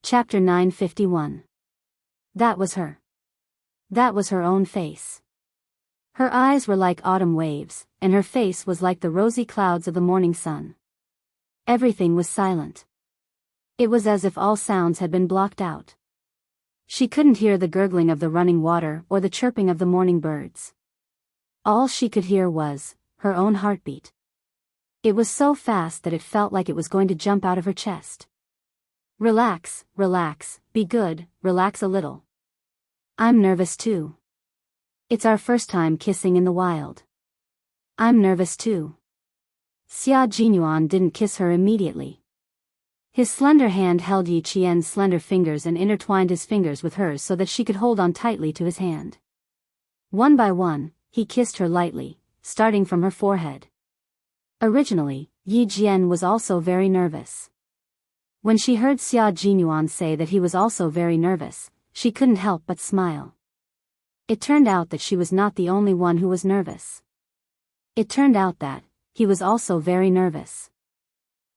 Chapter 951. That was her. That was her own face. Her eyes were like autumn waves, and her face was like the rosy clouds of the morning sun. Everything was silent. It was as if all sounds had been blocked out. She couldn't hear the gurgling of the running water or the chirping of the morning birds. All she could hear was her own heartbeat. It was so fast that it felt like it was going to jump out of her chest. Relax, relax, be good, relax a little. I'm nervous too. It's our first time kissing in the wild. I'm nervous too. Xia Jinyuan didn't kiss her immediately. His slender hand held Yi Qian's slender fingers and intertwined his fingers with hers so that she could hold on tightly to his hand. One by one, he kissed her lightly, starting from her forehead. Originally, Yi Jian was also very nervous. When she heard Xia Jinyuan say that he was also very nervous, she couldn't help but smile. It turned out that she was not the only one who was nervous. It turned out that he was also very nervous.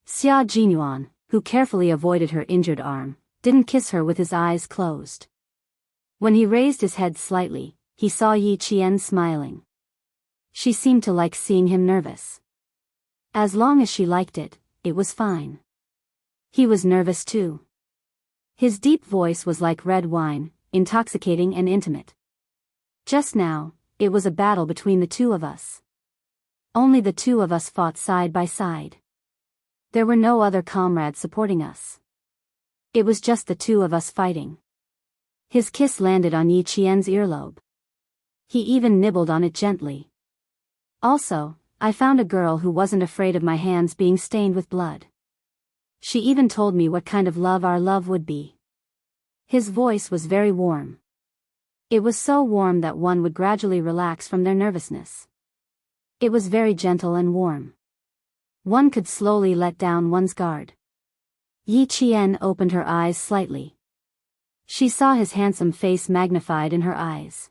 Xia Jinyuan, who carefully avoided her injured arm, didn't kiss her with his eyes closed. When he raised his head slightly, he saw Yi Qian smiling. She seemed to like seeing him nervous. As long as she liked it, it was fine. He was nervous too. His deep voice was like red wine, intoxicating and intimate. Just now, it was a battle between the two of us. Only the two of us fought side by side. There were no other comrades supporting us. It was just the two of us fighting. His kiss landed on Yi Qian's earlobe. He even nibbled on it gently. Also, I found a girl who wasn't afraid of my hands being stained with blood. She even told me what kind of love our love would be. His voice was very warm. It was so warm that one would gradually relax from their nervousness. It was very gentle and warm. One could slowly let down one's guard. Yi Qian opened her eyes slightly. She saw his handsome face magnified in her eyes.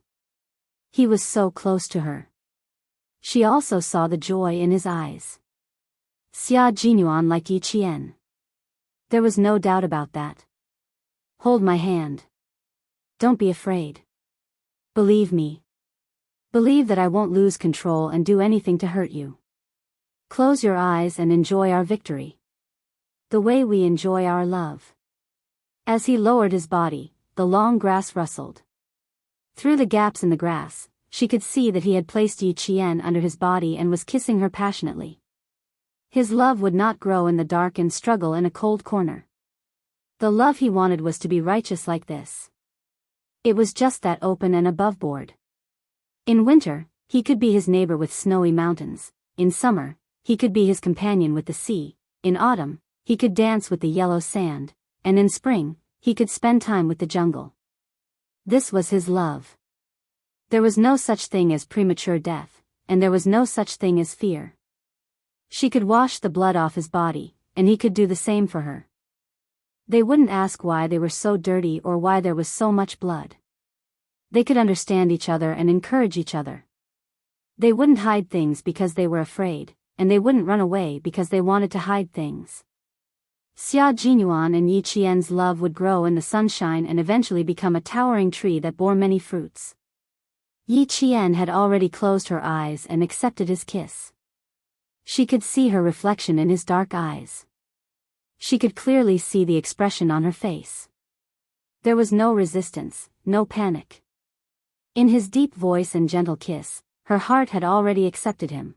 He was so close to her. She also saw the joy in his eyes. Xia Jinyuan liked Yi Qian. There was no doubt about that. Hold my hand. Don't be afraid. Believe me. Believe that I won't lose control and do anything to hurt you. Close your eyes and enjoy our victory. The way we enjoy our love. As he lowered his body, the long grass rustled. Through the gaps in the grass, she could see that he had placed Yi Qian under his body and was kissing her passionately. His love would not grow in the dark and struggle in a cold corner. The love he wanted was to be righteous like this. It was just that open and aboveboard. In winter, he could be his neighbor with snowy mountains. In summer, he could be his companion with the sea. In autumn, he could dance with the yellow sand. And in spring, he could spend time with the jungle. This was his love. There was no such thing as premature death, and there was no such thing as fear. She could wash the blood off his body, and he could do the same for her. They wouldn't ask why they were so dirty or why there was so much blood. They could understand each other and encourage each other. They wouldn't hide things because they were afraid, and they wouldn't run away because they wanted to hide things. Xia Jinyuan and Yi Qian's love would grow in the sunshine and eventually become a towering tree that bore many fruits. Yi Qian had already closed her eyes and accepted his kiss. She could see her reflection in his dark eyes. She could clearly see the expression on her face. There was no resistance, no panic. In his deep voice and gentle kiss, her heart had already accepted him.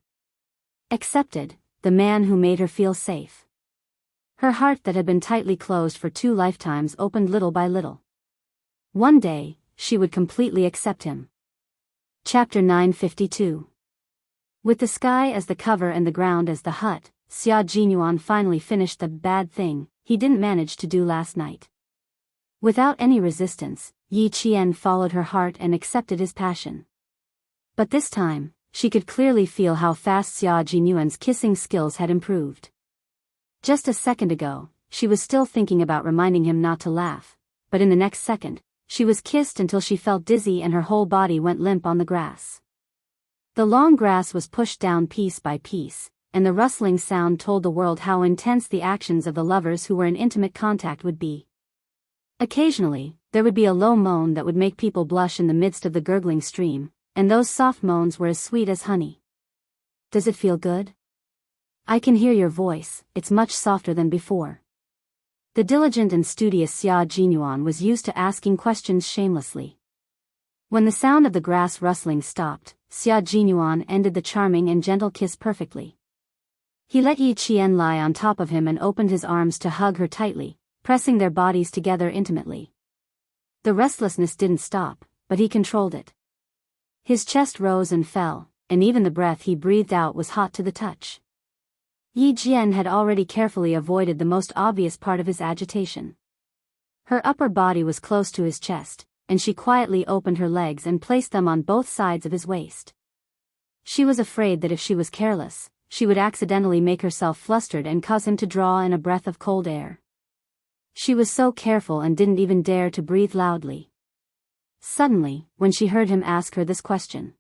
Accepted, the man who made her feel safe. Her heart that had been tightly closed for 2 lifetimes opened little by little. One day, she would completely accept him. Chapter 952. With the sky as the cover and the ground as the hut, Xia Jinyuan finally finished the bad thing he didn't manage to do last night. Without any resistance, Yi Qian followed her heart and accepted his passion. But this time, she could clearly feel how fast Xia Jinyuan's kissing skills had improved. Just a second ago, she was still thinking about reminding him not to laugh, but in the next second, she was kissed until she felt dizzy and her whole body went limp on the grass. The long grass was pushed down piece by piece, and the rustling sound told the world how intense the actions of the lovers who were in intimate contact would be. Occasionally, there would be a low moan that would make people blush in the midst of the gurgling stream, and those soft moans were as sweet as honey. Does it feel good? I can hear your voice, it's much softer than before. The diligent and studious Xia Jinyuan was used to asking questions shamelessly. When the sound of the grass rustling stopped, Xia Jinyuan ended the charming and gentle kiss perfectly. He let Yi Qian lie on top of him and opened his arms to hug her tightly, pressing their bodies together intimately. The restlessness didn't stop, but he controlled it. His chest rose and fell, and even the breath he breathed out was hot to the touch. Yi Jian had already carefully avoided the most obvious part of his agitation. Her upper body was close to his chest, and she quietly opened her legs and placed them on both sides of his waist. She was afraid that if she was careless, she would accidentally make herself flustered and cause him to draw in a breath of cold air. She was so careful and didn't even dare to breathe loudly. Suddenly, when she heard him ask her this question,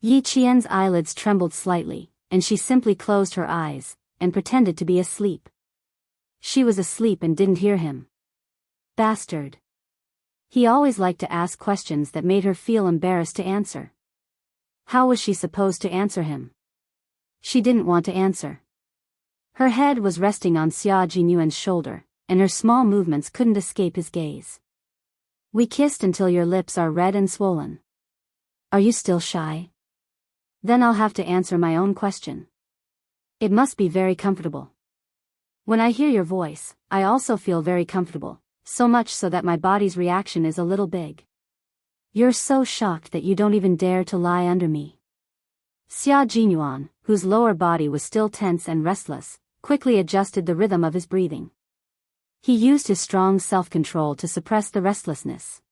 Yi Qian's eyelids trembled slightly, and she simply closed her eyes, and pretended to be asleep. She was asleep and didn't hear him. Bastard. He always liked to ask questions that made her feel embarrassed to answer. How was she supposed to answer him? She didn't want to answer. Her head was resting on Xia Jinyuan's shoulder, and her small movements couldn't escape his gaze. We kissed until your lips are red and swollen. Are you still shy? Then I'll have to answer my own question. It must be very comfortable. When I hear your voice, I also feel very comfortable, so much so that my body's reaction is a little big. You're so shocked that you don't even dare to lie under me. Xia Jinyuan, whose lower body was still tense and restless, quickly adjusted the rhythm of his breathing. He used his strong self-control to suppress the restlessness.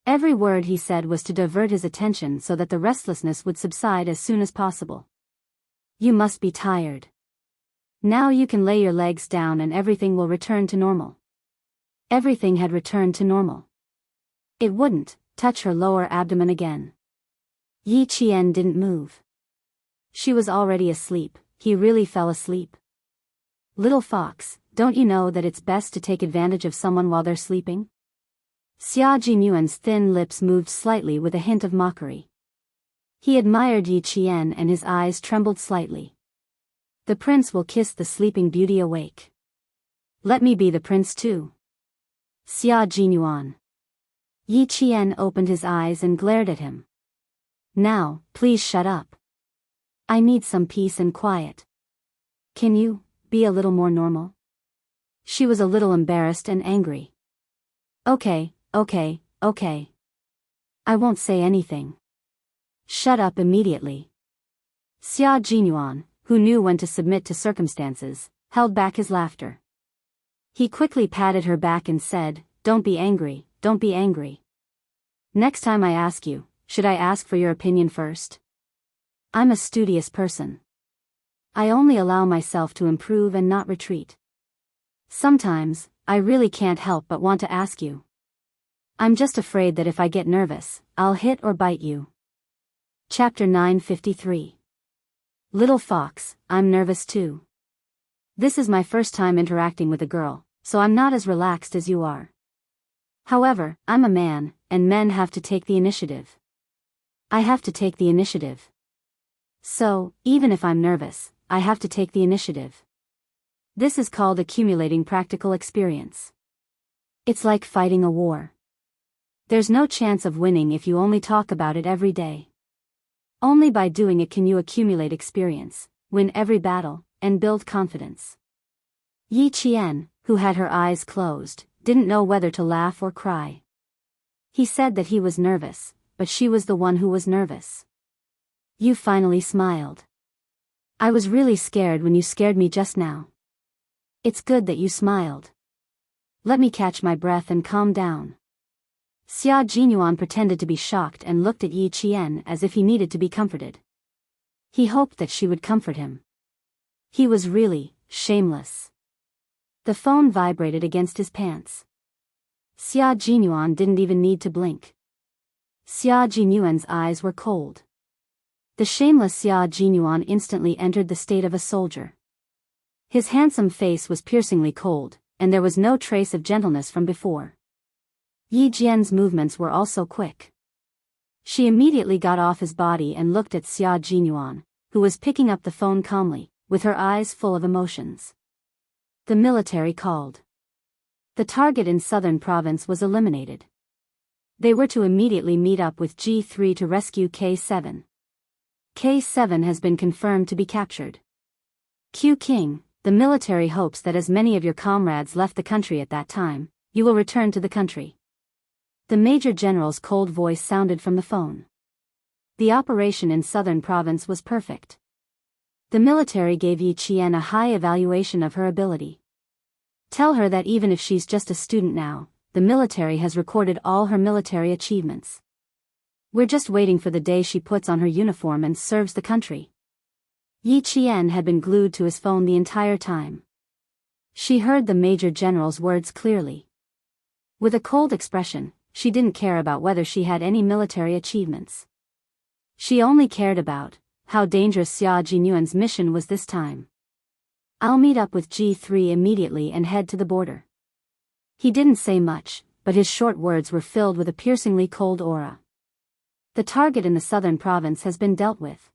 Every word he said was to divert his attention so that the restlessness would subside as soon as possible. You must be tired. Now you can lay your legs down and everything will return to normal. Everything had returned to normal. It wouldn't touch her lower abdomen again. Yi Qian didn't move. She was already asleep. He really fell asleep. Little fox, don't you know that it's best to take advantage of someone while they're sleeping? Xia Jinyuan's thin lips moved slightly with a hint of mockery. He admired Yi Qian and his eyes trembled slightly. The prince will kiss the sleeping beauty awake. Let me be the prince too. Xia Jinyuan. Yi Qian opened his eyes and glared at him. Now, please shut up. I need some peace and quiet. Can you be a little more normal? She was a little embarrassed and angry. Okay. I won't say anything. Shut up immediately. Xia Jinyuan, who knew when to submit to circumstances, held back his laughter. He quickly patted her back and said, don't be angry, don't be angry. Next time I ask you, should I ask for your opinion first? I'm a studious person. I only allow myself to improve and not retreat. Sometimes, I really can't help but want to ask you. I'm just afraid that if I get nervous, I'll hit or bite you. Chapter 953. Little fox, I'm nervous too. This is my first time interacting with a girl, so I'm not as relaxed as you are. However, I'm a man, and men have to take the initiative. I have to take the initiative. So, even if I'm nervous, I have to take the initiative. This is called accumulating practical experience. It's like fighting a war. There's no chance of winning if you only talk about it every day. Only by doing it can you accumulate experience, win every battle, and build confidence. Yi Qian, who had her eyes closed, didn't know whether to laugh or cry. He said that he was nervous, but she was the one who was nervous. You finally smiled. I was really scared when you scared me just now. It's good that you smiled. Let me catch my breath and calm down. Xia Jinyuan pretended to be shocked and looked at Yi Qian as if he needed to be comforted. He hoped that she would comfort him. He was really shameless. The phone vibrated against his pants. Xia Jinyuan didn't even need to blink. Xia Jinyuan's eyes were cold. The shameless Xia Jinyuan instantly entered the state of a soldier. His handsome face was piercingly cold, and there was no trace of gentleness from before. Yi Jian's movements were also quick. She immediately got off his body and looked at Xia Jinyuan, who was picking up the phone calmly, with her eyes full of emotions. The military called. The target in southern province was eliminated. They were to immediately meet up with G3 to rescue K7. K7 has been confirmed to be captured. Q King, the military hopes that as many of your comrades left the country at that time, you will return to the country. The Major General's cold voice sounded from the phone. The operation in southern province was perfect. The military gave Yi Qian a high evaluation of her ability. Tell her that even if she's just a student now, the military has recorded all her military achievements. We're just waiting for the day she puts on her uniform and serves the country. Yi Qian had been glued to his phone the entire time. She heard the Major General's words clearly. With a cold expression, she didn't care about whether she had any military achievements. She only cared about how dangerous Xia Jinyuan's mission was this time. I'll meet up with G3 immediately and head to the border. He didn't say much, but his short words were filled with a piercingly cold aura. The target in the southern province has been dealt with.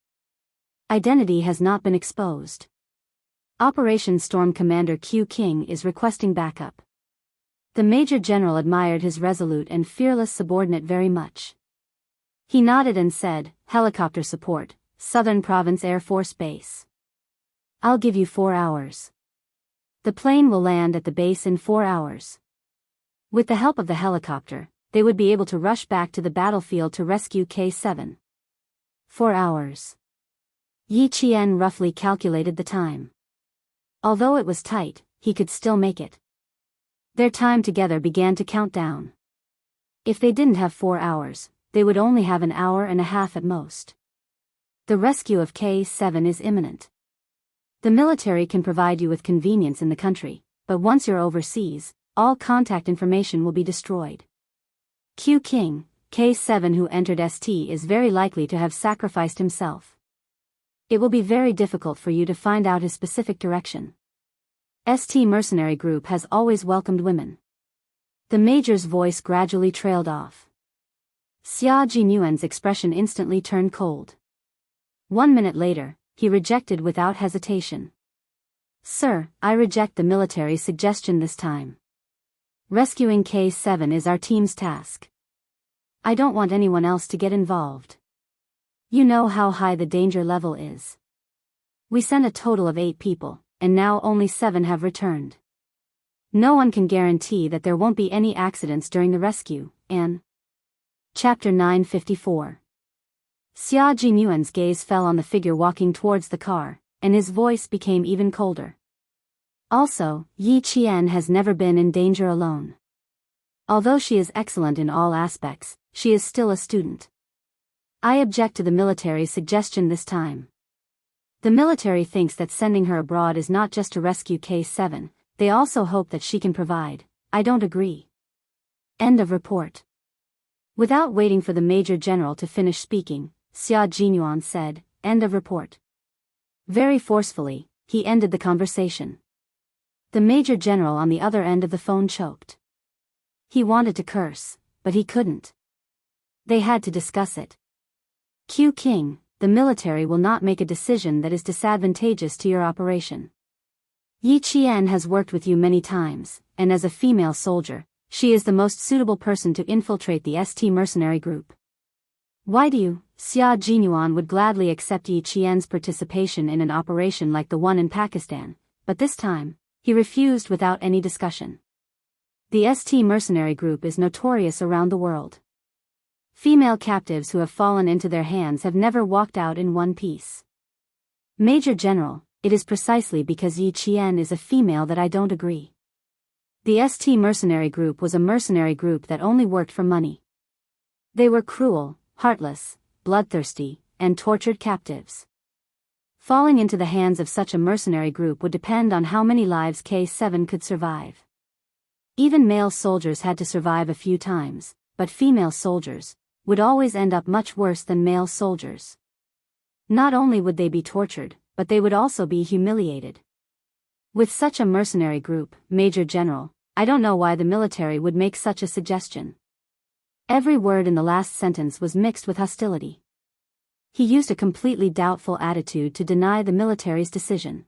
Identity has not been exposed. Operation Storm Commander Q King is requesting backup. The Major General admired his resolute and fearless subordinate very much. He nodded and said, "Helicopter support, Southern Province Air Force Base. I'll give you 4 hours. The plane will land at the base in 4 hours. With the help of the helicopter, they would be able to rush back to the battlefield to rescue K7. 4 hours. Yi Qian roughly calculated the time. Although it was tight, he could still make it. Their time together began to count down. If they didn't have 4 hours, they would only have an hour and a half at most. The rescue of K7 is imminent. The military can provide you with convenience in the country, but once you're overseas, all contact information will be destroyed. Q King, K7 who entered ST is very likely to have sacrificed himself. It will be very difficult for you to find out his specific direction. ST mercenary group has always welcomed women. The Major's voice gradually trailed off. Xia Jinyuan's expression instantly turned cold. 1 minute later, he rejected without hesitation. Sir, I reject the military's suggestion this time. Rescuing K7 is our team's task. I don't want anyone else to get involved. You know how high the danger level is. We sent a total of 8 people, and now only 7 have returned. No one can guarantee that there won't be any accidents during the rescue, and... Chapter 954. Xia Jinyuan's gaze fell on the figure walking towards the car, and his voice became even colder. Also, Yi Qian has never been in danger alone. Although she is excellent in all aspects, she is still a student. I object to the military's suggestion this time. The military thinks that sending her abroad is not just to rescue K7, they also hope that she can provide. I don't agree. End of report. Without waiting for the Major General to finish speaking, Xia Jinyuan said, "End of report." Very forcefully, he ended the conversation. The Major General on the other end of the phone choked. He wanted to curse, but he couldn't. They had to discuss it. Q King, the military will not make a decision that is disadvantageous to your operation. Yi Qian has worked with you many times, and as a female soldier, she is the most suitable person to infiltrate the ST mercenary group. Why do you? Xia Jinyuan would gladly accept Yi Qian's participation in an operation like the one in Pakistan, but this time, he refused without any discussion. The ST mercenary group is notorious around the world. Female captives who have fallen into their hands have never walked out in one piece. Major General, it is precisely because Yi Qian is a female that I don't agree. The ST mercenary group was a mercenary group that only worked for money. They were cruel, heartless, bloodthirsty, and tortured captives. Falling into the hands of such a mercenary group would depend on how many lives K7 could survive. Even male soldiers had to survive a few times, but female soldiers would always end up much worse than male soldiers. Not only would they be tortured, but they would also be humiliated. With such a mercenary group, Major General, I don't know why the military would make such a suggestion. Every word in the last sentence was mixed with hostility. He used a completely doubtful attitude to deny the military's decision.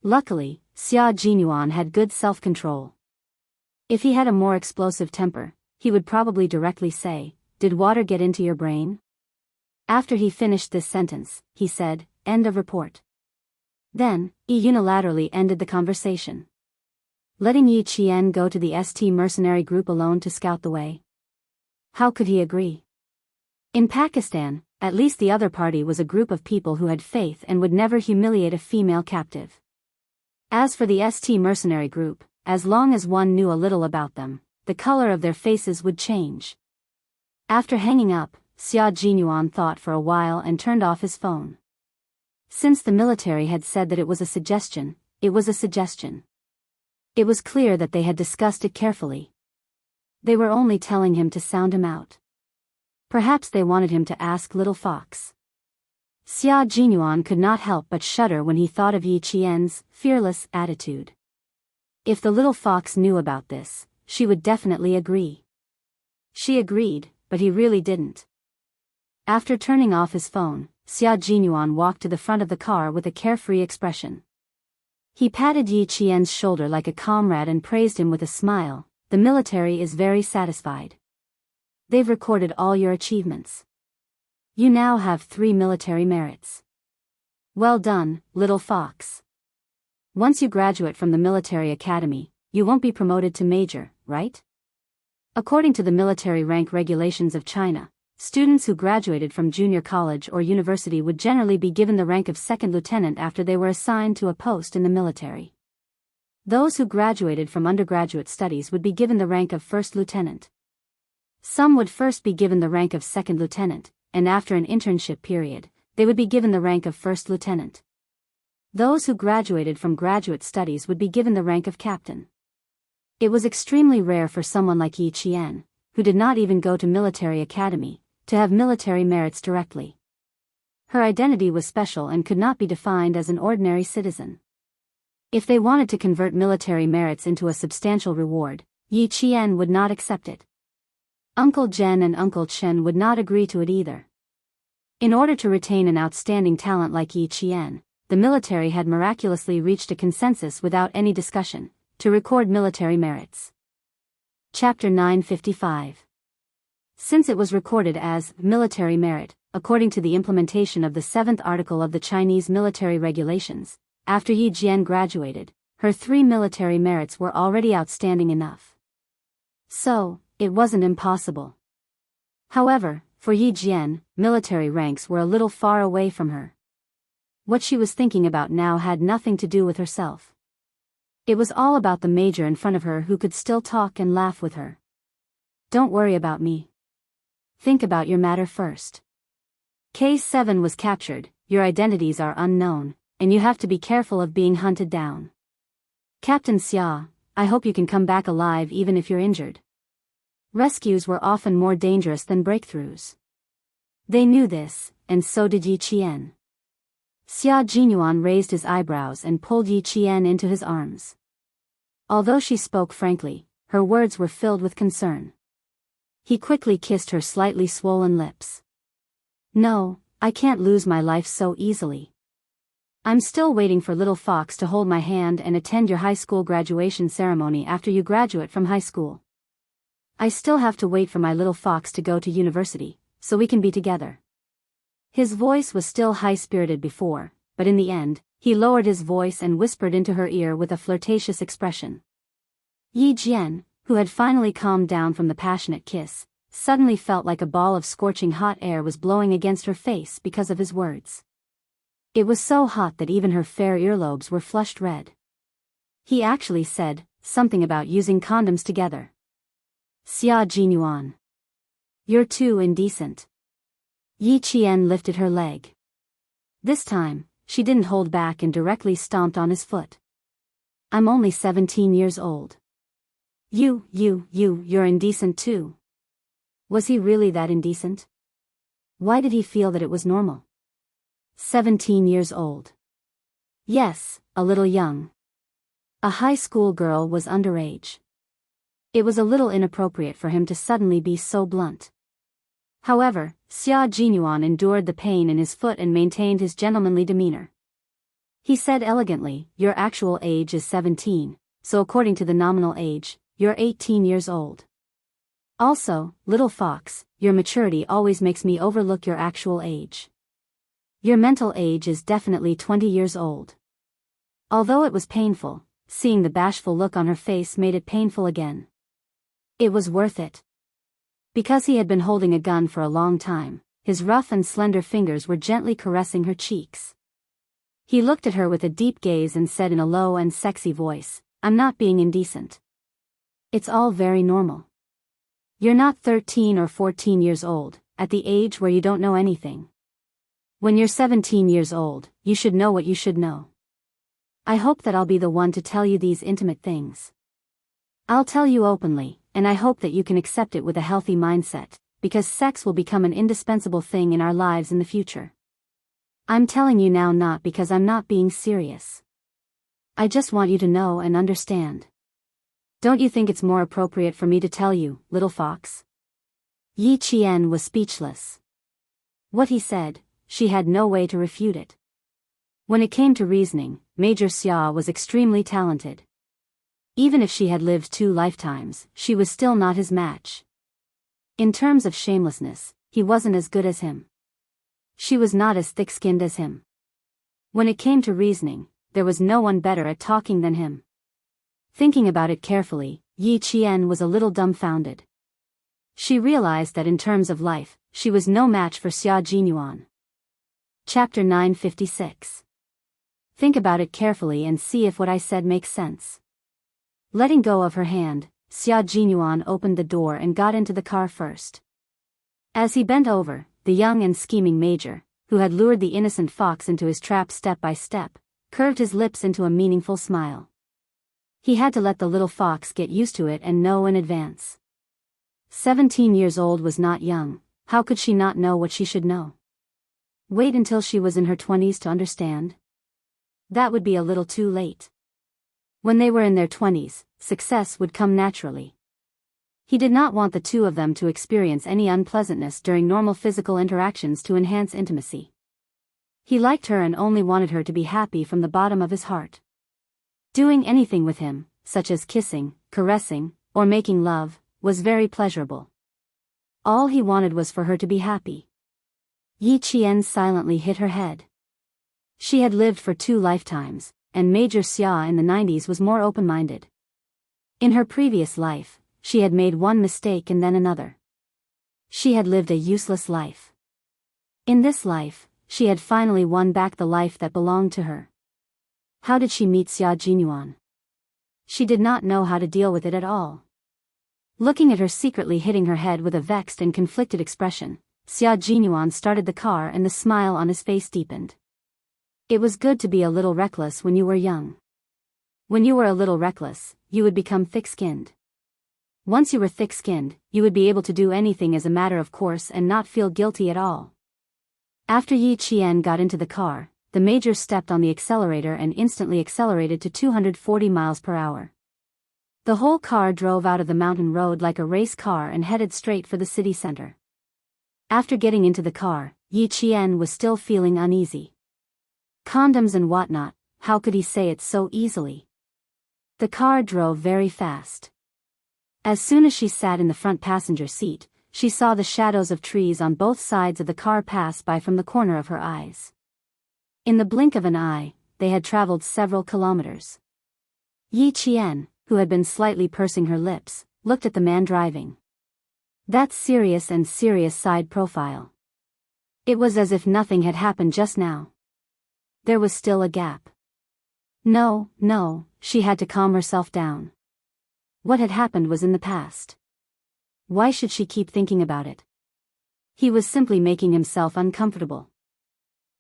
Luckily, Xia Jinyuan had good self-control. If he had a more explosive temper, he would probably directly say, "Did water get into your brain?" After he finished this sentence, he said, "End of report." Then, he unilaterally ended the conversation. Letting Yi Qian go to the ST mercenary group alone to scout the way. How could he agree? In Pakistan, at least the other party was a group of people who had faith and would never humiliate a female captive. As for the ST mercenary group, as long as one knew a little about them, the color of their faces would change. After hanging up, Xia Jinyuan thought for a while and turned off his phone. Since the military had said that it was a suggestion, it was a suggestion. It was clear that they had discussed it carefully. They were only telling him to sound him out. Perhaps they wanted him to ask Little Fox. Xia Jinyuan could not help but shudder when he thought of Yi Qian's fearless attitude. If the Little Fox knew about this, she would definitely agree. She agreed, but he really didn't. After turning off his phone, Xia Jinyuan walked to the front of the car with a carefree expression. He patted Yi Qian's shoulder like a comrade and praised him with a smile. "The military is very satisfied. They've recorded all your achievements. You now have 3 military merits. Well done, Little Fox. Once you graduate from the military academy, you won't be promoted to major, right? According to the military rank regulations of China, students who graduated from junior college or university would generally be given the rank of second lieutenant after they were assigned to a post in the military. Those who graduated from undergraduate studies would be given the rank of first lieutenant. Some would first be given the rank of second lieutenant, and after an internship period, they would be given the rank of first lieutenant. Those who graduated from graduate studies would be given the rank of captain. It was extremely rare for someone like Yi Qian, who did not even go to military academy, to have military merits directly. Her identity was special and could not be defined as an ordinary citizen. If they wanted to convert military merits into a substantial reward, Yi Qian would not accept it. Uncle Zhen and Uncle Chen would not agree to it either. In order to retain an outstanding talent like Yi Qian, the military had miraculously reached a consensus without any discussion, to record military merits. Chapter 955. Since it was recorded as military merit, according to the implementation of the 7th article of the Chinese military regulations, after Yi Jian graduated, her 3 military merits were already outstanding enough. So, it wasn't impossible. However, for Yi Jian, military ranks were a little far away from her. What she was thinking about now had nothing to do with herself. It was all about the major in front of her who could still talk and laugh with her. "Don't worry about me. Think about your matter first. K7 was captured, your identities are unknown, and you have to be careful of being hunted down. Captain Xia, I hope you can come back alive even if you're injured. Rescues were often more dangerous than breakthroughs." They knew this, and so did Yi Qian. Xia Jinyuan raised his eyebrows and pulled Yi Qian into his arms. Although she spoke frankly, her words were filled with concern. He quickly kissed her slightly swollen lips. "No, I can't lose my life so easily. I'm still waiting for Little Fox to hold my hand and attend your high school graduation ceremony after you graduate from high school. I still have to wait for my Little Fox to go to university, so we can be together." His voice was still high-spirited before, but in the end, he lowered his voice and whispered into her ear with a flirtatious expression. Yi Jian, who had finally calmed down from the passionate kiss, suddenly felt like a ball of scorching hot air was blowing against her face because of his words. It was so hot that even her fair earlobes were flushed red. He actually said something about using condoms together. "Xia Jinyuan. You're too indecent." Yi Qian lifted her leg. This time, she didn't hold back and directly stomped on his foot. "I'm only 17 years old. You're indecent too." Was he really that indecent? Why did he feel that it was normal? 17 years old. Yes, a little young. A high school girl was underage. It was a little inappropriate for him to suddenly be so blunt. However, Xia Jinyuan endured the pain in his foot and maintained his gentlemanly demeanor. He said elegantly, "Your actual age is 17, so according to the nominal age, you're 18 years old. Also, little fox, your maturity always makes me overlook your actual age. Your mental age is definitely 20 years old." Although it was painful, seeing the bashful look on her face made it painful again. It was worth it. Because he had been holding a gun for a long time, his rough and slender fingers were gently caressing her cheeks. He looked at her with a deep gaze and said in a low and sexy voice, "I'm not being indecent. It's all very normal. You're not 13 or 14 years old, at the age where you don't know anything. When you're 17 years old, you should know what you should know. I hope that I'll be the one to tell you these intimate things. I'll tell you openly, and I hope that you can accept it with a healthy mindset, because sex will become an indispensable thing in our lives in the future. I'm telling you now not because I'm not being serious. I just want you to know and understand. Don't you think it's more appropriate for me to tell you, little fox?" Yi Qian was speechless. What he said, she had no way to refute it. When it came to reasoning, Major Xia was extremely talented. Even if she had lived 2 lifetimes, she was still not his match. In terms of shamelessness, he wasn't as good as him. She was not as thick-skinned as him. When it came to reasoning, there was no one better at talking than him. Thinking about it carefully, Yi Qian was a little dumbfounded. She realized that in terms of life, she was no match for Xia Jinyuan. Chapter 956. Think about it carefully and see if what I said makes sense. Letting go of her hand, Xia Jinyuan opened the door and got into the car first. As he bent over, the young and scheming major, who had lured the innocent fox into his trap step by step, curved his lips into a meaningful smile. He had to let the little fox get used to it and know in advance. 17 years old was not young, how could she not know what she should know? Wait until she was in her 20s to understand? That would be a little too late. When they were in their 20s, success would come naturally. He did not want the two of them to experience any unpleasantness during normal physical interactions to enhance intimacy. He liked her and only wanted her to be happy from the bottom of his heart. Doing anything with him, such as kissing, caressing, or making love, was very pleasurable. All he wanted was for her to be happy. Yi Qian silently hit her head. She had lived for 2 lifetimes, and Major Xia in the 90s was more open-minded. In her previous life, she had made one mistake and then another. She had lived a useless life. In this life, she had finally won back the life that belonged to her. How did she meet Xia Jinyuan? She did not know how to deal with it at all. Looking at her secretly hitting her head with a vexed and conflicted expression, Xia Jinyuan started the car and the smile on his face deepened. It was good to be a little reckless when you were young. When you were a little reckless, you would become thick-skinned. Once you were thick-skinned, you would be able to do anything as a matter of course and not feel guilty at all. After Yi Qian got into the car, the major stepped on the accelerator and instantly accelerated to 240 miles per hour. The whole car drove out of the mountain road like a race car and headed straight for the city center. After getting into the car, Yi Qian was still feeling uneasy. Condoms and whatnot, how could he say it so easily? The car drove very fast. As soon as she sat in the front passenger seat, she saw the shadows of trees on both sides of the car pass by from the corner of her eyes. In the blink of an eye, they had traveled several kilometers. Yi Qian, who had been slightly pursing her lips, looked at the man driving. That serious and serious side profile. It was as if nothing had happened just now. There was still a gap. No, she had to calm herself down. What had happened was in the past. Why should she keep thinking about it? He was simply making himself uncomfortable.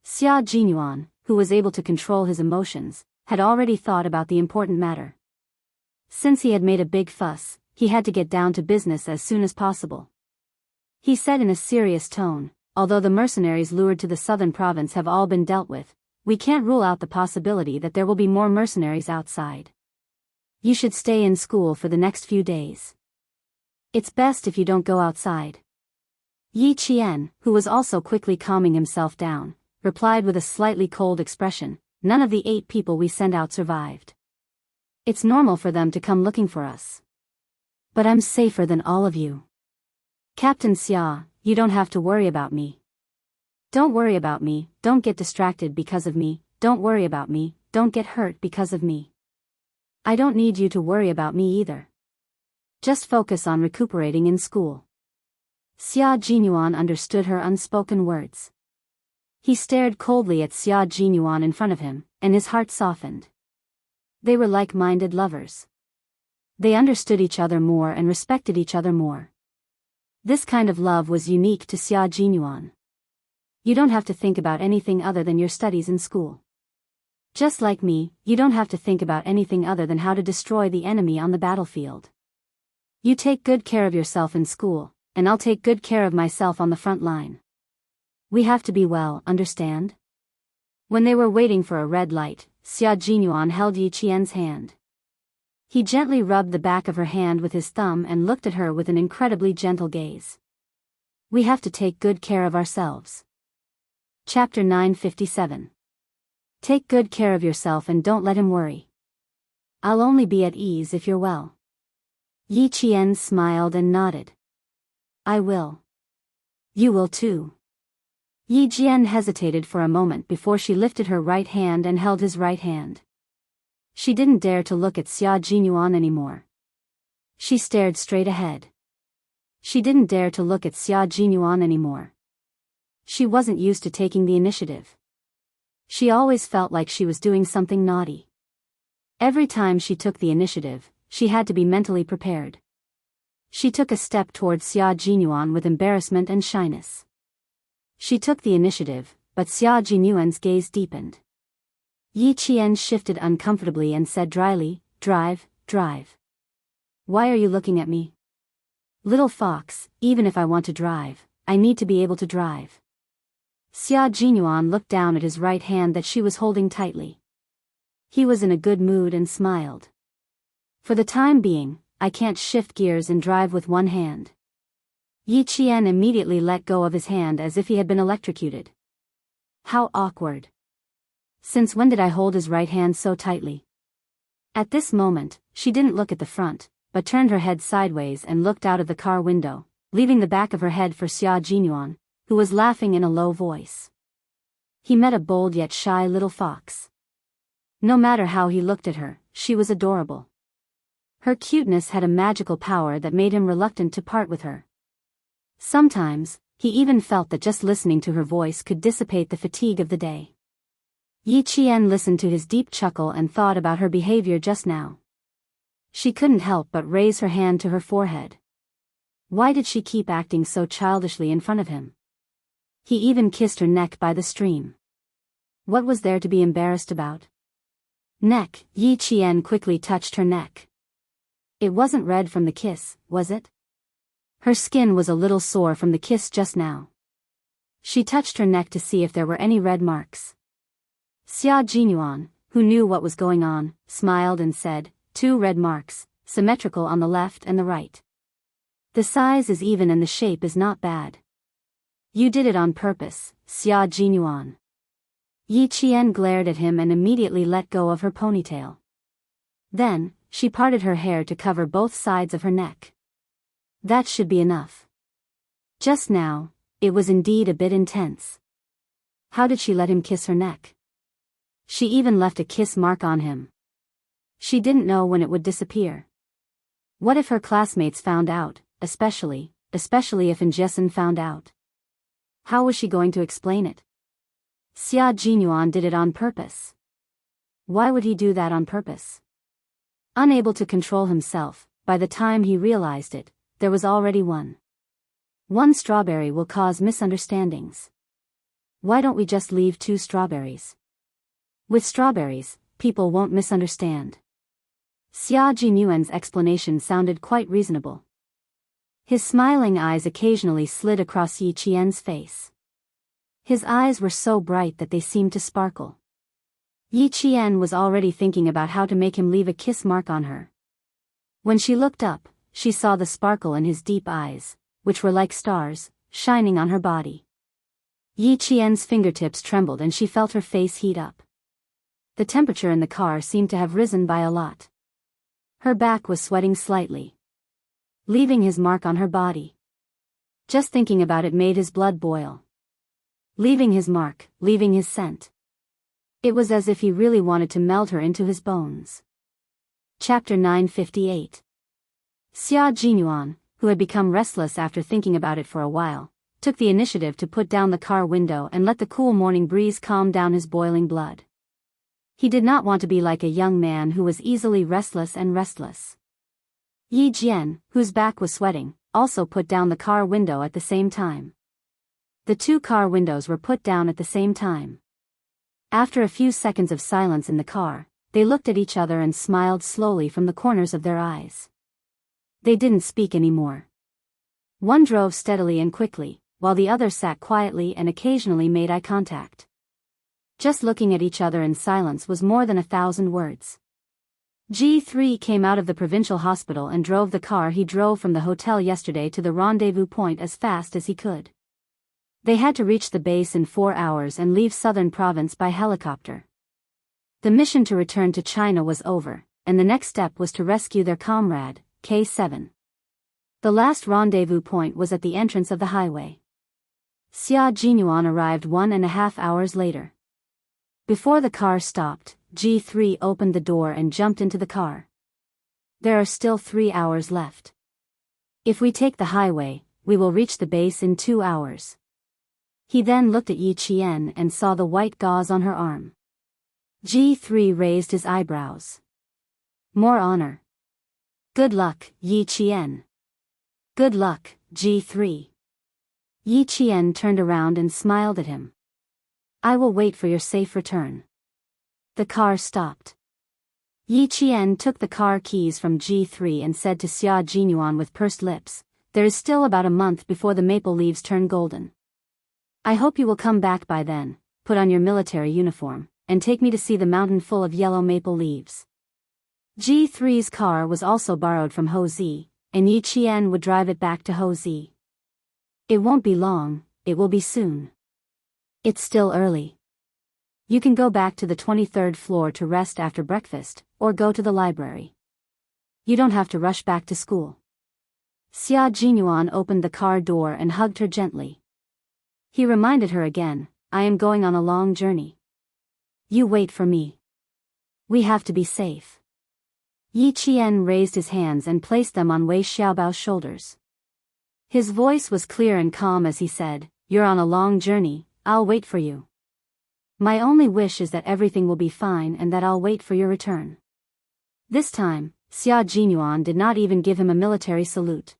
Xia Jinyuan, who was able to control his emotions, had already thought about the important matter. Since he had made a big fuss, he had to get down to business as soon as possible. He said in a serious tone, "Although the mercenaries lured to the southern province have all been dealt with, we can't rule out the possibility that there will be more mercenaries outside. You should stay in school for the next few days. It's best if you don't go outside. Yi Qian, who was also quickly calming himself down, replied with a slightly cold expression, none of the 8 people we sent out survived. It's normal for them to come looking for us. But I'm safer than all of you. Captain Xia, you don't have to worry about me. Don't worry about me, don't get distracted because of me, don't worry about me, don't get hurt because of me. I don't need you to worry about me either. Just focus on recuperating in school. Xia Jinyuan understood her unspoken words. He stared coldly at Xia Jinyuan in front of him, and his heart softened. They were like-minded lovers. They understood each other more and respected each other more. This kind of love was unique to Xia Jinyuan. You don't have to think about anything other than your studies in school. Just like me, you don't have to think about anything other than how to destroy the enemy on the battlefield. You take good care of yourself in school, and I'll take good care of myself on the front line. We have to be well, understand? When they were waiting for a red light, Xia Jinyuan held Yi Qian's hand. He gently rubbed the back of her hand with his thumb and looked at her with an incredibly gentle gaze. We have to take good care of ourselves. Chapter 957. Take good care of yourself and don't let him worry. I'll only be at ease if you're well. Yi Qian smiled and nodded. I will. You will too. Yi Jian hesitated for a moment before she lifted her right hand and held his right hand. She didn't dare to look at Xia Jinyuan anymore. She stared straight ahead. She didn't dare to look at Xia Jinyuan anymore. She wasn't used to taking the initiative. She always felt like she was doing something naughty. Every time she took the initiative, she had to be mentally prepared. She took a step towards Xia Jinyuan with embarrassment and shyness. She took the initiative, but Xia Jinyuan's gaze deepened. Yi Qian shifted uncomfortably and said dryly, drive. Why are you looking at me? Little fox, even if I want to drive, I need to be able to drive. Xia Jinyuan looked down at his right hand that she was holding tightly. He was in a good mood and smiled. For the time being, I can't shift gears and drive with one hand. Yi Qian immediately let go of his hand as if he had been electrocuted. How awkward. Since when did I hold his right hand so tightly? At this moment, she didn't look at the front, but turned her head sideways and looked out of the car window, leaving the back of her head for Xia Jinyuan, who was laughing in a low voice. He met a bold yet shy little fox. No matter how he looked at her, she was adorable. Her cuteness had a magical power that made him reluctant to part with her. Sometimes, he even felt that just listening to her voice could dissipate the fatigue of the day. Yi Qian listened to his deep chuckle and thought about her behavior just now. She couldn't help but raise her hand to her forehead. Why did she keep acting so childishly in front of him? He even kissed her neck by the stream. What was there to be embarrassed about? Neck. Yi Qian quickly touched her neck. It wasn't red from the kiss, was it? Her skin was a little sore from the kiss just now. She touched her neck to see if there were any red marks. Xia Jinyuan, who knew what was going on, smiled and said, 2 red marks, symmetrical on the left and the right. The size is even and the shape is not bad. You did it on purpose, Xia Jinyuan. Yi Qian glared at him and immediately let go of her ponytail. Then, she parted her hair to cover both sides of her neck. That should be enough. Just now, it was indeed a bit intense. How did she let him kiss her neck? She even left a kiss mark on him. She didn't know when it would disappear. What if her classmates found out, especially if Njesen found out? How was she going to explain it? Xia Jinyuan did it on purpose. Why would he do that on purpose? Unable to control himself, by the time he realized it, there was already one. One strawberry will cause misunderstandings. Why don't we just leave 2 strawberries? With strawberries, people won't misunderstand. Xia Jinyuan's explanation sounded quite reasonable. His smiling eyes occasionally slid across Yi Qian's face. His eyes were so bright that they seemed to sparkle. Yi Qian was already thinking about how to make him leave a kiss mark on her. When she looked up, she saw the sparkle in his deep eyes, which were like stars, shining on her body. Yi Qian's fingertips trembled and she felt her face heat up. The temperature in the car seemed to have risen by a lot. Her back was sweating slightly, leaving his mark on her body. Just thinking about it made his blood boil. Leaving his mark, leaving his scent. It was as if he really wanted to melt her into his bones. Chapter 958. Xia Jinyuan, who had become restless after thinking about it for a while, took the initiative to put down the car window and let the cool morning breeze calm down his boiling blood. He did not want to be like a young man who was easily restless and restless. Yi Jian, whose back was sweating, also put down the car window at the same time. The two car windows were put down at the same time. After a few seconds of silence in the car, they looked at each other and smiled slowly from the corners of their eyes. They didn't speak anymore. One drove steadily and quickly, while the other sat quietly and occasionally made eye contact. Just looking at each other in silence was more than 1,000 words. G3 came out of the provincial hospital and drove the car he drove from the hotel yesterday to the rendezvous point as fast as he could. They had to reach the base in 4 hours and leave Southern Province by helicopter. The mission to return to China was over, and the next step was to rescue their comrade, K7. The last rendezvous point was at the entrance of the highway. Xia Jinyuan arrived 1.5 hours later. Before the car stopped, G3 opened the door and jumped into the car. There are still 3 hours left. If we take the highway, we will reach the base in 2 hours. He then looked at Yi Qian and saw the white gauze on her arm. G3 raised his eyebrows. More honor. Good luck, Yi Qian. Good luck, G3. Yi Qian turned around and smiled at him. I will wait for your safe return. The car stopped. Yi Qian took the car keys from G3 and said to Xia Jinyuan with pursed lips, there is still about a month before the maple leaves turn golden. I hope you will come back by then, put on your military uniform, and take me to see the mountain full of yellow maple leaves. G3's car was also borrowed from Hozi, and Yi Qian would drive it back to Hozi. It won't be long, it will be soon. It's still early. You can go back to the 23rd floor to rest after breakfast, or go to the library. You don't have to rush back to school. Xia Jinyuan opened the car door and hugged her gently. He reminded her again, I am going on a long journey. You wait for me. We have to be safe. Yi Qian raised his hands and placed them on Wei Xiaobao's shoulders. His voice was clear and calm as he said, You're on a long journey, I'll wait for you. My only wish is that everything will be fine and that I'll wait for your return. This time, Xia Jinyuan did not even give him a military salute.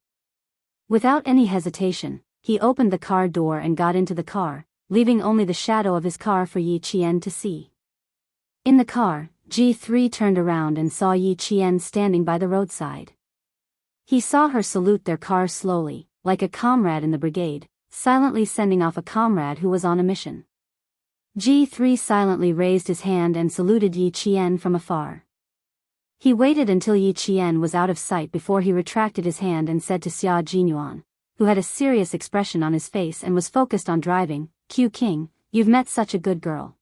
Without any hesitation, he opened the car door and got into the car, leaving only the shadow of his car for Yi Qian to see. In the car, G3 turned around and saw Yi Qian standing by the roadside. He saw her salute their car slowly, like a comrade in the brigade, silently sending off a comrade who was on a mission. G3 silently raised his hand and saluted Yi Qian from afar. He waited until Yi Qian was out of sight before he retracted his hand and said to Xia Jinyuan, who had a serious expression on his face and was focused on driving, Q King, you've met such a good girl.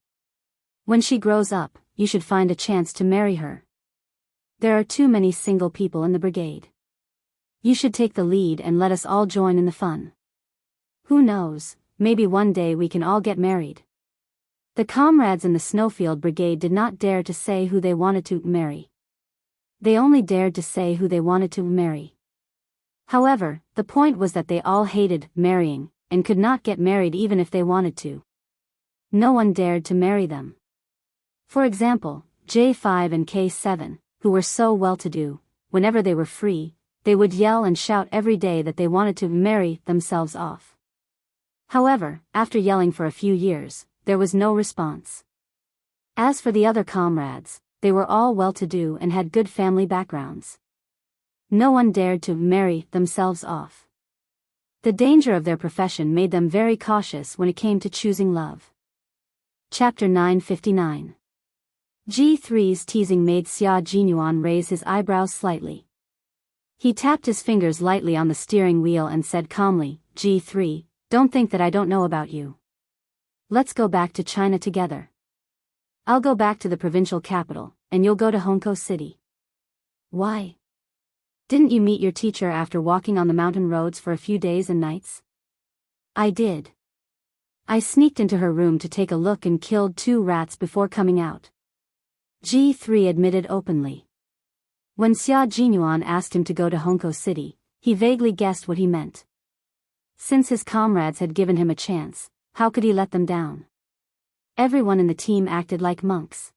When she grows up, you should find a chance to marry her. There are too many single people in the brigade. You should take the lead and let us all join in the fun. Who knows, maybe one day we can all get married. The comrades in the Snowfield Brigade did not dare to say who they wanted to marry. They only dared to say who they wanted to marry. However, the point was that they all hated marrying, and could not get married even if they wanted to. No one dared to marry them. For example, J5 and K7, who were so well-to-do, whenever they were free, they would yell and shout every day that they wanted to marry themselves off. However, after yelling for a few years, there was no response. As for the other comrades, they were all well-to-do and had good family backgrounds. No one dared to marry themselves off. The danger of their profession made them very cautious when it came to choosing love. Chapter 959. G3's teasing made Xia Jinyuan raise his eyebrows slightly. He tapped his fingers lightly on the steering wheel and said calmly, G3, don't think that I don't know about you. Let's go back to China together. I'll go back to the provincial capital, and you'll go to Hongkou City. Why? Didn't you meet your teacher after walking on the mountain roads for a few days and nights? I did. I sneaked into her room to take a look and killed 2 rats before coming out. G3 admitted openly. When Xia Jinyuan asked him to go to Hongkou City, he vaguely guessed what he meant. Since his comrades had given him a chance, how could he let them down? Everyone in the team acted like monks.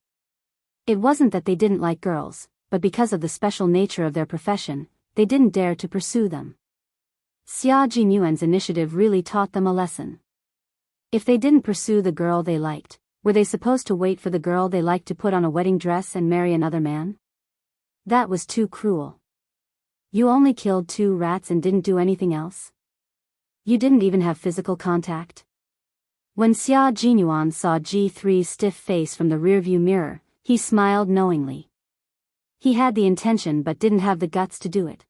It wasn't that they didn't like girls, but because of the special nature of their profession, they didn't dare to pursue them. Xia Jinyuan's initiative really taught them a lesson. If they didn't pursue the girl they liked, were they supposed to wait for the girl they liked to put on a wedding dress and marry another man? That was too cruel. You only killed 2 rats and didn't do anything else? You didn't even have physical contact? When Xia Jinyuan saw G3's stiff face from the rearview mirror, he smiled knowingly. He had the intention but didn't have the guts to do it.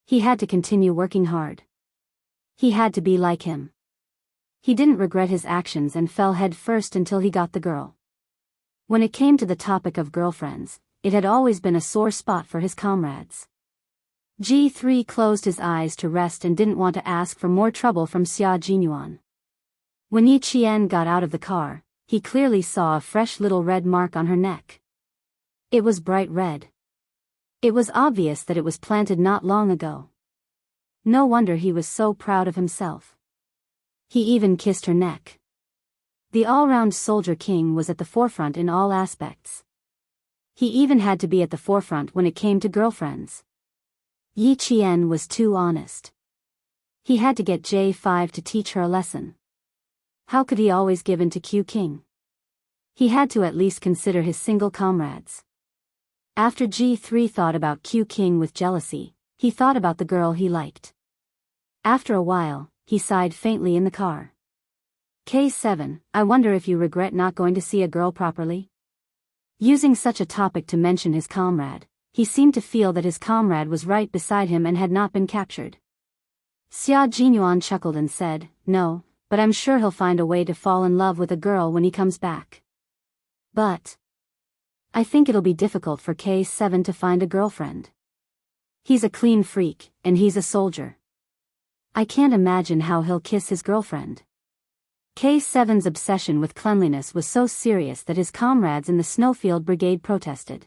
He had to continue working hard. He had to be like him. He didn't regret his actions and fell head first until he got the girl. When it came to the topic of girlfriends, it had always been a sore spot for his comrades. G3 closed his eyes to rest and didn't want to ask for more trouble from Xia Jinyuan. When Yi Qian got out of the car, he clearly saw a fresh little red mark on her neck. It was bright red. It was obvious that it was planted not long ago. No wonder he was so proud of himself. He even kissed her neck. The all-round soldier king was at the forefront in all aspects. He even had to be at the forefront when it came to girlfriends. Yi Qian was too honest. He had to get J5 to teach her a lesson. How could he always give in to Q King? He had to at least consider his single comrades. After G3 thought about Q King with jealousy, he thought about the girl he liked. After a while, he sighed faintly in the car. K7, I wonder if you regret not going to see a girl properly? Using such a topic to mention his comrade, he seemed to feel that his comrade was right beside him and had not been captured. Xia Jinyuan chuckled and said, no, but I'm sure he'll find a way to fall in love with a girl when he comes back. But I think it'll be difficult for K7 to find a girlfriend. He's a clean freak, and he's a soldier. I can't imagine how he'll kiss his girlfriend. K7's obsession with cleanliness was so serious that his comrades in the Snowfield Brigade protested.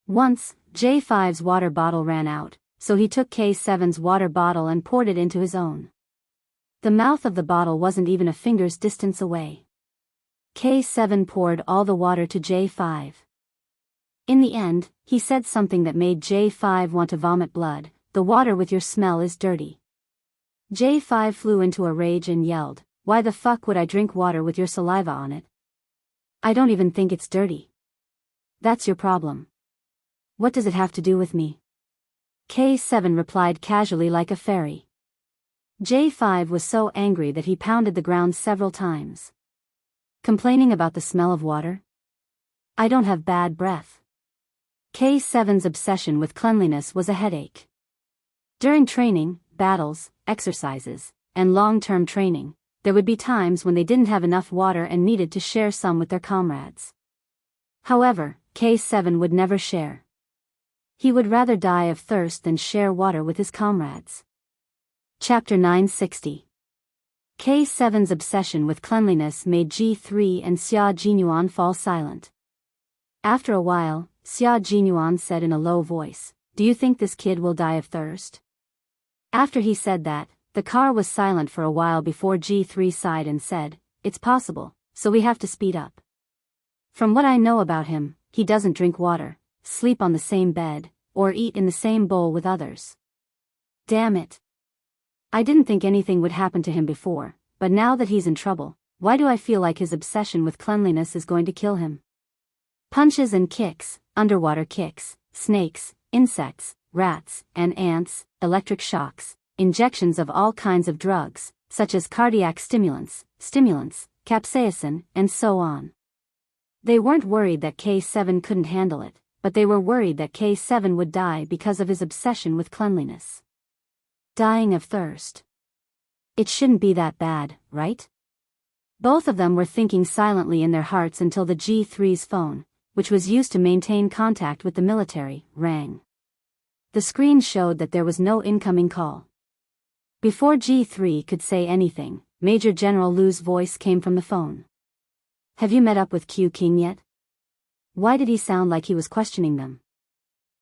Once, J5's water bottle ran out, so he took K7's water bottle and poured it into his own. The mouth of the bottle wasn't even a finger's distance away. K7 poured all the water to J5. In the end, he said something that made J5 want to vomit blood, the water with your smell is dirty. J5 flew into a rage and yelled, why the fuck would I drink water with your saliva on it? I don't even think it's dirty. That's your problem. What does it have to do with me? K7 replied casually like a fairy. J5 was so angry that he pounded the ground several times. Complaining about the smell of water? I don't have bad breath. K7's obsession with cleanliness was a headache. During training, battles, exercises, and long-term training, there would be times when they didn't have enough water and needed to share some with their comrades. However, K7 would never share. He would rather die of thirst than share water with his comrades. Chapter 960. K7's obsession with cleanliness made G3 and Xia Jinyuan fall silent. After a while, Xia Jinyuan said in a low voice, do you think this kid will die of thirst? After he said that, the car was silent for a while before G3 sighed and said, it's possible, so we have to speed up. From what I know about him, he doesn't drink water, sleep on the same bed, or eat in the same bowl with others. Damn it. I didn't think anything would happen to him before, but now that he's in trouble, why do I feel like his obsession with cleanliness is going to kill him? Punches and kicks, underwater kicks, snakes, insects, rats, and ants, electric shocks, injections of all kinds of drugs, such as cardiac stimulants, capsaicin, and so on. They weren't worried that K7 couldn't handle it, but they were worried that K7 would die because of his obsession with cleanliness. Dying of thirst. It shouldn't be that bad, right? Both of them were thinking silently in their hearts until the G3's phone, which was used to maintain contact with the military, rang. The screen showed that there was no incoming call. Before G3 could say anything, Major General Lu's voice came from the phone. Have you met up with Q King yet? Why did he sound like he was questioning them?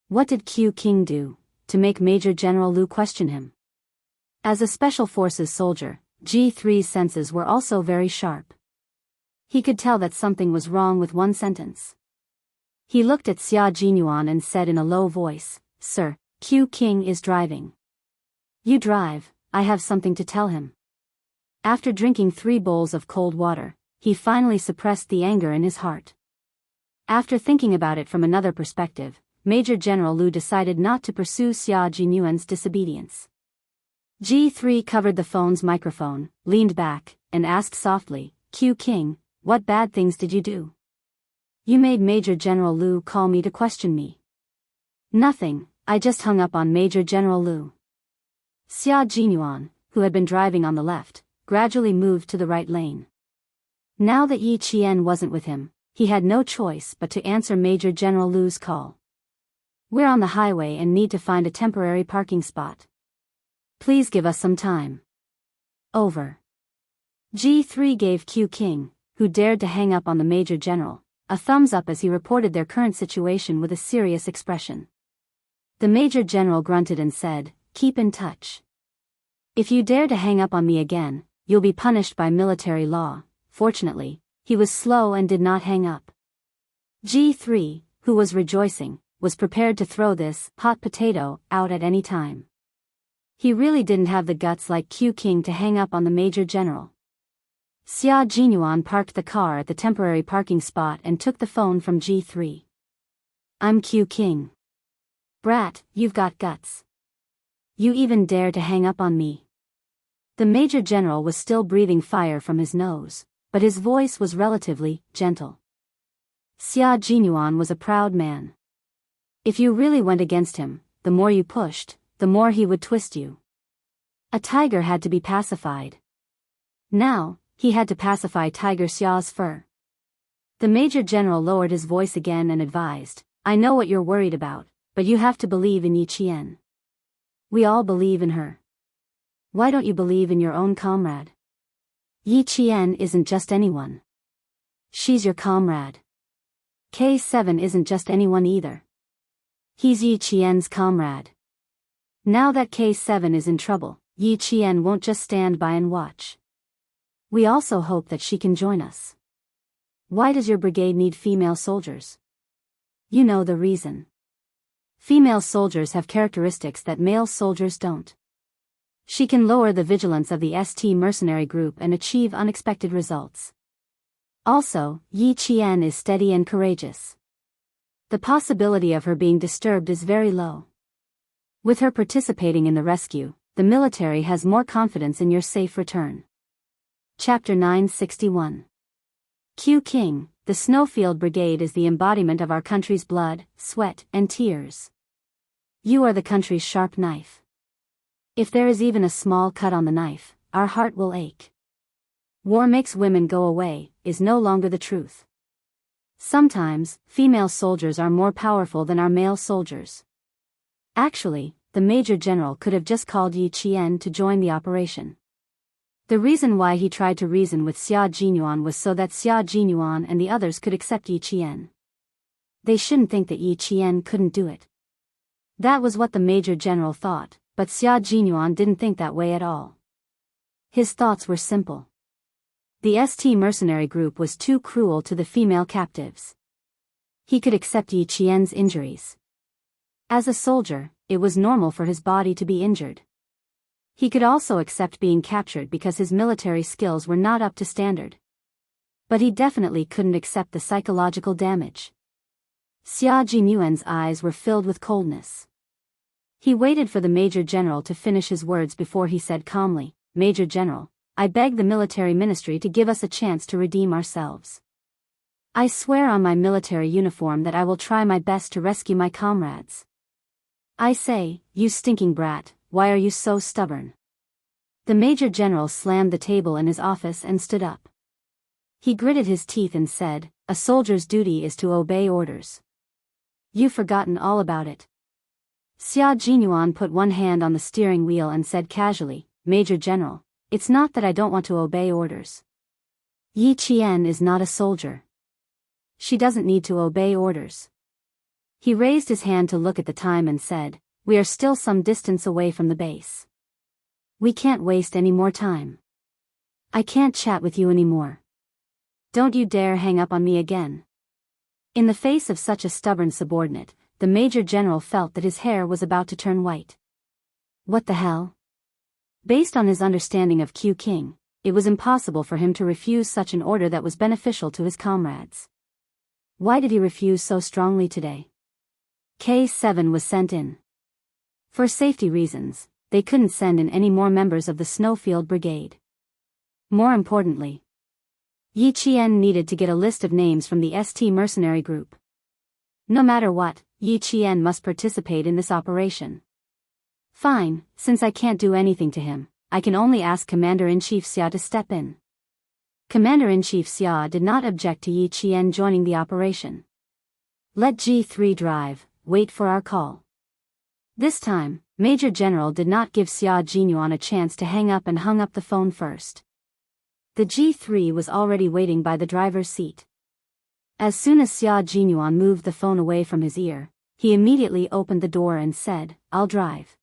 What did Q King do to make Major General Lu question him? As a Special Forces soldier, G3's senses were also very sharp. He could tell that something was wrong with one sentence. He looked at Xia Jinyuan and said in a low voice, "Sir, Q King is driving." "You drive, I have something to tell him." After drinking 3 bowls of cold water, he finally suppressed the anger in his heart. After thinking about it from another perspective, Major General Lu decided not to pursue Xia Jinyuan's disobedience. G3 covered the phone's microphone, leaned back, and asked softly, "Q King, what bad things did you do? You made Major General Lu call me to question me." "Nothing, I just hung up on Major General Lu." Xia Jinyuan, who had been driving on the left, gradually moved to the right lane. Now that Yi Qian wasn't with him, he had no choice but to answer Major General Lu's call. "We're on the highway and need to find a temporary parking spot. Please give us some time." Over. G3 gave Q King, who dared to hang up on the Major General, a thumbs up as he reported their current situation with a serious expression. The Major General grunted and said, "Keep in touch. If you dare to hang up on me again, you'll be punished by military law." Fortunately, he was slow and did not hang up. G3, who was rejoicing, was prepared to throw this hot potato out at any time. He really didn't have the guts like Q King to hang up on the Major General. Xia Jinyuan parked the car at the temporary parking spot and took the phone from G3. "I'm Q King. Brat, you've got guts. You even dare to hang up on me." The Major General was still breathing fire from his nose, but his voice was relatively gentle. Xia Jinyuan was a proud man. If you really went against him, the more you pushed, the more he would twist you. A tiger had to be pacified. Now, he had to pacify Tiger Xia's fur. The Major General lowered his voice again and advised, "I know what you're worried about, but you have to believe in Yi Qian. We all believe in her. Why don't you believe in your own comrade? Yi Qian isn't just anyone. She's your comrade. K7 isn't just anyone either. He's Yi Qian's comrade. Now that K7 is in trouble, Yi Qian won't just stand by and watch. We also hope that she can join us. Why does your brigade need female soldiers? You know the reason. Female soldiers have characteristics that male soldiers don't. She can lower the vigilance of the ST mercenary group and achieve unexpected results. Also, Yi Qian is steady and courageous. The possibility of her being disturbed is very low. With her participating in the rescue, the military has more confidence in your safe return." Chapter 961. Q King, the Snowfield Brigade is the embodiment of our country's blood, sweat, and tears. You are the country's sharp knife. If there is even a small cut on the knife, our heart will ache. "War makes women go away" is no longer the truth. Sometimes, female soldiers are more powerful than our male soldiers. Actually, the Major General could have just called Yi Qian to join the operation. The reason why he tried to reason with Xia Jinyuan was so that Xia Jinyuan and the others could accept Yi Qian. They shouldn't think that Yi Qian couldn't do it. That was what the Major General thought, but Xia Jinyuan didn't think that way at all. His thoughts were simple. The ST mercenary group was too cruel to the female captives. He could accept Yi Qian's injuries. As a soldier, it was normal for his body to be injured. He could also accept being captured because his military skills were not up to standard. But he definitely couldn't accept the psychological damage. Xia Jinyuan's eyes were filled with coldness. He waited for the Major General to finish his words before he said calmly, "Major General, I beg the military ministry to give us a chance to redeem ourselves. I swear on my military uniform that I will try my best to rescue my comrades. I say, you stinking brat, why are you so stubborn? The Major General slammed the table in his office and stood up. He gritted his teeth and said, a soldier's duty is to obey orders. You've forgotten all about it. Xia Jinyuan put one hand on the steering wheel and said casually, Major General, it's not that I don't want to obey orders. Yi Qian is not a soldier. She doesn't need to obey orders. He raised his hand to look at the time and said, we are still some distance away from the base. We can't waste any more time. I can't chat with you anymore. Don't you dare hang up on me again. In the face of such a stubborn subordinate, the Major General felt that his hair was about to turn white. What the hell? Based on his understanding of Q King, it was impossible for him to refuse such an order that was beneficial to his comrades. Why did he refuse so strongly today? K7 was sent in. For safety reasons, they couldn't send in any more members of the Snowfield Brigade. More importantly, Yi Qian needed to get a list of names from the ST mercenary group. No matter what, Yi Qian must participate in this operation. Fine, since I can't do anything to him, I can only ask Commander-in-Chief Xia to step in. Commander-in-Chief Xia did not object to Yi Qian joining the operation. Let G3 drive, wait for our call. This time, Major General did not give Xia Jinyuan a chance to hang up and hung up the phone first. The G3 was already waiting by the driver's seat. As soon as Xia Jinyuan moved the phone away from his ear, he immediately opened the door and said, I'll drive.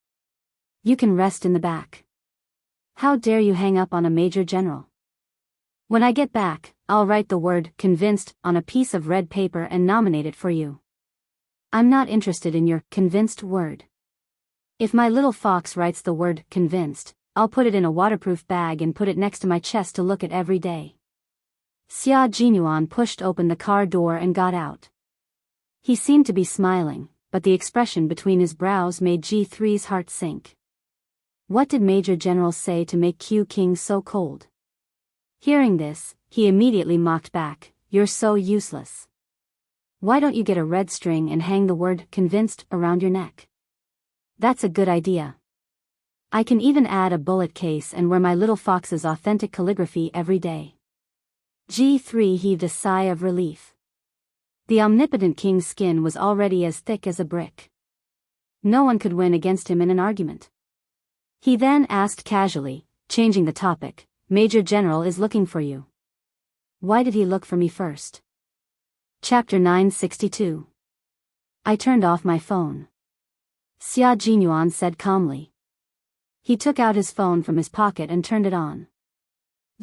You can rest in the back. How dare you hang up on a Major General? When I get back, I'll write the word convinced on a piece of red paper and nominate it for you. I'm not interested in your convinced word. If my little fox writes the word convinced, I'll put it in a waterproof bag and put it next to my chest to look at every day. Xia Jinyuan pushed open the car door and got out. He seemed to be smiling, but the expression between his brows made G3's heart sink. What did Major General say to make Q King so cold? Hearing this, he immediately mocked back, you're so useless. Why don't you get a red string and hang the word convinced around your neck? That's a good idea. I can even add a bullet case and wear my little fox's authentic calligraphy every day. G3 heaved a sigh of relief. The omnipotent king's skin was already as thick as a brick. No one could win against him in an argument. He then asked casually, changing the topic, Major General is looking for you. Why did he look for me first? Chapter 962. I turned off my phone. Xia Jinyuan said calmly. He took out his phone from his pocket and turned it on.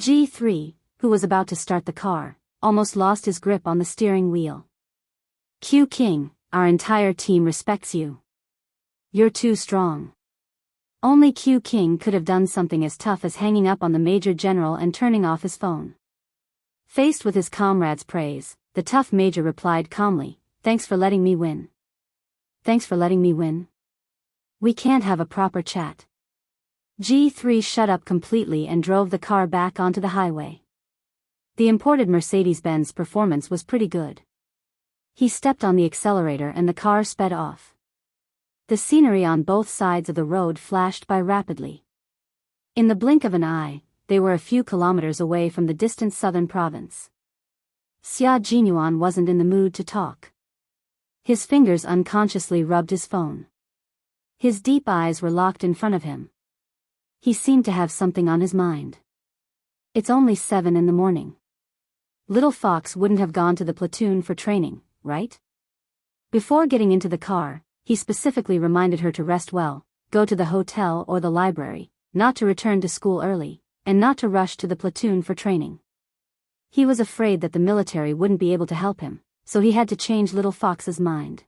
G3, who was about to start the car, almost lost his grip on the steering wheel. Q King, our entire team respects you. You're too strong. Only Q King could have done something as tough as hanging up on the Major General and turning off his phone. Faced with his comrade's praise, the tough Major replied calmly, thanks for letting me win. Thanks for letting me win? We can't have a proper chat. G3 shut up completely and drove the car back onto the highway. The imported Mercedes-Benz performance was pretty good. He stepped on the accelerator and the car sped off. The scenery on both sides of the road flashed by rapidly. In the blink of an eye, they were a few kilometers away from the distant southern province. Xia Jinyuan wasn't in the mood to talk. His fingers unconsciously rubbed his phone. His deep eyes were locked in front of him. He seemed to have something on his mind. It's only 7 in the morning. Little Fox wouldn't have gone to the platoon for training, right? Before getting into the car, he specifically reminded her to rest well, go to the hotel or the library, not to return to school early, and not to rush to the platoon for training. He was afraid that the military wouldn't be able to help him, so he had to change Little Fox's mind.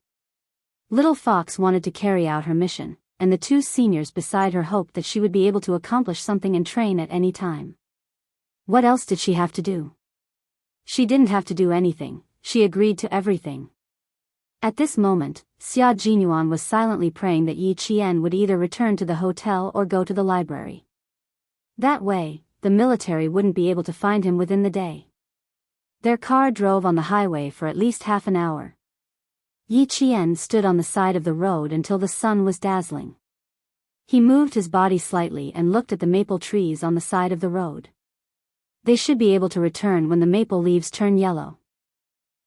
Little Fox wanted to carry out her mission, and the two seniors beside her hoped that she would be able to accomplish something and train at any time. What else did she have to do? She didn't have to do anything, she agreed to everything. At this moment, Xia Jinyuan was silently praying that Yi Qian would either return to the hotel or go to the library. That way, the military wouldn't be able to find him within the day. Their car drove on the highway for at least half an hour. Yi Qian stood on the side of the road until the sun was dazzling. He moved his body slightly and looked at the maple trees on the side of the road. They should be able to return when the maple leaves turn yellow.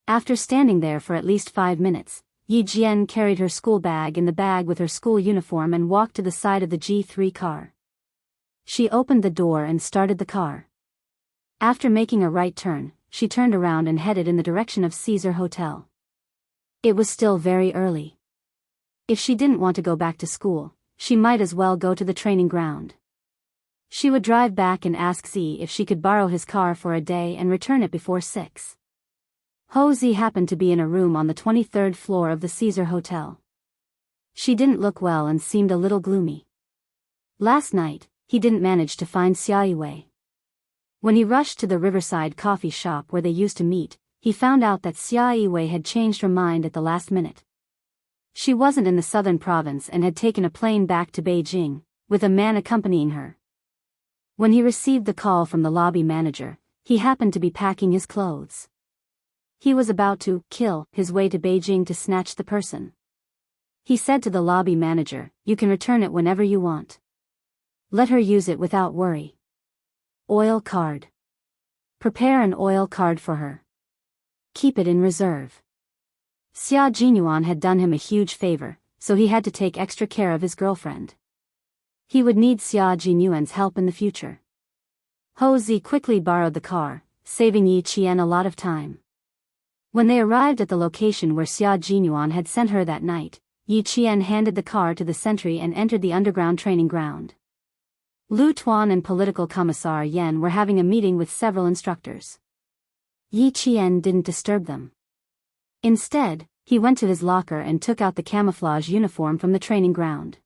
After standing there for at least 5 minutes, Yi Jian carried her school bag in the bag with her school uniform and walked to the side of the G3 car. She opened the door and started the car. After making a right turn, she turned around and headed in the direction of Caesar Hotel. It was still very early. If she didn't want to go back to school, she might as well go to the training ground. She would drive back and ask Z if she could borrow his car for a day and return it before 6. Ho Zi happened to be in a room on the 23rd floor of the Caesar Hotel. She didn't look well and seemed a little gloomy. Last night, he didn't manage to find Xia Yiwei. When he rushed to the Riverside coffee shop where they used to meet, he found out that Xia Yiwei had changed her mind at the last minute. She wasn't in the southern province and had taken a plane back to Beijing, with a man accompanying her. When he received the call from the lobby manager, he happened to be packing his clothes. He was about to kill his way to Beijing to snatch the person. He said to the lobby manager, "You can return it whenever you want. Let her use it without worry. Oil card. Prepare an oil card for her. Keep it in reserve." Xia Jinyuan had done him a huge favor, so he had to take extra care of his girlfriend. He would need Xia Jinyuan's help in the future. Ho Zi quickly borrowed the car, saving Yi Qian a lot of time. When they arrived at the location where Xia Jinyuan had sent her that night, Yi Qian handed the car to the sentry and entered the underground training ground. Lu Tuan and Political Commissar Yan were having a meeting with several instructors. Yi Qian didn't disturb them. Instead, he went to his locker and took out the camouflage uniform from the training ground.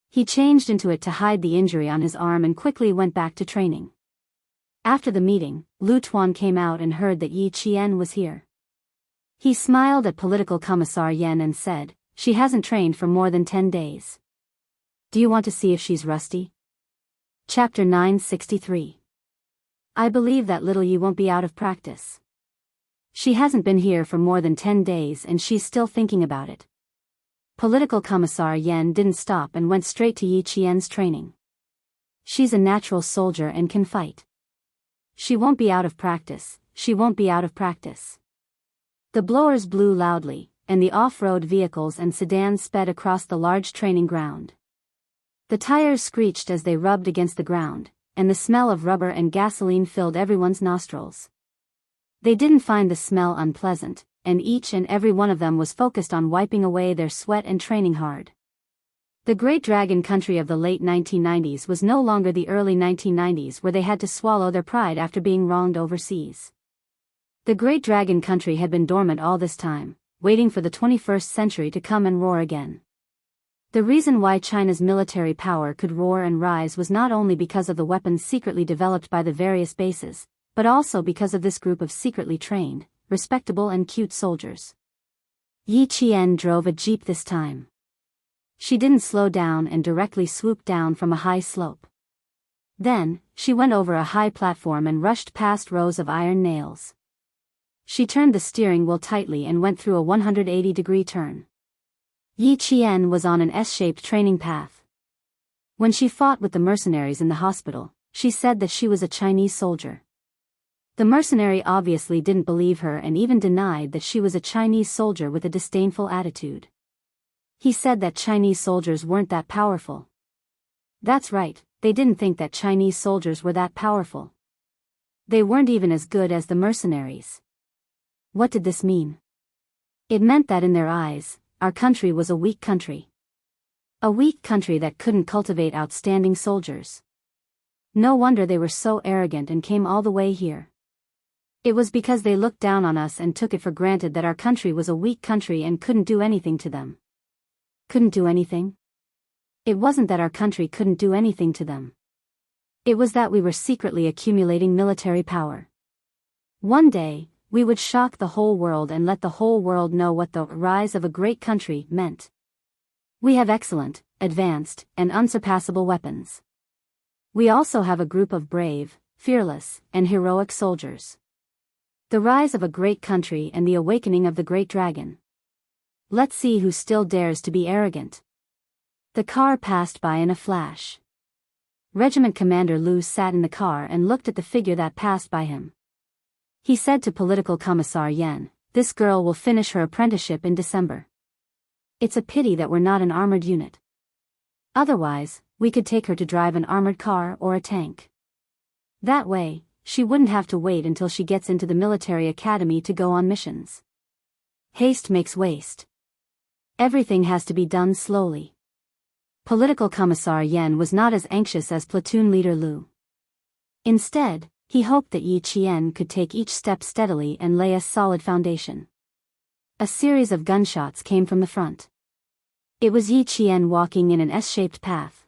He changed into it to hide the injury on his arm and quickly went back to training. After the meeting, Lu Tuan came out and heard that Yi Qian was here. He smiled at Political Commissar Yan and said, "She hasn't trained for more than 10 days. Do you want to see if she's rusty?" Chapter 963. I believe that little Yi won't be out of practice. She hasn't been here for more than 10 days and she's still thinking about it. Political Commissar Yan didn't stop and went straight to Yi Qian's training. She's a natural soldier and can fight. She won't be out of practice, she won't be out of practice. The blowers blew loudly, and the off-road vehicles and sedans sped across the large training ground. The tires screeched as they rubbed against the ground, and the smell of rubber and gasoline filled everyone's nostrils. They didn't find the smell unpleasant, and each and every one of them was focused on wiping away their sweat and training hard. The Great Dragon country of the late 1990s was no longer the early 1990s where they had to swallow their pride after being wronged overseas. The Great Dragon country had been dormant all this time, waiting for the 21st century to come and roar again. The reason why China's military power could roar and rise was not only because of the weapons secretly developed by the various bases, but also because of this group of secretly trained, respectable and cute soldiers. Yi Qian drove a jeep this time. She didn't slow down and directly swooped down from a high slope. Then, she went over a high platform and rushed past rows of iron nails. She turned the steering wheel tightly and went through a 180-degree turn. Yi Qian was on an S-shaped training path. When she fought with the mercenaries in the hospital, she said that she was a Chinese soldier. The mercenary obviously didn't believe her and even denied that she was a Chinese soldier with a disdainful attitude. He said that Chinese soldiers weren't that powerful. That's right, they didn't think that Chinese soldiers were that powerful. They weren't even as good as the mercenaries. What did this mean? It meant that in their eyes, our country was a weak country. A weak country that couldn't cultivate outstanding soldiers. No wonder they were so arrogant and came all the way here. It was because they looked down on us and took it for granted that our country was a weak country and couldn't do anything to them. Couldn't do anything? It wasn't that our country couldn't do anything to them. It was that we were secretly accumulating military power. One day, we would shock the whole world and let the whole world know what the rise of a great country meant. We have excellent, advanced, and unsurpassable weapons. We also have a group of brave, fearless, and heroic soldiers. The rise of a great country and the awakening of the great dragon. Let's see who still dares to be arrogant. The car passed by in a flash. Regiment Commander Lu sat in the car and looked at the figure that passed by him. He said to Political Commissar Yen, "This girl will finish her apprenticeship in December. It's a pity that we're not an armored unit. Otherwise, we could take her to drive an armored car or a tank. That way, she wouldn't have to wait until she gets into the military academy to go on missions. Haste makes waste. Everything has to be done slowly." Political Commissar Yen was not as anxious as platoon leader Lu. Instead, he hoped that Yi Qian could take each step steadily and lay a solid foundation. A series of gunshots came from the front. It was Yi Qian walking in an S-shaped path.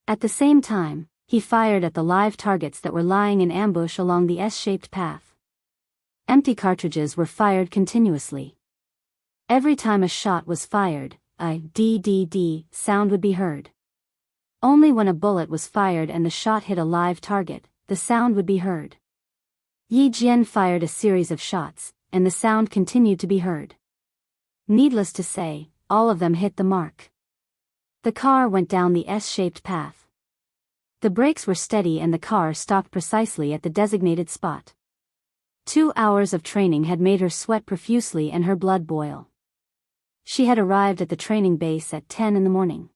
At the same time, he fired at the live targets that were lying in ambush along the S-shaped path. Empty cartridges were fired continuously. Every time a shot was fired, a DDD sound would be heard. Only when a bullet was fired and the shot hit a live target, the sound would be heard. Yi Jian fired a series of shots, and the sound continued to be heard. Needless to say, all of them hit the mark. The car went down the S-shaped path. The brakes were steady and the car stopped precisely at the designated spot. 2 hours of training had made her sweat profusely and her blood boil. She had arrived at the training base at 10 in the morning.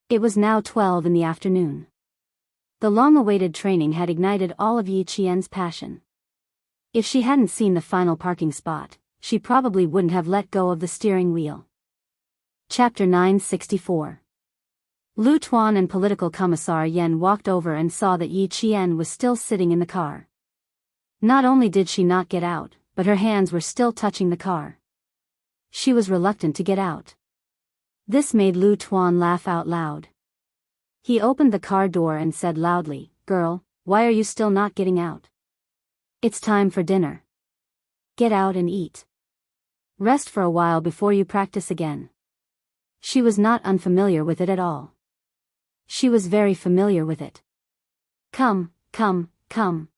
It was now 12 in the afternoon. The long-awaited training had ignited all of Yi Qian's passion. If she hadn't seen the final parking spot, she probably wouldn't have let go of the steering wheel. Chapter 964. Lu Tuan and Political Commissar Yen walked over and saw that Yi Qian was still sitting in the car. Not only did she not get out, but her hands were still touching the car. She was reluctant to get out. This made Lu Tuan laugh out loud. He opened the car door and said loudly, "Girl, why are you still not getting out? It's time for dinner. Get out and eat. Rest for a while before you practice again." She was not unfamiliar with it at all. She was very familiar with it. Come, come, come.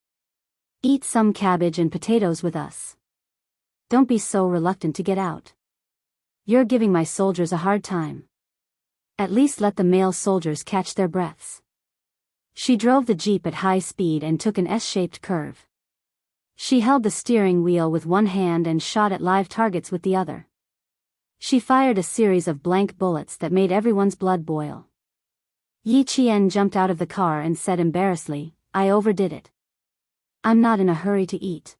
Eat some cabbage and potatoes with us. Don't be so reluctant to get out. You're giving my soldiers a hard time. At least let the male soldiers catch their breaths. She drove the jeep at high speed and took an S-shaped curve. She held the steering wheel with one hand and shot at live targets with the other. She fired a series of blank bullets that made everyone's blood boil. Yi Qian jumped out of the car and said embarrassedly, "I overdid it. I'm not in a hurry to eat.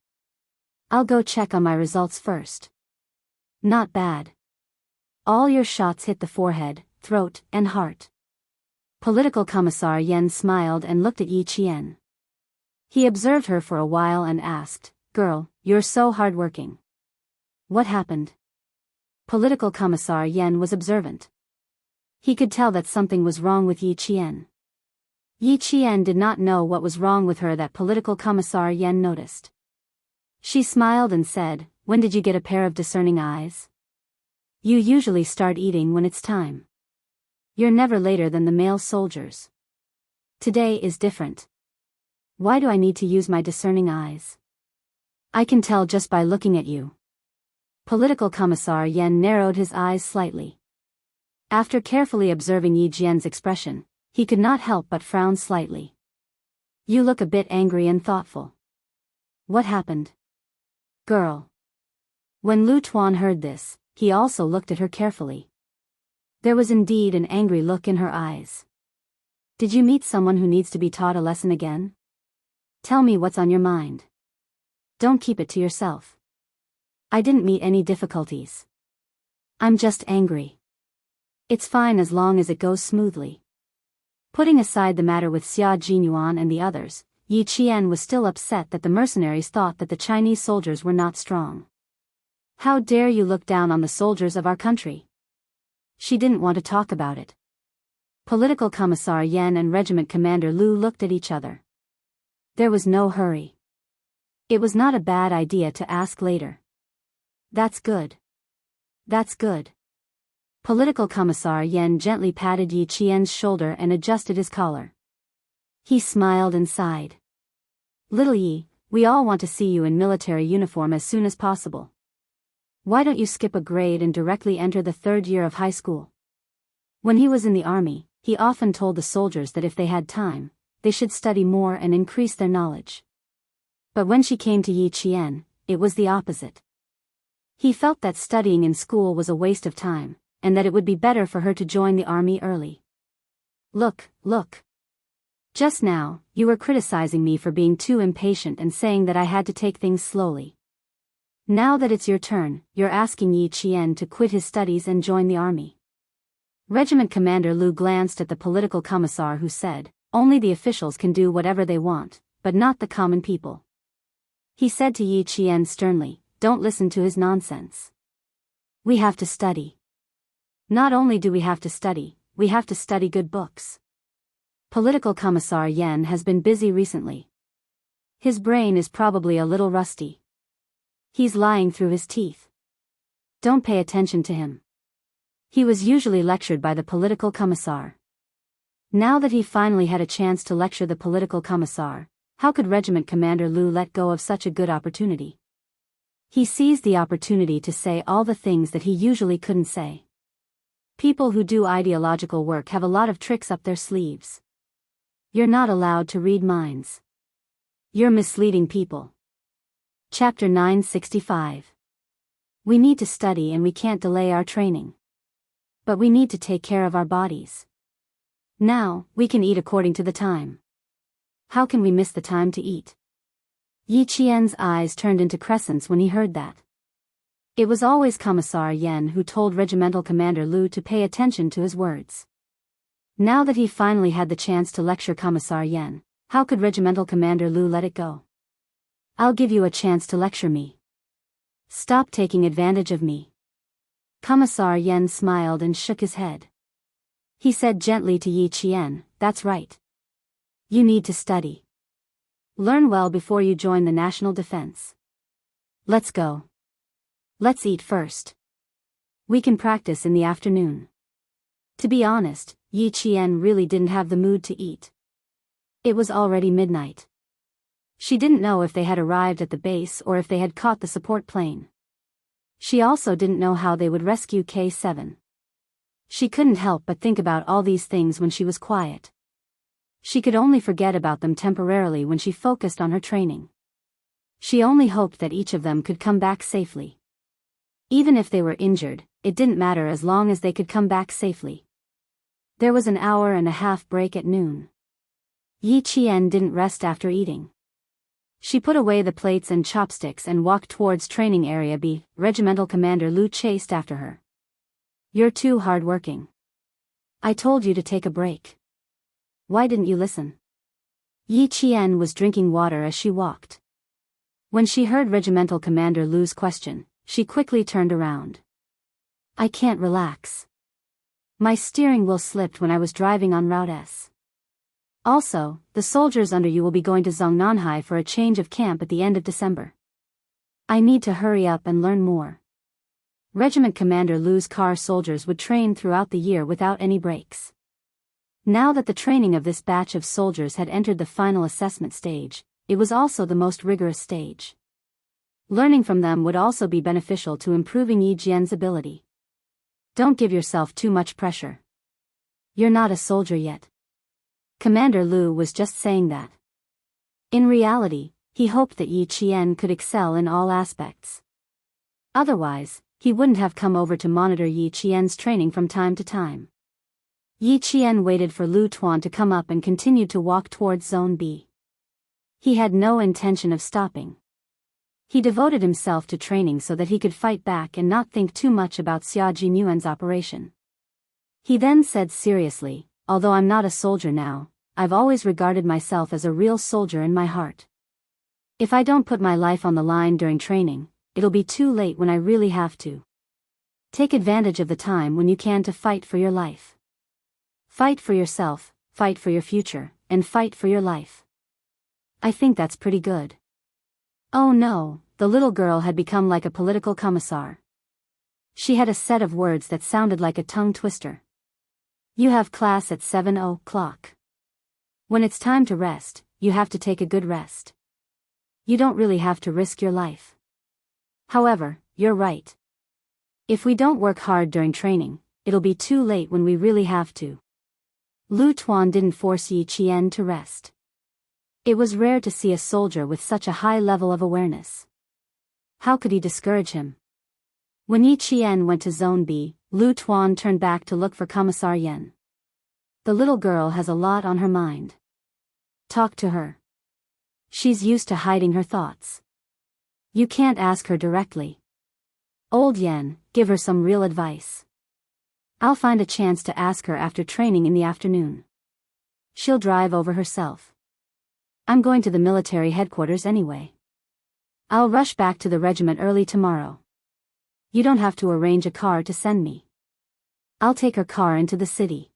I'll go check on my results first." "Not bad. All your shots hit the forehead, throat, and heart." Political Commissar Yen smiled and looked at Yi Qian. He observed her for a while and asked, "Girl, you're so hardworking. What happened?" Political Commissar Yen was observant. He could tell that something was wrong with Yi Qian. Yi Qian did not know what was wrong with her that Political Commissar Yen noticed. She smiled and said, "When did you get a pair of discerning eyes? You usually start eating when it's time. You're never later than the male soldiers. Today is different. Why do I need to use my discerning eyes? I can tell just by looking at you." Political Commissar Yen narrowed his eyes slightly. After carefully observing Yi Jian's expression, he could not help but frown slightly. "You look a bit angry and thoughtful. What happened? Girl." When Lu Tuan heard this, he also looked at her carefully. There was indeed an angry look in her eyes. "Did you meet someone who needs to be taught a lesson again? Tell me what's on your mind. Don't keep it to yourself." "I didn't meet any difficulties. I'm just angry. It's fine as long as it goes smoothly." Putting aside the matter with Xia Jinyuan and the others, Yi Qian was still upset that the mercenaries thought that the Chinese soldiers were not strong. "How dare you look down on the soldiers of our country?" She didn't want to talk about it. Political Commissar Yen and Regiment Commander Lu looked at each other. There was no hurry. It was not a bad idea to ask later. "That's good. That's good." Political Commissar Yen gently patted Yi Qian's shoulder and adjusted his collar. He smiled and sighed. "Little Yi, We all want to see you in military uniform as soon as possible. Why don't you skip a grade and directly enter the 3rd year of high school? When he was in the army, he often told the soldiers that if they had time, they should study more and increase their knowledge. But when she came to Yi Qian, it was the opposite. He felt that studying in school was a waste of time, and that it would be better for her to join the army early. Look. Just now, you were criticizing me for being too impatient and saying that I had to take things slowly. Now that it's your turn, you're asking Yi Qian to quit his studies and join the army. Regiment Commander Lu glanced at the political commissar who said, "Only the officials can do whatever they want, but not the common people." He said to Yi Qian sternly, "Don't listen to his nonsense. We have to study. Not only do we have to study good books." Political Commissar Yan has been busy recently. His brain is probably a little rusty. He's lying through his teeth. Don't pay attention to him. He was usually lectured by the political commissar. Now that he finally had a chance to lecture the political commissar, how could Regiment Commander Lu let go of such a good opportunity? He seized the opportunity to say all the things that he usually couldn't say. People who do ideological work have a lot of tricks up their sleeves. You're not allowed to read minds. You're misleading people. Chapter 965. We need to study and we can't delay our training. But we need to take care of our bodies. Now, we can eat according to the time. How can we miss the time to eat? Yi Qian's eyes turned into crescents when he heard that. It was always Commissar Yan who told Regimental Commander Lu to pay attention to his words. Now that he finally had the chance to lecture Commissar Yan, how could Regimental Commander Lu let it go? "I'll give you a chance to lecture me. Stop taking advantage of me." Commissar Yan smiled and shook his head. He said gently to Yi Qian, "That's right. You need to study. Learn well before you join the national defense. Let's go. Let's eat first. We can practice in the afternoon." To be honest, Yi Qian really didn't have the mood to eat. It was already midnight. She didn't know if they had arrived at the base or if they had caught the support plane. She also didn't know how they would rescue K7. She couldn't help but think about all these things when she was quiet. She could only forget about them temporarily when she focused on her training. She only hoped that each of them could come back safely. Even if they were injured, it didn't matter as long as they could come back safely. There was an hour-and-a-half break at noon. Yi Qian didn't rest after eating. She put away the plates and chopsticks and walked towards Training Area B. Regimental Commander Lu chased after her. "You're too hard-working. I told you to take a break. Why didn't you listen?" Yi Qian was drinking water as she walked. When she heard Regimental Commander Lu's question, she quickly turned around. "I can't relax. My steering wheel slipped when I was driving on Route S. Also, the soldiers under you will be going to Zongnanhai for a change of camp at the end of December. I need to hurry up and learn more." Regiment Commander Lu's car soldiers would train throughout the year without any breaks. Now that the training of this batch of soldiers had entered the final assessment stage, it was also the most rigorous stage. Learning from them would also be beneficial to improving Yi Jian's ability. Don't give yourself too much pressure. You're not a soldier yet. Commander Lu was just saying that. In reality, he hoped that Yi Qian could excel in all aspects. Otherwise, he wouldn't have come over to monitor Yi Qian's training from time to time. Yi Qian waited for Lu Tuan to come up and continued to walk towards Zone B. He had no intention of stopping. He devoted himself to training so that he could fight back and not think too much about Xia Jinyuan's operation. He then said seriously, "Although I'm not a soldier now, I've always regarded myself as a real soldier in my heart. If I don't put my life on the line during training, it'll be too late when I really have to. Take advantage of the time when you can to fight for your life. Fight for yourself, fight for your future, and fight for your life." I think that's pretty good. Oh no, the little girl had become like a political commissar. She had a set of words that sounded like a tongue twister. You have class at 7 o'clock. When it's time to rest, you have to take a good rest. You don't really have to risk your life. However, you're right. If we don't work hard during training, it'll be too late when we really have to. Lu Tuan didn't force Yi Qian to rest. It was rare to see a soldier with such a high level of awareness. How could he discourage him? When Yi Qian went to Zone B, Lu Tuan turned back to look for Commissar Yen. The little girl has a lot on her mind. Talk to her. She's used to hiding her thoughts. You can't ask her directly. Old Yen, give her some real advice. I'll find a chance to ask her after training in the afternoon. She'll drive over herself. I'm going to the military headquarters anyway. I'll rush back to the regiment early tomorrow. You don't have to arrange a car to send me. I'll take her car into the city.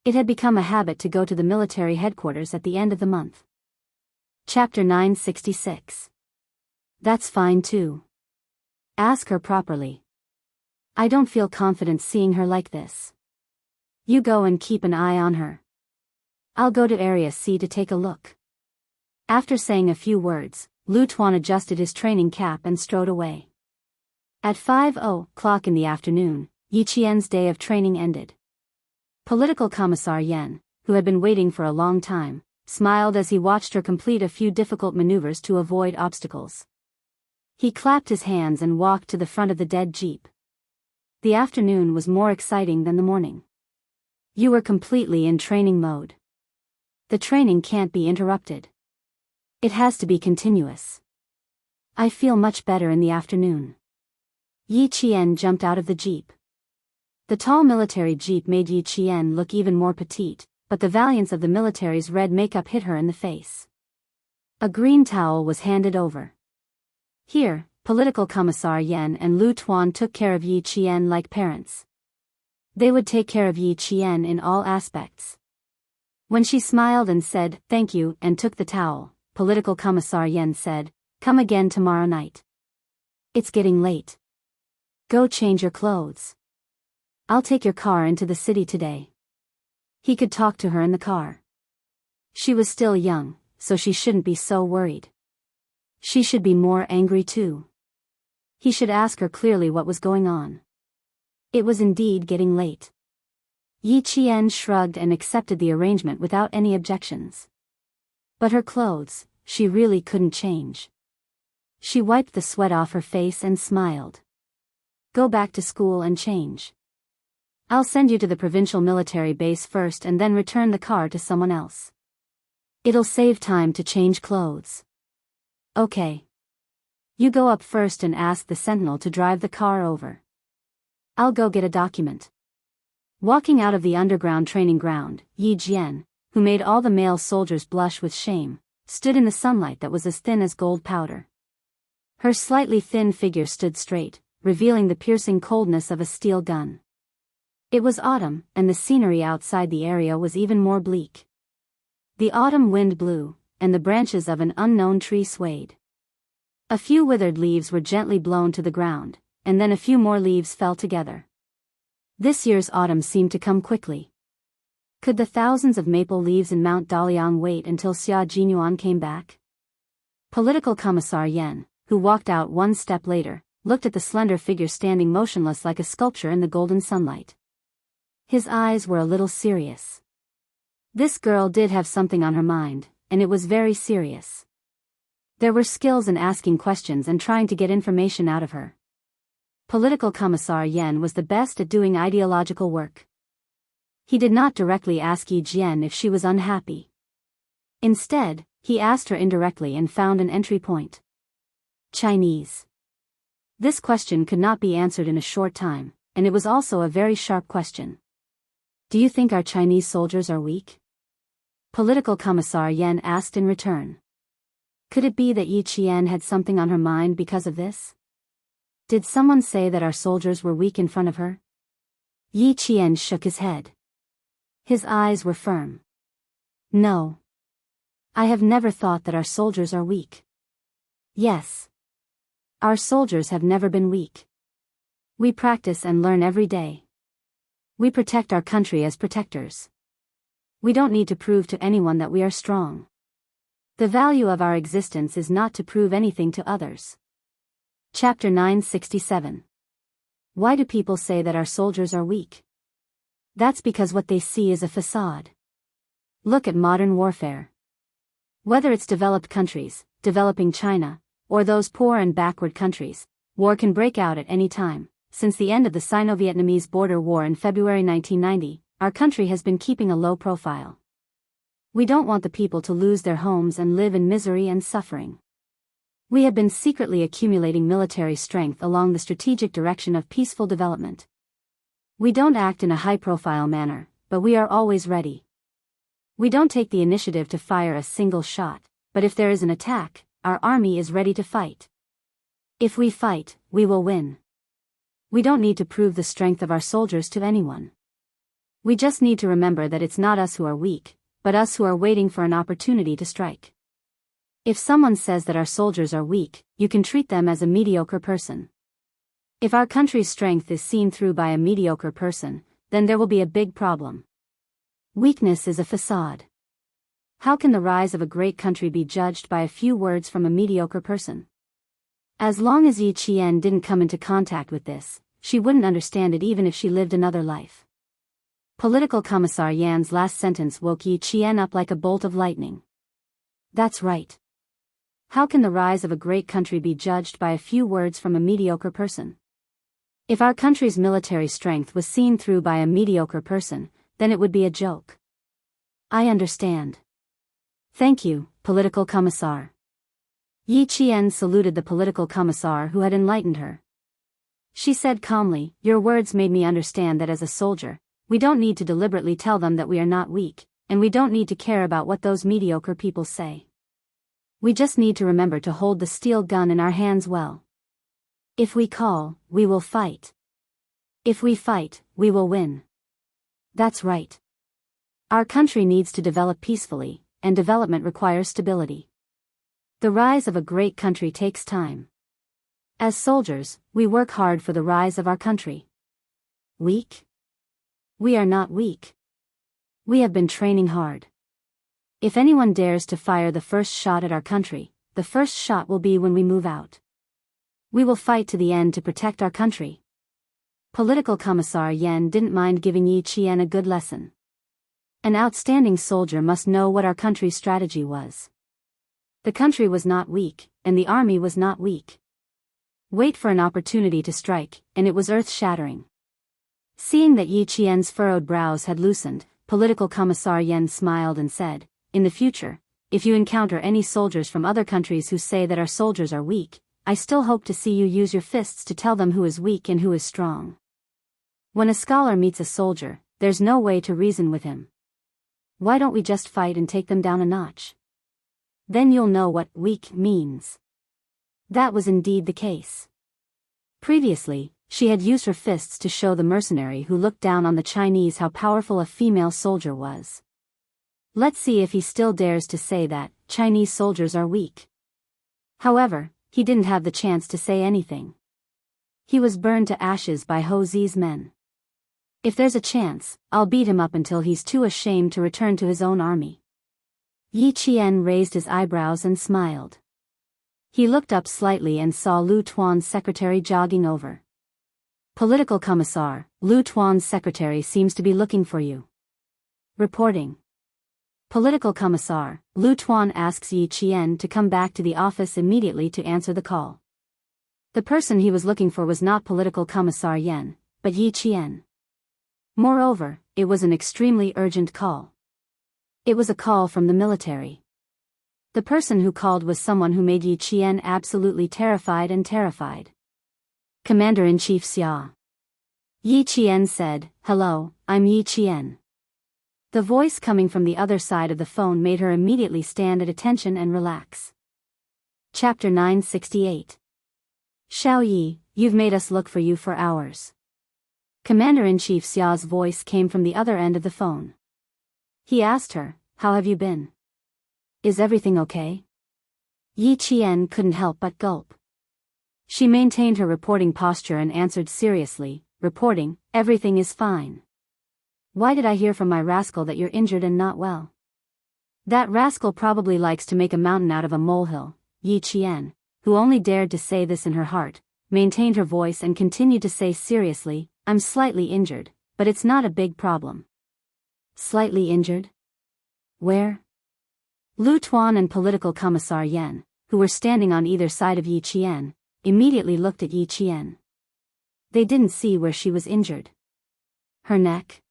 It had become a habit to go to the military headquarters at the end of the month. Chapter 966. That's fine too. Ask her properly. I don't feel confident seeing her like this. You go and keep an eye on her. I'll go to Area C to take a look. After saying a few words, Lu Tuan adjusted his training cap and strode away. At 5:00 in the afternoon, Yi Qian's day of training ended. Political Commissar Yen, who had been waiting for a long time, smiled as he watched her complete a few difficult maneuvers to avoid obstacles. He clapped his hands and walked to the front of the dead jeep. The afternoon was more exciting than the morning. You were completely in training mode. The training can't be interrupted. It has to be continuous. I feel much better in the afternoon. Yi Qian jumped out of the jeep. The tall military jeep made Yi Qian look even more petite, but the valiance of the military's red makeup hit her in the face. A green towel was handed over. Here, Political Commissar Yen and Lu Tuan took care of Yi Qian like parents. They would take care of Yi Qian in all aspects. When she smiled and said, "Thank you," and took the towel, Political Commissar Yen said, "Come again tomorrow night. It's getting late. Go change your clothes. I'll take your car into the city today." He could talk to her in the car. She was still young, so she shouldn't be so worried. She should be more angry too. He should ask her clearly what was going on. It was indeed getting late. Yi Qian shrugged and accepted the arrangement without any objections. But her clothes, she really couldn't change. She wiped the sweat off her face and smiled. Go back to school and change. I'll send you to the provincial military base first and then return the car to someone else. It'll save time to change clothes. Okay. You go up first and ask the sentinel to drive the car over. I'll go get a document. Walking out of the underground training ground, Yi Jian, who made all the male soldiers blush with shame, stood in the sunlight that was as thin as gold powder. Her slightly thin figure stood straight, revealing the piercing coldness of a steel gun. It was autumn, and the scenery outside the area was even more bleak. The autumn wind blew, and the branches of an unknown tree swayed. A few withered leaves were gently blown to the ground, and then a few more leaves fell together. This year's autumn seemed to come quickly. Could the thousands of maple leaves in Mount Daliang wait until Xia Jinyuan came back? Political Commissar Yen, who walked out one step later, looked at the slender figure standing motionless like a sculpture in the golden sunlight. His eyes were a little serious. This girl did have something on her mind, and it was very serious. There were skills in asking questions and trying to get information out of her. Political Commissar Yen was the best at doing ideological work. He did not directly ask Yi Jian if she was unhappy. Instead, he asked her indirectly and found an entry point. Chinese. This question could not be answered in a short time, and it was also a very sharp question. Do you think our Chinese soldiers are weak? Political Commissar Yen asked in return. Could it be that Yi Qian had something on her mind because of this? Did someone say that our soldiers were weak in front of her? Yi Qian shook his head. His eyes were firm. No. I have never thought that our soldiers are weak. Yes. Our soldiers have never been weak. We practice and learn every day. We protect our country as protectors. We don't need to prove to anyone that we are strong. The value of our existence is not to prove anything to others. Chapter 967. Why do people say that our soldiers are weak? That's because what they see is a facade. Look at modern warfare. Whether it's developed countries, developing China, or those poor and backward countries, war can break out at any time. Since the end of the Sino-Vietnamese border war in February 1990, our country has been keeping a low profile. We don't want the people to lose their homes and live in misery and suffering. We have been secretly accumulating military strength along the strategic direction of peaceful development. We don't act in a high-profile manner, but we are always ready. We don't take the initiative to fire a single shot, but if there is an attack, our army is ready to fight. If we fight, we will win. We don't need to prove the strength of our soldiers to anyone. We just need to remember that it's not us who are weak, but us who are waiting for an opportunity to strike. If someone says that our soldiers are weak, you can treat them as a mediocre person. If our country's strength is seen through by a mediocre person, then there will be a big problem. Weakness is a facade. How can the rise of a great country be judged by a few words from a mediocre person? As long as Yi Qian didn't come into contact with this, she wouldn't understand it even if she lived another life. Political Commissar Yan's last sentence woke Yi Qian up like a bolt of lightning. That's right. How can the rise of a great country be judged by a few words from a mediocre person? If our country's military strength was seen through by a mediocre person, then it would be a joke. I understand. Thank you, Political Commissar. Yi Qian saluted the Political Commissar who had enlightened her. She said calmly, "Your words made me understand that as a soldier, we don't need to deliberately tell them that we are not weak, and we don't need to care about what those mediocre people say. We just need to remember to hold the steel gun in our hands well. If we call, we will fight. If we fight, we will win." That's right. Our country needs to develop peacefully, and development requires stability. The rise of a great country takes time. As soldiers, we work hard for the rise of our country. Weak? We are not weak. We have been training hard. If anyone dares to fire the first shot at our country, the first shot will be when we move out. We will fight to the end to protect our country. Political Commissar Yan didn't mind giving Yi Qian a good lesson. An outstanding soldier must know what our country's strategy was. The country was not weak, and the army was not weak. Wait for an opportunity to strike, and it was earth-shattering. Seeing that Yi Qian's furrowed brows had loosened, Political Commissar Yan smiled and said, "In the future, if you encounter any soldiers from other countries who say that our soldiers are weak, I still hope to see you use your fists to tell them who is weak and who is strong." When a scholar meets a soldier, there's no way to reason with him. Why don't we just fight and take them down a notch? Then you'll know what weak means. That was indeed the case. Previously, she had used her fists to show the mercenary who looked down on the Chinese how powerful a female soldier was. Let's see if he still dares to say that Chinese soldiers are weak. However, he didn't have the chance to say anything. He was burned to ashes by Ho Zi's men. If there's a chance, I'll beat him up until he's too ashamed to return to his own army. Yi Qian raised his eyebrows and smiled. He looked up slightly and saw Lu Tuan's secretary jogging over. Political Commissar, Lu Tuan's secretary seems to be looking for you. Reporting. Political Commissar, Lu Tuan asks Yi Qian to come back to the office immediately to answer the call. The person he was looking for was not Political Commissar Yan, but Yi Qian. Moreover, it was an extremely urgent call. It was a call from the military. The person who called was someone who made Yi Qian absolutely terrified. Commander-in-Chief Xia. Yi Qian said, "Hello, I'm Yi Qian." The voice coming from the other side of the phone made her immediately stand at attention and relax. Chapter 968. Xiao Yi, you've made us look for you for hours. Commander-in-Chief Xia's voice came from the other end of the phone. He asked her, "How have you been? Is everything okay?" Yi Qian couldn't help but gulp. She maintained her reporting posture and answered seriously, reporting, "Everything is fine. Why did I hear from my rascal that you're injured and not well?" That rascal probably likes to make a mountain out of a molehill. Yi Qian, who only dared to say this in her heart, maintained her voice and continued to say seriously, I'm slightly injured, but it's not a big problem. Slightly injured? Where? Lu Tuan and Political Commissar Yan, who were standing on either side of Yi Qian, immediately looked at Yi Qian. They didn't see where she was injured. Her neck?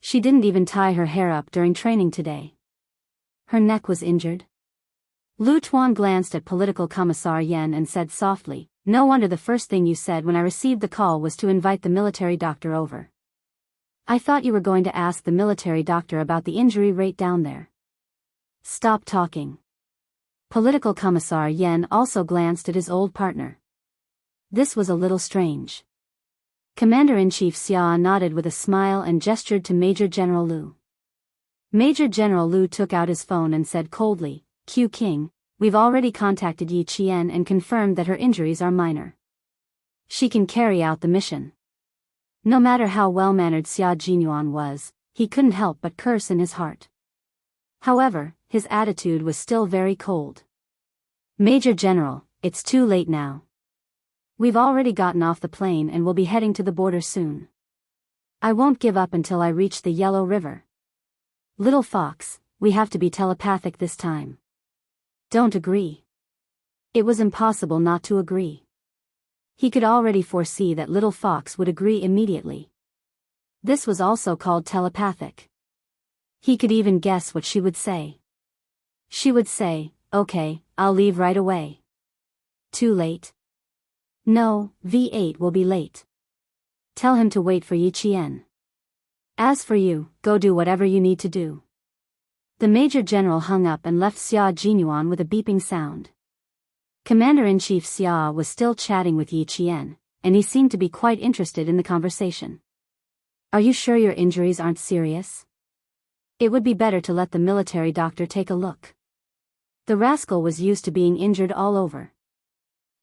She didn't even tie her hair up during training today. Her neck was injured? Lu Tuan glanced at Political Commissar Yan and said softly, no wonder the first thing you said when I received the call was to invite the military doctor over. I thought you were going to ask the military doctor about the injury rate down there. Stop talking. Political Commissar Yan also glanced at his old partner. This was a little strange. Commander-in-Chief Xia nodded with a smile and gestured to Major General Lu. Major General Lu took out his phone and said coldly, Q King, we've already contacted Yi Qian and confirmed that her injuries are minor. She can carry out the mission. No matter how well-mannered Xia Jinyuan was, he couldn't help but curse in his heart. However, his attitude was still very cold. Major General, it's too late now. We've already gotten off the plane and will be heading to the border soon. I won't give up until I reach the Yellow River. Little Fox, we have to be telepathic this time. Don't agree. It was impossible not to agree. He could already foresee that Little Fox would agree immediately. This was also called telepathic. He could even guess what she would say. She would say, okay, I'll leave right away. Too late? No, V8 will be late. Tell him to wait for Yi Qian. As for you, go do whatever you need to do. The Major General hung up and left Xia Jinyuan with a beeping sound. Commander-in-Chief Xia was still chatting with Yi Qian, and he seemed to be quite interested in the conversation. Are you sure your injuries aren't serious? It would be better to let the military doctor take a look. The rascal was used to being injured all over.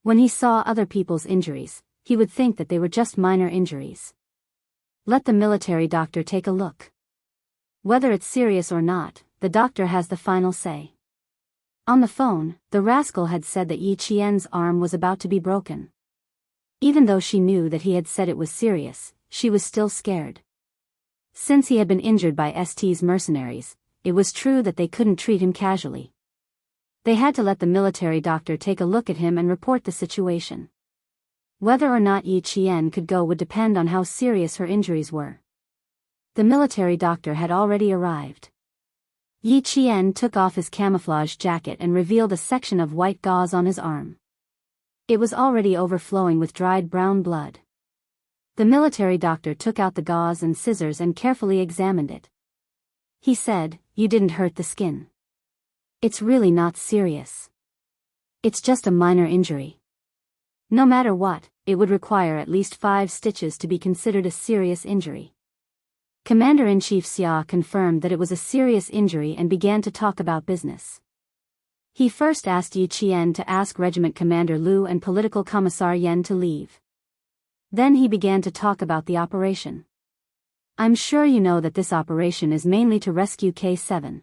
When he saw other people's injuries, he would think that they were just minor injuries. Let the military doctor take a look. Whether it's serious or not, the doctor has the final say. On the phone, the rascal had said that Yi Qian's arm was about to be broken. Even though she knew that he had said it was serious, she was still scared. Since he had been injured by ST's mercenaries, it was true that they couldn't treat him casually. They had to let the military doctor take a look at him and report the situation. Whether or not Yi Qian could go would depend on how serious her injuries were. The military doctor had already arrived. Yi Qian took off his camouflage jacket and revealed a section of white gauze on his arm. It was already overflowing with dried brown blood. The military doctor took out the gauze and scissors and carefully examined it. He said, "You didn't hurt the skin. It's really not serious. It's just a minor injury. No matter what, it would require at least 5 stitches to be considered a serious injury." Commander-in-Chief Xia confirmed that it was a serious injury and began to talk about business. He first asked Yi Qian to ask Regiment Commander Lu and Political Commissar Yan to leave. Then he began to talk about the operation. I'm sure you know that this operation is mainly to rescue K7.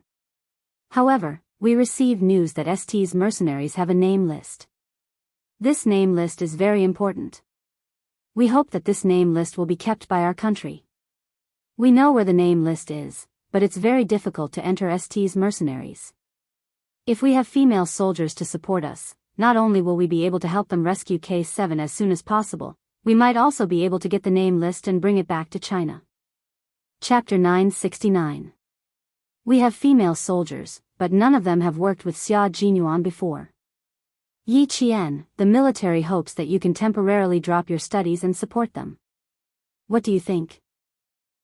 However, we received news that ST's mercenaries have a name list. This name list is very important. We hope that this name list will be kept by our country. We know where the name list is, but it's very difficult to enter ST's mercenaries. If we have female soldiers to support us, not only will we be able to help them rescue K7 as soon as possible, we might also be able to get the name list and bring it back to China. Chapter 969. We have female soldiers, but none of them have worked with Xia Jinyuan before. Yi Qian, the military hopes that you can temporarily drop your studies and support them. What do you think?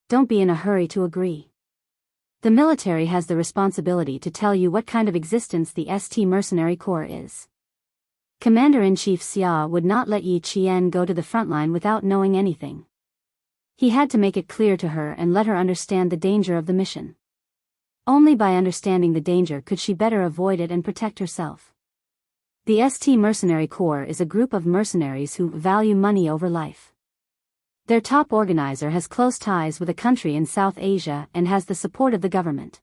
Don't be in a hurry to agree. The military has the responsibility to tell you what kind of existence the ST Mercenary Corps is. Commander-in-Chief Xia would not let Yi Qian go to the front line without knowing anything. He had to make it clear to her and let her understand the danger of the mission. Only by understanding the danger could she better avoid it and protect herself. The ST Mercenary Corps is a group of mercenaries who value money over life. Their top organizer has close ties with a country in South Asia and has the support of the government.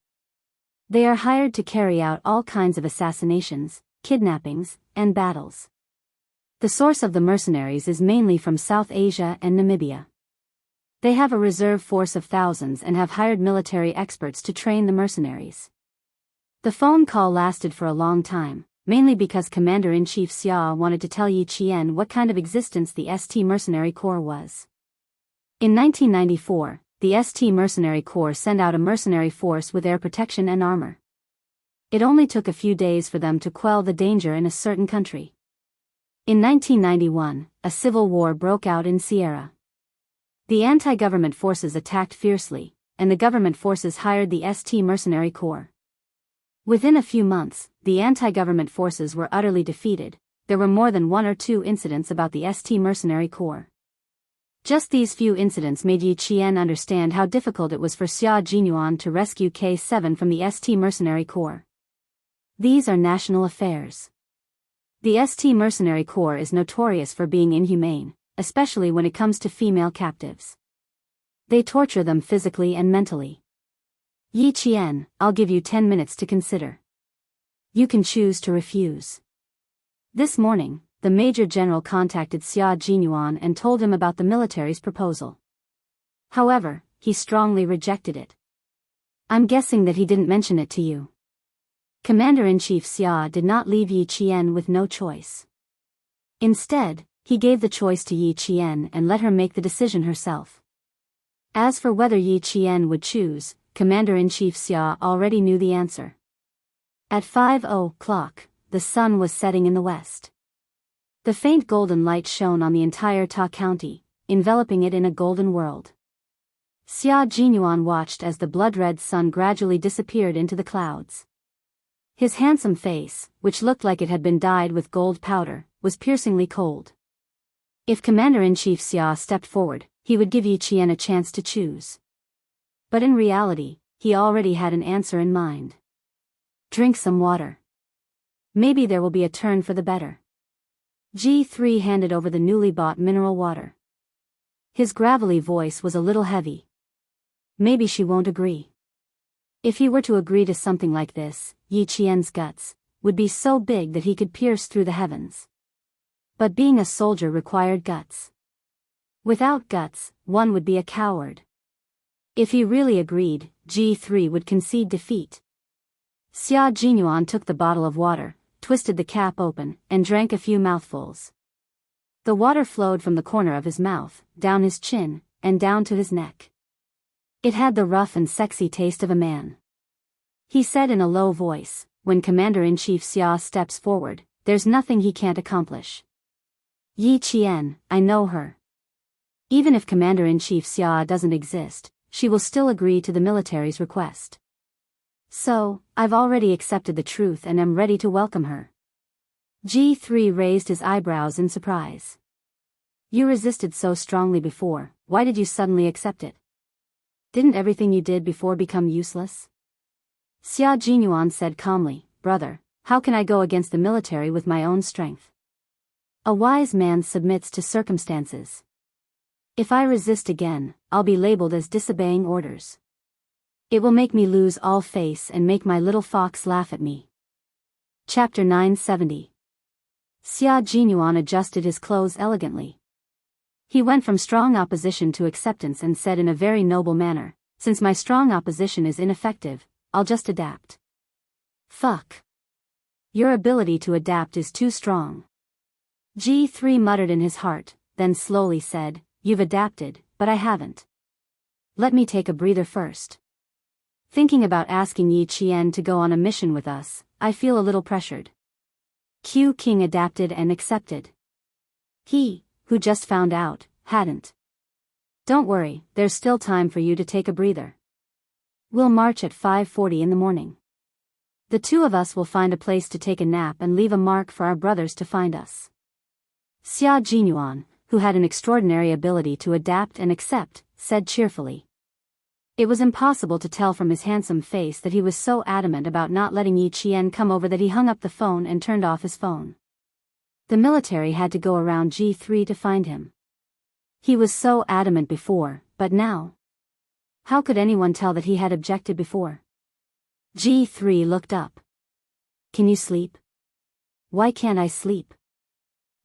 They are hired to carry out all kinds of assassinations, kidnappings, and battles. The source of the mercenaries is mainly from South Asia and Namibia. They have a reserve force of thousands and have hired military experts to train the mercenaries. The phone call lasted for a long time, mainly because Commander-in-Chief Xia wanted to tell Yi Qian what kind of existence the ST Mercenary Corps was. In 1994, the ST Mercenary Corps sent out a mercenary force with air protection and armor. It only took a few days for them to quell the danger in a certain country. In 1991, a civil war broke out in Sierra. The anti-government forces attacked fiercely, and the government forces hired the ST Mercenary Corps. Within a few months, the anti-government forces were utterly defeated. There were more than one or two incidents about the ST Mercenary Corps. Just these few incidents made Yi Qian understand how difficult it was for Xia Jinyuan to rescue K7 from the ST Mercenary Corps. These are national affairs. The ST Mercenary Corps is notorious for being inhumane, especially when it comes to female captives. They torture them physically and mentally. Yi Qian, I'll give you 10 minutes to consider. You can choose to refuse. This morning, the Major General contacted Xia Jinyuan and told him about the military's proposal. However, he strongly rejected it. I'm guessing that he didn't mention it to you. Commander-in-Chief Xia did not leave Yi Qian with no choice. Instead, he gave the choice to Yi Qian and let her make the decision herself. As for whether Yi Qian would choose, Commander-in-Chief Xia already knew the answer. At 5:00, the sun was setting in the west. The faint golden light shone on the entire Ta County, enveloping it in a golden world. Xia Jinyuan watched as the blood-red sun gradually disappeared into the clouds. His handsome face, which looked like it had been dyed with gold powder, was piercingly cold. If Commander-in-Chief Xia stepped forward, he would give Yi Qian a chance to choose. But in reality, he already had an answer in mind. Drink some water. Maybe there will be a turn for the better. G3 handed over the newly bought mineral water. His gravelly voice was a little heavy. Maybe she won't agree. If he were to agree to something like this, Yi Qian's guts would be so big that he could pierce through the heavens. But being a soldier required guts. Without guts, one would be a coward. If he really agreed, G3 would concede defeat. Xia Jinyuan took the bottle of water, twisted the cap open, and drank a few mouthfuls. The water flowed from the corner of his mouth, down his chin, and down to his neck. It had the rough and sexy taste of a man. He said in a low voice, when Commander-in-Chief Xia steps forward, there's nothing he can't accomplish. Yi Qian, I know her. Even if Commander-in-Chief Xia doesn't exist, she will still agree to the military's request. So, I've already accepted the truth and am ready to welcome her. G3 raised his eyebrows in surprise. You resisted so strongly before, why did you suddenly accept it? Didn't everything you did before become useless? Xia Jinyuan said calmly, Brother, how can I go against the military with my own strength? A wise man submits to circumstances. If I resist again, I'll be labeled as disobeying orders. It will make me lose all face and make my little fox laugh at me. Chapter 970. Xia Jinyuan adjusted his clothes elegantly. He went from strong opposition to acceptance and said in a very noble manner, Since my strong opposition is ineffective, I'll just adapt. Fuck. Your ability to adapt is too strong. G3 muttered in his heart, then slowly said, You've adapted, but I haven't. Let me take a breather first. Thinking about asking Yi Qian to go on a mission with us, I feel a little pressured. Q King adapted and accepted. He, who just found out, hadn't. Don't worry, there's still time for you to take a breather. We'll march at 5:40 in the morning. The two of us will find a place to take a nap and leave a mark for our brothers to find us. Xia Jinyuan, who had an extraordinary ability to adapt and accept, said cheerfully. It was impossible to tell from his handsome face that he was so adamant about not letting Yi Qian come over that he hung up the phone and turned off his phone. The military had to go around G3 to find him. He was so adamant before, but now? How could anyone tell that he had objected before? G3 looked up. Can you sleep? Why can't I sleep?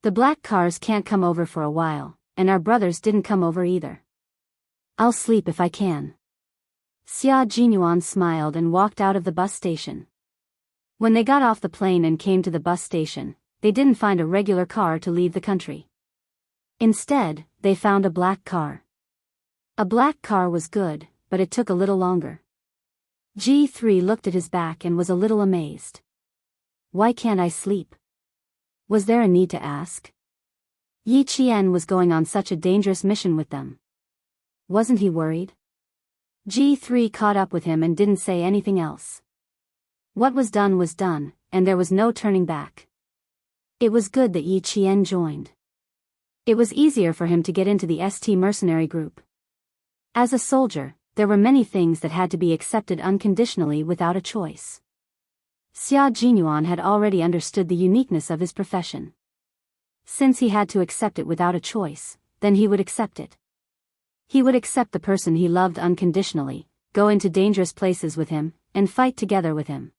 The black cars can't come over for a while, and our brothers didn't come over either. I'll sleep if I can. Xia Jinyuan smiled and walked out of the bus station. When they got off the plane and came to the bus station, they didn't find a regular car to leave the country. Instead, they found a black car. A black car was good, but it took a little longer. G3 looked at his back and was a little amazed. Why can't I sleep? Was there a need to ask? Yi Qian was going on such a dangerous mission with them. Wasn't he worried? G3 caught up with him and didn't say anything else. What was done, and there was no turning back. It was good that Yi Qian joined. It was easier for him to get into the ST mercenary group. As a soldier, there were many things that had to be accepted unconditionally without a choice. Xia Jinyuan had already understood the uniqueness of his profession. Since he had to accept it without a choice, then he would accept it. He would accept the person he loved unconditionally, go into dangerous places with him, and fight together with him.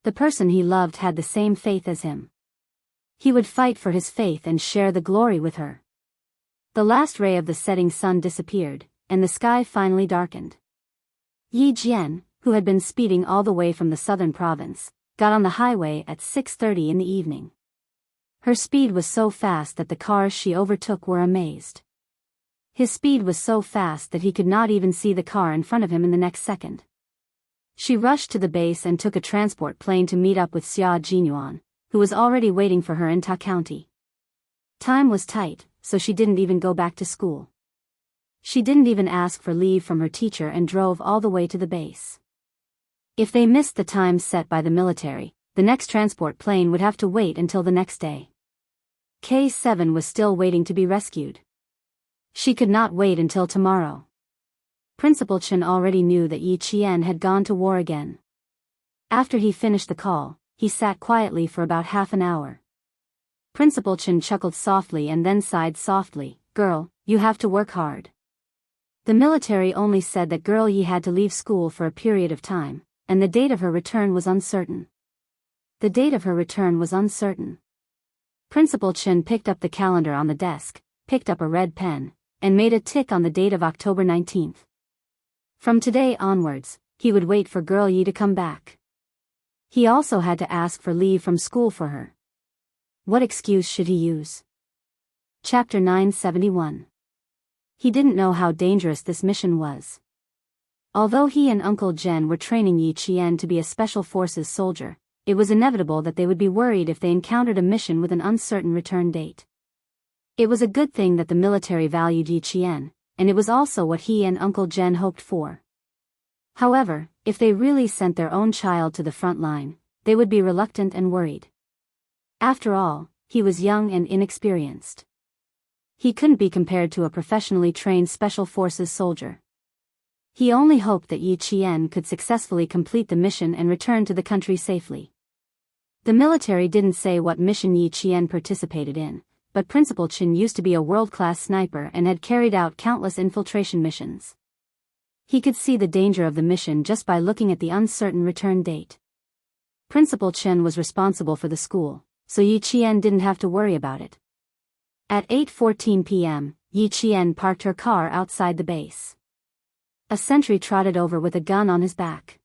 The person he loved had the same faith as him. He would fight for his faith and share the glory with her. The last ray of the setting sun disappeared, and the sky finally darkened. Yi Jian, who had been speeding all the way from the southern province, got on the highway at 6:30 in the evening. Her speed was so fast that the cars she overtook were amazed. His speed was so fast that he could not even see the car in front of him in the next second. She rushed to the base and took a transport plane to meet up with Xia Jinyuan, who was already waiting for her in Ta County. Time was tight, so she didn't even go back to school. She didn't even ask for leave from her teacher and drove all the way to the base. If they missed the time set by the military, the next transport plane would have to wait until the next day. K7 was still waiting to be rescued. She could not wait until tomorrow. Principal Chen already knew that Yi Qian had gone to war again. After he finished the call, he sat quietly for about half an hour. Principal Chen chuckled softly and then sighed softly. Girl, you have to work hard. The military only said that girl Yi had to leave school for a period of time, and the date of her return was uncertain. The date of her return was uncertain. Principal Chen picked up the calendar on the desk, picked up a red pen, and made a tick on the date of October 19th. From today onwards, he would wait for girl Yi to come back. He also had to ask for leave from school for her. What excuse should he use? Chapter 971. He didn't know how dangerous this mission was. Although he and Uncle Jen were training Yi Qian to be a special forces soldier, it was inevitable that they would be worried if they encountered a mission with an uncertain return date. It was a good thing that the military valued Yi Qian, and it was also what he and Uncle Jen hoped for. However, if they really sent their own child to the front line, they would be reluctant and worried. After all, he was young and inexperienced. He couldn't be compared to a professionally trained special forces soldier. He only hoped that Yi Qian could successfully complete the mission and return to the country safely. The military didn't say what mission Yi Qian participated in, but Principal Chen used to be a world-class sniper and had carried out countless infiltration missions. He could see the danger of the mission just by looking at the uncertain return date. Principal Chen was responsible for the school, so Yi Qian didn't have to worry about it. At 8:14 p.m., Yi Qian parked her car outside the base. A sentry trotted over with a gun on his back.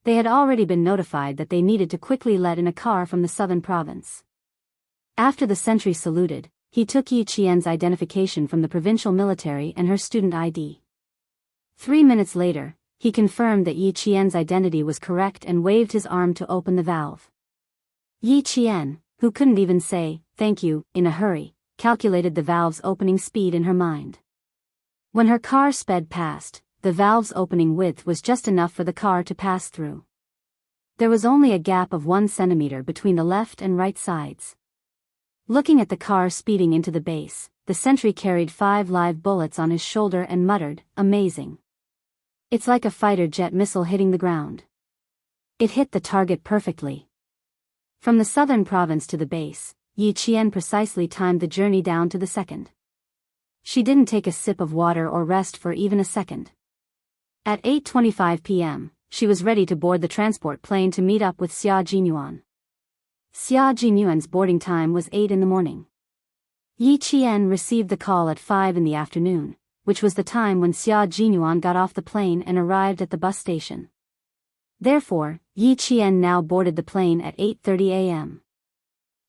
They had already been notified that they needed to quickly let in a car from the southern province. After the sentry saluted, he took Yi Qian's identification from the provincial military and her student ID. 3 minutes later, he confirmed that Yi Qian's identity was correct and waved his arm to open the valve. Yi Qian, who couldn't even say, "Thank you," in a hurry, calculated the valve's opening speed in her mind. When her car sped past, the valve's opening width was just enough for the car to pass through. There was only a gap of 1 centimeter between the left and right sides. Looking at the car speeding into the base, the sentry carried 5 live bullets on his shoulder and muttered, "Amazing. It's like a fighter jet missile hitting the ground." It hit the target perfectly. From the southern province to the base, Yi Qian precisely timed the journey down to the second. She didn't take a sip of water or rest for even a second. At 8:25 p.m., she was ready to board the transport plane to meet up with Xia Jinyuan. Xia Jinyuan's boarding time was 8 in the morning. Yi Qian received the call at 5 in the afternoon, which was the time when Xia Jinyuan got off the plane and arrived at the bus station. Therefore, Yi Qian now boarded the plane at 8:30 a.m.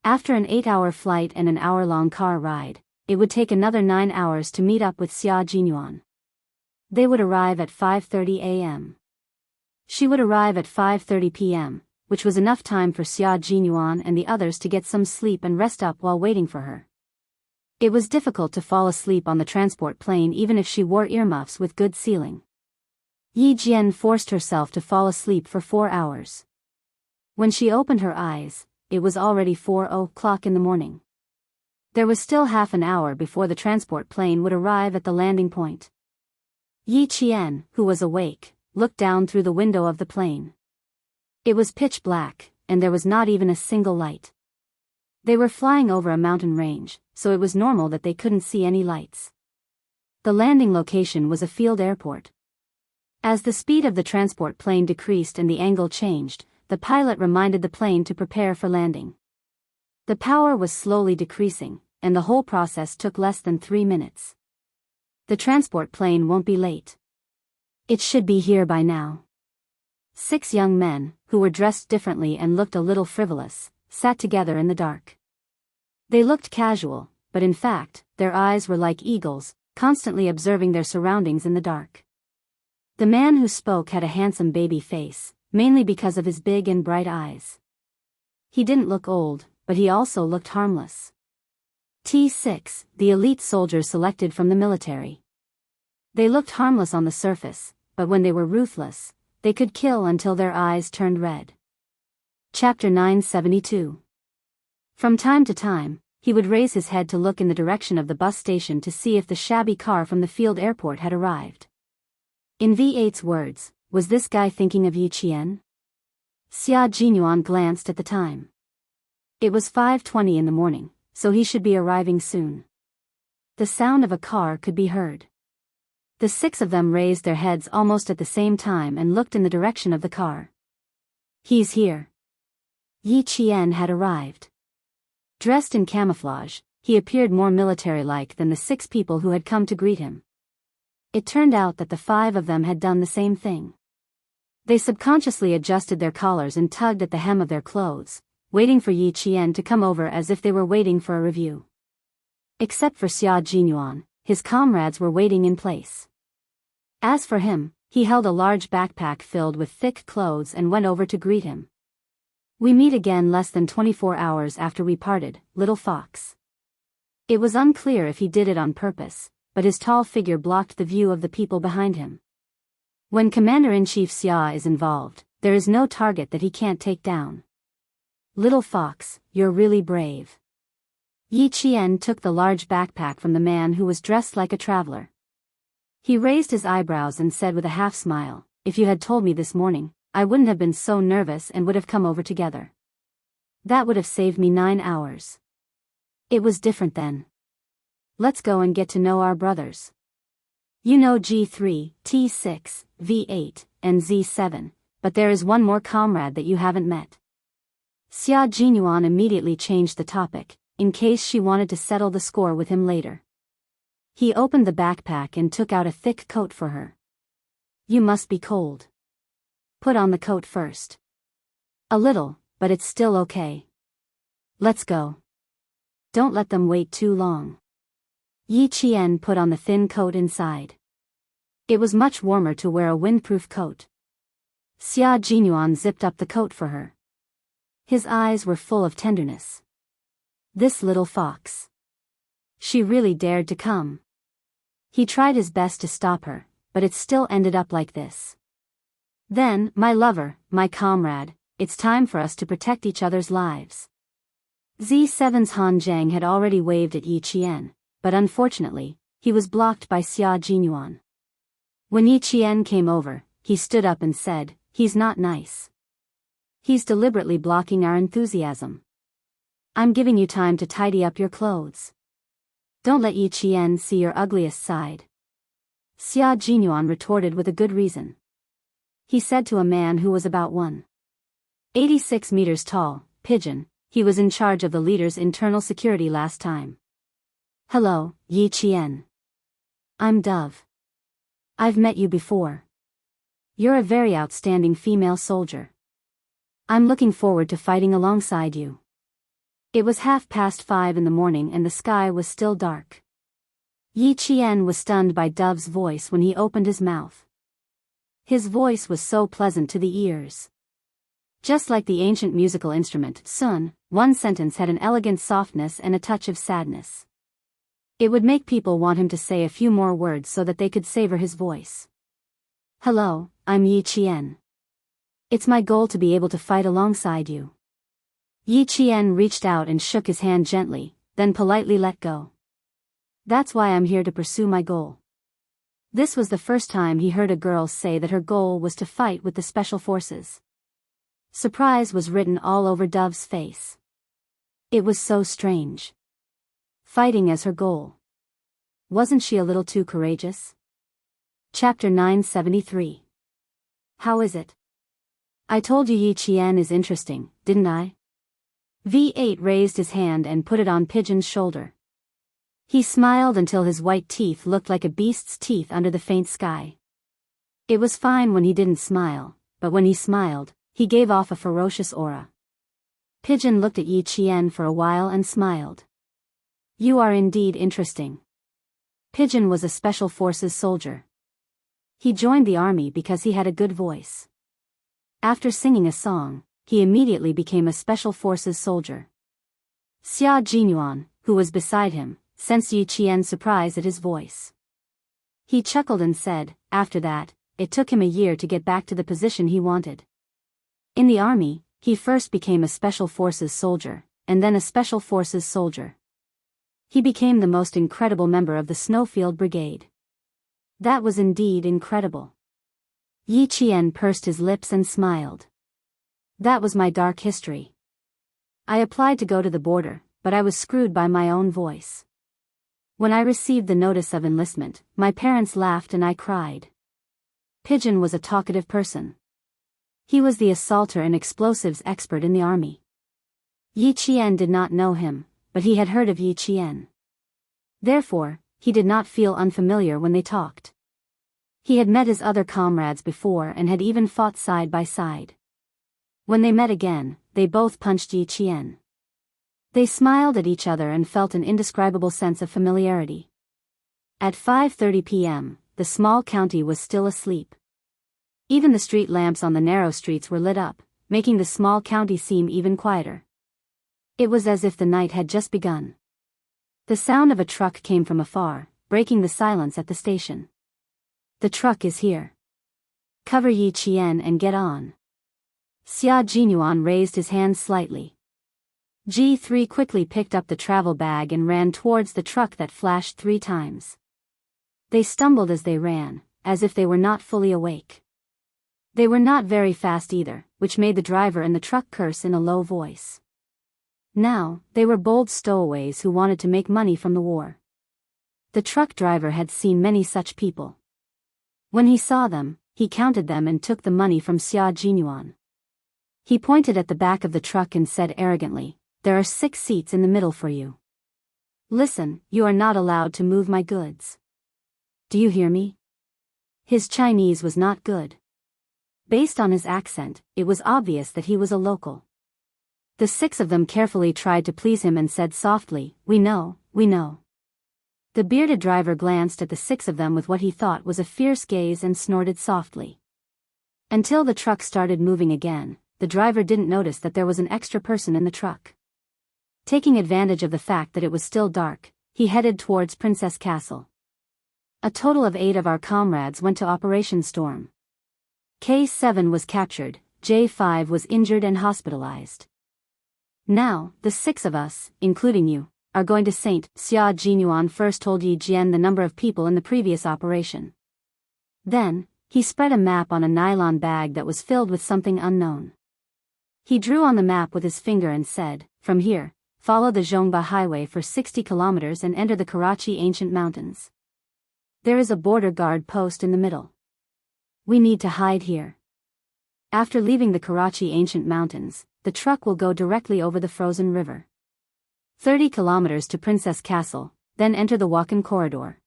After an 8-hour flight and an hour-long car ride, it would take another 9 hours to meet up with Xia Jinyuan. They would arrive at 5:30 a.m. She would arrive at 5:30 p.m., which was enough time for Xia Jinyuan and the others to get some sleep and rest up while waiting for her. It was difficult to fall asleep on the transport plane even if she wore earmuffs with good ceiling. Yi Jian forced herself to fall asleep for 4 hours. When she opened her eyes, it was already 4:00 in the morning. There was still half an hour before the transport plane would arrive at the landing point. Yi Qian, who was awake, looked down through the window of the plane. It was pitch black, and there was not even a single light. They were flying over a mountain range, so it was normal that they couldn't see any lights. The landing location was a field airport. As the speed of the transport plane decreased and the angle changed, the pilot reminded the plane to prepare for landing. The power was slowly decreasing, and the whole process took less than 3 minutes. The transport plane won't be late. It should be here by now. 6 young men, who were dressed differently and looked a little frivolous, sat together in the dark. They looked casual, but in fact, their eyes were like eagles, constantly observing their surroundings in the dark. The man who spoke had a handsome baby face, mainly because of his big and bright eyes. He didn't look old, but he also looked harmless. T6, the elite soldiers selected from the military. They looked harmless on the surface, but when they were ruthless, they could kill until their eyes turned red. Chapter 972. From time to time, he would raise his head to look in the direction of the bus station to see if the shabby car from the field airport had arrived. In V8's words, was this guy thinking of Yi Qian? Xia Jinyuan glanced at the time. It was 5:20 in the morning, so he should be arriving soon. The sound of a car could be heard. The 6 of them raised their heads almost at the same time and looked in the direction of the car. He's here. Yi Qian had arrived. Dressed in camouflage, he appeared more military-like than the 6 people who had come to greet him. It turned out that the 5 of them had done the same thing. They subconsciously adjusted their collars and tugged at the hem of their clothes, waiting for Yi Qian to come over as if they were waiting for a review. Except for Xia Jinyuan, his comrades were waiting in place. As for him, he held a large backpack filled with thick clothes and went over to greet him. We meet again less than 24 hours after we parted, little fox. It was unclear if he did it on purpose, but his tall figure blocked the view of the people behind him. When Commander-in-Chief Xia is involved, there is no target that he can't take down. Little fox, you're really brave. Yi Qian took the large backpack from the man who was dressed like a traveler. He raised his eyebrows and said with a half-smile, if you had told me this morning, I wouldn't have been so nervous and would have come over together. That would have saved me 9 hours. It was different then. Let's go and get to know our brothers. You know G3, T6, V8, and Z7, but there is one more comrade that you haven't met. Xia Jinyuan immediately changed the topic, in case she wanted to settle the score with him later. He opened the backpack and took out a thick coat for her. You must be cold. Put on the coat first. A little, but it's still okay. Let's go. Don't let them wait too long. Yi Qian put on the thin coat inside. It was much warmer to wear a windproof coat. Xia Jinyuan zipped up the coat for her. His eyes were full of tenderness. This little fox. She really dared to come. He tried his best to stop her, but it still ended up like this. Then, my lover, my comrade, it's time for us to protect each other's lives. Z7's Han Zhang had already waved at Yi Qian, but unfortunately, he was blocked by Xia Jinyuan. When Yi Qian came over, he stood up and said, he's not nice. He's deliberately blocking our enthusiasm. I'm giving you time to tidy up your clothes. Don't let Yi Qian see your ugliest side. Xia Jinyuan retorted with a good reason. he said to a man who was about 186 meters tall. Pigeon, he was in charge of the leader's internal security last time. Hello, Yi Qian. I'm Dove. I've met you before. You're a very outstanding female soldier. I'm looking forward to fighting alongside you. It was 5:30 in the morning and the sky was still dark. Yi Qian was stunned by Dove's voice when he opened his mouth. His voice was so pleasant to the ears. Just like the ancient musical instrument, sun, one sentence had an elegant softness and a touch of sadness. It would make people want him to say a few more words so that they could savor his voice. Hello, I'm Yi Qian. It's my goal to be able to fight alongside you. Yi Qian reached out and shook his hand gently, then politely let go. That's why I'm here to pursue my goal. This was the first time he heard a girl say that her goal was to fight with the special forces. Surprise was written all over Dove's face. It was so strange. Fighting as her goal. Wasn't she a little too courageous? Chapter 973. How is it? I told you Yi Qian is interesting, didn't I? V8 raised his hand and put it on Pigeon's shoulder. He smiled until his white teeth looked like a beast's teeth under the faint sky. It was fine when he didn't smile, but when he smiled, he gave off a ferocious aura. Pigeon looked at Yi Qian for a while and smiled. You are indeed interesting. Pigeon was a special forces soldier. He joined the army because he had a good voice. After singing a song, he immediately became a special forces soldier. Xia Jinyuan, who was beside him, sensed Yi Qian's surprise at his voice. He chuckled and said, after that, it took him a year to get back to the position he wanted. In the army, he first became a special forces soldier, and then a special forces soldier. He became the most incredible member of the Snowfield Brigade. That was indeed incredible. Yi Qian pursed his lips and smiled. That was my dark history. I applied to go to the border, but I was screwed by my own voice. When I received the notice of enlistment, my parents laughed and I cried. Pigeon was a talkative person. He was the assaulter and explosives expert in the army. Yi Qian did not know him, but he had heard of Yi Qian. Therefore, he did not feel unfamiliar when they talked. He had met his other comrades before and had even fought side by side. When they met again, they both punched Yi Qian. They smiled at each other and felt an indescribable sense of familiarity. At 5:30 p.m., the small county was still asleep. Even the street lamps on the narrow streets were lit up, making the small county seem even quieter. It was as if the night had just begun. The sound of a truck came from afar, breaking the silence at the station. The truck is here. Cover Yi Qian and get on. Xia Jinyuan raised his hand slightly. G3 quickly picked up the travel bag and ran towards the truck that flashed 3 times. They stumbled as they ran, as if they were not fully awake. They were not very fast either, which made the driver and the truck curse in a low voice. Now, they were bold stowaways who wanted to make money from the war. The truck driver had seen many such people. When he saw them, he counted them and took the money from Xia Jinyuan. He pointed at the back of the truck and said arrogantly, "There are 6 seats in the middle for you. Listen, you are not allowed to move my goods. Do you hear me?" His Chinese was not good. Based on his accent, it was obvious that he was a local. The 6 of them carefully tried to please him and said softly, we know. The bearded driver glanced at the 6 of them with what he thought was a fierce gaze and snorted softly. Until the truck started moving again, the driver didn't notice that there was an extra person in the truck. Taking advantage of the fact that it was still dark, he headed towards Princess Castle. A total of 8 of our comrades went to Operation Storm. K7 was captured, J5 was injured and hospitalized. Now, the 6 of us, including you, are going to St. Xia Jinyuan first told Yi Jian the number of people in the previous operation. Then, he spread a map on a nylon bag that was filled with something unknown. He drew on the map with his finger and said, from here, follow the Zhongba Highway for 60 kilometers and enter the Karachi Ancient Mountains. There is a border guard post in the middle. We need to hide here. After leaving the Karachi Ancient Mountains, the truck will go directly over the frozen river. 30 kilometers to Princess Castle, then enter the Wakhan corridor.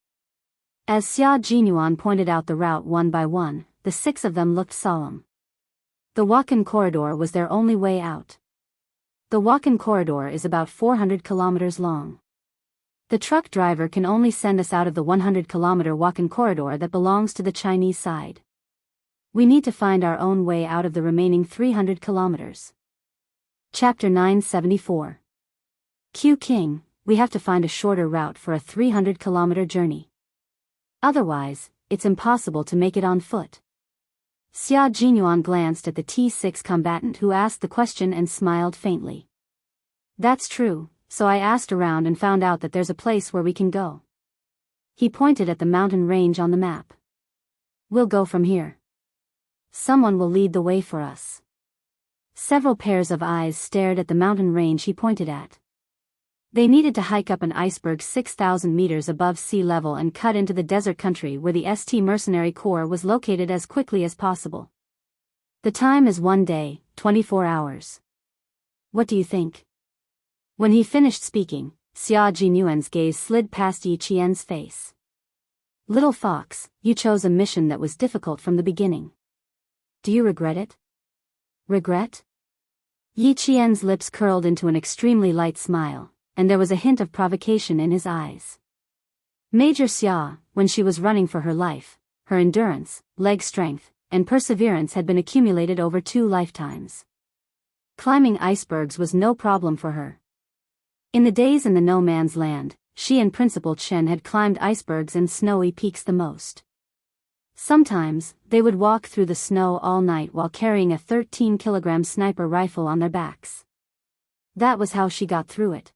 As Xia Jinyuan pointed out the route one by one, the 6 of them looked solemn. The Wakhan corridor was their only way out. The Wakhan corridor is about 400 kilometers long. The truck driver can only send us out of the 100-kilometer Wakhan corridor that belongs to the Chinese side. We need to find our own way out of the remaining 300 kilometers. Chapter 974. Q King, we have to find a shorter route for a 300-kilometer journey. Otherwise, it's impossible to make it on foot. Xia Jinyuan glanced at the T6 combatant who asked the question and smiled faintly. That's true, so I asked around and found out that there's a place where we can go. He pointed at the mountain range on the map. We'll go from here. Someone will lead the way for us. Several pairs of eyes stared at the mountain range he pointed at. They needed to hike up an iceberg 6,000 meters above sea level and cut into the desert country where the ST Mercenary Corps was located as quickly as possible. The time is 1 day, 24 hours. What do you think? When he finished speaking, Xia Jinyuan's gaze slid past Yi Qian's face. Little fox, you chose a mission that was difficult from the beginning. Do you regret it? Regret? Yi Qian's lips curled into an extremely light smile, and there was a hint of provocation in his eyes. Major Xia, when she was running for her life, her endurance, leg strength, and perseverance had been accumulated over 2 lifetimes. Climbing icebergs was no problem for her. In the days in the no man's land, she and Principal Chen had climbed icebergs and snowy peaks the most. Sometimes, they would walk through the snow all night while carrying a 13-kilogram sniper rifle on their backs. That was how she got through it.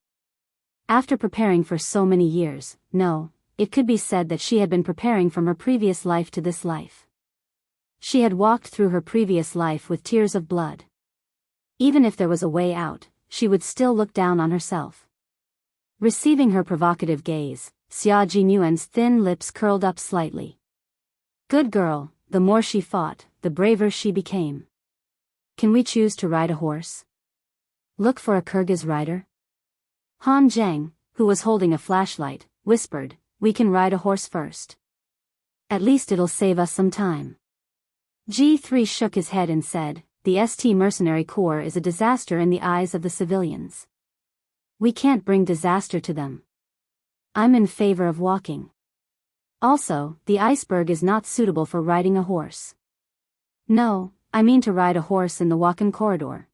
After preparing for so many years, it could be said that she had been preparing from her previous life to this life. She had walked through her previous life with tears of blood. Even if there was a way out, she would still look down on herself. Receiving her provocative gaze, Xia Jinyuan's thin lips curled up slightly. Good girl, the more she fought, the braver she became. Can we choose to ride a horse? Look for a Kyrgyz rider? Han Zheng, who was holding a flashlight, whispered, we can ride a horse first. At least it'll save us some time. G3 shook his head and said, the ST Mercenary Corps is a disaster in the eyes of the civilians. We can't bring disaster to them. I'm in favor of walking. Also, the iceberg is not suitable for riding a horse. No, I mean to ride a horse in the Wakhan corridor.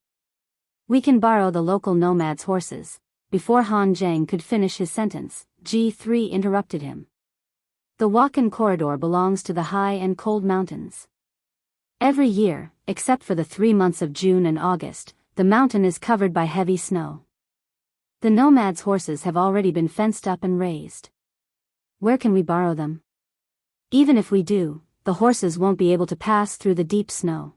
We can borrow the local nomads' horses. Before Han Zheng could finish his sentence, G3 interrupted him. The Wakhan corridor belongs to the high and cold mountains. Every year, except for the 3 months of June and August, the mountain is covered by heavy snow. The nomads' horses have already been fenced up and raised. Where can we borrow them? Even if we do, the horses won't be able to pass through the deep snow.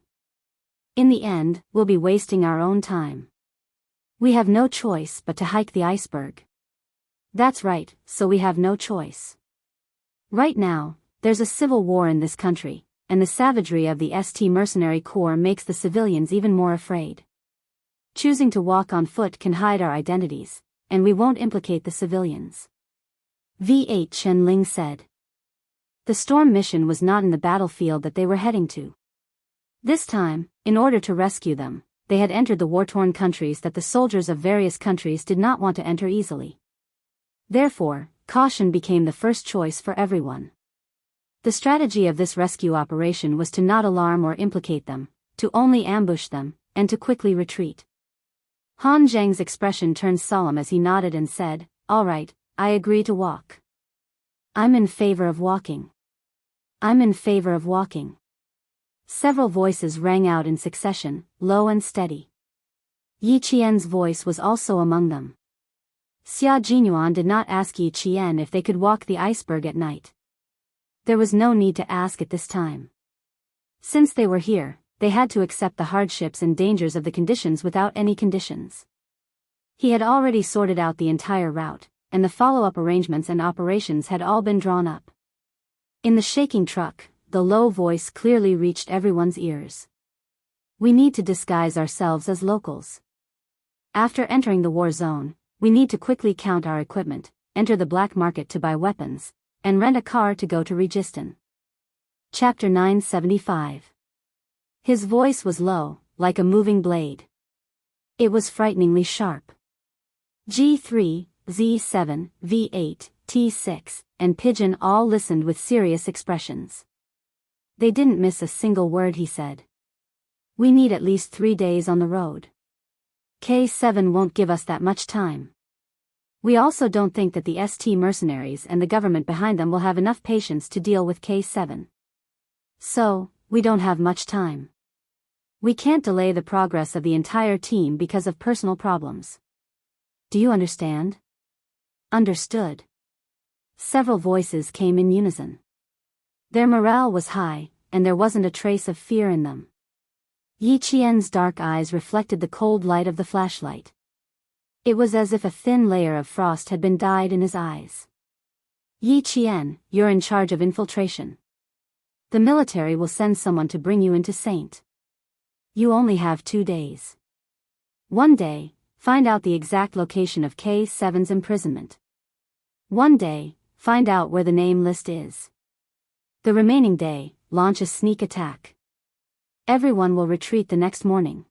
In the end, we'll be wasting our own time. We have no choice but to hike the iceberg. That's right, so we have no choice. Right now, there's a civil war in this country, and the savagery of the ST Mercenary Corps makes the civilians even more afraid. Choosing to walk on foot can hide our identities, and we won't implicate the civilians. V.H. Chenling said. The storm mission was not in the battlefield that they were heading to. This time, in order to rescue them, they had entered the war-torn countries that the soldiers of various countries did not want to enter easily. Therefore, caution became the first choice for everyone. The strategy of this rescue operation was to not alarm or implicate them, to only ambush them, and to quickly retreat. Han Zheng's expression turned solemn as he nodded and said, all right, I agree to walk. I'm in favor of walking. I'm in favor of walking. Several voices rang out in succession, low and steady. Yi Qian's voice was also among them. Xia Jinyuan did not ask Yi Qian if they could walk the iceberg at night. There was no need to ask at this time. Since they were here, they had to accept the hardships and dangers of the conditions without any conditions. He had already sorted out the entire route, and the follow-up arrangements and operations had all been drawn up. In the shaking truck, the low voice clearly reached everyone's ears. We need to disguise ourselves as locals. After entering the war zone, we need to quickly count our equipment, enter the black market to buy weapons, and rent a car to go to Registan. Chapter 975. His voice was low, like a moving blade. It was frighteningly sharp. G3, Z7, V8, T6, and Pigeon all listened with serious expressions. They didn't miss a single word he said. We need at least 3 days on the road. K7 won't give us that much time. We also don't think that the ST mercenaries and the government behind them will have enough patience to deal with K7. So, we don't have much time. We can't delay the progress of the entire team because of personal problems. Do you understand? Understood. Several voices came in unison. Their morale was high, and there wasn't a trace of fear in them. Yi Qian's dark eyes reflected the cold light of the flashlight. It was as if a thin layer of frost had been dyed in his eyes. Yi Qian, you're in charge of infiltration. The military will send someone to bring you into Saint. You only have 2 days. One day, find out the exact location of K7's imprisonment. One day, find out where the name list is. The remaining day, launch a sneak attack. Everyone will retreat the next morning.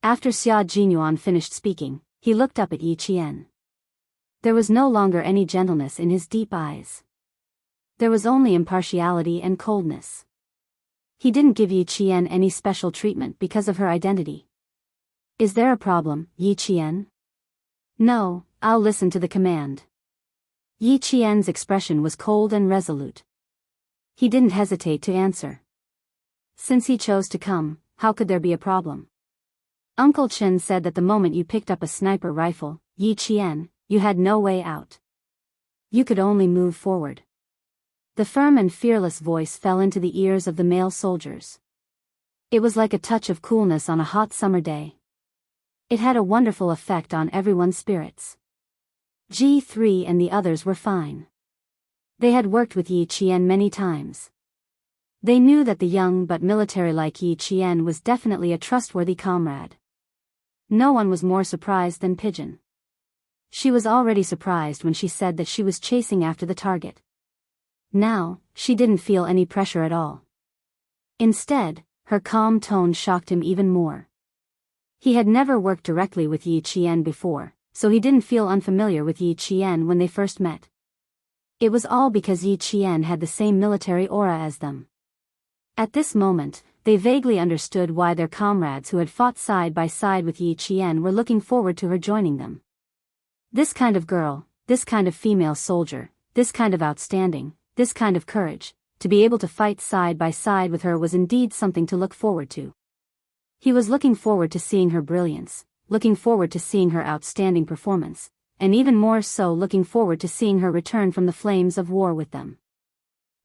After Xia Jinyuan finished speaking, he looked up at Yi Qian. There was no longer any gentleness in his deep eyes. There was only impartiality and coldness. He didn't give Yi Qian any special treatment because of her identity. Is there a problem, Yi Qian? No, I'll listen to the command. Yi Qian's expression was cold and resolute. He didn't hesitate to answer. Since he chose to come, how could there be a problem? Uncle Chen said that the moment you picked up a sniper rifle, Yi Qian, you had no way out. You could only move forward. The firm and fearless voice fell into the ears of the male soldiers. It was like a touch of coolness on a hot summer day. It had a wonderful effect on everyone's spirits. G3 and the others were fine. They had worked with Yi Qian many times. They knew that the young but military-like Yi Qian was definitely a trustworthy comrade. No one was more surprised than Pigeon. She was already surprised when she said that she was chasing after the target. Now, she didn't feel any pressure at all. Instead, her calm tone shocked him even more. He had never worked directly with Yi Qian before, so he didn't feel unfamiliar with Yi Qian when they first met. It was all because Yi Qian had the same military aura as them. At this moment, they vaguely understood why their comrades who had fought side by side with Yi Qian were looking forward to her joining them. This kind of girl, this kind of female soldier, this kind of outstanding, this kind of courage, to be able to fight side by side with her was indeed something to look forward to. He was looking forward to seeing her brilliance, looking forward to seeing her outstanding performance, and even more so looking forward to seeing her return from the flames of war with them.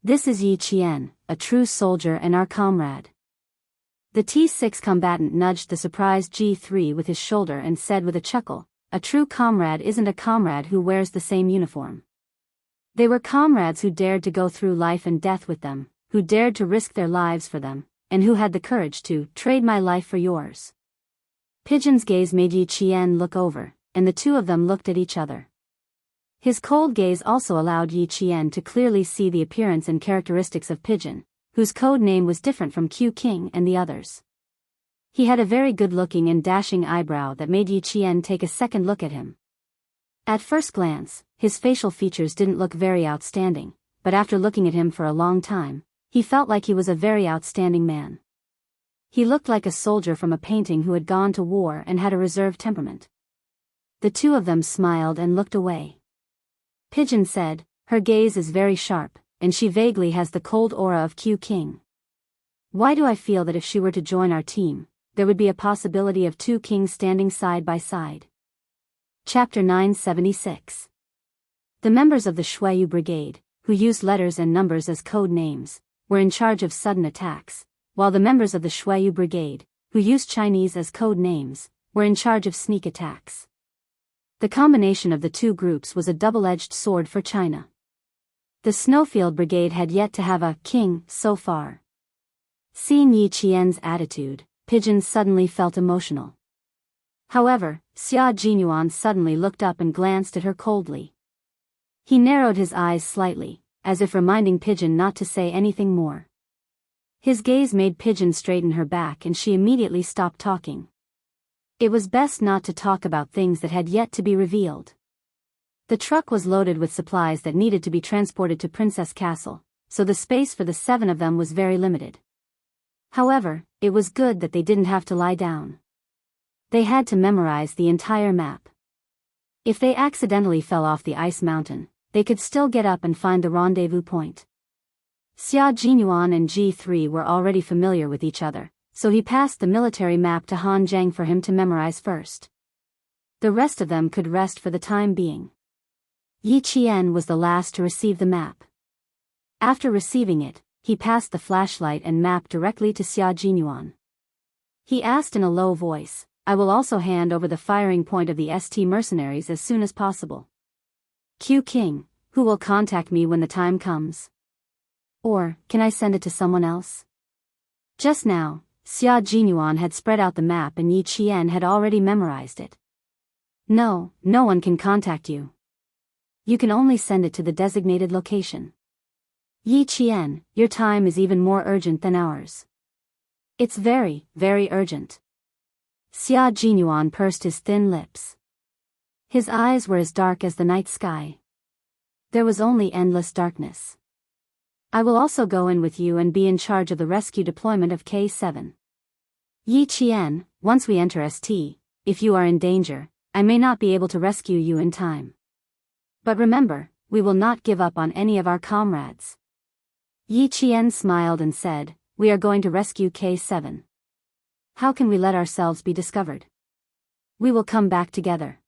This is Yi Qian, a true soldier and our comrade. The T6 combatant nudged the surprised G3 with his shoulder and said with a chuckle, a true comrade isn't a comrade who wears the same uniform. They were comrades who dared to go through life and death with them, who dared to risk their lives for them, and who had the courage to trade my life for yours. Pigeon's gaze made Yi Qian look over, and the two of them looked at each other. His cold gaze also allowed Yi Qian to clearly see the appearance and characteristics of Pigeon, whose code name was different from Q King and the others. He had a very good-looking and dashing eyebrow that made Yi Qian take a second look at him. At first glance, his facial features didn't look very outstanding, but after looking at him for a long time, he felt like he was a very outstanding man. He looked like a soldier from a painting who had gone to war and had a reserved temperament. The two of them smiled and looked away. Pigeon said, her gaze is very sharp, and she vaguely has the cold aura of Q King. Why do I feel that if she were to join our team, there would be a possibility of 2 kings standing side by side? Chapter 976. The members of the Shuiyu Brigade, who used letters and numbers as code names, were in charge of sudden attacks, while the members of the Shuiyu Brigade, who used Chinese as code names, were in charge of sneak attacks. The combination of the two groups was a double-edged sword for China. The Snowfield Brigade had yet to have a king so far. Seeing Yi Qian's attitude, Pigeon suddenly felt emotional. However, Xia Jinyuan suddenly looked up and glanced at her coldly. He narrowed his eyes slightly, as if reminding Pigeon not to say anything more. His gaze made Pigeon straighten her back and she immediately stopped talking. It was best not to talk about things that had yet to be revealed. The truck was loaded with supplies that needed to be transported to Princess Castle, so the space for the 7 of them was very limited. However, it was good that they didn't have to lie down. They had to memorize the entire map. If they accidentally fell off the ice mountain, they could still get up and find the rendezvous point. Xia Jinyuan and G3 were already familiar with each other, so he passed the military map to Han Zheng for him to memorize first. The rest of them could rest for the time being. Yi Qian was the last to receive the map. After receiving it, he passed the flashlight and map directly to Xia Jinyuan. He asked in a low voice, "I will also hand over the firing point of the ST mercenaries as soon as possible. Q King, who will contact me when the time comes? Or, can I send it to someone else?" Just now, Xia Jinyuan had spread out the map and Yi Qian had already memorized it. No one can contact you. You can only send it to the designated location. Yi Qian, your time is even more urgent than ours. It's very, very urgent. Xia Jinyuan pursed his thin lips. His eyes were as dark as the night sky. There was only endless darkness. I will also go in with you and be in charge of the rescue deployment of K7. Yi Qian, once we enter ST, if you are in danger, I may not be able to rescue you in time. But remember, we will not give up on any of our comrades. Yi Qian smiled and said, "We are going to rescue K7. How can we let ourselves be discovered? We will come back together."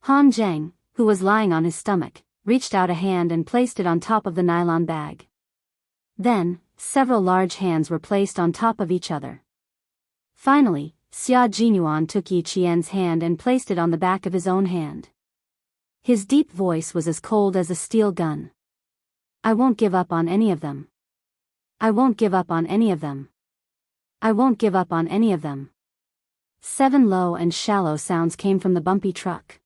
Han Zheng, who was lying on his stomach, reached out a hand and placed it on top of the nylon bag. Then, several large hands were placed on top of each other. Finally, Xia Jinyuan took Yi Qian's hand and placed it on the back of his own hand. His deep voice was as cold as a steel gun. "I won't give up on any of them. I won't give up on any of them. I won't give up on any of them." 7 low and shallow sounds came from the bumpy truck.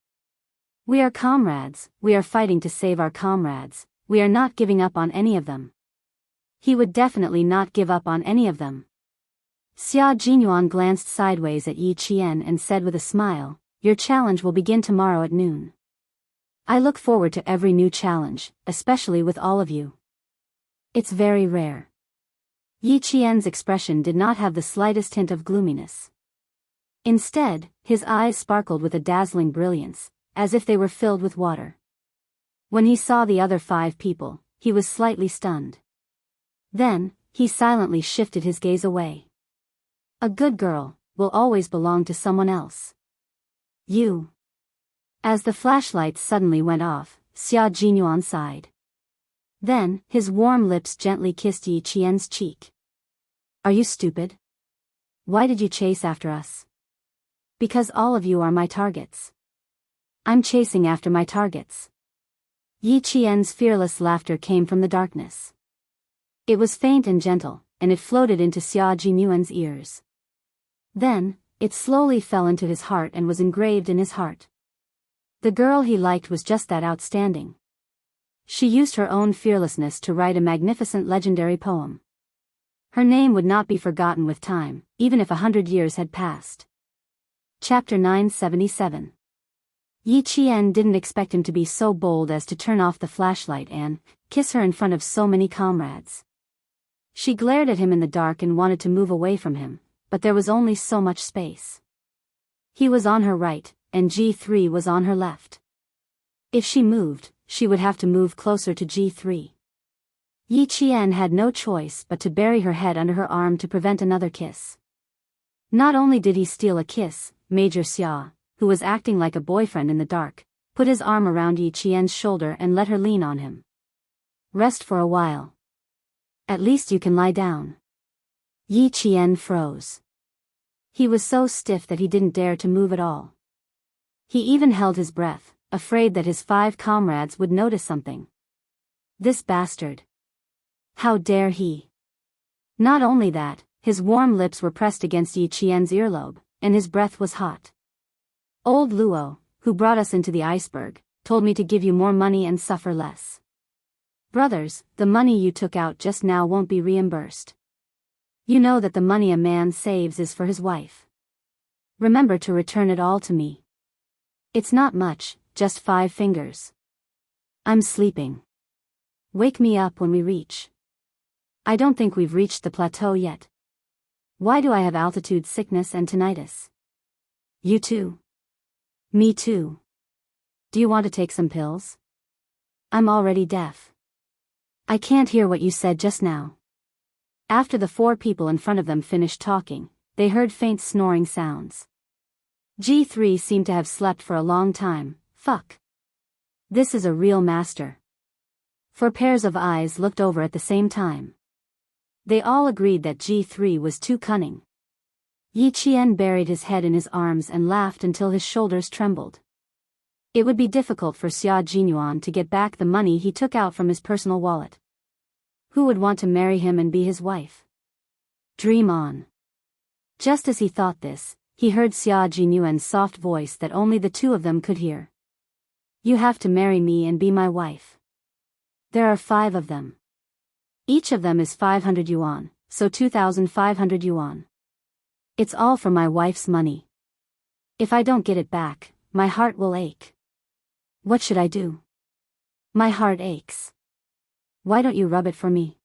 "We are comrades, we are fighting to save our comrades, we are not giving up on any of them." He would definitely not give up on any of them. Xia Jinyuan glanced sideways at Yi Qian and said with a smile, "Your challenge will begin tomorrow at noon. I look forward to every new challenge, especially with all of you. It's very rare." Yi Qian's expression did not have the slightest hint of gloominess. Instead, his eyes sparkled with a dazzling brilliance, as if they were filled with water. When he saw the other 5 people, he was slightly stunned. Then, he silently shifted his gaze away. A good girl will always belong to someone else. You. As the flashlight suddenly went off, Xia Jinyuan sighed. Then, his warm lips gently kissed Yi Qian's cheek. "Are you stupid? Why did you chase after us?" "Because all of you are my targets. I'm chasing after my targets." Yi Qian's fearless laughter came from the darkness. It was faint and gentle, and it floated into Xia Jinyuan's ears. Then, it slowly fell into his heart and was engraved in his heart. The girl he liked was just that outstanding. She used her own fearlessness to write a magnificent legendary poem. Her name would not be forgotten with time, even if 100 years had passed. Chapter 977. Yi Qian didn't expect him to be so bold as to turn off the flashlight and kiss her in front of so many comrades. She glared at him in the dark and wanted to move away from him, but there was only so much space. He was on her right, and G3 was on her left. If she moved, she would have to move closer to G3. Yi Qian had no choice but to bury her head under her arm to prevent another kiss. Not only did he steal a kiss, Major Xia, who was acting like a boyfriend in the dark, put his arm around Yi Qian's shoulder and let her lean on him. "Rest for a while. At least you can lie down." Yi Qian froze. He was so stiff that he didn't dare to move at all. He even held his breath, afraid that his 5 comrades would notice something. This bastard. How dare he? Not only that, His warm lips were pressed against Yi Qian's earlobe, and his breath was hot. Old Luo, who brought us into the iceberg, told me to give you more money and suffer less. Brothers, the money you took out just now won't be reimbursed. You know that the money a man saves is for his wife. Remember to return it all to me. It's not much, just 5 fingers. I'm sleeping. Wake me up when we reach. I don't think we've reached the plateau yet. Why do I have altitude sickness and tinnitus? You too. Me too. Do you want to take some pills? I'm already deaf. I can't hear what you said just now. After the 4 people in front of them finished talking, they heard faint snoring sounds. G3 seemed to have slept for a long time. Fuck. This is a real master. 4 pairs of eyes looked over at the same time. They all agreed that G3 was too cunning. Yi Qian buried his head in his arms and laughed until his shoulders trembled. It would be difficult for Xia Jinyuan to get back the money he took out from his personal wallet. Who would want to marry him and be his wife? Dream on. Just as he thought this, he heard Xia Jinyuan's soft voice that only the 2 of them could hear. You have to marry me and be my wife. There are 5 of them. Each of them is 500 yuan, so 2,500 yuan. It's all for my wife's money. If I don't get it back, my heart will ache. What should I do? My heart aches. Why don't you rub it for me?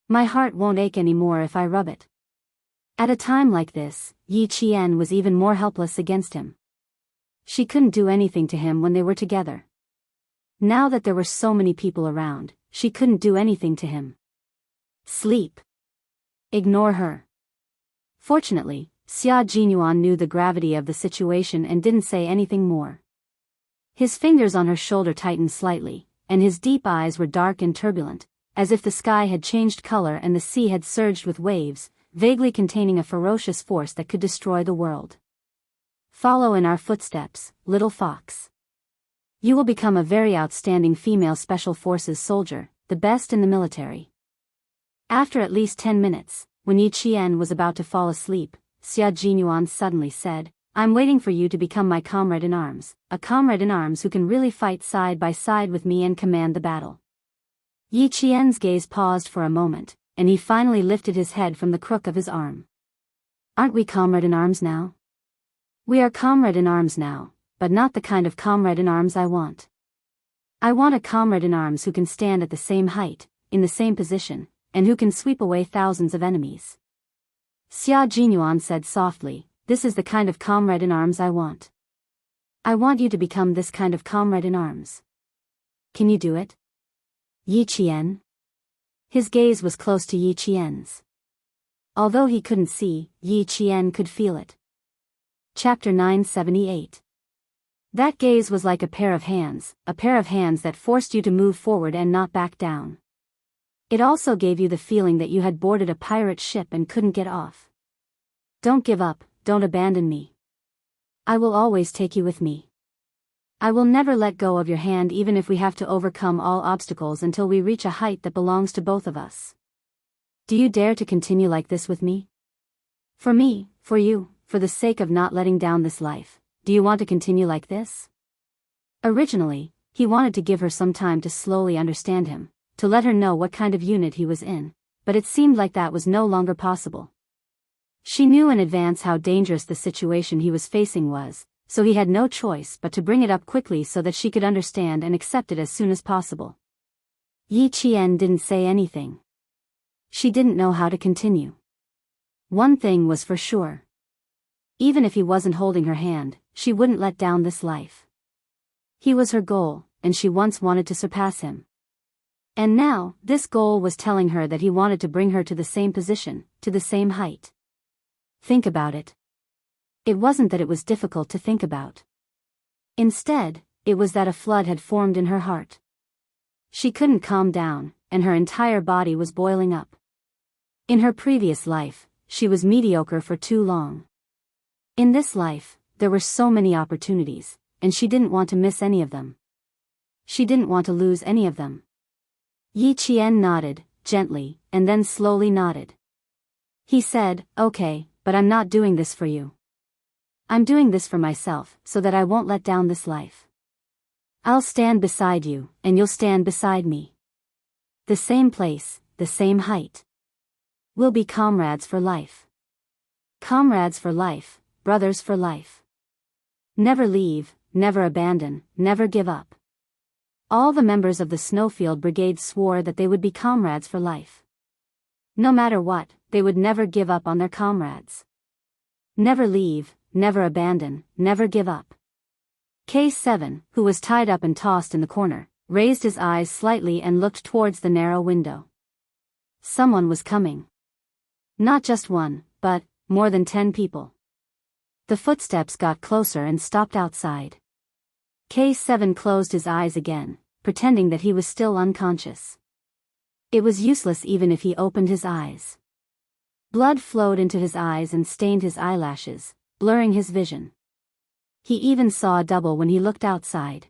My heart won't ache anymore if I rub it. At a time like this, Yi Qian was even more helpless against him. She couldn't do anything to him when they were together. Now that there were so many people around, she couldn't do anything to him. Sleep. Ignore her. Fortunately, Xia Jinyuan knew the gravity of the situation and didn't say anything more. His fingers on her shoulder tightened slightly, and his deep eyes were dark and turbulent, as if the sky had changed color and the sea had surged with waves, vaguely containing a ferocious force that could destroy the world. Follow in our footsteps, little fox. You will become a very outstanding female special forces soldier, the best in the military. After at least 10 minutes, when Yi Qian was about to fall asleep, Xia Jinyuan suddenly said, I'm waiting for you to become my comrade in arms, a comrade in arms who can really fight side by side with me and command the battle. Yi Qian's gaze paused for a moment, and he finally lifted his head from the crook of his arm. Aren't we comrade in arms now? We are comrade in arms now, but not the kind of comrade in arms I want. I want a comrade in arms who can stand at the same height, in the same position, and who can sweep away thousands of enemies. Xia Jinyuan said softly, this is the kind of comrade in arms I want. I want you to become this kind of comrade in arms. Can you do it? Yi Qian? His gaze was close to Yi Qian's. Although he couldn't see, Yi Qian could feel it. Chapter 978. That gaze was like a pair of hands that forced you to move forward and not back down. It also gave you the feeling that you had boarded a pirate ship and couldn't get off. Don't give up, don't abandon me. I will always take you with me. I will never let go of your hand even if we have to overcome all obstacles until we reach a height that belongs to both of us. Do you dare to continue like this with me? For me, for you, for the sake of not letting down this life, do you want to continue like this? Originally, he wanted to give her some time to slowly understand him, to let her know what kind of unit he was in, but it seemed like that was no longer possible. She knew in advance how dangerous the situation he was facing was, so he had no choice but to bring it up quickly so that she could understand and accept it as soon as possible. Yi Qian didn't say anything. She didn't know how to continue. One thing was for sure. Even if he wasn't holding her hand, she wouldn't let down this life. He was her goal, and she once wanted to surpass him. And now, this goal was telling her that he wanted to bring her to the same position, to the same height. Think about it. It wasn't that it was difficult to think about. Instead, it was that a flood had formed in her heart. She couldn't calm down, and her entire body was boiling up. In her previous life, she was mediocre for too long. In this life, there were so many opportunities, and she didn't want to miss any of them. She didn't want to lose any of them. Yi Qian nodded, gently, and then slowly nodded. He said, "Okay, but I'm not doing this for you. I'm doing this for myself, so that I won't let down this life. I'll stand beside you, and you'll stand beside me. The same place, the same height. We'll be comrades for life. Comrades for life, brothers for life. Never leave, never abandon, never give up." All the members of the Snowfield Brigade swore that they would be comrades for life. No matter what, they would never give up on their comrades. Never leave, never abandon, never give up. K7, who was tied up and tossed in the corner, raised his eyes slightly and looked towards the narrow window. Someone was coming. Not just one, but more than 10 people. The footsteps got closer and stopped outside. K7 closed his eyes again, pretending that he was still unconscious. It was useless even if he opened his eyes. Blood flowed into his eyes and stained his eyelashes, blurring his vision. He even saw a double when he looked outside.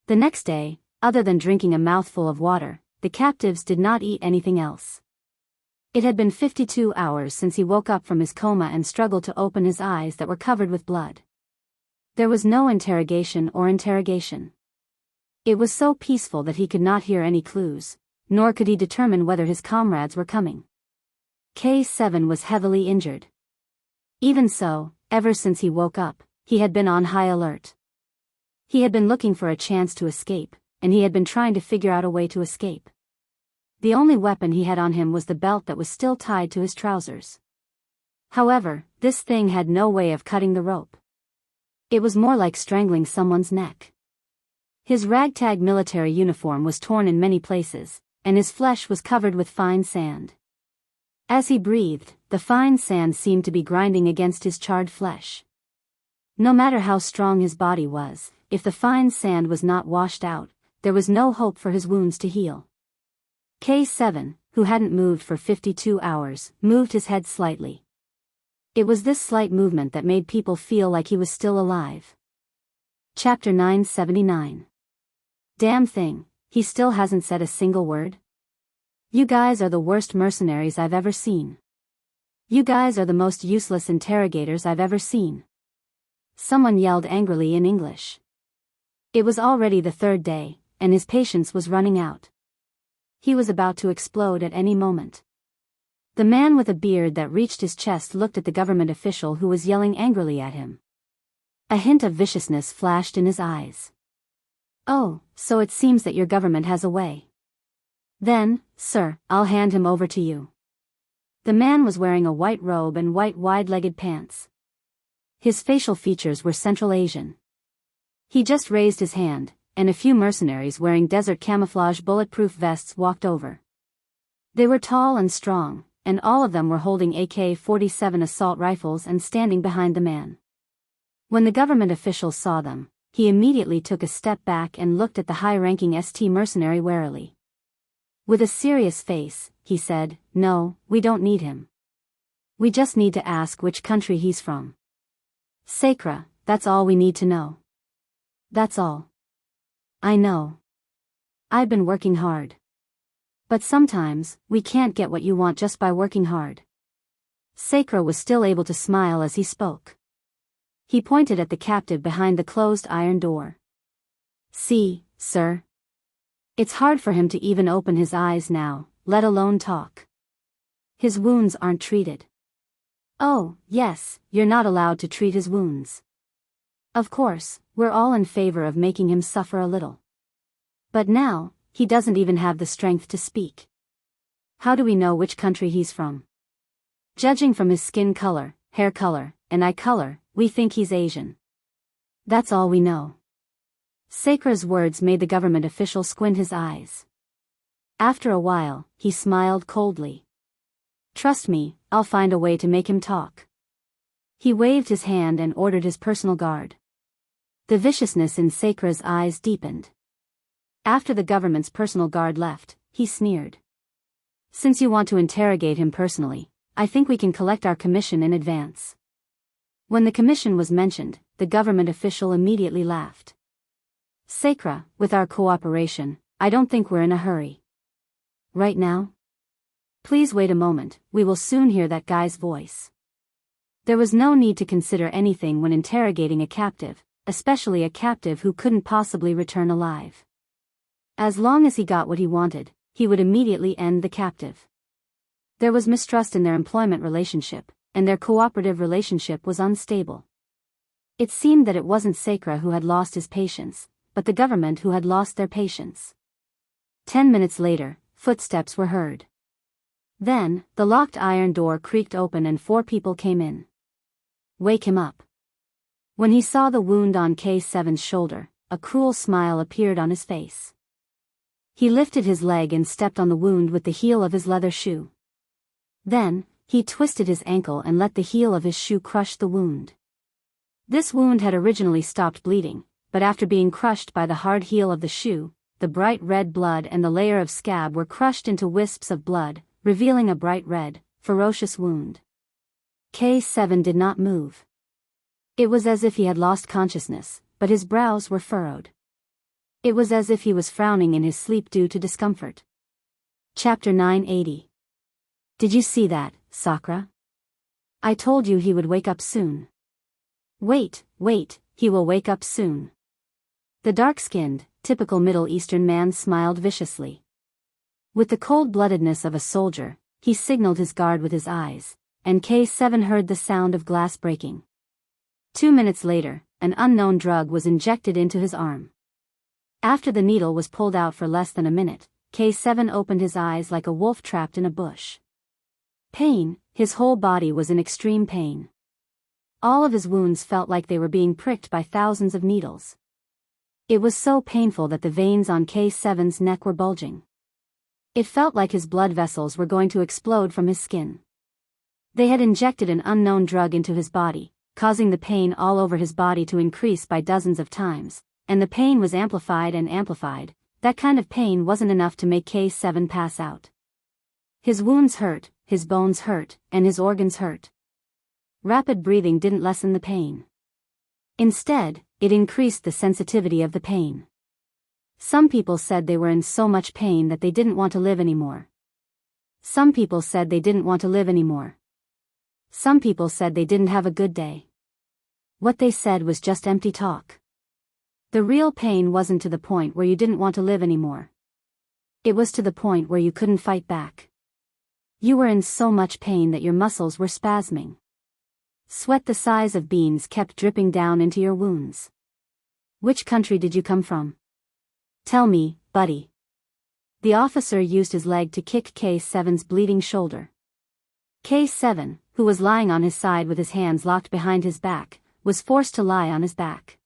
The next day, other than drinking a mouthful of water, the captives did not eat anything else. It had been 52 hours since he woke up from his coma and struggled to open his eyes that were covered with blood. There was no interrogation or interrogation. It was so peaceful that he could not hear any clues, nor could he determine whether his comrades were coming. K7 was heavily injured. Even so, ever since he woke up, he had been on high alert. He had been looking for a chance to escape, and he had been trying to figure out a way to escape. The only weapon he had on him was the belt that was still tied to his trousers. However, this thing had no way of cutting the rope. It was more like strangling someone's neck. His ragtag military uniform was torn in many places, and his flesh was covered with fine sand. As he breathed, the fine sand seemed to be grinding against his charred flesh. No matter how strong his body was, if the fine sand was not washed out, there was no hope for his wounds to heal. K7, who hadn't moved for 52 hours, moved his head slightly. It was this slight movement that made people feel like he was still alive. Chapter 979. Damn thing, he still hasn't said a single word? You guys are the worst mercenaries I've ever seen. You guys are the most useless interrogators I've ever seen. Someone yelled angrily in English. It was already the third day, and his patience was running out. He was about to explode at any moment. The man with a beard that reached his chest looked at the government official who was yelling angrily at him. A hint of viciousness flashed in his eyes. "Oh, so it seems that your government has a way. Then, sir, I'll hand him over to you." The man was wearing a white robe and white wide-legged pants. His facial features were Central Asian. He just raised his hand, and a few mercenaries wearing desert camouflage bulletproof vests walked over. They were tall and strong, and all of them were holding AK-47 assault rifles and standing behind the man. When the government official saw them, he immediately took a step back and looked at the high-ranking ST mercenary warily. With a serious face, he said, "No, we don't need him. We just need to ask which country he's from. Sacra, that's all we need to know. That's all. I know. I've been working hard. But sometimes, we can't get what you want just by working hard." Sacra was still able to smile as he spoke. He pointed at the captive behind the closed iron door. "See, sir. It's hard for him to even open his eyes now, let alone talk. His wounds aren't treated." "Oh, yes, you're not allowed to treat his wounds. Of course, we're all in favor of making him suffer a little. But now, he doesn't even have the strength to speak. How do we know which country he's from? Judging from his skin color, hair color, and eye color, we think he's Asian. That's all we know." Sacra's words made the government official squint his eyes. After a while, he smiled coldly. "Trust me, I'll find a way to make him talk." He waved his hand and ordered his personal guard. The viciousness in Sacra's eyes deepened. After the government's personal guard left, he sneered. "Since you want to interrogate him personally, I think we can collect our commission in advance." When the commission was mentioned, the government official immediately laughed. "Sacra, with our cooperation, I don't think we're in a hurry." "Right now?" Please wait a moment, we will soon hear that guy's voice. There was no need to consider anything when interrogating a captive, especially a captive who couldn't possibly return alive. As long as he got what he wanted, he would immediately end the captive. There was mistrust in their employment relationship, and their cooperative relationship was unstable. It seemed that it wasn't Sakura who had lost his patience, but the government who had lost their patience. 10 minutes later, footsteps were heard. Then, the locked iron door creaked open and 4 people came in. Wake him up. When he saw the wound on K7's shoulder, a cruel smile appeared on his face. He lifted his leg and stepped on the wound with the heel of his leather shoe. Then, he twisted his ankle and let the heel of his shoe crush the wound. This wound had originally stopped bleeding, but after being crushed by the hard heel of the shoe, the bright red blood and the layer of scab were crushed into wisps of blood, revealing a bright red, ferocious wound. K7 did not move. It was as if he had lost consciousness, but his brows were furrowed. It was as if he was frowning in his sleep due to discomfort. Chapter 980. Did you see that, Sakura? I told you he would wake up soon. Wait, he will wake up soon. The dark-skinned, typical Middle Eastern man smiled viciously. With the cold-bloodedness of a soldier, he signaled his guard with his eyes, and K7 heard the sound of glass breaking. 2 minutes later, an unknown drug was injected into his arm. After the needle was pulled out for less than a minute, K7 opened his eyes like a wolf trapped in a bush. Pain, his whole body was in extreme pain. All of his wounds felt like they were being pricked by thousands of needles. It was so painful that the veins on K7's neck were bulging. It felt like his blood vessels were going to explode from his skin. They had injected an unknown drug into his body, causing the pain all over his body to increase by dozens of times, and the pain was amplified and amplified. That kind of pain wasn't enough to make K7 pass out. His wounds hurt, his bones hurt, and his organs hurt. Rapid breathing didn't lessen the pain. Instead, it increased the sensitivity of the pain. Some people said they were in so much pain that they didn't want to live anymore. Some people said they didn't want to live anymore. Some people said they didn't have a good day. What they said was just empty talk. The real pain wasn't to the point where you didn't want to live anymore. It was to the point where you couldn't fight back. You were in so much pain that your muscles were spasming. Sweat the size of beans kept dripping down into your wounds. Which country did you come from? Tell me, buddy. The officer used his leg to kick K7's bleeding shoulder. K7, who was lying on his side with his hands locked behind his back, was forced to lie on his back.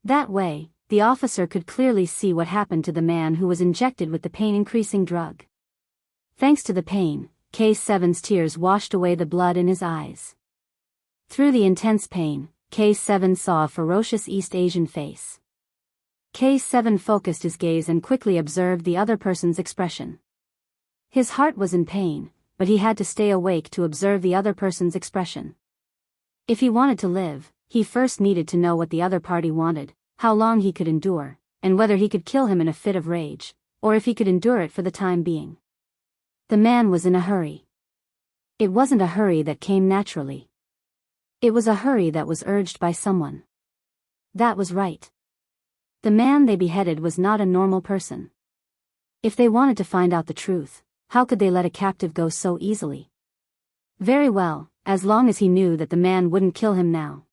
That way, the officer could clearly see what happened to the man who was injected with the pain-increasing drug. Thanks to the pain, K7's tears washed away the blood in his eyes. Through the intense pain, K7 saw a ferocious East Asian face. K7 focused his gaze and quickly observed the other person's expression. His heart was in pain, but he had to stay awake to observe the other person's expression. If he wanted to live, he first needed to know what the other party wanted, how long he could endure, and whether he could kill him in a fit of rage, or if he could endure it for the time being. The man was in a hurry. It wasn't a hurry that came naturally. It was a hurry that was urged by someone. That was right. The man they beheaded was not a normal person. If they wanted to find out the truth, how could they let a captive go so easily? Very well, as long as he knew that the man wouldn't kill him now.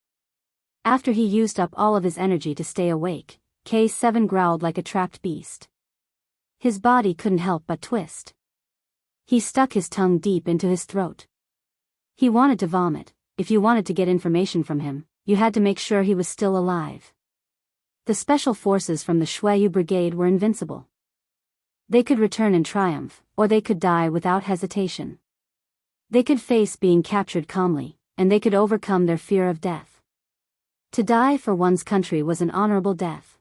After he used up all of his energy to stay awake, K7 growled like a trapped beast. His body couldn't help but twist. He stuck his tongue deep into his throat. He wanted to vomit. If you wanted to get information from him, you had to make sure he was still alive. The special forces from the Shuayu Brigade were invincible. They could return in triumph, or they could die without hesitation. They could face being captured calmly, and they could overcome their fear of death. To die for one's country was an honorable death.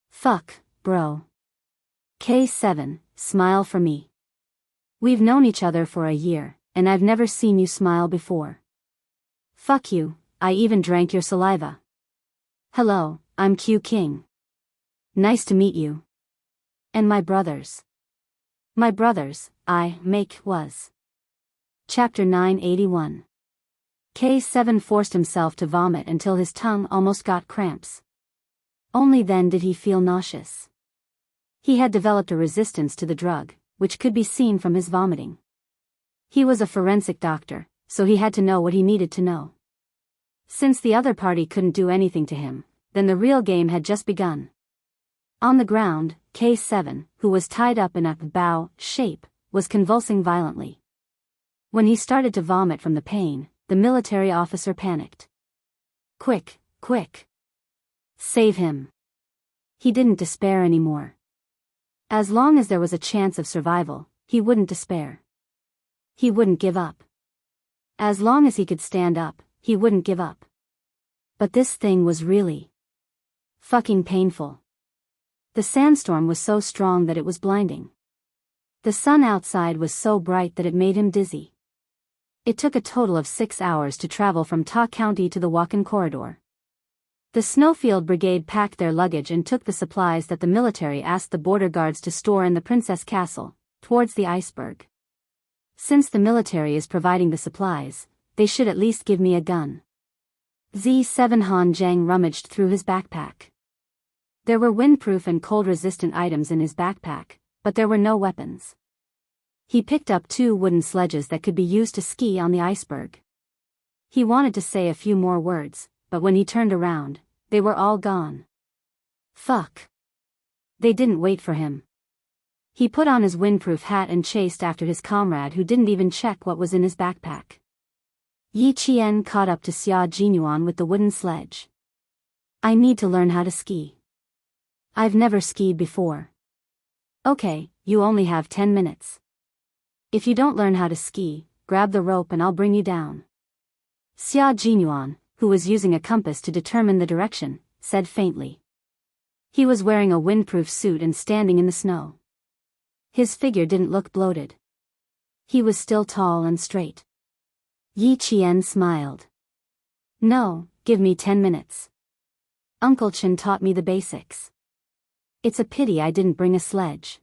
Fuck, bro. K7, smile for me. We've known each other for a year, and I've never seen you smile before. Fuck you, I even drank your saliva. Hello, I'm Q King. Nice to meet you. And my brothers. My brothers, was. Chapter 981. K7 forced himself to vomit until his tongue almost got cramps. Only then did he feel nauseous. He had developed a resistance to the drug, which could be seen from his vomiting. He was a forensic doctor, so he had to know what he needed to know. Since the other party couldn't do anything to him, then the real game had just begun. On the ground, K7, who was tied up in a Biyao shape, was convulsing violently. When he started to vomit from the pain, the military officer panicked. Quick, quick! Save him! He didn't despair anymore. As long as there was a chance of survival, he wouldn't despair. He wouldn't give up. As long as he could stand up, he wouldn't give up. But this thing was really fucking painful. The sandstorm was so strong that it was blinding. The sun outside was so bright that it made him dizzy. It took a total of 6 hours to travel from Ta County to the Wakan corridor. The Snowfield Brigade packed their luggage and took the supplies that the military asked the border guards to store in the Princess Castle, towards the iceberg. Since the military is providing the supplies, they should at least give me a gun. Z7 Han Zhang rummaged through his backpack. There were windproof and cold-resistant items in his backpack, but there were no weapons. He picked up 2 wooden sledges that could be used to ski on the iceberg. He wanted to say a few more words, but when he turned around, they were all gone. Fuck. They didn't wait for him. He put on his windproof hat and chased after his comrade who didn't even check what was in his backpack. Yi Qian caught up to Xia Jinyuan with the wooden sledge. I need to learn how to ski. I've never skied before. Okay, you only have 10 minutes. If you don't learn how to ski, grab the rope and I'll bring you down. Xia Jinyuan, who was using a compass to determine the direction, said faintly. He was wearing a windproof suit and standing in the snow. His figure didn't look bloated. He was still tall and straight. Yi Qian smiled. No, give me 10 minutes. Uncle Chen taught me the basics. It's a pity I didn't bring a sledge.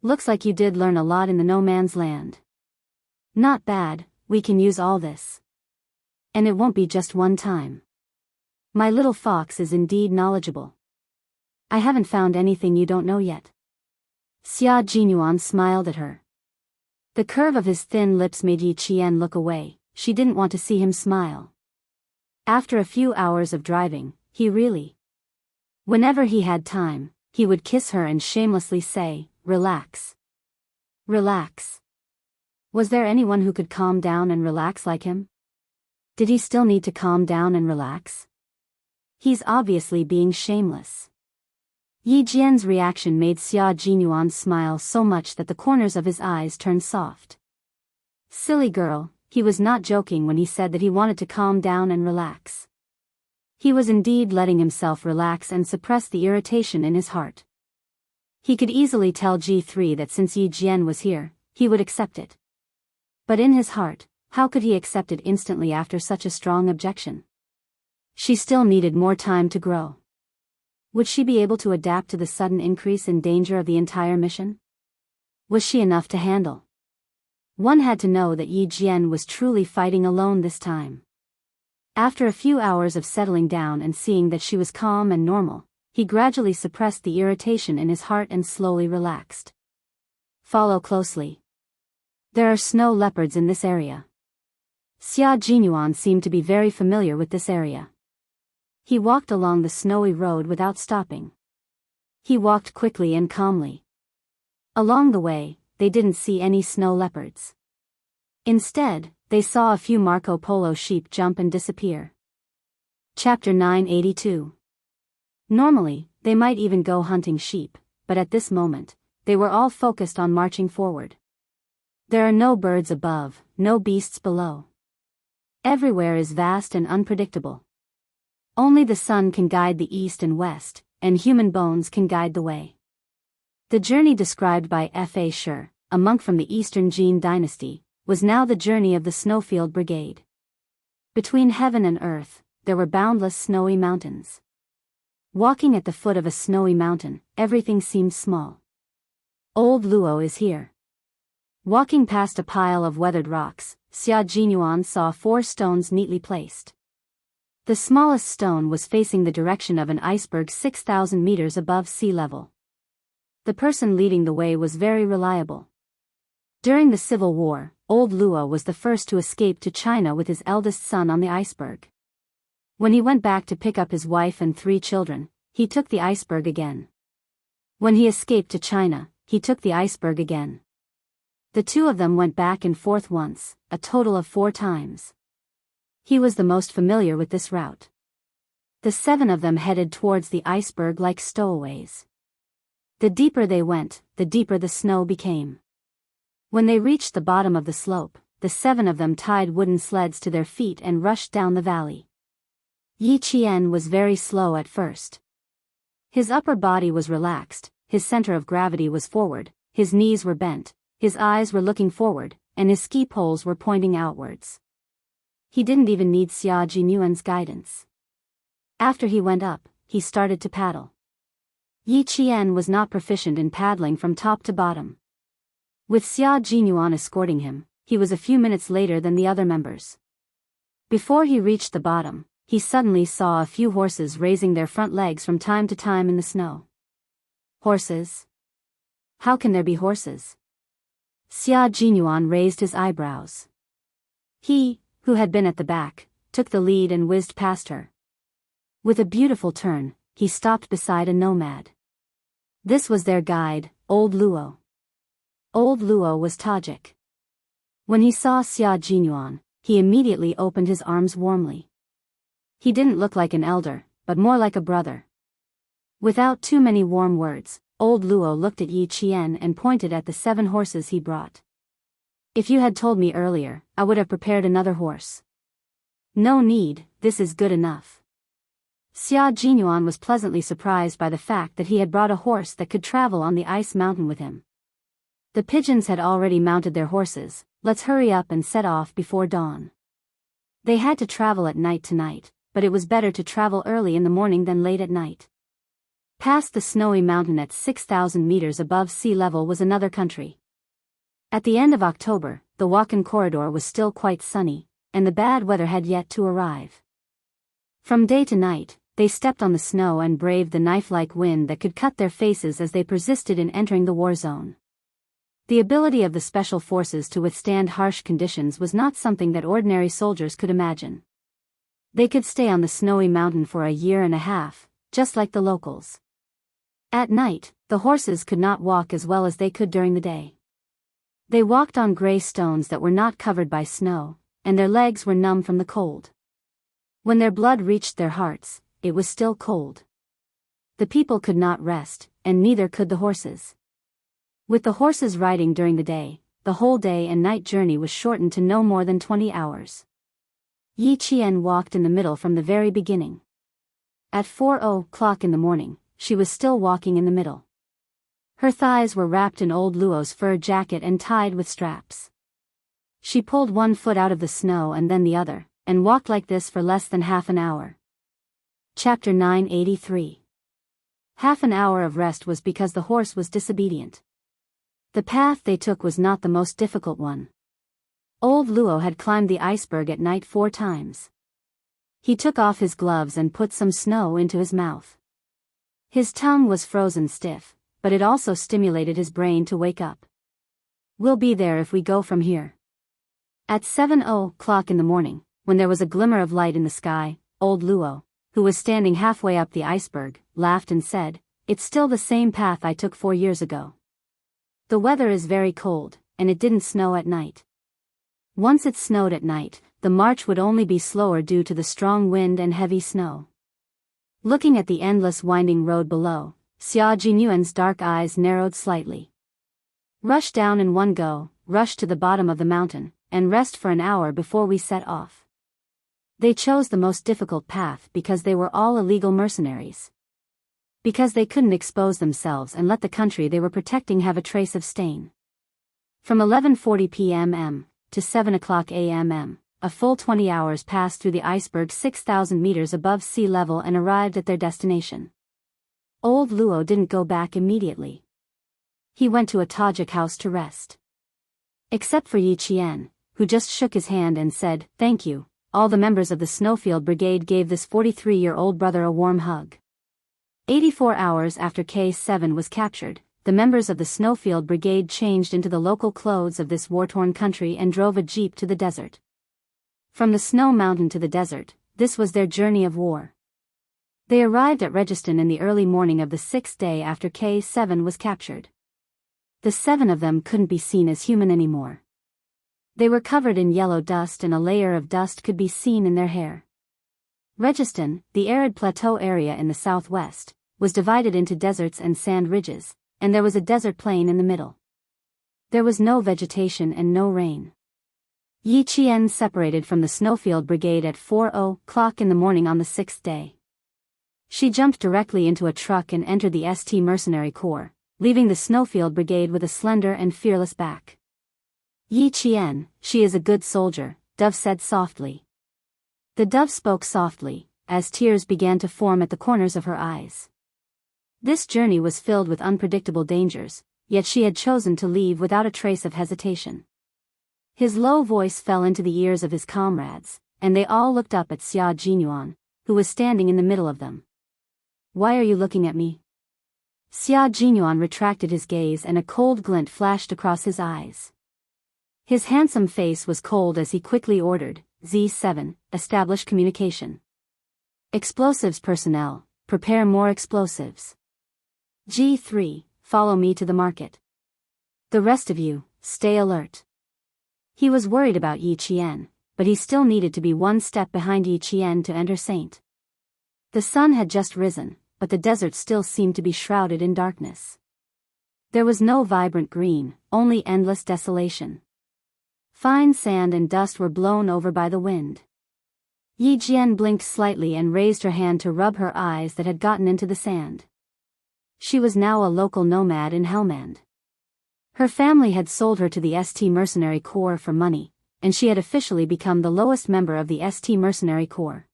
Looks like you did learn a lot in the no man's land. Not bad, we can use all this. And it won't be just one time. My little fox is indeed knowledgeable. I haven't found anything you don't know yet. Xia Jinyuan smiled at her. The curve of his thin lips made Yi Qian look away. She didn't want to see him smile. After a few hours of driving, whenever he had time, he would kiss her and shamelessly say, relax. Relax. Was there anyone who could calm down and relax like him? Did he still need to calm down and relax? He's obviously being shameless. Yi Jian's reaction made Xia Jinyuan smile so much that the corners of his eyes turned soft. Silly girl, he was not joking when he said that he wanted to calm down and relax. He was indeed letting himself relax and suppress the irritation in his heart. He could easily tell G3 that since Yi Jian was here, he would accept it. But in his heart, how could he accept it instantly after such a strong objection? She still needed more time to grow. Would she be able to adapt to the sudden increase in danger of the entire mission? Was she enough to handle? One had to know that Yi Jian was truly fighting alone this time. After a few hours of settling down and seeing that she was calm and normal, he gradually suppressed the irritation in his heart and slowly relaxed. Follow closely. There are snow leopards in this area. Xia Jinyuan seemed to be very familiar with this area. He walked along the snowy road without stopping. He walked quickly and calmly. Along the way, they didn't see any snow leopards. Instead, they saw a few Marco Polo sheep jump and disappear. Chapter 982. Normally, they might even go hunting sheep, but at this moment, they were all focused on marching forward. There are no birds above, no beasts below. Everywhere is vast and unpredictable. Only the sun can guide the east and west, and human bones can guide the way. The journey described by Fa Shi, a monk from the Eastern Jin dynasty, was now the journey of the Snowfield Brigade. Between heaven and earth, there were boundless snowy mountains. Walking at the foot of a snowy mountain, everything seemed small. Old Luo is here. Walking past a pile of weathered rocks, Xia Jinyuan saw 4 stones neatly placed. The smallest stone was facing the direction of an iceberg 6,000 meters above sea level. The person leading the way was very reliable. During the Civil War, Old Luo was the first to escape to China with his eldest son on the iceberg. When he went back to pick up his wife and 3 children, he took the iceberg again. When he escaped to China, he took the iceberg again. The 2 of them went back and forth once, a total of 4 times. He was the most familiar with this route. The 7 of them headed towards the iceberg like stowaways. The deeper they went, the deeper the snow became. When they reached the bottom of the slope, the 7 of them tied wooden sleds to their feet and rushed down the valley. Yi Qian was very slow at first. His upper body was relaxed, his center of gravity was forward, his knees were bent, his eyes were looking forward, and his ski poles were pointing outwards. He didn't even need Xia Jinyuan's guidance. After he went up, he started to paddle. Yi Qian was not proficient in paddling from top to bottom. With Xia Jinyuan escorting him, he was a few minutes later than the other members. Before he reached the bottom, he suddenly saw a few horses raising their front legs from time to time in the snow. Horses? How can there be horses? Xia Jinyuan raised his eyebrows. He, who had been at the back, took the lead and whizzed past her. With a beautiful turn, he stopped beside a nomad. This was their guide, Old Luo. Old Luo was Tajik. When he saw Xia Jinyuan, he immediately opened his arms warmly. He didn't look like an elder, but more like a brother. Without too many warm words, Old Luo looked at Yi Qian and pointed at the 7 horses he brought. If you had told me earlier, I would have prepared another horse. No need, this is good enough. Xia Jinyuan was pleasantly surprised by the fact that he had brought a horse that could travel on the ice mountain with him. The pigeons had already mounted their horses. Let's hurry up and set off before dawn. They had to travel at night tonight, but it was better to travel early in the morning than late at night. Past the snowy mountain at 6,000 meters above sea level was another country. At the end of October, the Wakhan corridor was still quite sunny, and the bad weather had yet to arrive. From day to night, they stepped on the snow and braved the knife-like wind that could cut their faces as they persisted in entering the war zone. The ability of the special forces to withstand harsh conditions was not something that ordinary soldiers could imagine. They could stay on the snowy mountain for a year and a half, just like the locals. At night, the horses could not walk as well as they could during the day. They walked on gray stones that were not covered by snow, and their legs were numb from the cold. When their blood reached their hearts, it was still cold. The people could not rest, and neither could the horses. With the horses riding during the day, the whole day and night journey was shortened to no more than 20 hours. Yi Qian walked in the middle from the very beginning. At 4:00 in the morning, she was still walking in the middle. Her thighs were wrapped in Old Luo's fur jacket and tied with straps. She pulled one foot out of the snow and then the other, and walked like this for less than half an hour. Chapter 983. Half an hour of rest was because the horse was disobedient. The path they took was not the most difficult one. Old Luo had climbed the iceberg at night 4 times. He took off his gloves and put some snow into his mouth. His tongue was frozen stiff, but it also stimulated his brain to wake up. We'll be there if we go from here. At 7:00 in the morning, when there was a glimmer of light in the sky, Old Luo, who was standing halfway up the iceberg, laughed and said, "It's still the same path I took 4 years ago. The weather is very cold, and it didn't snow at night. Once it snowed at night, the march would only be slower due to the strong wind and heavy snow." Looking at the endless winding road below, Xia Jinyuan's dark eyes narrowed slightly. Rush down in one go, rush to the bottom of the mountain, and rest for an hour before we set off. They chose the most difficult path because they were all illegal mercenaries. Because they couldn't expose themselves and let the country they were protecting have a trace of stain. From 11:40 p.m. to 7:00 a.m., a full 20 hours passed through the iceberg 6,000 meters above sea level and arrived at their destination. Old Luo didn't go back immediately. he went to a Tajik house to rest. Except for Yi Qian, who just shook his hand and said, "Thank you," all the members of the Snowfield Brigade gave this 43-year-old brother a warm hug. 84 hours after K7 was captured, the members of the Snowfield Brigade changed into the local clothes of this war-torn country and drove a jeep to the desert. From the snow mountain to the desert, this was their journey of war. They arrived at Registan in the early morning of the 6th day after K7 was captured. The 7 of them couldn't be seen as human anymore. They were covered in yellow dust and a layer of dust could be seen in their hair. Registan, the arid plateau area in the southwest, was divided into deserts and sand ridges, and there was a desert plain in the middle. There was no vegetation and no rain. Yi Qian separated from the Snowfield Brigade at 4:00 in the morning on the 6th day. She jumped directly into a truck and entered the St. Mercenary Corps, leaving the Snowfield Brigade with a slender and fearless back. "Yi Qian, she is a good soldier," Dove said softly. The dove spoke softly, as tears began to form at the corners of her eyes. This journey was filled with unpredictable dangers, yet she had chosen to leave without a trace of hesitation. His low voice fell into the ears of his comrades, and they all looked up at Xia Jinyuan, who was standing in the middle of them. "Why are you looking at me?" Xia Jinyuan retracted his gaze and a cold glint flashed across his eyes. His handsome face was cold as he quickly ordered, "Z7, establish communication. Explosives personnel, prepare more explosives. G3, follow me to the market. The rest of you, stay alert." He was worried about Yi Qian, but he still needed to be one step behind Yi Qian to enter Saint. The sun had just risen, but the desert still seemed to be shrouded in darkness. There was no vibrant green, only endless desolation. Fine sand and dust were blown over by the wind. Yi Qian blinked slightly and raised her hand to rub her eyes that had gotten into the sand. She was now a local nomad in Helmand. Her family had sold her to the St. Mercenary Corps for money, and she had officially become the lowest member of the St. Mercenary Corps.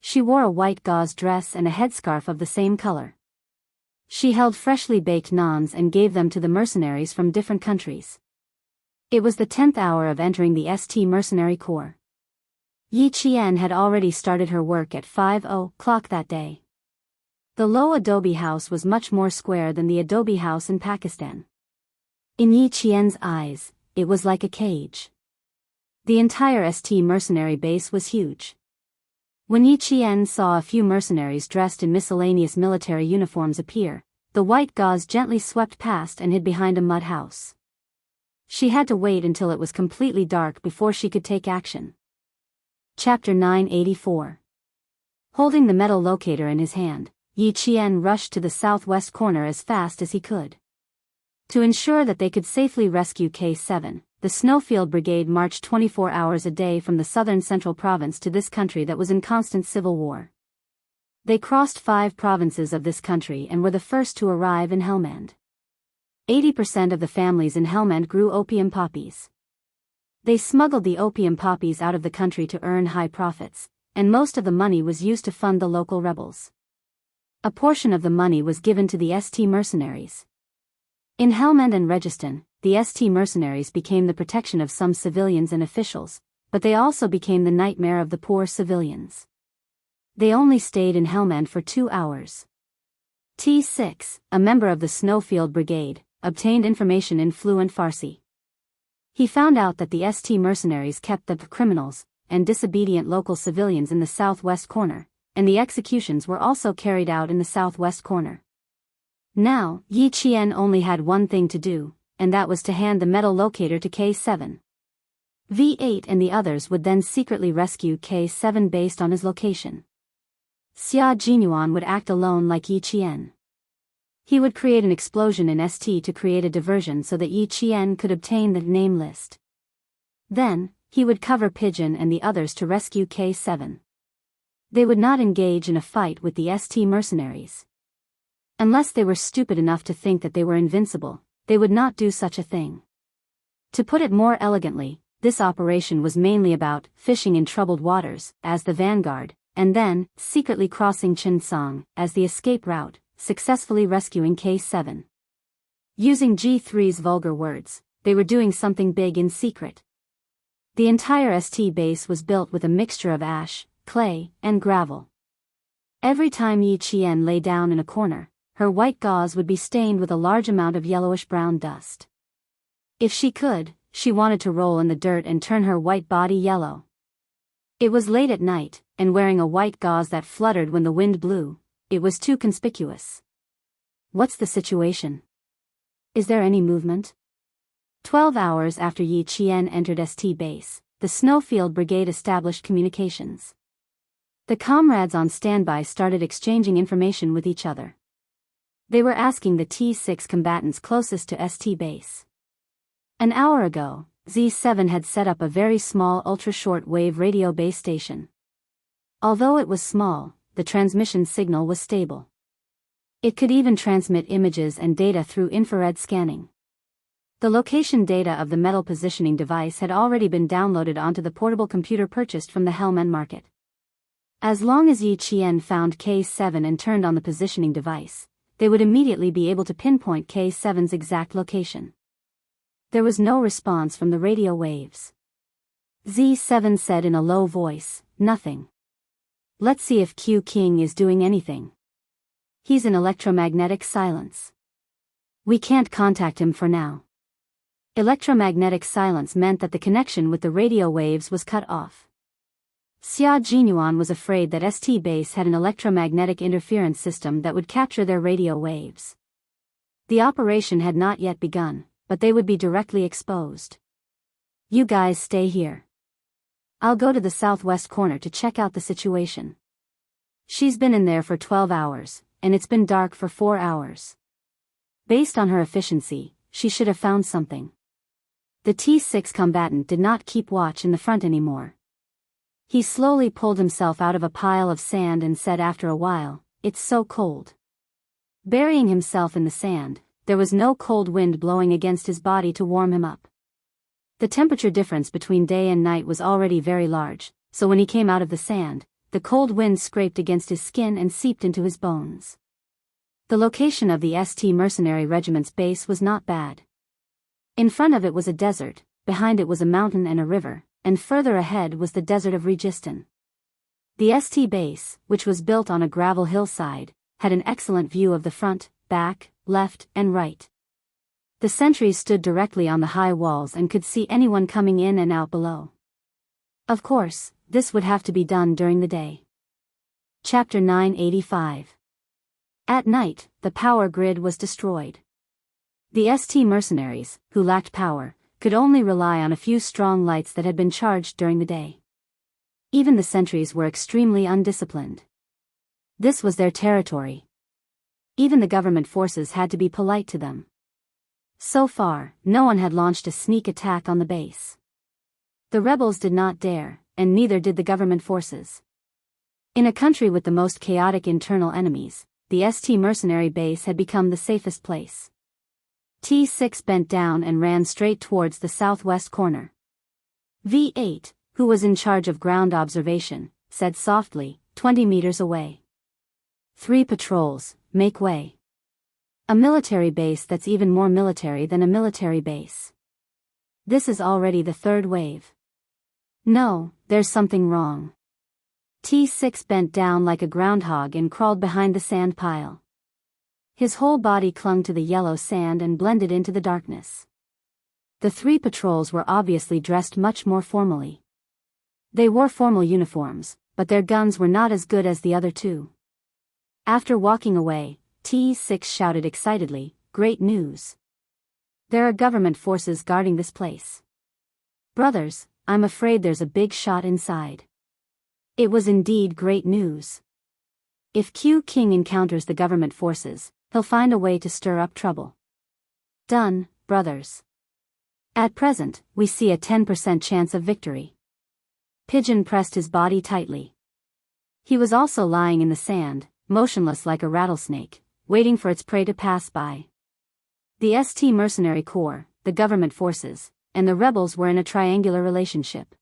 She wore a white gauze dress and a headscarf of the same color. She held freshly baked naans and gave them to the mercenaries from different countries. It was the 10th hour of entering the St. Mercenary Corps. Yi Qian had already started her work at 5:00 that day. The low adobe house was much more square than the adobe house in Pakistan. In Yi Qian's eyes, it was like a cage. The entire St. Mercenary base was huge. When Yi Qian saw a few mercenaries dressed in miscellaneous military uniforms appear, the white gauze gently swept past and hid behind a mud house. She had to wait until it was completely dark before she could take action. Chapter 984. Holding the metal locator in his hand, Yi Qian rushed to the southwest corner as fast as he could. To ensure that they could safely rescue K7, the Snowfield Brigade marched 24 hours a day from the southern central province to this country that was in constant civil war. They crossed 5 provinces of this country and were the first to arrive in Helmand. 80% of the families in Helmand grew opium poppies. They smuggled the opium poppies out of the country to earn high profits, and most of the money was used to fund the local rebels. A portion of the money was given to the St. Mercenaries. In Helmand and Registan, the St. Mercenaries became the protection of some civilians and officials, but they also became the nightmare of the poor civilians. They only stayed in Helmand for 2 hours. T6, a member of the Snowfield Brigade, obtained information in fluent Farsi. He found out that the St. Mercenaries kept the criminals and disobedient local civilians in the southwest corner, and the executions were also carried out in the southwest corner. Now, Yi Qian only had one thing to do, and that was to hand the metal locator to K7. V8 and the others would then secretly rescue K7 based on his location. Xia Jinyuan would act alone like Yi Qian. He would create an explosion in ST to create a diversion so that Yi Qian could obtain the name list. Then, he would cover Pigeon and the others to rescue K7. They would not engage in a fight with the St. Mercenaries. Unless they were stupid enough to think that they were invincible, they would not do such a thing. To put it more elegantly, this operation was mainly about fishing in troubled waters as the vanguard, and then secretly crossing Chinsong as the escape route, successfully rescuing K7. Using G3's vulgar words, they were doing something big in secret. The entire ST base was built with a mixture of ash, clay, and gravel. Every time Yi Qian lay down in a corner, her white gauze would be stained with a large amount of yellowish-brown dust. If she could, she wanted to roll in the dirt and turn her white body yellow. It was late at night, and wearing a white gauze that fluttered when the wind blew, it was too conspicuous. What's the situation? Is there any movement? 12 hours after Yi Qian entered ST base, the Snowfield Brigade established communications. The comrades on standby started exchanging information with each other. They were asking the T6 combatants closest to ST base. An hour ago, Z7 had set up a very small ultra-short-wave radio base station. Although it was small, the transmission signal was stable. It could even transmit images and data through infrared scanning. The location data of the metal positioning device had already been downloaded onto the portable computer purchased from the Hellman market. As long as Yi Qian found K7 and turned on the positioning device, they would immediately be able to pinpoint K7's exact location. There was no response from the radio waves. Z7 said in a low voice, "Nothing. Let's see if Q King is doing anything. He's in electromagnetic silence. We can't contact him for now." Electromagnetic silence meant that the connection with the radio waves was cut off. Xia Jinyuan was afraid that ST base had an electromagnetic interference system that would capture their radio waves. The operation had not yet begun, but they would be directly exposed. "You guys stay here. I'll go to the southwest corner to check out the situation. She's been in there for 12 hours, and it's been dark for 4 hours. Based on her efficiency, she should have found something." The T6 combatant did not keep watch in the front anymore. He slowly pulled himself out of a pile of sand and said after a while, "It's so cold." Burying himself in the sand, there was no cold wind blowing against his body to warm him up. The temperature difference between day and night was already very large, so when he came out of the sand, the cold wind scraped against his skin and seeped into his bones. The location of the ST Mercenary Regiment's base was not bad. In front of it was a desert, behind it was a mountain and a river, and further ahead was the desert of Registan. The ST base, which was built on a gravel hillside, had an excellent view of the front, back, left, and right. The sentries stood directly on the high walls and could see anyone coming in and out below. Of course, this would have to be done during the day. Chapter 985. At night, the power grid was destroyed. The ST mercenaries, who lacked power, could only rely on a few strong lights that had been charged during the day. Even the sentries were extremely undisciplined. This was their territory. Even the government forces had to be polite to them. So far, no one had launched a sneak attack on the base. The rebels did not dare, and neither did the government forces. In a country with the most chaotic internal enemies, the ST mercenary base had become the safest place. T6 bent down and ran straight towards the southwest corner. V8, who was in charge of ground observation, said softly, 20 meters away. 3 patrols, make way. A military base that's even more military than a military base. This is already the 3rd wave. No, there's something wrong. T6 bent down like a groundhog and crawled behind the sand pile. His whole body clung to the yellow sand and blended into the darkness. The 3 patrols were obviously dressed much more formally. They wore formal uniforms, but their guns were not as good as the other 2. After walking away, T6 shouted excitedly, "Great news! There are government forces guarding this place. Brothers, I'm afraid there's a big shot inside." It was indeed great news. If Q King encounters the government forces, he'll find a way to stir up trouble. Done, brothers. At present, we see a 10% chance of victory. Pigeon pressed his body tightly. He was also lying in the sand, motionless like a rattlesnake, waiting for its prey to pass by. The ST Mercenary Corps, the government forces, and the rebels were in a triangular relationship.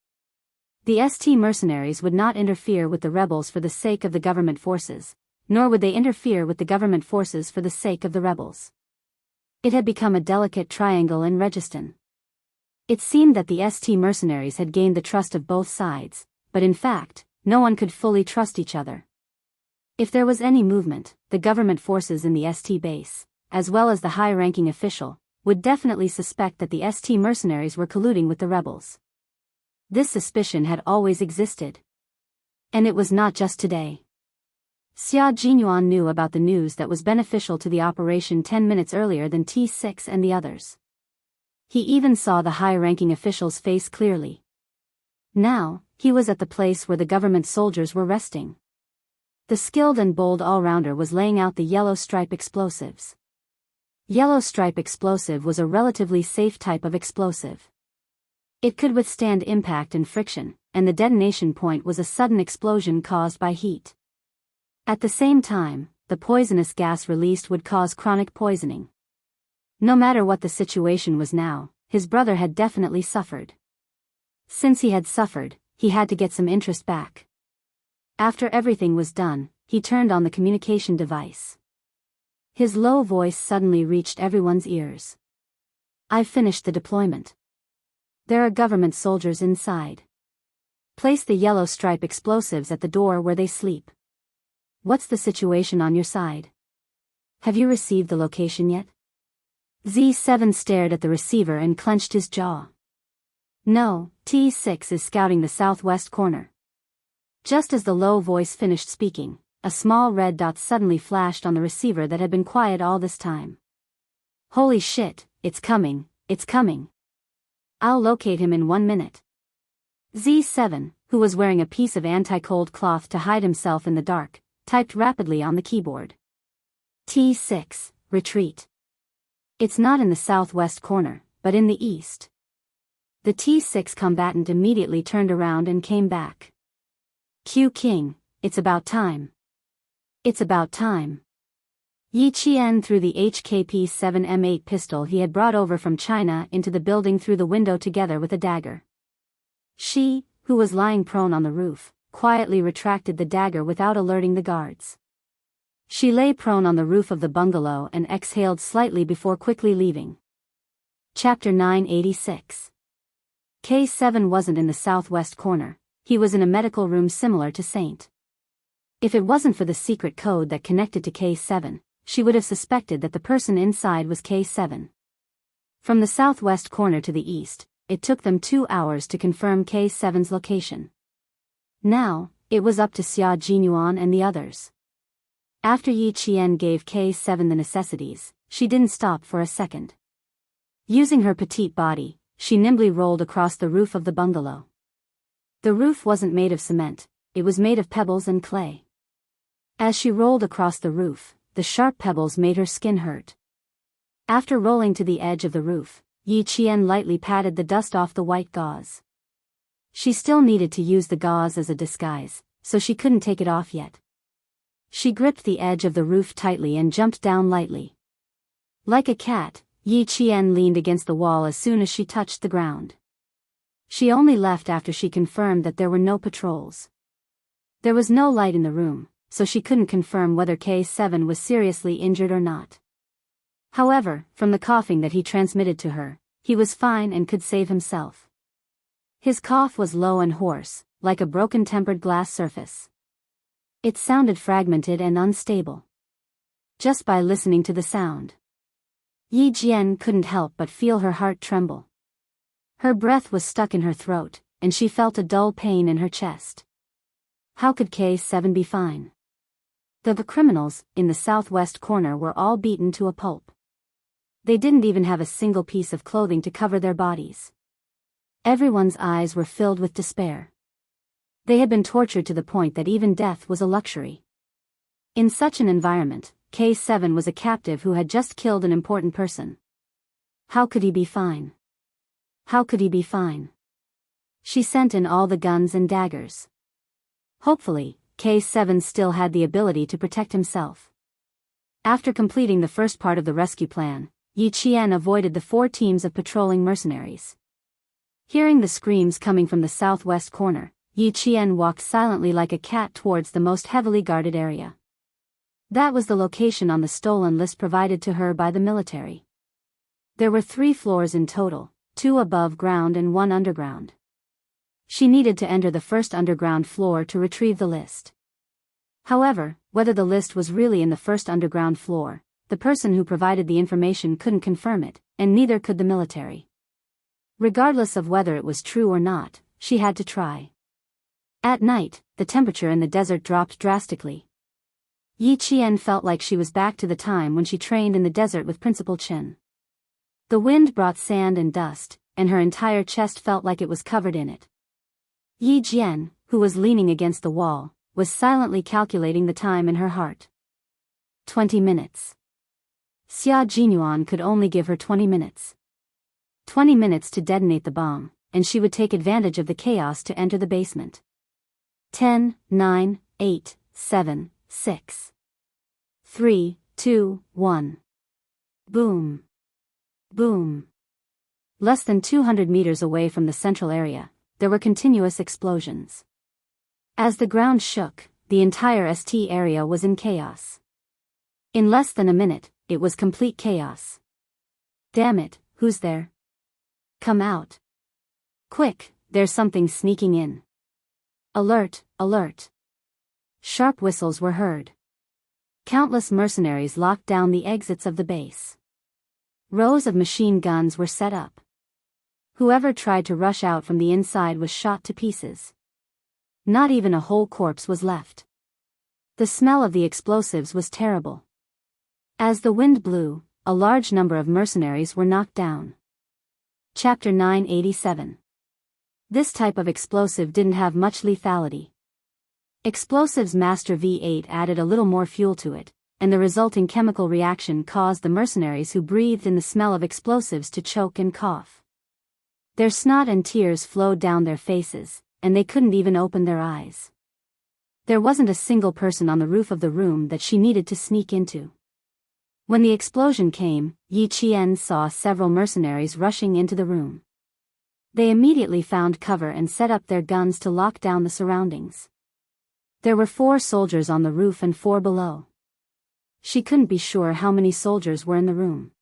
The ST mercenaries would not interfere with the rebels for the sake of the government forces, nor would they interfere with the government forces for the sake of the rebels. It had become a delicate triangle in Registan. It seemed that the ST mercenaries had gained the trust of both sides, but in fact, no one could fully trust each other. If there was any movement, the government forces in the ST base, as well as the high-ranking official, would definitely suspect that the ST mercenaries were colluding with the rebels. This suspicion had always existed. And it was not just today. Xia Jinyuan knew about the news that was beneficial to the operation 10 minutes earlier than T6 and the others. He even saw the high-ranking official's face clearly. Now, he was at the place where the government soldiers were resting. The skilled and bold all-rounder was laying out the yellow stripe explosives. Yellow stripe explosive was a relatively safe type of explosive. It could withstand impact and friction, and the detonation point was a sudden explosion caused by heat. At the same time, the poisonous gas released would cause chronic poisoning. No matter what the situation was now, his brother had definitely suffered. Since he had suffered, he had to get some interest back. After everything was done, he turned on the communication device. His low voice suddenly reached everyone's ears. "I've finished the deployment. There are government soldiers inside. Place the yellow stripe explosives at the door where they sleep. What's the situation on your side? Have you received the location yet?" Z7 stared at the receiver and clenched his jaw. "No, T6 is scouting the southwest corner." Just as the low voice finished speaking, a small red dot suddenly flashed on the receiver that had been quiet all this time. "Holy shit, it's coming, it's coming. I'll locate him in 1 minute." Z7, who was wearing a piece of anti-cold cloth to hide himself in the dark, typed rapidly on the keyboard. "T6, retreat. It's not in the southwest corner, but in the east." The T6 combatant immediately turned around and came back. "Q King, it's about time. It's about time." Yi Qian threw the HKP-7M8 pistol he had brought over from China into the building through the window together with a dagger. She, who was lying prone on the roof, quietly retracted the dagger without alerting the guards. She lay prone on the roof of the bungalow and exhaled slightly before quickly leaving. Chapter 986. K7 wasn't in the southwest corner, he was in a medical room similar to Saint. If it wasn't for the secret code that connected to K7, she would have suspected that the person inside was K7. From the southwest corner to the east, it took them 2 hours to confirm K7's location. Now, it was up to Xia Jinyuan and the others. After Yi Qian gave K7 the necessities, she didn't stop for a second. Using her petite body, she nimbly rolled across the roof of the bungalow. The roof wasn't made of cement, it was made of pebbles and clay. As she rolled across the roof, the sharp pebbles made her skin hurt. After rolling to the edge of the roof, Yi Qian lightly patted the dust off the white gauze. She still needed to use the gauze as a disguise, so she couldn't take it off yet. She gripped the edge of the roof tightly and jumped down lightly. Like a cat, Yi Qian leaned against the wall as soon as she touched the ground. She only left after she confirmed that there were no patrols. There was no light in the room, so she couldn't confirm whether K7 was seriously injured or not. However, from the coughing that he transmitted to her, he was fine and could save himself. His cough was low and hoarse, like a broken tempered glass surface. It sounded fragmented and unstable. Just by listening to the sound, Yi Jian couldn't help but feel her heart tremble. Her breath was stuck in her throat, and she felt a dull pain in her chest. How could K7 be fine? The criminals, in the southwest corner, were all beaten to a pulp. They didn't even have a single piece of clothing to cover their bodies. Everyone's eyes were filled with despair. They had been tortured to the point that even death was a luxury. In such an environment, K7 was a captive who had just killed an important person. How could he be fine? How could he be fine? She sent in all the guns and daggers. Hopefully, K7 still had the ability to protect himself. After completing the first part of the rescue plan, Yi Qian avoided the 4 teams of patrolling mercenaries. Hearing the screams coming from the southwest corner, Yi Qian walked silently like a cat towards the most heavily guarded area. That was the location on the stolen list provided to her by the military. There were 3 floors in total, 2 above ground and 1 underground. She needed to enter the first underground floor to retrieve the list. However, whether the list was really in the first underground floor, the person who provided the information couldn't confirm it, and neither could the military. Regardless of whether it was true or not, she had to try. At night, the temperature in the desert dropped drastically. Yi Qian felt like she was back to the time when she trained in the desert with Principal Chen. The wind brought sand and dust, and her entire chest felt like it was covered in it. Yi Jian, who was leaning against the wall, was silently calculating the time in her heart. 20 minutes. Xia Jinyuan could only give her 20 minutes. 20 minutes to detonate the bomb, and she would take advantage of the chaos to enter the basement. 10, 9, 8, 7, 6. 3, 2, 1. Boom. Boom. Less than 200 meters away from the central area, there were continuous explosions. As the ground shook, the entire ST area was in chaos. In less than a minute, it was complete chaos. Damn it, who's there? Come out. Quick, there's something sneaking in. Alert, alert. Sharp whistles were heard. Countless mercenaries locked down the exits of the base. Rows of machine guns were set up. Whoever tried to rush out from the inside was shot to pieces. Not even a whole corpse was left. The smell of the explosives was terrible. As the wind blew, a large number of mercenaries were knocked down. Chapter 987. This type of explosive didn't have much lethality. Explosives Master V8 added a little more fuel to it, and the resulting chemical reaction caused the mercenaries who breathed in the smell of explosives to choke and cough. Their snot and tears flowed down their faces, and they couldn't even open their eyes. There wasn't a single person on the roof of the room that she needed to sneak into. When the explosion came, Yi Qian saw several mercenaries rushing into the room. They immediately found cover and set up their guns to lock down the surroundings. There were 4 soldiers on the roof and 4 below. She couldn't be sure how many soldiers were in the room.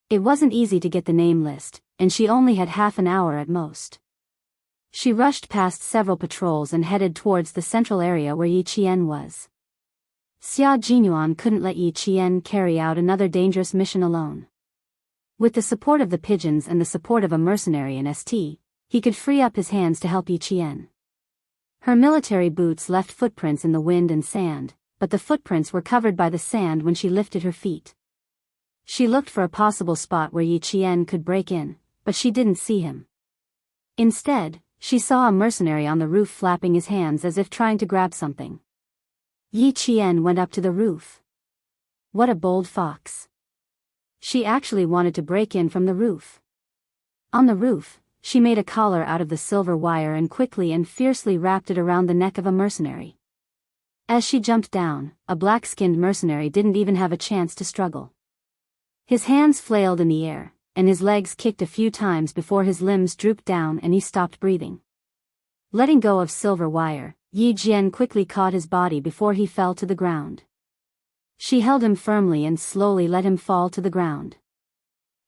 It wasn't easy to get the name list, and she only had half an hour at most. She rushed past several patrols and headed towards the central area where Yi Qian was. Xia Jinyuan couldn't let Yi Qian carry out another dangerous mission alone. With the support of the pigeons and the support of a mercenary in ST, he could free up his hands to help Yi Qian. Her military boots left footprints in the wind and sand, but the footprints were covered by the sand when she lifted her feet. She looked for a possible spot where Yi Qian could break in, but she didn't see him. Instead, she saw a mercenary on the roof flapping his hands as if trying to grab something. Yi Qian went up to the roof. What a bold fox. She actually wanted to break in from the roof. On the roof, she made a collar out of the silver wire and quickly and fiercely wrapped it around the neck of a mercenary. As she jumped down, a black-skinned mercenary didn't even have a chance to struggle. His hands flailed in the air, and his legs kicked a few times before his limbs drooped down and he stopped breathing. Letting go of silver wire, Yi Jian quickly caught his body before he fell to the ground. She held him firmly and slowly let him fall to the ground.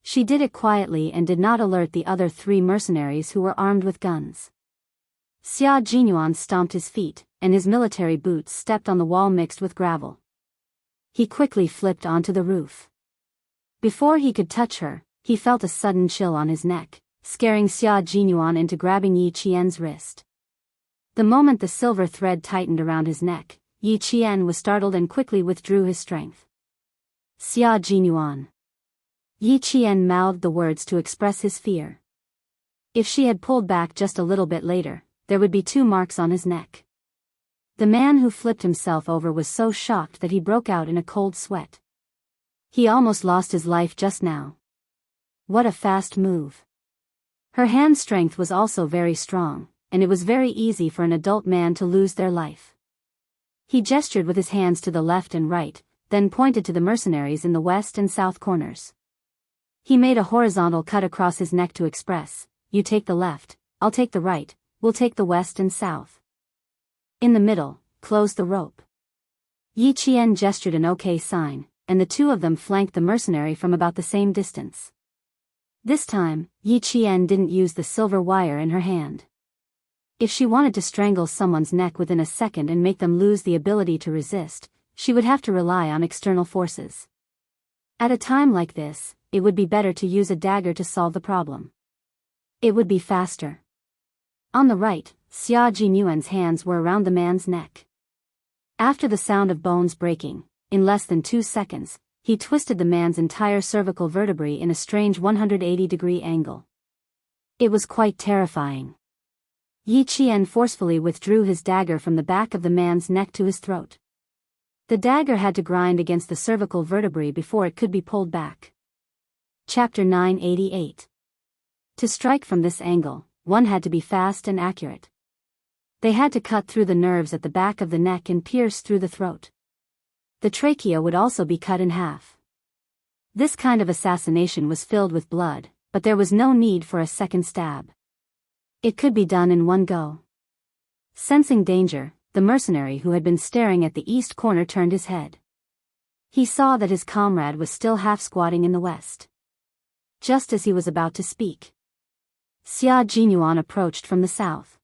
She did it quietly and did not alert the other 3 mercenaries who were armed with guns. Xia Jinyuan stomped his feet, and his military boots stepped on the wall mixed with gravel. He quickly flipped onto the roof. Before he could touch her, he felt a sudden chill on his neck, scaring Xia Jinyuan into grabbing Yi Qian's wrist. The moment the silver thread tightened around his neck, Yi Qian was startled and quickly withdrew his strength. Xia Jinyuan. Yi Qian mouthed the words to express his fear. If she had pulled back just a little bit later, there would be 2 marks on his neck. The man who flipped himself over was so shocked that he broke out in a cold sweat. He almost lost his life just now. What a fast move. Her hand strength was also very strong, and it was very easy for an adult man to lose their life. He gestured with his hands to the left and right, then pointed to the mercenaries in the west and south corners. He made a horizontal cut across his neck to express, "You take the left, I'll take the right, we'll take the west and south. In the middle, close the rope." Yi Qian gestured an OK sign, and the 2 of them flanked the mercenary from about the same distance. This time, Yi Qian didn't use the silver wire in her hand. If she wanted to strangle someone's neck within a second and make them lose the ability to resist, she would have to rely on external forces. At a time like this, it would be better to use a dagger to solve the problem. It would be faster. On the right, Xia Jinyuan's hands were around the man's neck. After the sound of bones breaking, in less than 2 seconds, he twisted the man's entire cervical vertebrae in a strange 180-degree angle. It was quite terrifying. Yi Qian forcefully withdrew his dagger from the back of the man's neck to his throat. The dagger had to grind against the cervical vertebrae before it could be pulled back. Chapter 988. To strike from this angle, one had to be fast and accurate. They had to cut through the nerves at the back of the neck and pierce through the throat. The trachea would also be cut in half. This kind of assassination was filled with blood, but there was no need for a second stab. It could be done in one go. Sensing danger, the mercenary who had been staring at the east corner turned his head. He saw that his comrade was still half-squatting in the west. Just as he was about to speak, Xia Jinyuan approached from the south.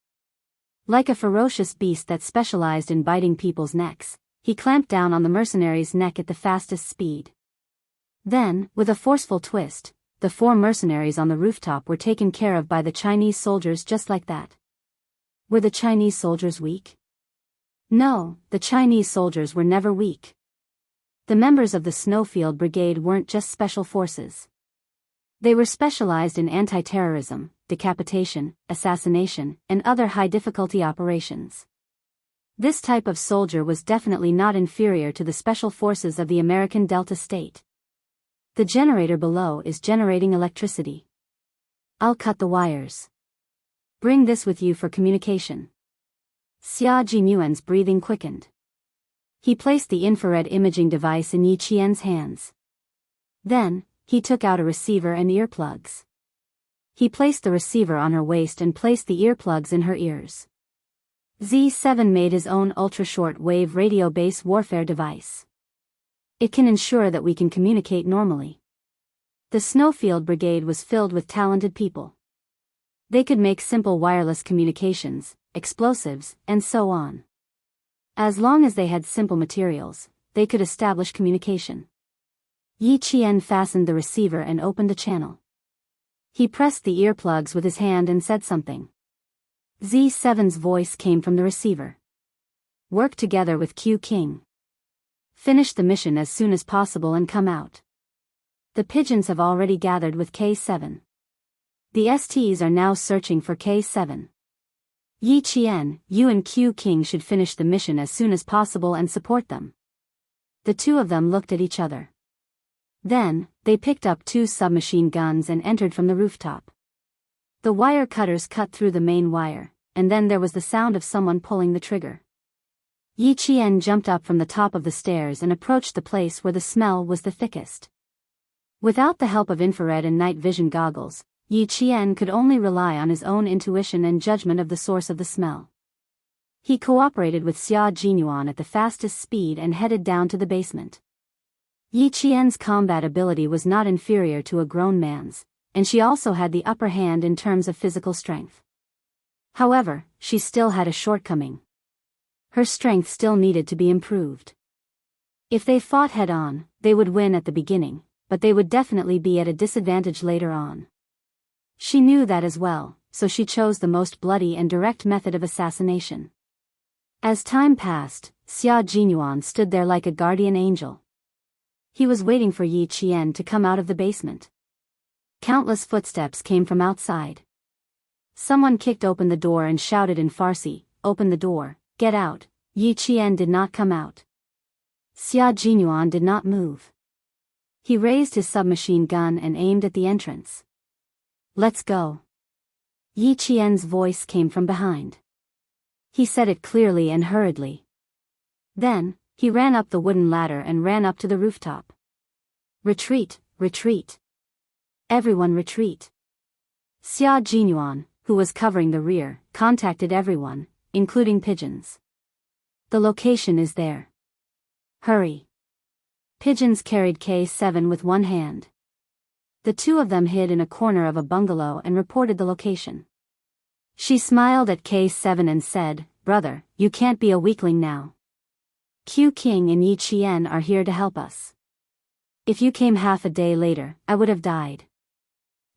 Like a ferocious beast that specialized in biting people's necks, he clamped down on the mercenary's neck at the fastest speed. Then, with a forceful twist, the 4 mercenaries on the rooftop were taken care of by the Chinese soldiers just like that. Were the Chinese soldiers weak? No, the Chinese soldiers were never weak. The members of the Snowfield Brigade weren't just special forces. They were specialized in anti-terrorism, decapitation, assassination, and other high-difficulty operations. This type of soldier was definitely not inferior to the special forces of the American Delta State. The generator below is generating electricity. I'll cut the wires. Bring this with you for communication. Xia Jinyuan's breathing quickened. He placed the infrared imaging device in Yi Qian's hands. Then, he took out a receiver and earplugs. He placed the receiver on her waist and placed the earplugs in her ears. Z7 made his own ultra-short-wave radio base warfare device. It can ensure that we can communicate normally. The Snowfield Brigade was filled with talented people. They could make simple wireless communications, explosives, and so on. As long as they had simple materials, they could establish communication. Yi Qian fastened the receiver and opened the channel. He pressed the earplugs with his hand and said something. Z7's voice came from the receiver. Work together with Q King. Finish the mission as soon as possible and come out. The pigeons have already gathered with K7. The STs are now searching for K7. Yi Qian, you and Q King should finish the mission as soon as possible and support them. The 2 of them looked at each other. Then, they picked up 2 submachine guns and entered from the rooftop. The wire cutters cut through the main wire, and then there was the sound of someone pulling the trigger. Yi Qian jumped up from the top of the stairs and approached the place where the smell was the thickest. Without the help of infrared and night vision goggles, Yi Qian could only rely on his own intuition and judgment of the source of the smell. He cooperated with Xia Jinyuan at the fastest speed and headed down to the basement. Yi Qian's combat ability was not inferior to a grown man's, and she also had the upper hand in terms of physical strength. However, she still had a shortcoming. Her strength still needed to be improved. If they fought head-on, they would win at the beginning, but they would definitely be at a disadvantage later on. She knew that as well, so she chose the most bloody and direct method of assassination. As time passed, Xia Jinyuan stood there like a guardian angel. He was waiting for Yi Qian to come out of the basement. Countless footsteps came from outside. Someone kicked open the door and shouted in Farsi, "Open the door, get out." Yi Qian did not come out. Xia Jinyuan did not move. He raised his submachine gun and aimed at the entrance. "Let's go." Yi Qian's voice came from behind. He said it clearly and hurriedly. Then, he ran up the wooden ladder and ran up to the rooftop. "Retreat, retreat. Everyone retreat." Xia Jinyuan, who was covering the rear, contacted everyone, including pigeons. "The location is there. Hurry." Pigeons carried K7 with one hand. The two of them hid in a corner of a bungalow and reported the location. She smiled at K7 and said, "Brother, you can't be a weakling now. Q King and Yi Qian are here to help us. If you came half a day later, I would have died.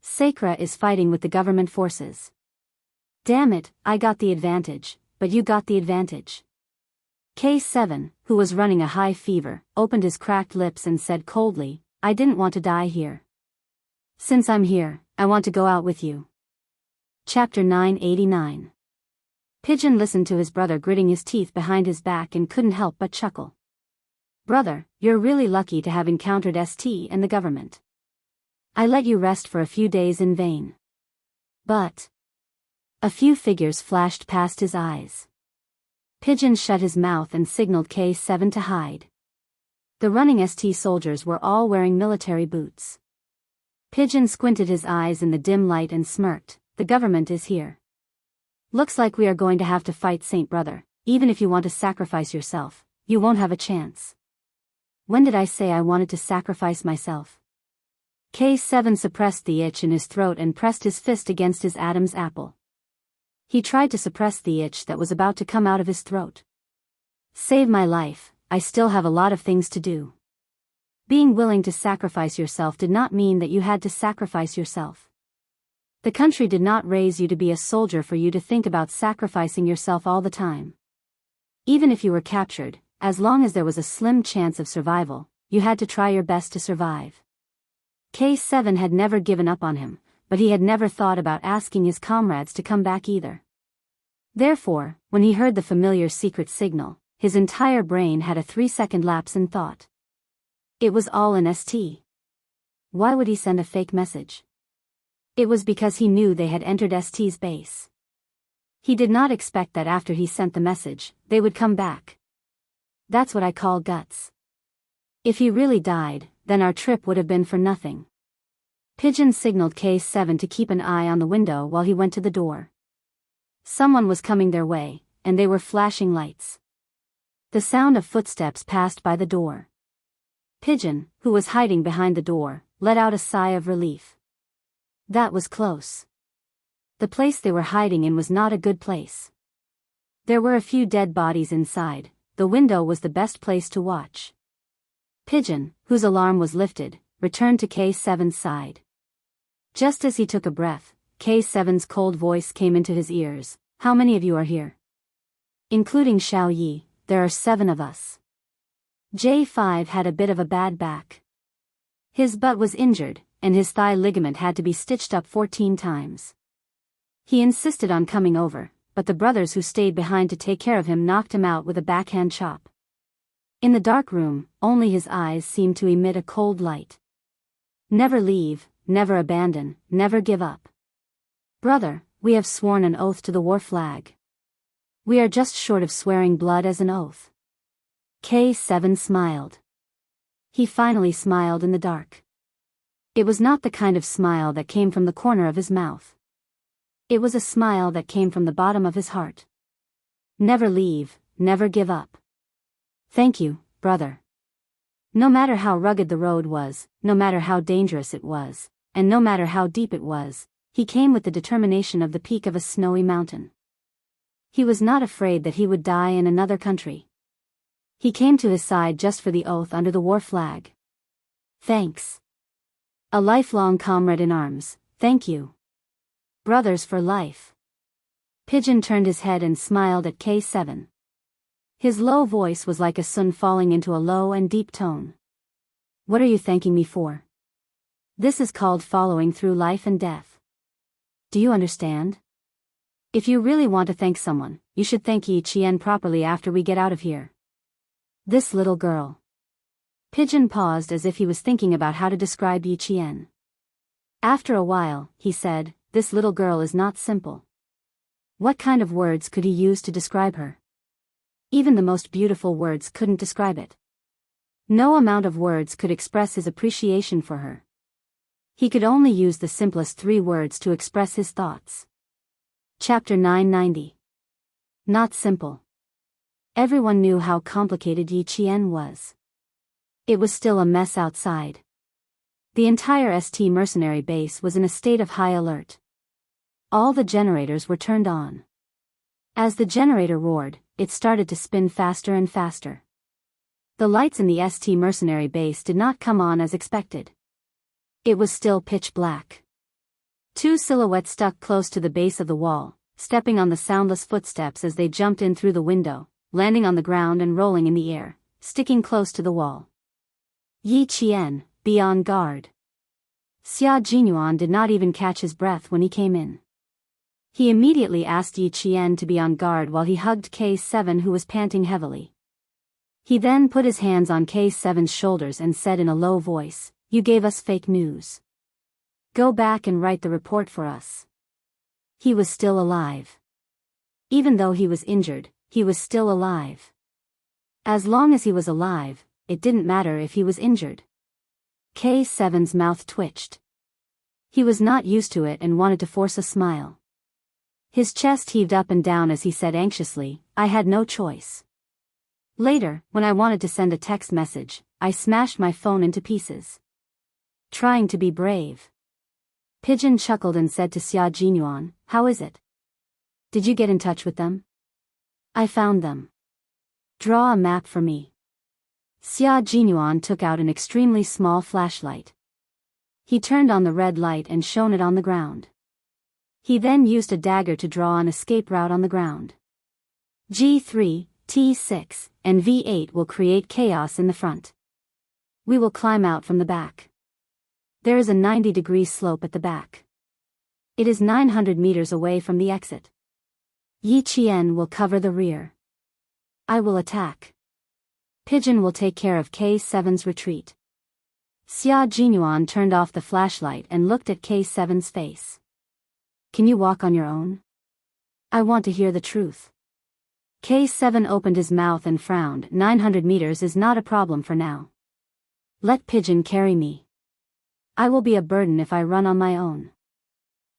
Sakura is fighting with the government forces. Damn it, I got the advantage, but you got the advantage." K7, who was running a high fever, opened his cracked lips and said coldly, "I didn't want to die here. Since I'm here, I want to go out with you." Chapter 989. Pigeon listened to his brother gritting his teeth behind his back and couldn't help but chuckle. "Brother, you're really lucky to have encountered ST and the government. I let you rest for a few days in vain." But a few figures flashed past his eyes. Pigeon shut his mouth and signaled K7 to hide. The running ST soldiers were all wearing military boots. Pigeon squinted his eyes in the dim light and smirked. "The government is here. Looks like we are going to have to fight, Saint Brother. Even if you want to sacrifice yourself, you won't have a chance." When did I say I wanted to sacrifice myself? K7 suppressed the itch in his throat and pressed his fist against his Adam's apple. He tried to suppress the itch that was about to come out of his throat. "Save my life, I still have a lot of things to do." Being willing to sacrifice yourself did not mean that you had to sacrifice yourself. The country did not raise you to be a soldier for you to think about sacrificing yourself all the time. Even if you were captured, as long as there was a slim chance of survival, you had to try your best to survive. K7 had never given up on him, but he had never thought about asking his comrades to come back either. Therefore, when he heard the familiar secret signal, his entire brain had a 3-second lapse in thought. It was all an ST. Why would he send a fake message? It was because he knew they had entered ST's base. He did not expect that after he sent the message, they would come back. That's what I call guts. If he really died, then our trip would have been for nothing. Pigeon signaled K7 to keep an eye on the window while he went to the door. Someone was coming their way, and they were flashing lights. The sound of footsteps passed by the door. Pigeon, who was hiding behind the door, let out a sigh of relief. That was close. The place they were hiding in was not a good place. There were a few dead bodies inside. The window was the best place to watch. Pigeon, whose alarm was lifted, returned to K7's side. Just as he took a breath, K7's cold voice came into his ears. "How many of you are here?" "Including Xiao Yi, there are 7 of us." J5 had a bit of a bad back. His butt was injured, and his thigh ligament had to be stitched up 14 times. He insisted on coming over, but the brothers who stayed behind to take care of him knocked him out with a backhand chop. In the dark room, only his eyes seemed to emit a cold light. "Never leave, never abandon, never give up. Brother, we have sworn an oath to the war flag. We are just short of swearing blood as an oath." K7 smiled. He finally smiled in the dark. It was not the kind of smile that came from the corner of his mouth. It was a smile that came from the bottom of his heart. "Never leave, never give up. Thank you, brother." No matter how rugged the road was, no matter how dangerous it was, and no matter how deep it was, he came with the determination of the peak of a snowy mountain. He was not afraid that he would die in another country. He came to his side just for the oath under the war flag. "Thanks. A lifelong comrade in arms, thank you. Brothers for life." Pigeon turned his head and smiled at K7. His low voice was like a sun falling into a low and deep tone. "What are you thanking me for? This is called following through life and death. Do you understand? If you really want to thank someone, you should thank Yi Qian properly after we get out of here. This little girl." Pigeon paused as if he was thinking about how to describe Yi Qian. After a while, he said, "This little girl is not simple." What kind of words could he use to describe her? Even the most beautiful words couldn't describe it. No amount of words could express his appreciation for her. He could only use the simplest 3 words to express his thoughts. Chapter 990. Not simple. Everyone knew how complicated Yi Qian was. It was still a mess outside. The entire ST mercenary base was in a state of high alert. All the generators were turned on. As the generator roared, it started to spin faster and faster. The lights in the ST mercenary base did not come on as expected. It was still pitch black. Two silhouettes stuck close to the base of the wall, stepping on the soundless footsteps as they jumped in through the window, landing on the ground and rolling in the air, sticking close to the wall. Yi Qian, be on guard. Xia Jinyuan did not even catch his breath when he came in. He immediately asked Yi Qian to be on guard while he hugged K7 who was panting heavily. He then put his hands on K7's shoulders and said in a low voice, "You gave us fake news. Go back and write the report for us." He was still alive. Even though he was injured, he was still alive. As long as he was alive, it didn't matter if he was injured. K7's mouth twitched. He was not used to it and wanted to force a smile. His chest heaved up and down as he said anxiously, "I had no choice. Later, when I wanted to send a text message, I smashed my phone into pieces. Trying to be brave." Pigeon chuckled and said to Xia Jinyuan, "How is it? Did you get in touch with them?" "I found them. Draw a map for me." Xia Jinyuan took out an extremely small flashlight. He turned on the red light and shone it on the ground. He then used a dagger to draw an escape route on the ground. G3, T6, and V8 will create chaos in the front. We will climb out from the back. There is a 90-degree slope at the back. It is 900 meters away from the exit. Yi Qian will cover the rear. I will attack. Pigeon will take care of K7's retreat. Xia Jinyuan turned off the flashlight and looked at K7's face. "Can you walk on your own? I want to hear the truth." K7 opened his mouth and frowned. 900 meters is not a problem for now. Let Pigeon carry me. I will be a burden if I run on my own.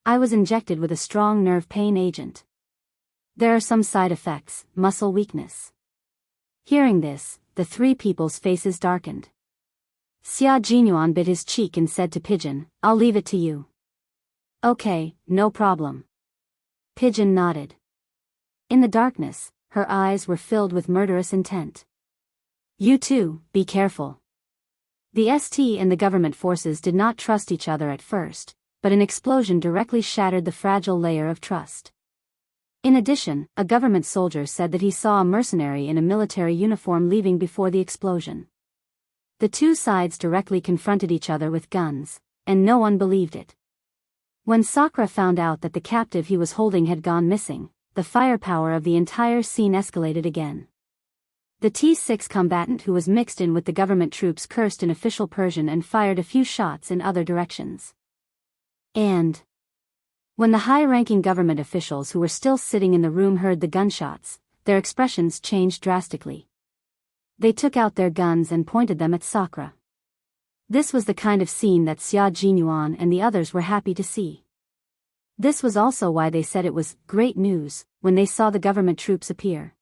I was injected with a strong nerve pain agent. There are some side effects, muscle weakness. Hearing this, the three people's faces darkened. Xia Jinyuan bit his cheek and said to Pigeon, "I'll leave it to you." "Okay, no problem." Pigeon nodded. In the darkness, her eyes were filled with murderous intent. "You too, be careful." The ST and the government forces did not trust each other at first, but an explosion directly shattered the fragile layer of trust. In addition, a government soldier said that he saw a mercenary in a military uniform leaving before the explosion. The two sides directly confronted each other with guns, and no one believed it. When Sakura found out that the captive he was holding had gone missing, the firepower of the entire scene escalated again. The T6 combatant who was mixed in with the government troops cursed in official Persian and fired a few shots in other directions. And when the high-ranking government officials who were still sitting in the room heard the gunshots, their expressions changed drastically. They took out their guns and pointed them at Sakura. This was the kind of scene that Xia Jinyuan and the others were happy to see. This was also why they said it was great news when they saw the government troops appear.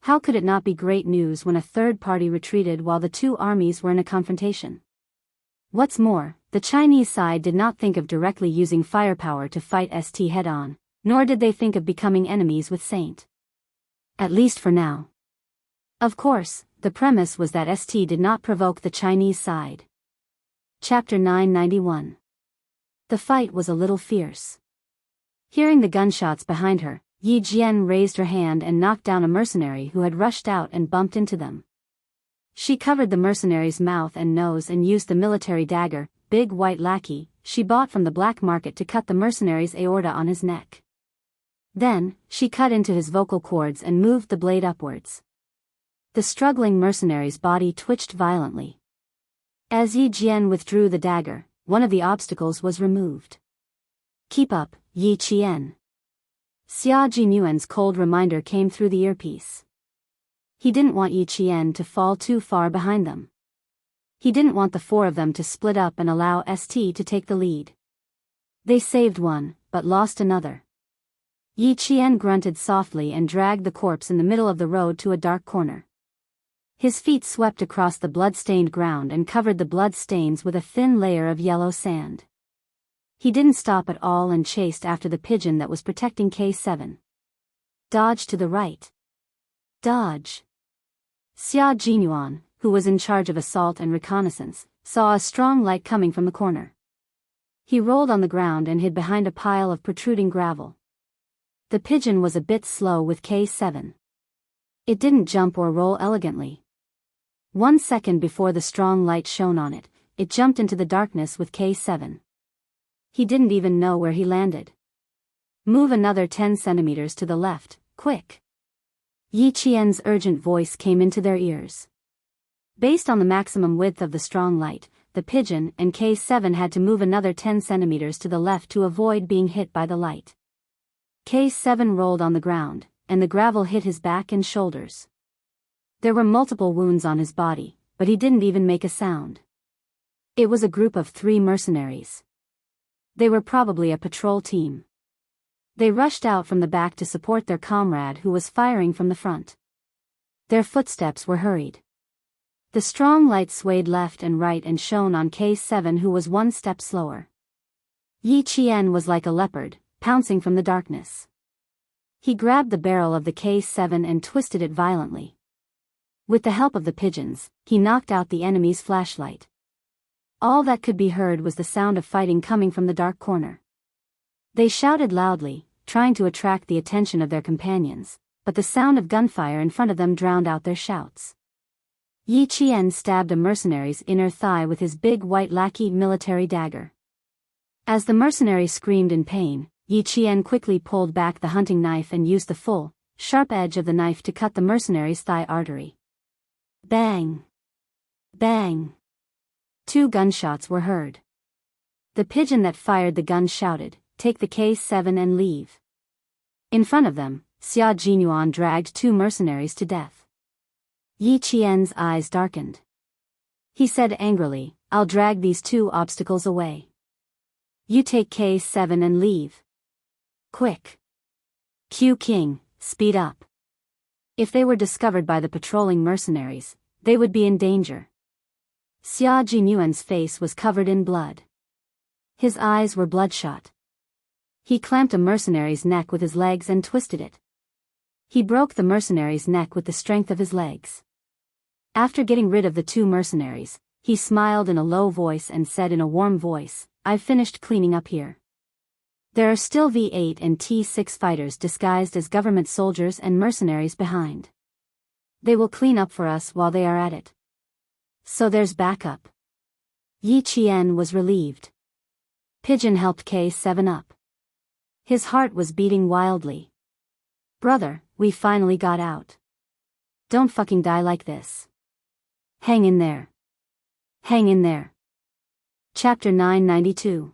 How could it not be great news when a third party retreated while the two armies were in a confrontation? What's more, the Chinese side did not think of directly using firepower to fight ST head-on, nor did they think of becoming enemies with Saint. At least for now. Of course, the premise was that ST did not provoke the Chinese side. Chapter 991. The fight was a little fierce. Hearing the gunshots behind her, Yi Jian raised her hand and knocked down a mercenary who had rushed out and bumped into them. She covered the mercenary's mouth and nose and used the military dagger, big white lackey, she bought from the black market to cut the mercenary's aorta on his neck. Then, she cut into his vocal cords and moved the blade upwards. The struggling mercenary's body twitched violently. As Yi Jian withdrew the dagger, one of the obstacles was removed. "Keep up, Yi Qian." Xia Jinyuan's cold reminder came through the earpiece. He didn't want Yi Qian to fall too far behind them. He didn't want the four of them to split up and allow ST to take the lead. They saved one, but lost another. Yi Qian grunted softly and dragged the corpse in the middle of the road to a dark corner. His feet swept across the blood-stained ground and covered the blood stains with a thin layer of yellow sand. He didn't stop at all and chased after the pigeon that was protecting K7. Dodge to the right. Dodge. Xia Jinyuan, who was in charge of assault and reconnaissance, saw a strong light coming from the corner. He rolled on the ground and hid behind a pile of protruding gravel. The pigeon was a bit slow with K7. It didn't jump or roll elegantly. 1 second before the strong light shone on it, it jumped into the darkness with K7. He didn't even know where he landed. Move another 10 centimeters to the left, quick. Yi Qian's urgent voice came into their ears. Based on the maximum width of the strong light, the pigeon and K7 had to move another 10 centimeters to the left to avoid being hit by the light. K7 rolled on the ground, and the gravel hit his back and shoulders. There were multiple wounds on his body, but he didn't even make a sound. It was a group of 3 mercenaries. They were probably a patrol team. They rushed out from the back to support their comrade who was firing from the front. Their footsteps were hurried. The strong light swayed left and right and shone on K7, who was 1 step slower. Yi Qian was like a leopard, pouncing from the darkness. He grabbed the barrel of the K7 and twisted it violently. With the help of the pigeons, he knocked out the enemy's flashlight. All that could be heard was the sound of fighting coming from the dark corner. They shouted loudly, trying to attract the attention of their companions, but the sound of gunfire in front of them drowned out their shouts. Yi Qian stabbed a mercenary's inner thigh with his big white lackey military dagger. As the mercenary screamed in pain, Yi Qian quickly pulled back the hunting knife and used the full, sharp edge of the knife to cut the mercenary's thigh artery. Bang! Bang! 2 gunshots were heard. The pigeon that fired the gun shouted, "Take the K7 and leave." In front of them, Xia Jinyuan dragged 2 mercenaries to death. Yi Qian's eyes darkened. He said angrily, "I'll drag these 2 obstacles away. You take K7 and leave. Quick. Q King, speed up." If they were discovered by the patrolling mercenaries, they would be in danger. Xia Jinyuan's face was covered in blood. His eyes were bloodshot. He clamped a mercenary's neck with his legs and twisted it. He broke the mercenary's neck with the strength of his legs. After getting rid of the 2 mercenaries, he smiled in a low voice and said in a warm voice, "I've finished cleaning up here. There are still V8 and T6 fighters disguised as government soldiers and mercenaries behind. They will clean up for us while they are at it. So there's backup." Yi Qian was relieved. Pigeon helped K7 up. His heart was beating wildly. "Brother, we finally got out. Don't fucking die like this. Hang in there. Hang in there." Chapter 992.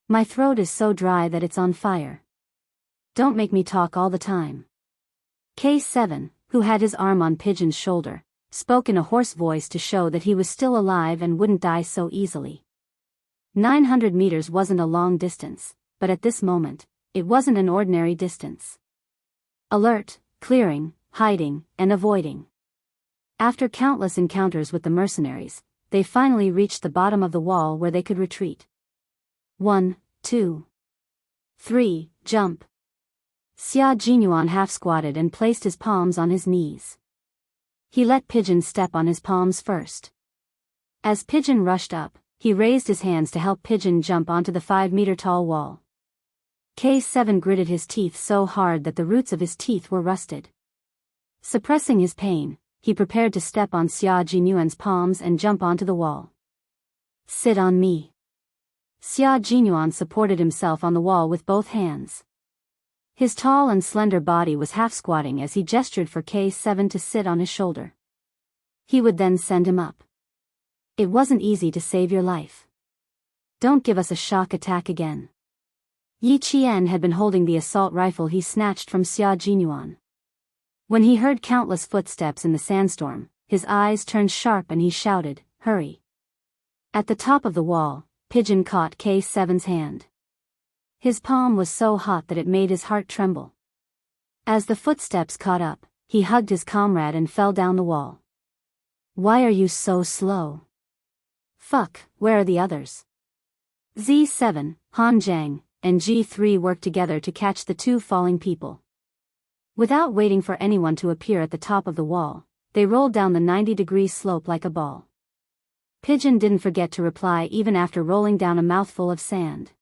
My throat is so dry that it's on fire. Don't make me talk all the time. K7, who had his arm on Pigeon's shoulder, spoke in a hoarse voice to show that he was still alive and wouldn't die so easily. 900 meters wasn't a long distance, but at this moment, it wasn't an ordinary distance. Alert, clearing, hiding, and avoiding. After countless encounters with the mercenaries, they finally reached the bottom of the wall where they could retreat. 1, 2, 3, jump. Xia Jinyuan half-squatted and placed his palms on his knees. He let Pigeon step on his palms first. As Pigeon rushed up, he raised his hands to help Pigeon jump onto the 5-meter-tall wall. K7 gritted his teeth so hard that the roots of his teeth were rusted. Suppressing his pain, he prepared to step on Xia Jinyuan's palms and jump onto the wall. "Sit on me." Xia Jinyuan supported himself on the wall with both hands. His tall and slender body was half-squatting as he gestured for K7 to sit on his shoulder. He would then send him up. It wasn't easy to save your life. Don't give us a shock attack again. Yi Qian had been holding the assault rifle he snatched from Xia Jinyuan. When he heard countless footsteps in the sandstorm, his eyes turned sharp and he shouted, "Hurry." At the top of the wall, Pigeon caught K7's hand. His palm was so hot that it made his heart tremble. As the footsteps caught up, he hugged his comrade and fell down the wall. Why are you so slow? Fuck, where are the others? Z7, Han Zhang, and G3 worked together to catch the two falling people. Without waiting for anyone to appear at the top of the wall, they rolled down the 90-degree slope like a ball. Pigeon didn't forget to reply even after rolling down a mouthful of sand.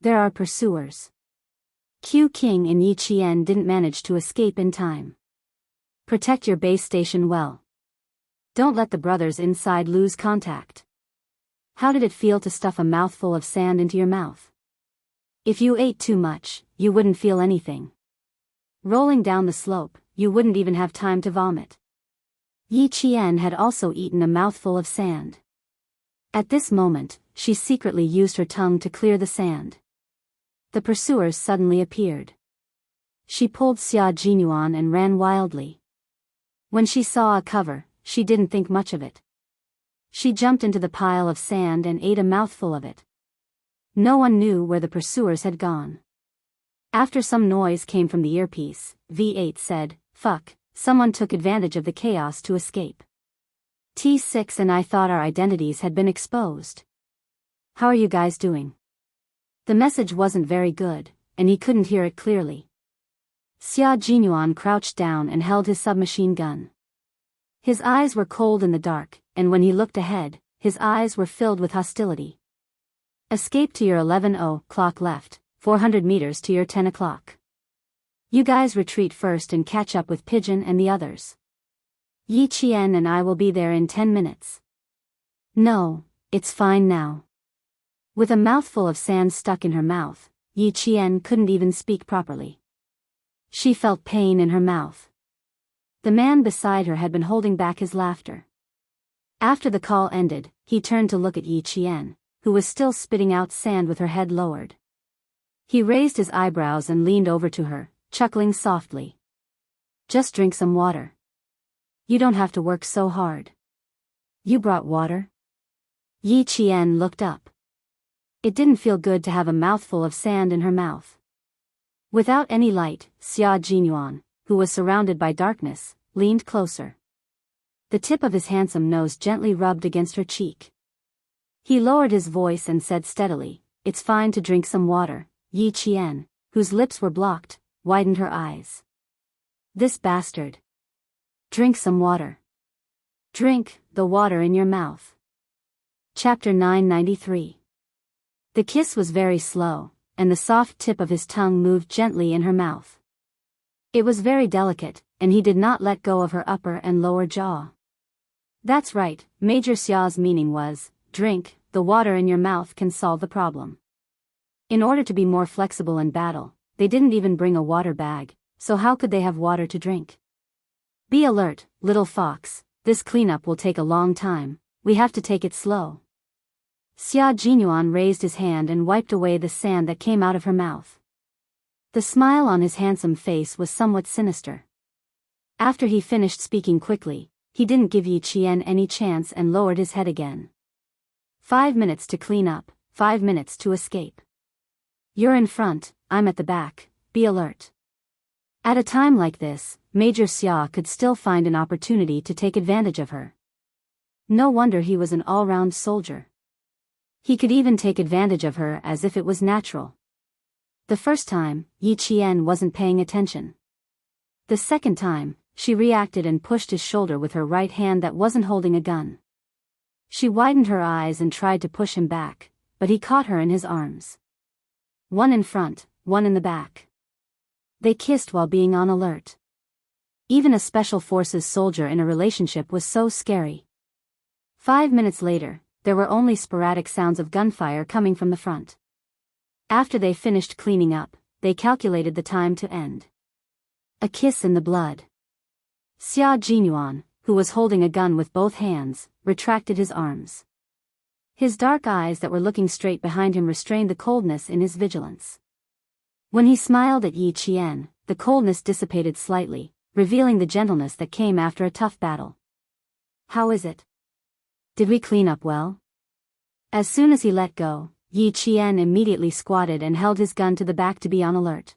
There are pursuers. Q King and Yi Qian didn't manage to escape in time. Protect your base station well. Don't let the brothers inside lose contact. How did it feel to stuff a mouthful of sand into your mouth? If you ate too much, you wouldn't feel anything. Rolling down the slope, you wouldn't even have time to vomit. Yi Qian had also eaten a mouthful of sand. At this moment, she secretly used her tongue to clear the sand. The pursuers suddenly appeared. She pulled Xia Jinyuan and ran wildly. When she saw a cover, she didn't think much of it. She jumped into the pile of sand and ate a mouthful of it. No one knew where the pursuers had gone. After some noise came from the earpiece, V8 said, "Fuck, someone took advantage of the chaos to escape. T6 and I thought our identities had been exposed. How are you guys doing?" The message wasn't very good, and he couldn't hear it clearly. Xia Jinyuan crouched down and held his submachine gun. His eyes were cold in the dark, and when he looked ahead, his eyes were filled with hostility. Escape to your 11:00 left, 400 meters to your 10:00. You guys retreat first and catch up with Pigeon and the others. Yi Qian and I will be there in 10 minutes. No, it's fine now. With a mouthful of sand stuck in her mouth, Yi Qian couldn't even speak properly. She felt pain in her mouth. The man beside her had been holding back his laughter. After the call ended, he turned to look at Yi Qian, who was still spitting out sand with her head lowered. He raised his eyebrows and leaned over to her, chuckling softly. "Just drink some water. You don't have to work so hard." "You brought water?" Yi Qian looked up. It didn't feel good to have a mouthful of sand in her mouth. Without any light, Xia Jinyuan, who was surrounded by darkness, leaned closer. The tip of his handsome nose gently rubbed against her cheek. He lowered his voice and said steadily, "It's fine to drink some water." Yi Qian, whose lips were blocked, widened her eyes. "This bastard. Drink some water. Drink the water in your mouth." Chapter 993. The kiss was very slow, and the soft tip of his tongue moved gently in her mouth. It was very delicate, and he did not let go of her upper and lower jaw. That's right, Major Xia's meaning was, drink, the water in your mouth can solve the problem. In order to be more flexible in battle, they didn't even bring a water bag, so how could they have water to drink? Be alert, little fox, this cleanup will take a long time, we have to take it slow. Xia Jinyuan raised his hand and wiped away the sand that came out of her mouth. The smile on his handsome face was somewhat sinister. After he finished speaking quickly, he didn't give Yi Qian any chance and lowered his head again. 5 minutes to clean up, 5 minutes to escape. You're in front, I'm at the back, be alert. At a time like this, Major Xia could still find an opportunity to take advantage of her. No wonder he was an all-round soldier. He could even take advantage of her as if it was natural. The first time, Yi Qian wasn't paying attention. The second time, she reacted and pushed his shoulder with her right hand that wasn't holding a gun. She widened her eyes and tried to push him back, but he caught her in his arms. One in front, one in the back. They kissed while being on alert. Even a special forces soldier in a relationship was so scary. 5 minutes later, there were only sporadic sounds of gunfire coming from the front. After they finished cleaning up, they calculated the time to end. A kiss in the blood. Xia Jinyuan, who was holding a gun with both hands, retracted his arms. His dark eyes that were looking straight behind him restrained the coldness in his vigilance. When he smiled at Yi Qian, the coldness dissipated slightly, revealing the gentleness that came after a tough battle. "How is it? Did we clean up well?" As soon as he let go, Yi Qian immediately squatted and held his gun to the back to be on alert.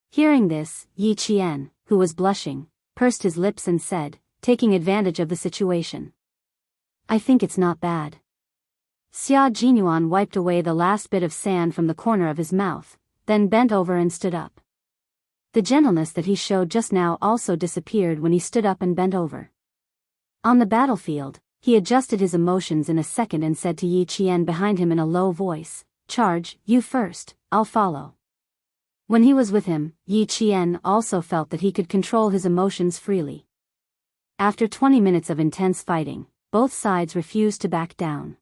Hearing this, Yi Qian, who was blushing, pursed his lips and said, taking advantage of the situation. I think it's not bad. Xia Jinyuan wiped away the last bit of sand from the corner of his mouth, then bent over and stood up. The gentleness that he showed just now also disappeared when he stood up and bent over. On the battlefield, he adjusted his emotions in a second and said to Yi Qian behind him in a low voice, "Charge, you first, I'll follow." When he was with him, Yi Qian also felt that he could control his emotions freely. After 20 minutes of intense fighting, both sides refused to back down.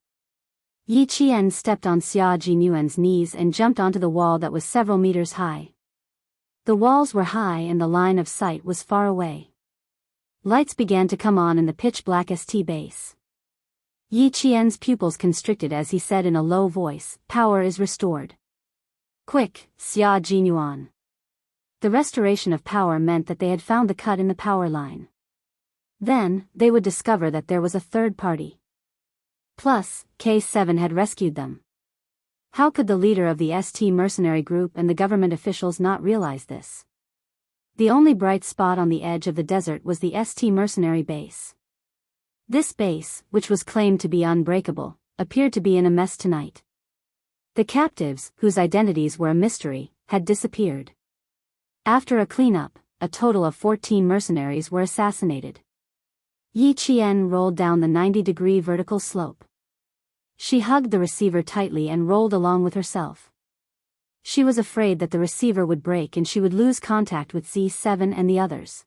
Yi Qian stepped on Xia Jinyuan's knees and jumped onto the wall that was several meters high. The walls were high and the line of sight was far away. Lights began to come on in the pitch-black ST base. Yi Qian's pupils constricted as he said in a low voice, "Power is restored. Quick, Xia Jinyuan." The restoration of power meant that they had found the cut in the power line. Then, they would discover that there was a third party. Plus, K7 had rescued them. How could the leader of the ST mercenary group and the government officials not realize this? The only bright spot on the edge of the desert was the ST mercenary base. This base, which was claimed to be unbreakable, appeared to be in a mess tonight. The captives, whose identities were a mystery, had disappeared. After a cleanup, a total of 14 mercenaries were assassinated. Yi Qian rolled down the 90-degree vertical slope. She hugged the receiver tightly and rolled along with herself. She was afraid that the receiver would break and she would lose contact with Z7 and the others.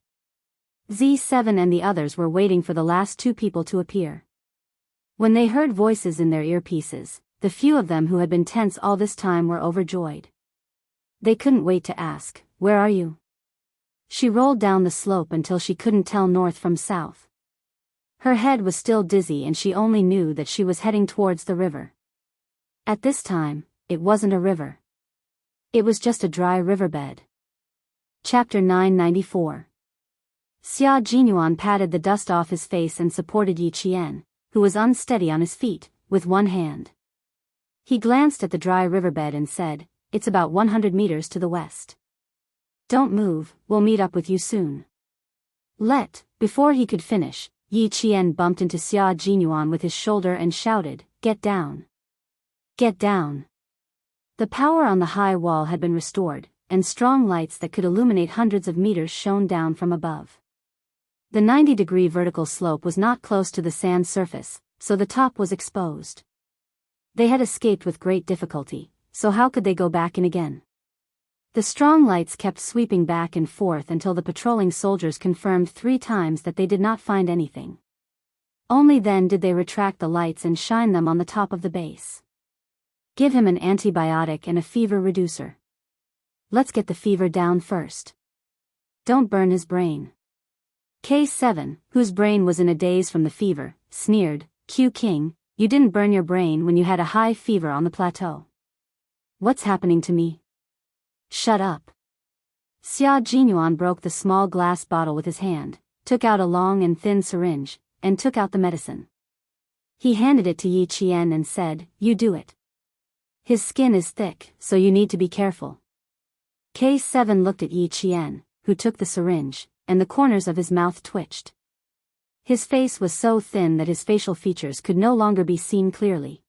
Z7 and the others were waiting for the last two people to appear. When they heard voices in their earpieces, the few of them who had been tense all this time were overjoyed. They couldn't wait to ask, "Where are you?" She rolled down the slope until she couldn't tell north from south. Her head was still dizzy and she only knew that she was heading towards the river. At this time, it wasn't a river. It was just a dry riverbed. Chapter 994. Xia Jinyuan patted the dust off his face and supported Yi Qian, who was unsteady on his feet, with one hand. He glanced at the dry riverbed and said, "It's about 100 meters to the west. Don't move, we'll meet up with you soon." Before he could finish, Yi Qian bumped into Xia Jinyuan with his shoulder and shouted, "Get down! Get down!" The power on the high wall had been restored, and strong lights that could illuminate hundreds of meters shone down from above. The 90-degree vertical slope was not close to the sand surface, so the top was exposed. They had escaped with great difficulty, so how could they go back in again? The strong lights kept sweeping back and forth until the patrolling soldiers confirmed 3 times that they did not find anything. Only then did they retract the lights and shine them on the top of the base. "Give him an antibiotic and a fever reducer. Let's get the fever down first. Don't burn his brain." K7, whose brain was in a daze from the fever, sneered, "Q King, you didn't burn your brain when you had a high fever on the plateau. What's happening to me?" "Shut up." Xia Jinyuan broke the small glass bottle with his hand, took out a long and thin syringe, and took out the medicine. He handed it to Yi Qian and said, "You do it. His skin is thick, so you need to be careful." K7 looked at Yi Qian, who took the syringe, and the corners of his mouth twitched. His face was so thin that his facial features could no longer be seen clearly.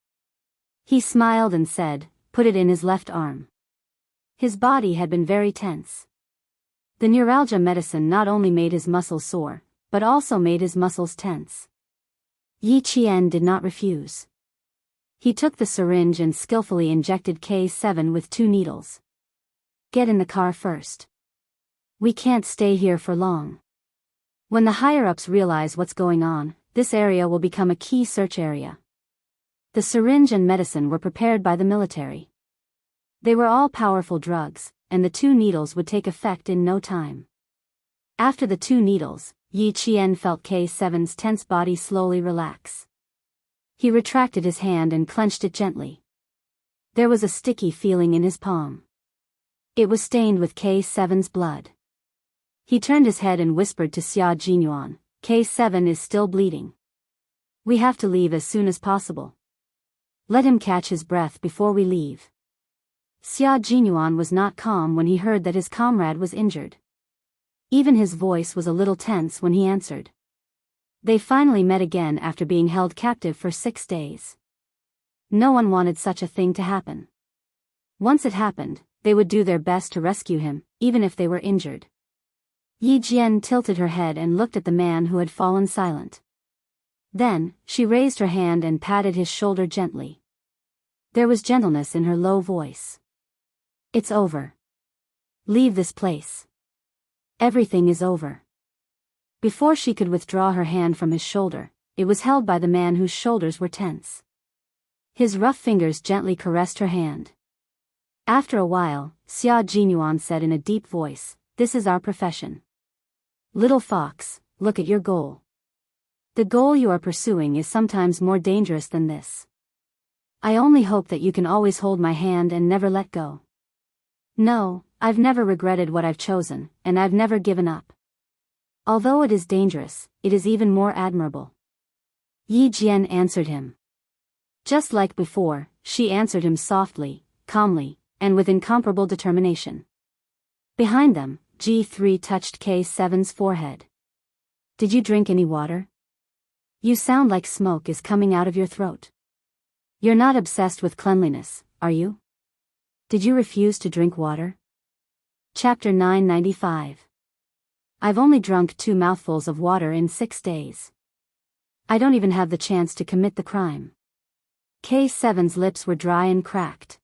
He smiled and said, "Put it in his left arm." His body had been very tense. The neuralgia medicine not only made his muscles sore, but also made his muscles tense. Yi Qian did not refuse. He took the syringe and skillfully injected K7 with 2 needles. "Get in the car first. We can't stay here for long. When the higher-ups realize what's going on, this area will become a key search area." The syringe and medicine were prepared by the military. They were all powerful drugs, and the 2 needles would take effect in no time. After the 2 needles, Yi Qian felt K7's tense body slowly relax. He retracted his hand and clenched it gently. There was a sticky feeling in his palm. It was stained with K7's blood. He turned his head and whispered to Xia Jinyuan, "K7 is still bleeding. We have to leave as soon as possible. Let him catch his breath before we leave." Xia Jinyuan was not calm when he heard that his comrade was injured. Even his voice was a little tense when he answered, They finally met again after being held captive for 6 days. No one wanted such a thing to happen. Once it happened, they would do their best to rescue him, even if they were injured. Yi Jian tilted her head and looked at the man who had fallen silent. Then, she raised her hand and patted his shoulder gently. There was gentleness in her low voice. It's over. Leave this place. Everything is over. Before she could withdraw her hand from his shoulder, it was held by the man whose shoulders were tense. His rough fingers gently caressed her hand. After a while, Xia Jinyuan said in a deep voice, "This is our profession. Little fox, look at your goal. The goal you are pursuing is sometimes more dangerous than this. I only hope that you can always hold my hand and never let go. No, I've never regretted what I've chosen, and I've never given up. Although it is dangerous, it is even more admirable." Yi Jian answered him. Just like before, she answered him softly, calmly, and with incomparable determination. Behind them, G3 touched K7's forehead. "Did you drink any water? You sound like smoke is coming out of your throat. You're not obsessed with cleanliness, are you? Did you refuse to drink water?" Chapter 995. I've only drunk 2 mouthfuls of water in 6 days. I don't even have the chance to commit the crime. K7's lips were dry and cracked.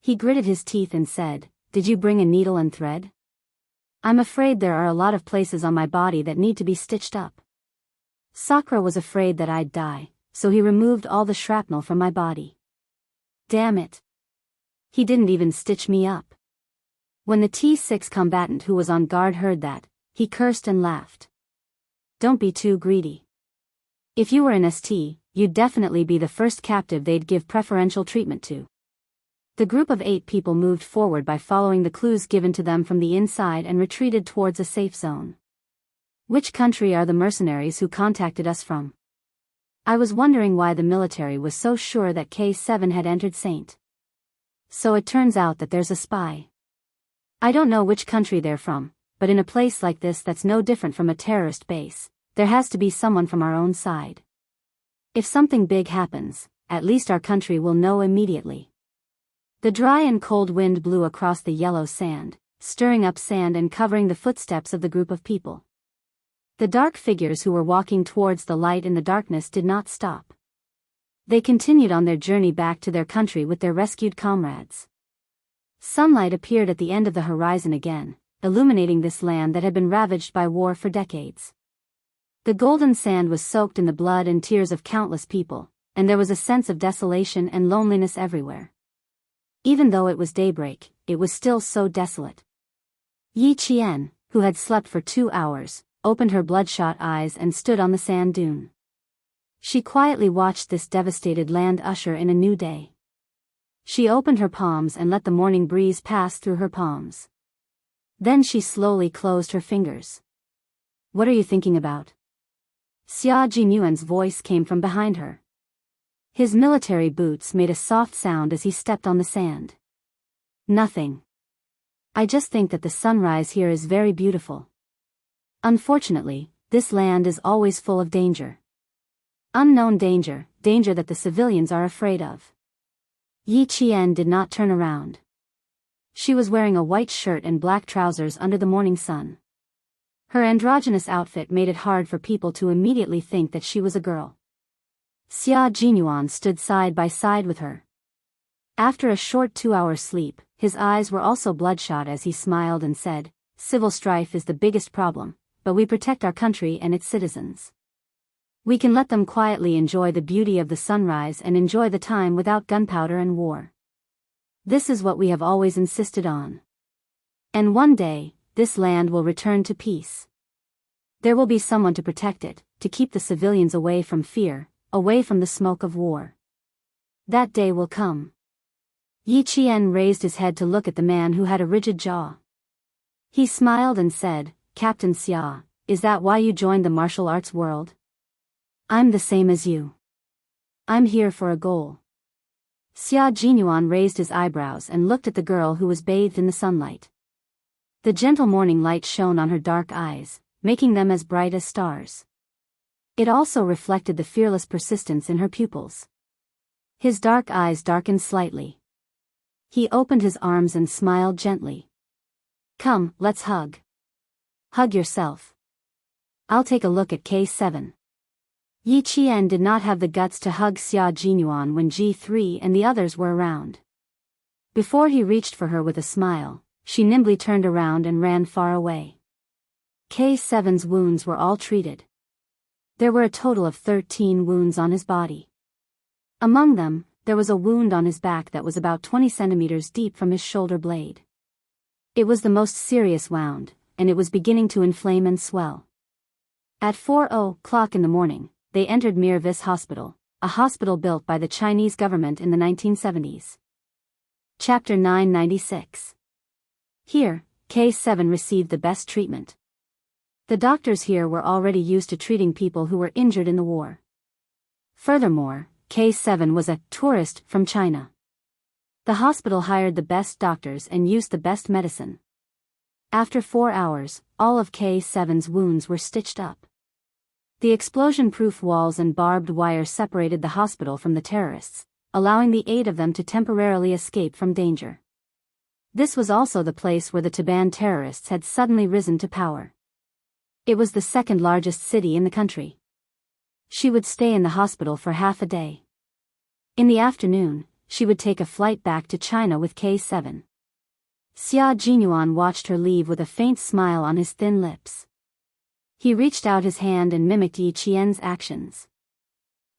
He gritted his teeth and said, "Did you bring a needle and thread? I'm afraid there are a lot of places on my body that need to be stitched up." Sakura was afraid that I'd die, so he removed all the shrapnel from my body. Damn it. He didn't even stitch me up. When the T6 combatant who was on guard heard that, he cursed and laughed. Don't be too greedy. If you were an ST, you'd definitely be the first captive they'd give preferential treatment to. The group of 8 people moved forward by following the clues given to them from the inside and retreated towards a safe zone. Which country are the mercenaries who contacted us from? I was wondering why the military was so sure that K7 had entered Saint. So it turns out that there's a spy. I don't know which country they're from, but in a place like this that's no different from a terrorist base, there has to be someone from our own side. If something big happens, at least our country will know immediately. The dry and cold wind blew across the yellow sand, stirring up sand and covering the footsteps of the group of people. The dark figures who were walking towards the light in the darkness did not stop. They continued on their journey back to their country with their rescued comrades. Sunlight appeared at the end of the horizon again, illuminating this land that had been ravaged by war for decades. The golden sand was soaked in the blood and tears of countless people, and there was a sense of desolation and loneliness everywhere. Even though it was daybreak, it was still so desolate. Yi Qian, who had slept for 2 hours, opened her bloodshot eyes and stood on the sand dune. She quietly watched this devastated land usher in a new day. She opened her palms and let the morning breeze pass through her palms. Then she slowly closed her fingers. "What are you thinking about?" Xia Jinyuan's voice came from behind her. His military boots made a soft sound as he stepped on the sand. "Nothing. I just think that the sunrise here is very beautiful. Unfortunately, this land is always full of danger. Unknown danger, danger that the civilians are afraid of." Yi Qian did not turn around. She was wearing a white shirt and black trousers under the morning sun. Her androgynous outfit made it hard for people to immediately think that she was a girl. Xia Jinyuan stood side by side with her. After a short 2-hour sleep, his eyes were also bloodshot as he smiled and said, "Civil strife is the biggest problem, but we protect our country and its citizens. We can let them quietly enjoy the beauty of the sunrise and enjoy the time without gunpowder and war. This is what we have always insisted on. And one day, this land will return to peace. There will be someone to protect it, to keep the civilians away from fear, away from the smoke of war. That day will come." Yi Qian raised his head to look at the man who had a rigid jaw. He smiled and said, "Captain Xia, is that why you joined the martial arts world?" "I'm the same as you. I'm here for a goal." Xia Jinyuan raised his eyebrows and looked at the girl who was bathed in the sunlight. The gentle morning light shone on her dark eyes, making them as bright as stars. It also reflected the fearless persistence in her pupils. His dark eyes darkened slightly. He opened his arms and smiled gently. Come, let's hug. Hug yourself. I'll take a look at K7. Yi Qian did not have the guts to hug Xia Jinyuan when G3 and the others were around. Before he reached for her with a smile, she nimbly turned around and ran far away. K7's wounds were all treated. There were a total of 13 wounds on his body. Among them, there was a wound on his back that was about 20 centimeters deep from his shoulder blade. It was the most serious wound, and it was beginning to inflame and swell. At 4:00 in the morning, they entered Mirvis Hospital, a hospital built by the Chinese government in the 1970s. Chapter 996. Here, K7 received the best treatment. The doctors here were already used to treating people who were injured in the war. Furthermore, K7 was a tourist from China. The hospital hired the best doctors and used the best medicine. After 4 hours, all of K7's wounds were stitched up. The explosion-proof walls and barbed wire separated the hospital from the terrorists, allowing the 8 of them to temporarily escape from danger. This was also the place where the Taban terrorists had suddenly risen to power. It was the second largest city in the country. She would stay in the hospital for half a day. In the afternoon, she would take a flight back to China with K7. Xia Jinyuan watched her leave with a faint smile on his thin lips. He reached out his hand and mimicked Yi Qian's actions.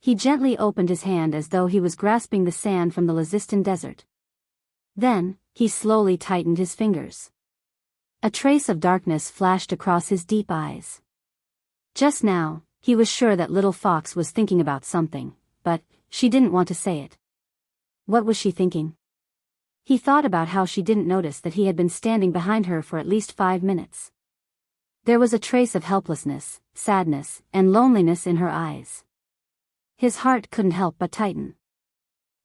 He gently opened his hand as though he was grasping the sand from the Lazistan desert. Then, he slowly tightened his fingers. A trace of darkness flashed across his deep eyes. Just now, he was sure that little fox was thinking about something, but she didn't want to say it. What was she thinking? He thought about how she didn't notice that he had been standing behind her for at least 5 minutes. There was a trace of helplessness, sadness, and loneliness in her eyes. His heart couldn't help but tighten.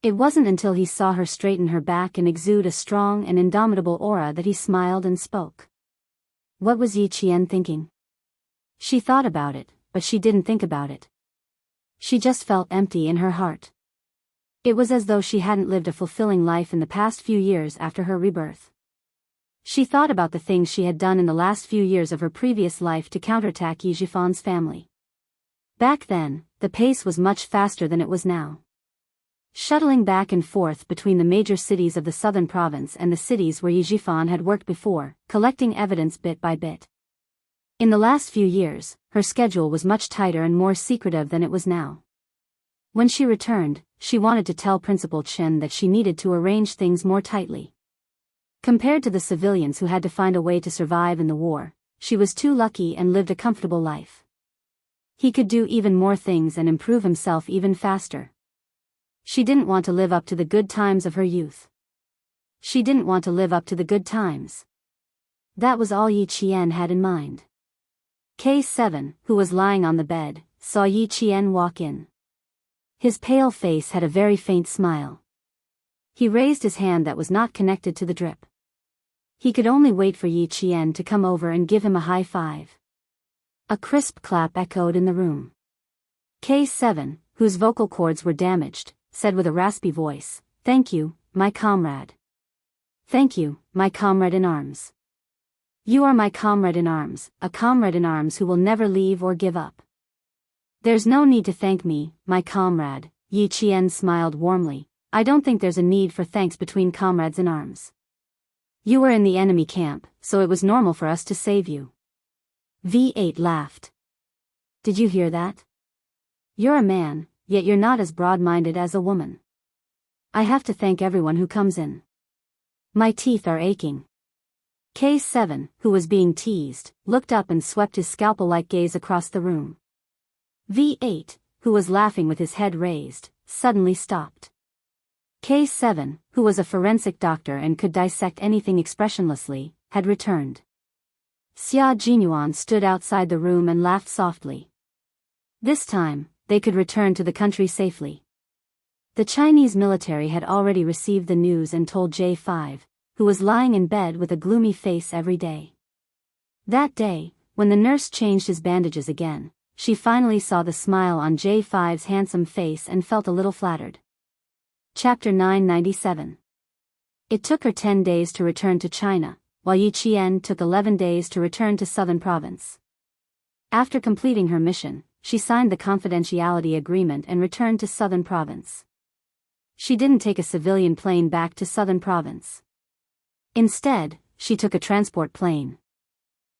It wasn't until he saw her straighten her back and exude a strong and indomitable aura that he smiled and spoke. What was Yi Qian thinking? She thought about it, but she didn't think about it. She just felt empty in her heart. It was as though she hadn't lived a fulfilling life in the past few years after her rebirth. She thought about the things she had done in the last few years of her previous life to counterattack Yi Jifan's family. Back then, the pace was much faster than it was now. Shuttling back and forth between the major cities of the southern province and the cities where Yi Jifan had worked before, collecting evidence bit by bit. In the last few years, her schedule was much tighter and more secretive than it was now. When she returned, she wanted to tell Principal Chen that she needed to arrange things more tightly. Compared to the civilians who had to find a way to survive in the war, she was too lucky and lived a comfortable life. He could do even more things and improve himself even faster. She didn't want to live up to the good times of her youth. She didn't want to live up to the good times. That was all Yi Qian had in mind. K7, who was lying on the bed, saw Yi Qian walk in. His pale face had a very faint smile. He raised his hand that was not connected to the drip. He could only wait for Yi Qian to come over and give him a high five. A crisp clap echoed in the room. K7, whose vocal cords were damaged, said with a raspy voice, "Thank you, my comrade. Thank you, my comrade in arms. You are my comrade in arms, a comrade in arms who will never leave or give up." "There's no need to thank me, my comrade," Yi Qian smiled warmly. "I don't think there's a need for thanks between comrades in arms. You were in the enemy camp, so it was normal for us to save you." V8 laughed. "Did you hear that? You're a man, yet you're not as broad-minded as a woman. I have to thank everyone who comes in. My teeth are aching." K7, who was being teased, looked up and swept his scalpel-like gaze across the room. V8, who was laughing with his head raised, suddenly stopped. K7, who was a forensic doctor and could dissect anything expressionlessly, had returned. Xia Jinyuan stood outside the room and laughed softly. This time, they could return to the country safely. The Chinese military had already received the news and told J5, who was lying in bed with a gloomy face every day. That day, when the nurse changed his bandages again, she finally saw the smile on J5's handsome face and felt a little flattered. Chapter 997. It took her 10 days to return to China, while Yi Qian took 11 days to return to Southern Province. After completing her mission, she signed the confidentiality agreement and returned to Southern Province. She didn't take a civilian plane back to Southern Province. Instead, she took a transport plane.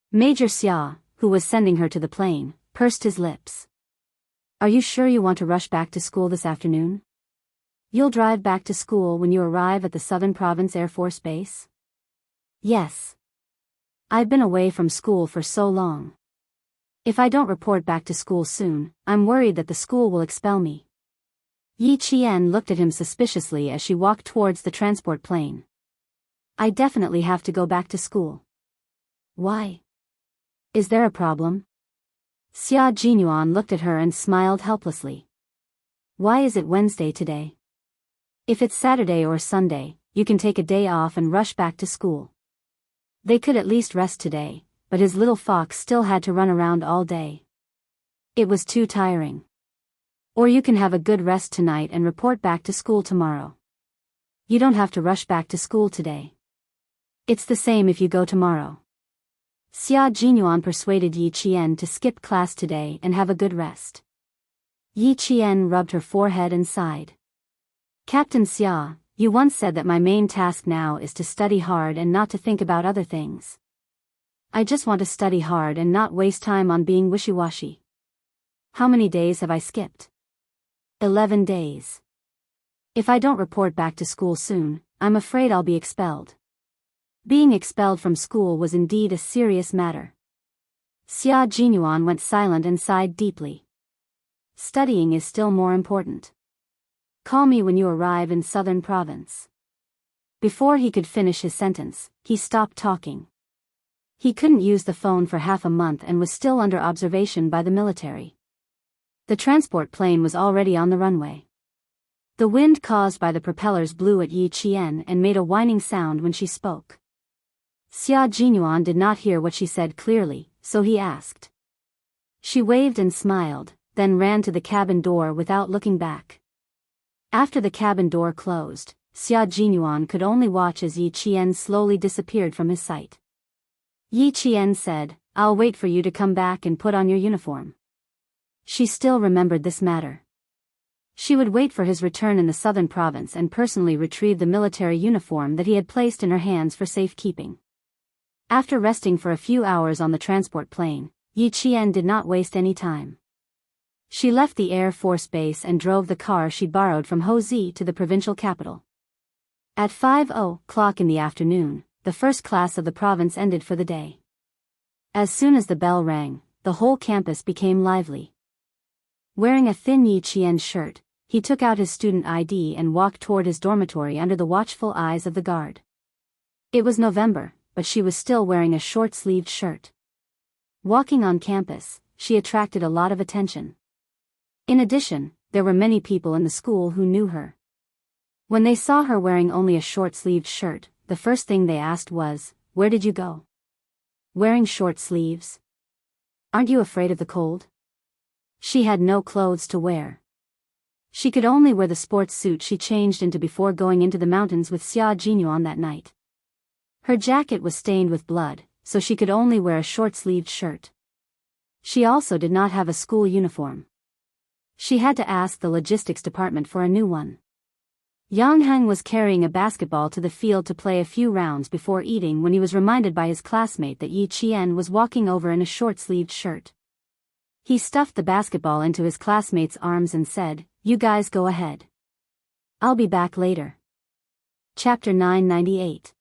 Major Xia, who was sending her to the plane, pursed his lips. "Are you sure you want to rush back to school this afternoon? You'll drive back to school when you arrive at the Southern Province Air Force Base?" "Yes. I've been away from school for so long. If I don't report back to school soon, I'm worried that the school will expel me." Yi Qian looked at him suspiciously as she walked towards the transport plane. "I definitely have to go back to school." "Why? Is there a problem?" Xia Jinyuan looked at her and smiled helplessly. "Why is it Wednesday today? If it's Saturday or Sunday, you can take a day off and rush back to school." They could at least rest today, but his little fox still had to run around all day. It was too tiring. "Or you can have a good rest tonight and report back to school tomorrow. You don't have to rush back to school today. It's the same if you go tomorrow." Xia Jinyuan persuaded Yi Qian to skip class today and have a good rest. Yi Qian rubbed her forehead and sighed. "Captain Xia, you once said that my main task now is to study hard and not to think about other things. I just want to study hard and not waste time on being wishy-washy. How many days have I skipped?" 11 days. "If I don't report back to school soon, I'm afraid I'll be expelled." Being expelled from school was indeed a serious matter. Xia Jinyuan went silent and sighed deeply. "Studying is still more important. Call me when you arrive in Southern Province." Before he could finish his sentence, he stopped talking. He couldn't use the phone for half a month and was still under observation by the military. The transport plane was already on the runway. The wind caused by the propellers blew at Yi Qian and made a whining sound when she spoke. Xia Jinyuan did not hear what she said clearly, so he asked. She waved and smiled, then ran to the cabin door without looking back. After the cabin door closed, Xia Jinyuan could only watch as Yi Qian slowly disappeared from his sight. Yi Qian said, "I'll wait for you to come back and put on your uniform." She still remembered this matter. She would wait for his return in the southern province and personally retrieve the military uniform that he had placed in her hands for safekeeping. After resting for a few hours on the transport plane, Yi Qian did not waste any time. She left the Air Force Base and drove the car she borrowed from Hozi to the provincial capital. At 5:00 in the afternoon, the first class of the province ended for the day. As soon as the bell rang, the whole campus became lively. Wearing a thin Yi Qian shirt, he took out his student ID and walked toward his dormitory under the watchful eyes of the guard. It was November, but she was still wearing a short-sleeved shirt. Walking on campus, she attracted a lot of attention. In addition, there were many people in the school who knew her. When they saw her wearing only a short-sleeved shirt, the first thing they asked was, "Where did you go? Wearing short sleeves? Aren't you afraid of the cold?" She had no clothes to wear. She could only wear the sports suit she changed into before going into the mountains with Xia Jinyuan that night. Her jacket was stained with blood, so she could only wear a short-sleeved shirt. She also did not have a school uniform. She had to ask the logistics department for a new one. Yang Heng was carrying a basketball to the field to play a few rounds before eating when he was reminded by his classmate that Yi Qian was walking over in a short-sleeved shirt. He stuffed the basketball into his classmate's arms and said, "You guys go ahead. I'll be back later." Chapter 998.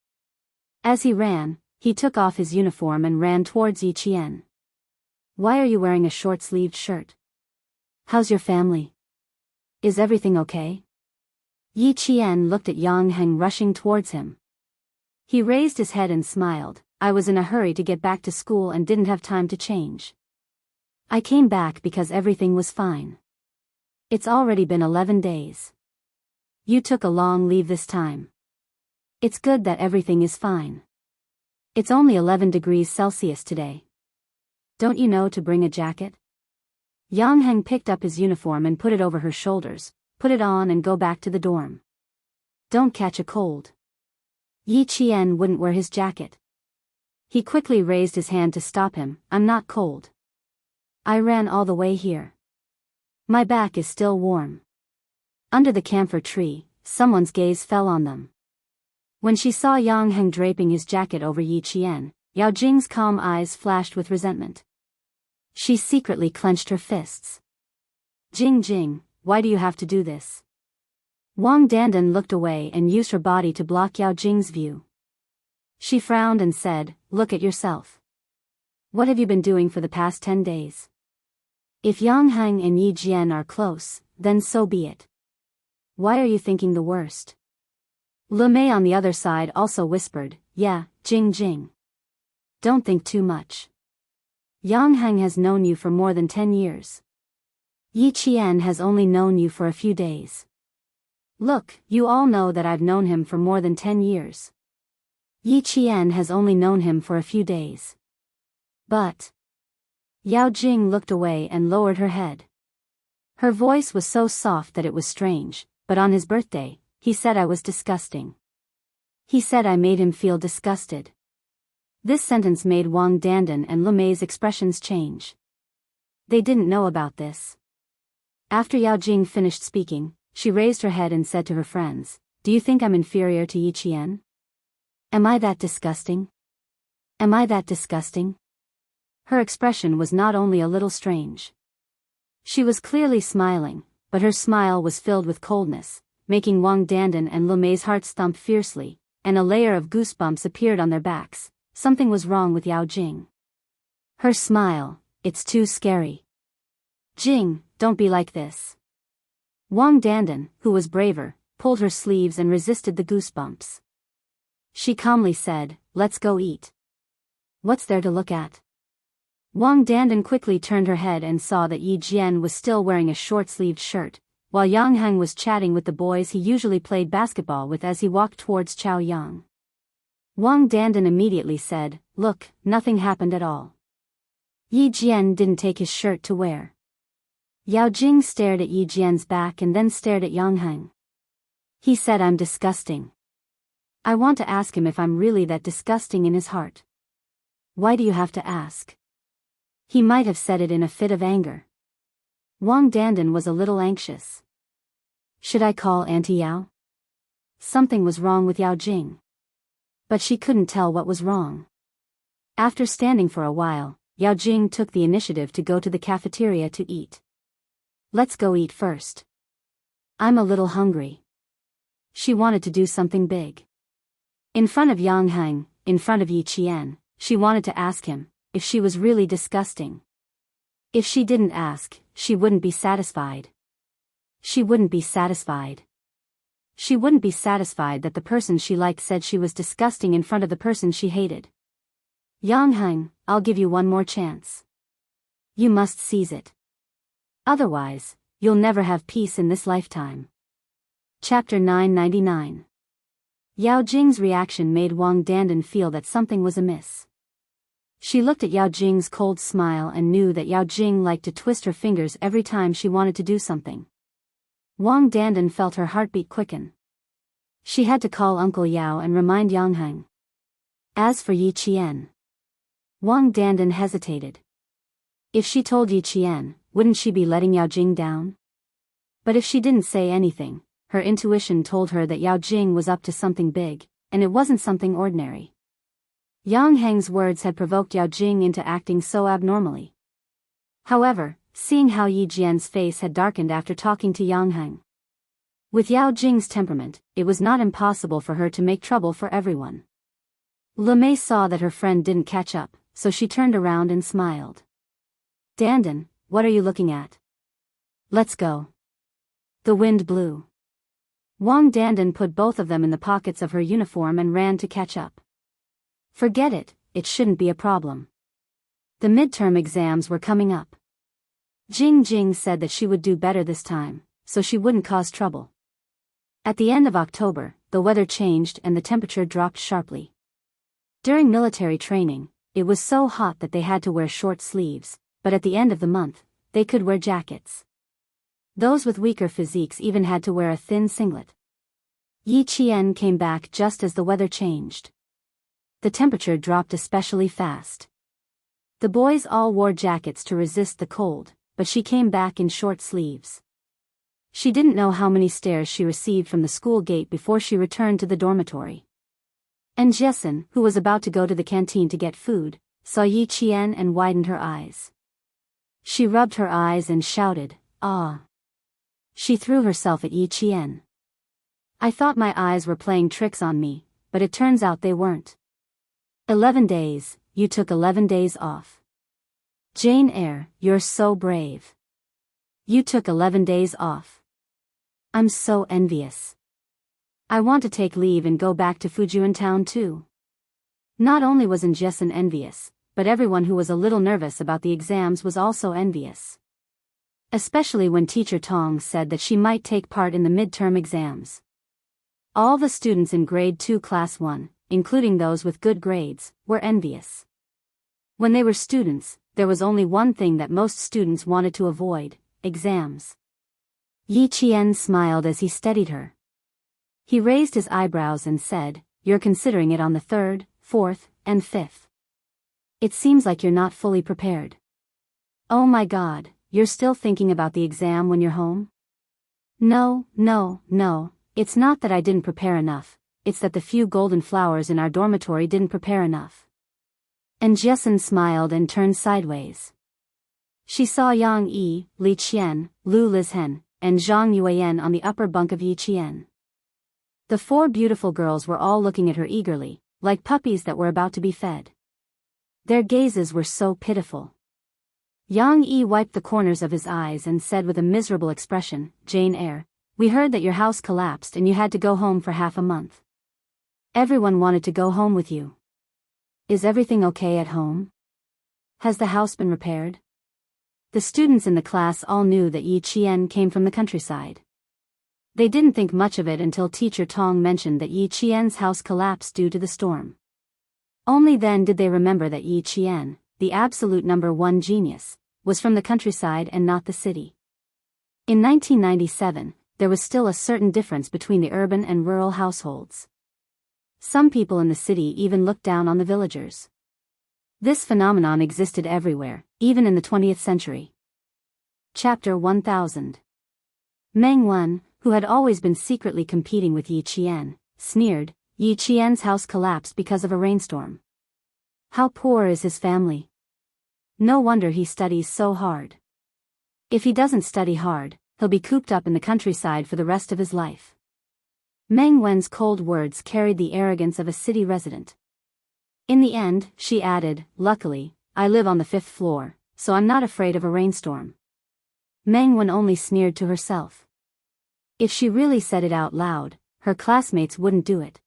As he ran, he took off his uniform and ran towards Yi Qian. "Why are you wearing a short-sleeved shirt? How's your family? Is everything okay?" Yi Qian looked at Yang Heng rushing towards him. He raised his head and smiled. "I was in a hurry to get back to school and didn't have time to change. I came back because everything was fine. It's already been 11 days. You took a long leave this time. It's good that everything is fine. It's only 11 degrees Celsius today. Don't you know to bring a jacket?" Yang Heng picked up his uniform and put it over her shoulders, put it on and go back to the dorm. Don't catch a cold. Yi Qian wouldn't wear his jacket. He quickly raised his hand to stop him. I'm not cold. I ran all the way here. My back is still warm. Under the camphor tree, someone's gaze fell on them. When she saw Yang Heng draping his jacket over Yi Qian, Yao Jing's calm eyes flashed with resentment. She secretly clenched her fists. Jing, why do you have to do this? Wang Dandan looked away and used her body to block Yao Jing's view. She frowned and said, look at yourself. What have you been doing for the past 10 days? If Yang Heng and Yi Jian are close, then so be it. Why are you thinking the worst? Le Mei on the other side also whispered, yeah, Jing. Don't think too much. Yang Heng has known you for more than 10 years. Yi Qian has only known you for a few days. Look, you all know that I've known him for more than 10 years. Yi Qian has only known him for a few days. But... Yao Jing looked away and lowered her head. Her voice was so soft that it was strange, but on his birthday, he said I was disgusting. He said I made him feel disgusted. This sentence made Wang Dandan and Le Mei's expressions change. They didn't know about this. After Yao Jing finished speaking, she raised her head and said to her friends, do you think I'm inferior to Yi Qian? Am I that disgusting? Am I that disgusting? Her expression was not only a little strange. She was clearly smiling, but her smile was filled with coldness, making Wang Dandan and Le Mei's hearts thump fiercely, and a layer of goosebumps appeared on their backs. Something was wrong with Yao Jing. Her smile, it's too scary. Jing, don't be like this. Wang Dandan, who was braver, pulled her sleeves and resisted the goosebumps. She calmly said, let's go eat. What's there to look at? Wang Dandan quickly turned her head and saw that Yi Jian was still wearing a short-sleeved shirt, while Yang Heng was chatting with the boys he usually played basketball with as he walked towards Chaoyang. Wang Dandan immediately said, look, nothing happened at all. Yi Jian didn't take his shirt to wear. Yao Jing stared at Yi Jian's back and then stared at Yang Heng. He said I'm disgusting. I want to ask him if I'm really that disgusting in his heart. Why do you have to ask? He might have said it in a fit of anger. Wang Dandan was a little anxious. Should I call Auntie Yao? Something was wrong with Yao Jing. But she couldn't tell what was wrong. After standing for a while, Yao Jing took the initiative to go to the cafeteria to eat. Let's go eat first. I'm a little hungry. She wanted to do something big. In front of Yang Heng, in front of Yi Qian, she wanted to ask him if she was really disgusting. If she didn't ask, she wouldn't be satisfied. She wouldn't be satisfied. She wouldn't be satisfied that the person she liked said she was disgusting in front of the person she hated. Yang Heng, I'll give you one more chance. You must seize it. Otherwise, you'll never have peace in this lifetime. Chapter 999. Yao Jing's reaction made Wang Dandan feel that something was amiss. She looked at Yao Jing's cold smile and knew that Yao Jing liked to twist her fingers every time she wanted to do something. Wang Dandan felt her heartbeat quicken. She had to call Uncle Yao and remind Yang Heng. As for Yi Qian, Wang Dandan hesitated. If she told Yi Qian, wouldn't she be letting Yao Jing down? But if she didn't say anything, her intuition told her that Yao Jing was up to something big, and it wasn't something ordinary. Yang Heng's words had provoked Yao Jing into acting so abnormally. However, seeing how Yi Jian's face had darkened after talking to Yang Heng. With Yao Jing's temperament, it was not impossible for her to make trouble for everyone. Le Mei saw that her friend didn't catch up, so she turned around and smiled. Dandan, what are you looking at? Let's go. The wind blew. Wang Dandan put both of them in the pockets of her uniform and ran to catch up. Forget it, it shouldn't be a problem. The midterm exams were coming up. Jing said that she would do better this time, so she wouldn't cause trouble. At the end of October, the weather changed and the temperature dropped sharply. During military training, it was so hot that they had to wear short sleeves, but at the end of the month, they could wear jackets. Those with weaker physiques even had to wear a thin singlet. Yi Qian came back just as the weather changed. The temperature dropped especially fast. The boys all wore jackets to resist the cold, but she came back in short sleeves. She didn't know how many stares she received from the school gate before she returned to the dormitory. And Jessen, who was about to go to the canteen to get food, saw Yi Qian and widened her eyes. She rubbed her eyes and shouted, "Ah!" She threw herself at Yi Qian. "I thought my eyes were playing tricks on me, but it turns out they weren't. 11 days, you took 11 days off. Jane Eyre, you're so brave. You took 11 days off. I'm so envious. I want to take leave and go back to Fujian town too." Not only was Jessen envious, but everyone who was a little nervous about the exams was also envious. Especially when Teacher Tong said that she might take part in the midterm exams. All the students in Grade 2 Class 1, including those with good grades, were envious. When they were students, there was only one thing that most students wanted to avoid: exams. Yi Qian smiled as he studied her. He raised his eyebrows and said, "You're considering it on the 3rd, 4th, and 5th. It seems like you're not fully prepared. Oh my God, you're still thinking about the exam when you're home?" No, it's not that I didn't prepare enough, it's that the few golden flowers in our dormitory didn't prepare enough." And Jessen smiled and turned sideways. She saw Yang Yi, Li Qian, Lu Lizhen, and Zhang Yuan on the upper bunk of Yi Qian. The 4 beautiful girls were all looking at her eagerly, like puppies that were about to be fed. Their gazes were so pitiful. Yang Yi wiped the corners of his eyes and said with a miserable expression, "Jane Eyre, we heard that your house collapsed and you had to go home for half a month. Everyone wanted to go home with you. Is everything okay at home? Has the house been repaired?" The students in the class all knew that Yi Qian came from the countryside. They didn't think much of it until Teacher Tong mentioned that Yi Qian's house collapsed due to the storm. Only then did they remember that Yi Qian, the absolute #1 genius, was from the countryside and not the city. In 1997, there was still a certain difference between the urban and rural households. Some people in the city even looked down on the villagers. This phenomenon existed everywhere, even in the 20th century. Chapter 1000. Meng Wen, who had always been secretly competing with Yi Qian, sneered, "Yi Qian's house collapsed because of a rainstorm. How poor is his family? No wonder he studies so hard. If he doesn't study hard, he'll be cooped up in the countryside for the rest of his life." Meng Wen's cold words carried the arrogance of a city resident. In the end, she added, "Luckily, I live on the 5th floor, so I'm not afraid of a rainstorm." Meng Wen only sneered to herself. If she really said it out loud, her classmates wouldn't do it.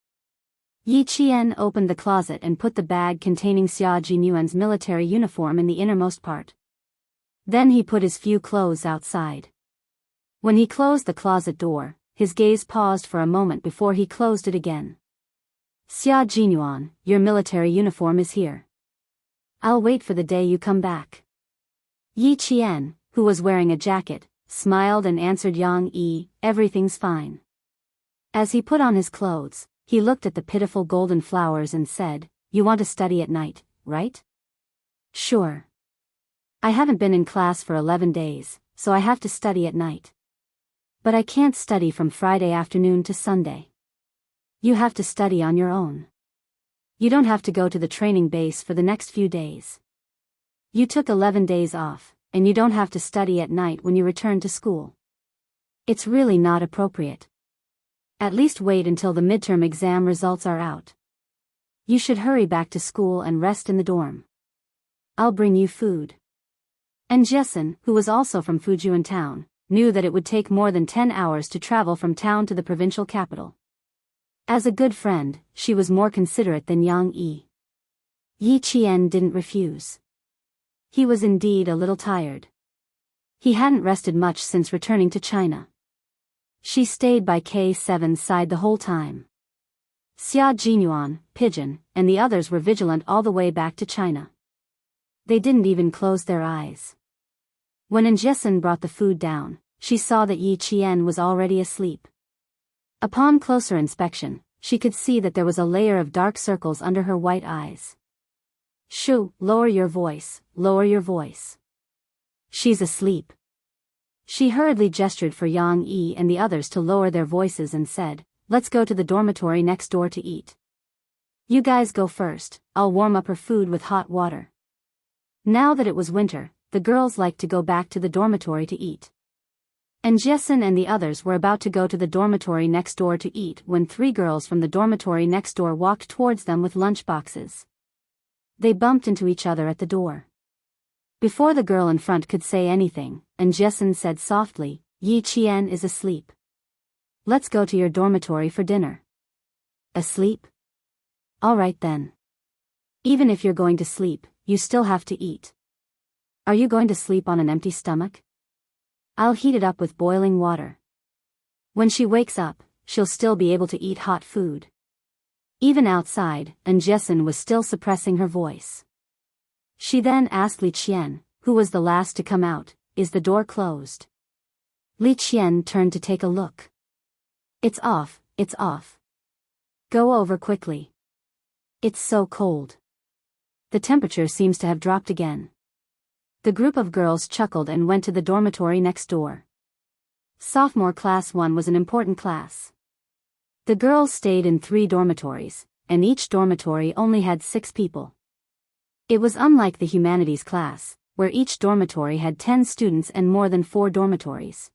Yi Qian opened the closet and put the bag containing Xia Jinyuan's military uniform in the innermost part. Then he put his few clothes outside. When he closed the closet door, his gaze paused for a moment before he closed it again. "Xia Jinyuan, your military uniform is here. I'll wait for the day you come back." Yi Qian, who was wearing a jacket, smiled and answered Yang Yi, "Everything's fine." As he put on his clothes, he looked at the pitiful golden flowers and said, "You want to study at night, right?" "Sure. I haven't been in class for 11 days, so I have to study at night. But I can't study from Friday afternoon to Sunday. You have to study on your own. You don't have to go to the training base for the next few days. You took 11 days off, and you don't have to study at night when you return to school. It's really not appropriate. At least wait until the midterm exam results are out. You should hurry back to school and rest in the dorm. I'll bring you food." And Jessen, who was also from Fujian town, knew that it would take more than 10 hours to travel from town to the provincial capital. As a good friend, she was more considerate than Yang Yi. Yi Qian didn't refuse. He was indeed a little tired. He hadn't rested much since returning to China. She stayed by K7's side the whole time. Xia Jinyuan, Pigeon, and the others were vigilant all the way back to China. They didn't even close their eyes. When Njesen brought the food down, she saw that Yi Qian was already asleep. Upon closer inspection, she could see that there was a layer of dark circles under her white eyes. Shoo, lower your voice, lower your voice. She's asleep. She hurriedly gestured for Yang Yi and the others to lower their voices and said, let's go to the dormitory next door to eat. You guys go first, I'll warm up her food with hot water. Now that it was winter, the girls liked to go back to the dormitory to eat. And Njesen and the others were about to go to the dormitory next door to eat when 3 girls from the dormitory next door walked towards them with lunch boxes. They bumped into each other at the door. Before the girl in front could say anything, Njesen said softly, Yi Qian is asleep. Let's go to your dormitory for dinner. Asleep? All right then. Even if you're going to sleep, you still have to eat. Are you going to sleep on an empty stomach? I'll heat it up with boiling water. When she wakes up, she'll still be able to eat hot food. Even outside, Njesen was still suppressing her voice. She then asked Li Qian, who was the last to come out, is the door closed? Li Qian turned to take a look. It's off, it's off. Go over quickly. It's so cold. The temperature seems to have dropped again. The group of girls chuckled and went to the dormitory next door. Sophomore class 1 was an important class. The girls stayed in 3 dormitories, and each dormitory only had 6 people. It was unlike the humanities class, where each dormitory had 10 students and more than 4 dormitories.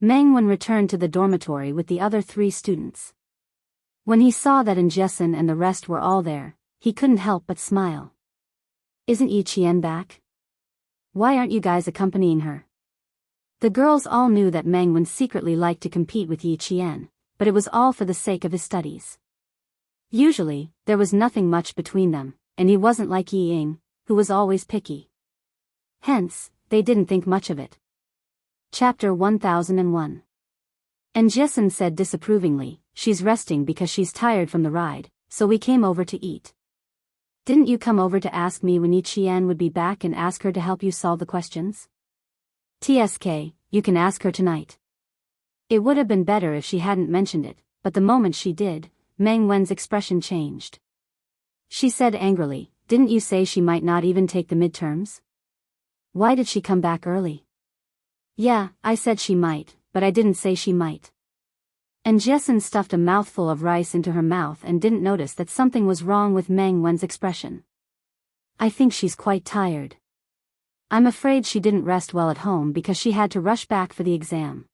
Meng Wen returned to the dormitory with the other 3 students. When he saw that Njesen and the rest were all there, he couldn't help but smile. Isn't Yi Qian back? Why aren't you guys accompanying her? The girls all knew that Meng Wen secretly liked to compete with Yi Qian, but it was all for the sake of his studies. Usually, there was nothing much between them, and he wasn't like Yi Ying, who was always picky. Hence, they didn't think much of it. Chapter 1001. Njesen said disapprovingly, she's resting because she's tired from the ride, so we came over to eat. Didn't you come over to ask me when Yi Qian would be back and ask her to help you solve the questions? TSK, you can ask her tonight. It would have been better if she hadn't mentioned it, but the moment she did, Meng Wen's expression changed. She said angrily, didn't you say she might not even take the midterms? Why did she come back early? Yeah, I said she might, but I didn't say she might. Njesen stuffed a mouthful of rice into her mouth and didn't notice that something was wrong with Meng Wen's expression. I think she's quite tired. I'm afraid she didn't rest well at home because she had to rush back for the exam.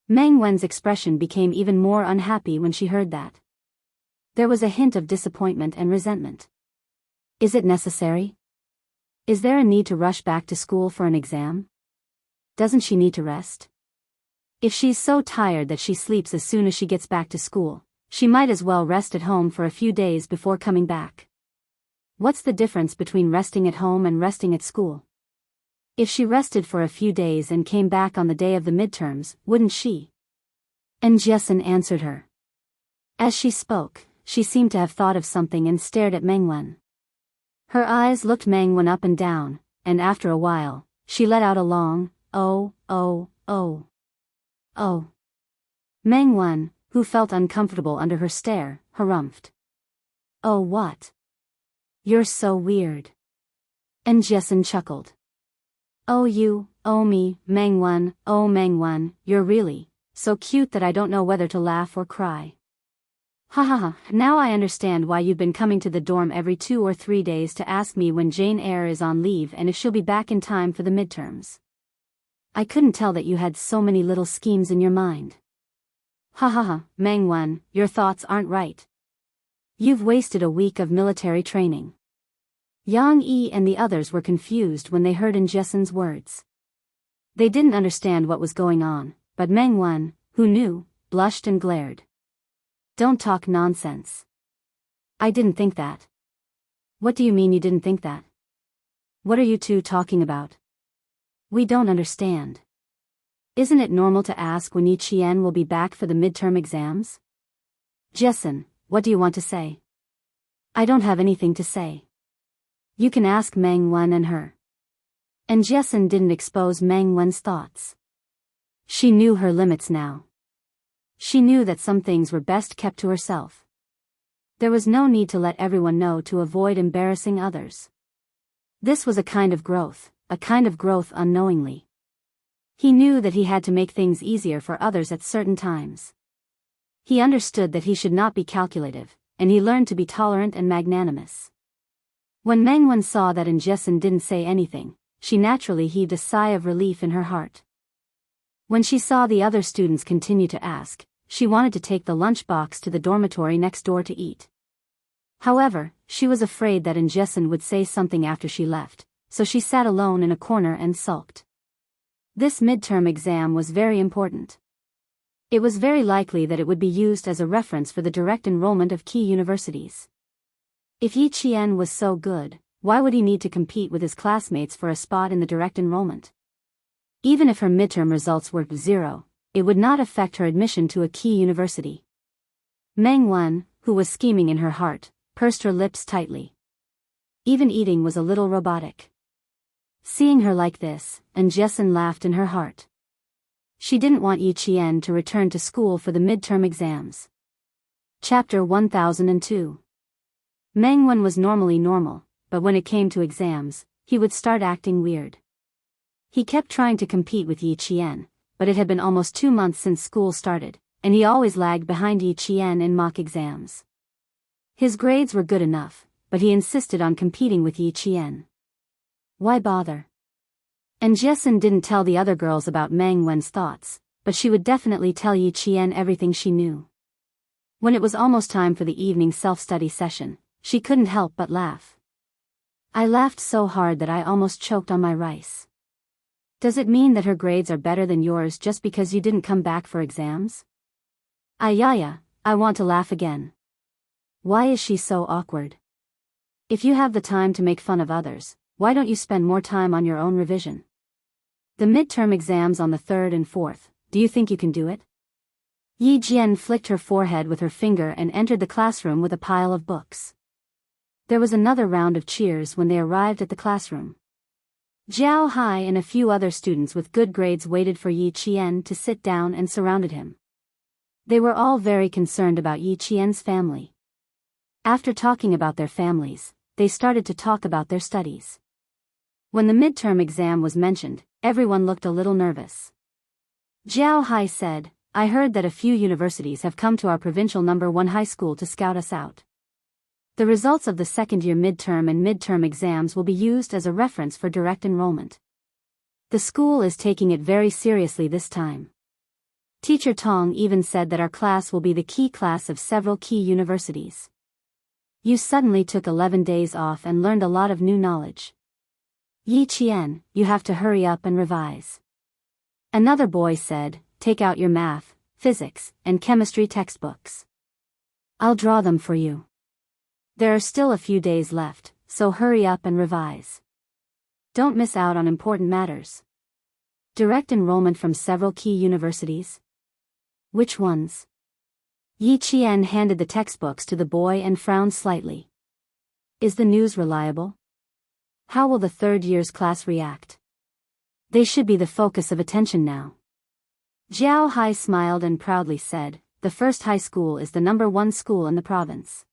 Meng Wen's expression became even more unhappy when she heard that. There was a hint of disappointment and resentment. Is it necessary? Is there a need to rush back to school for an exam? Doesn't she need to rest? If she's so tired that she sleeps as soon as she gets back to school, she might as well rest at home for a few days before coming back. What's the difference between resting at home and resting at school? If she rested for a few days and came back on the day of the midterms, wouldn't she? Njesen answered her. As she spoke, she seemed to have thought of something and stared at Meng Wen. Her eyes looked Meng Wen up and down, and after a while, she let out a long, oh, oh, oh. Oh. Meng Wen, who felt uncomfortable under her stare, harumphed. Oh what? You're so weird. Njesen chuckled. Oh you, oh me, Meng Wen, oh Meng Wen, you're really so cute that I don't know whether to laugh or cry. Ha ha ha, now I understand why you've been coming to the dorm every 2 or 3 days to ask me when Jane Eyre is on leave and if she'll be back in time for the midterms. I couldn't tell that you had so many little schemes in your mind. Ha ha ha, Meng Wen, your thoughts aren't right. You've wasted a week of military training. Yang Yi and the others were confused when they heard Njesen's words. They didn't understand what was going on, but Meng Wen, who knew, blushed and glared. Don't talk nonsense. I didn't think that. What do you mean you didn't think that? What are you two talking about? We don't understand. Isn't it normal to ask when Yi Qian will be back for the midterm exams? Njesen, what do you want to say? I don't have anything to say. You can ask Meng Wen and her. And Jessen didn't expose Meng Wen's thoughts. She knew her limits now. She knew that some things were best kept to herself. There was no need to let everyone know to avoid embarrassing others. This was a kind of growth unknowingly. He knew that he had to make things easier for others at certain times. He understood that he should not be calculative, and he learned to be tolerant and magnanimous. When Meng Wen saw that Jessen didn't say anything, she naturally heaved a sigh of relief in her heart. When she saw the other students continue to ask, she wanted to take the lunchbox to the dormitory next door to eat. However, she was afraid that Jessen would say something after she left, so she sat alone in a corner and sulked. This midterm exam was very important. It was very likely that it would be used as a reference for the direct enrollment of key universities. If Yi Qian was so good, why would he need to compete with his classmates for a spot in the direct enrollment? Even if her midterm results were 0, it would not affect her admission to a key university. Meng Wen, who was scheming in her heart, pursed her lips tightly. Even eating was a little robotic. Seeing her like this, Jessen laughed in her heart. She didn't want Yi Qian to return to school for the midterm exams. Chapter 1002. Meng Wen was normally normal, but when it came to exams, he would start acting weird. He kept trying to compete with Yi Qian, but it had been almost 2 months since school started, and he always lagged behind Yi Qian in mock exams. His grades were good enough, but he insisted on competing with Yi Qian. Why bother? Jessen didn't tell the other girls about Meng Wen's thoughts, but she would definitely tell Yi Qian everything she knew. When it was almost time for the evening self-study session, she couldn't help but laugh. I laughed so hard that I almost choked on my rice. Does it mean that her grades are better than yours just because you didn't come back for exams? Ayaya, I want to laugh again. Why is she so awkward? If you have the time to make fun of others, why don't you spend more time on your own revision? The midterm exams on the 3rd and 4th, do you think you can do it? Yi Jian flicked her forehead with her finger and entered the classroom with a pile of books. There was another round of cheers when they arrived at the classroom. Jiao Hai and a few other students with good grades waited for Yi Qian to sit down and surrounded him. They were all very concerned about Yi Qian's family. After talking about their families, they started to talk about their studies. When the midterm exam was mentioned, everyone looked a little nervous. Jiao Hai said, I heard that a few universities have come to our provincial number 1 high school to scout us out. The results of the second-year midterm and midterm exams will be used as a reference for direct enrollment. The school is taking it very seriously this time. Teacher Tong even said that our class will be the key class of several key universities. You suddenly took 11 days off and learned a lot of new knowledge. Yi Qian, you have to hurry up and revise. Another boy said, take out your math, physics, and chemistry textbooks. I'll draw them for you. There are still a few days left, so hurry up and revise. Don't miss out on important matters. Direct enrollment from several key universities? Which ones? Yi Qian handed the textbooks to the boy and frowned slightly. Is the news reliable? How will the 3rd year's class react? They should be the focus of attention now. Jiao Hai smiled and proudly said, the first high school is the number 1 school in the province.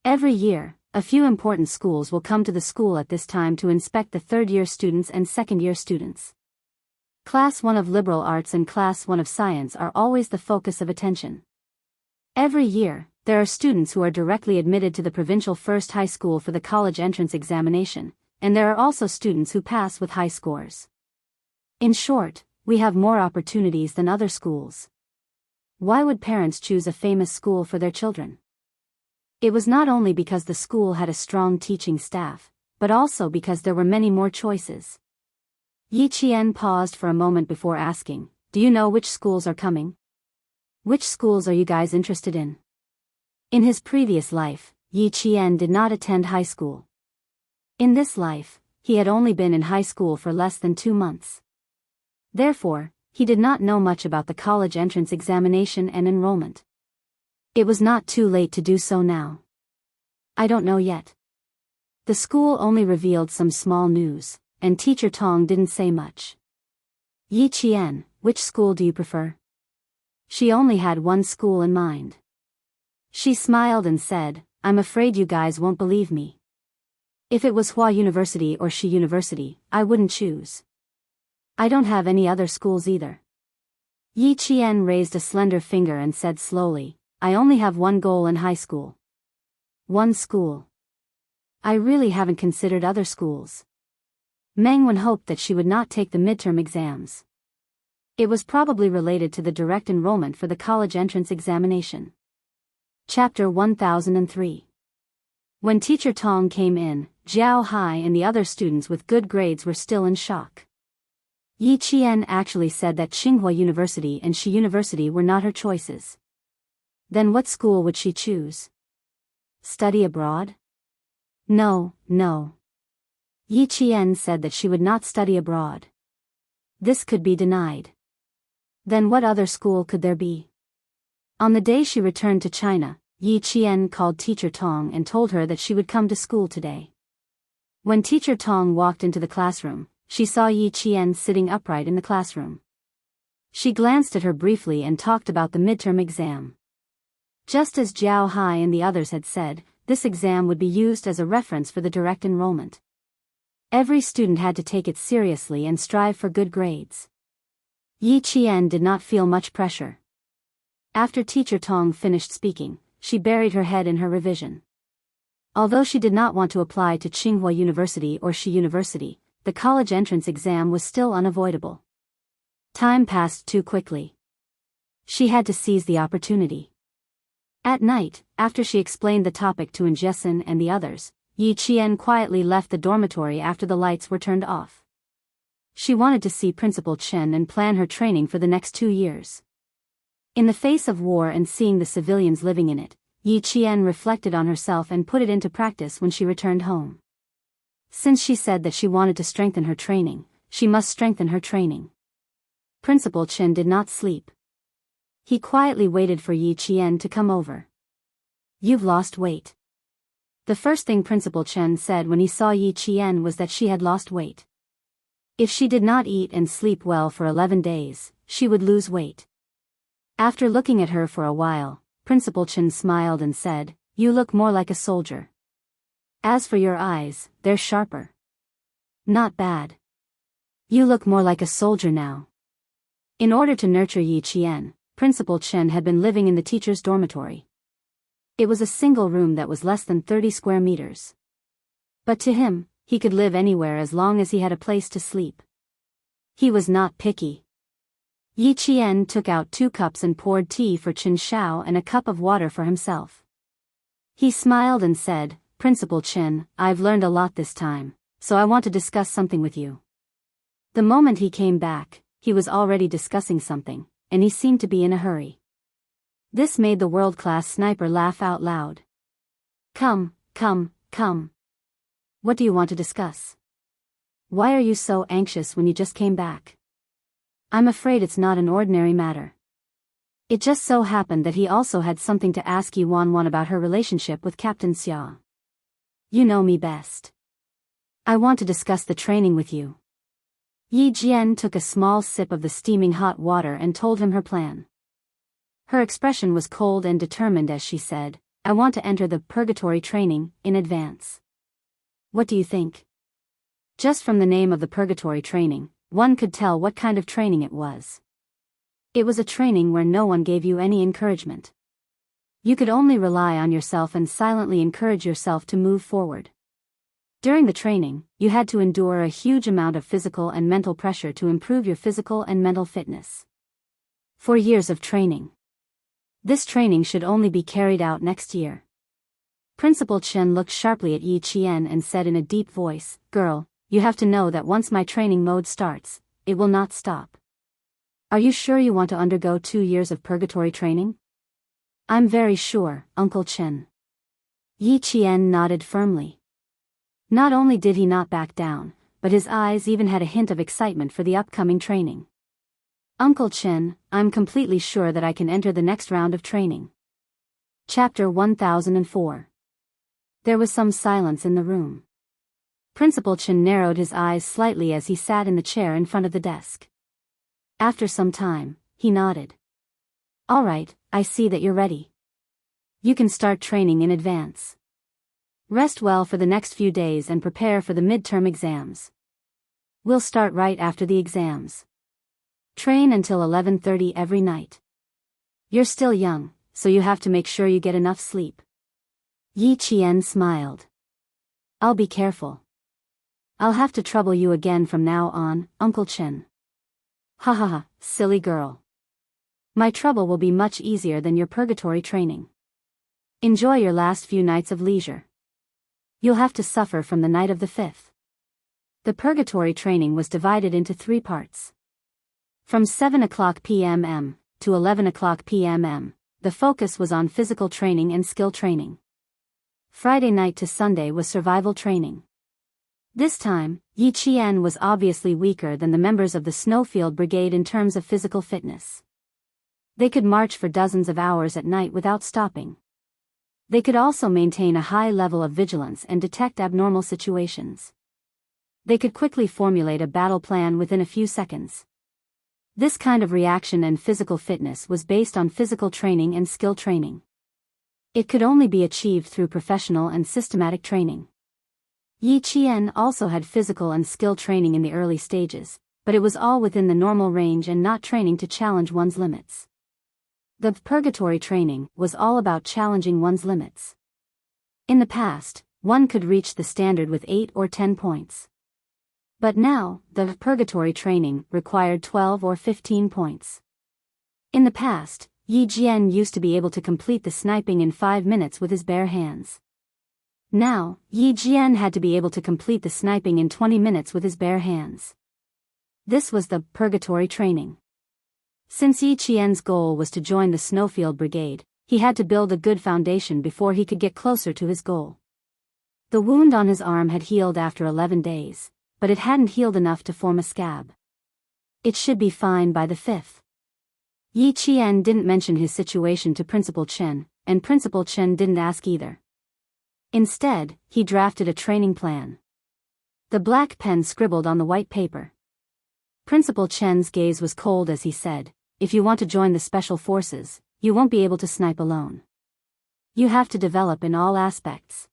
Every year, a few important schools will come to the school at this time to inspect the 3rd-year students and 2nd-year students. Class 1 of liberal arts and Class 1 of science are always the focus of attention. Every year, there are students who are directly admitted to the provincial first high school for the college entrance examination, and there are also students who pass with high scores. In short, we have more opportunities than other schools. Why would parents choose a famous school for their children? It was not only because the school had a strong teaching staff, but also because there were many more choices. Yi Qian paused for a moment before asking, do you know which schools are coming? Which schools are you guys interested in? In his previous life, Yi Qian did not attend high school. In this life, he had only been in high school for less than 2 months. Therefore, he did not know much about the college entrance examination and enrollment. It was not too late to do so now. I don't know yet. The school only revealed some small news, and Teacher Tong didn't say much. Yi Qian, which school do you prefer? She only had one school in mind. She smiled and said, I'm afraid you guys won't believe me. If it was Hua University or Shi University, I wouldn't choose. I don't have any other schools either. Yi Qian raised a slender finger and said slowly, I only have one goal in high school. One school. I really haven't considered other schools. Meng Wen hoped that she would not take the midterm exams. It was probably related to the direct enrollment for the college entrance examination. Chapter 1003. When Teacher Tong came in, Jiao Hai and the other students with good grades were still in shock. Yi Qian actually said that Tsinghua University and Shi University were not her choices. Then what school would she choose? Study abroad? No. Yi Qian said that she would not study abroad. This could be denied. Then what other school could there be? On the day she returned to China, Yi Qian called Teacher Tong and told her that she would come to school today. When Teacher Tong walked into the classroom, she saw Yi Qian sitting upright in the classroom. She glanced at her briefly and talked about the midterm exam. Just as Jiao Hai and the others had said, this exam would be used as a reference for the direct enrollment. Every student had to take it seriously and strive for good grades. Yi Qian did not feel much pressure. After Teacher Tong finished speaking, she buried her head in her revision. Although she did not want to apply to Tsinghua University or Shi University, the college entrance exam was still unavoidable. Time passed too quickly. She had to seize the opportunity. At night, after she explained the topic to Injesin and the others, Yi Qian quietly left the dormitory after the lights were turned off. She wanted to see Principal Chen and plan her training for the next 2 years. In the face of war and seeing the civilians living in it, Yi Qian reflected on herself and put it into practice when she returned home. Since she said that she wanted to strengthen her training, she must strengthen her training. Principal Chen did not sleep. He quietly waited for Yi Qian to come over. You've lost weight. The first thing Principal Chen said when he saw Yi Qian was that she had lost weight. If she did not eat and sleep well for 11 days, she would lose weight. After looking at her for a while, Principal Chen smiled and said, You look more like a soldier. As for your eyes, they're sharper. Not bad. You look more like a soldier now. In order to nurture Yi Qian, Principal Chen had been living in the teacher's dormitory. It was a single room that was less than 30 square meters. But to him, he could live anywhere as long as he had a place to sleep. He was not picky. Yi Qian took out 2 cups and poured tea for Chen Shao and a cup of water for himself. He smiled and said, Principal Chen, I've learned a lot this time, so I want to discuss something with you. The moment he came back, he was already discussing something, and he seemed to be in a hurry. This made the world-class sniper laugh out loud. Come. What do you want to discuss? Why are you so anxious when you just came back? I'm afraid it's not an ordinary matter. It just so happened that he also had something to ask Yi Wanwan about her relationship with Captain Xia. You know me best. I want to discuss the training with you. Yi Jian took a small sip of the steaming hot water and told him her plan. Her expression was cold and determined as she said, I want to enter the purgatory training in advance. What do you think? Just from the name of the purgatory training, one could tell what kind of training it was. It was a training where no one gave you any encouragement. You could only rely on yourself and silently encourage yourself to move forward. During the training, you had to endure a huge amount of physical and mental pressure to improve your physical and mental fitness. 4 years of training. This training should only be carried out next year. Principal Chen looked sharply at Yi Qian and said in a deep voice, Girl, you have to know that once my training mode starts, it will not stop. Are you sure you want to undergo 2 years of purgatory training? I'm very sure, Uncle Chen. Yi Qian nodded firmly. Not only did he not back down, but his eyes even had a hint of excitement for the upcoming training. Uncle Chen, I'm completely sure that I can enter the next round of training. Chapter 1004. There was some silence in the room. Principal Chen narrowed his eyes slightly as he sat in the chair in front of the desk. After some time, he nodded. All right, I see that you're ready. You can start training in advance. Rest well for the next few days and prepare for the midterm exams. We'll start right after the exams. Train until 11:30 every night. You're still young, so you have to make sure you get enough sleep. Yi Qian smiled. I'll be careful. I'll have to trouble you again from now on, Uncle Chen. Ha ha ha, silly girl. My trouble will be much easier than your purgatory training. Enjoy your last few nights of leisure. You'll have to suffer from the night of the 5th. The purgatory training was divided into 3 parts. From 7:00 p.m. to 11:00 p.m., the focus was on physical training and skill training. Friday night to Sunday was survival training. This time, Yi Qian was obviously weaker than the members of the Snowfield Brigade in terms of physical fitness. They could march for dozens of hours at night without stopping. They could also maintain a high level of vigilance and detect abnormal situations. They could quickly formulate a battle plan within a few seconds. This kind of reaction and physical fitness was based on physical training and skill training. It could only be achieved through professional and systematic training. Yi Qian also had physical and skill training in the early stages, but it was all within the normal range and not training to challenge one's limits. The purgatory training was all about challenging one's limits. In the past, one could reach the standard with 8 or 10 points. But now, the purgatory training required 12 or 15 points. In the past, Yi Jian used to be able to complete the sniping in 5 minutes with his bare hands. Now, Yi Jian had to be able to complete the sniping in 20 minutes with his bare hands. This was the purgatory training. Since Yi Qian's goal was to join the Snowfield Brigade, he had to build a good foundation before he could get closer to his goal. The wound on his arm had healed after 11 days, but it hadn't healed enough to form a scab. It should be fine by the 5th. Yi Qian didn't mention his situation to Principal Chen, and Principal Chen didn't ask either. Instead, he drafted a training plan. The black pen scribbled on the white paper. Principal Chen's gaze was cold as he said, "If you want to join the Special Forces, you won't be able to snipe alone. You have to develop in all aspects.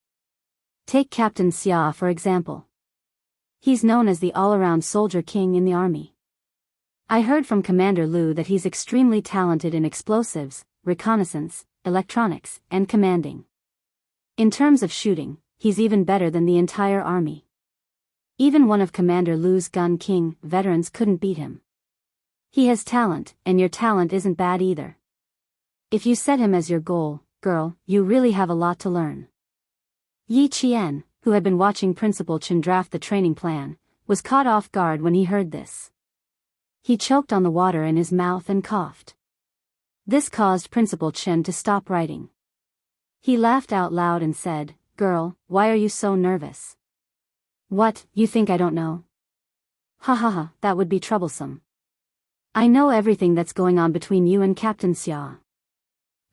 Take Captain Xia for example. He's known as the all-around soldier king in the army. I heard from Commander Lu that he's extremely talented in explosives, reconnaissance, electronics, and commanding. In terms of shooting, he's even better than the entire army. Even one of Commander Lu's Gun King veterans couldn't beat him. He has talent, and your talent isn't bad either. If you set him as your goal, girl, you really have a lot to learn." Yi Qian, who had been watching Principal Chen draft the training plan, was caught off guard when he heard this. He choked on the water in his mouth and coughed. This caused Principal Chen to stop writing. He laughed out loud and said, "Girl, why are you so nervous? What, you think I don't know? Ha ha ha, that would be troublesome. I know everything that's going on between you and Captain Xia.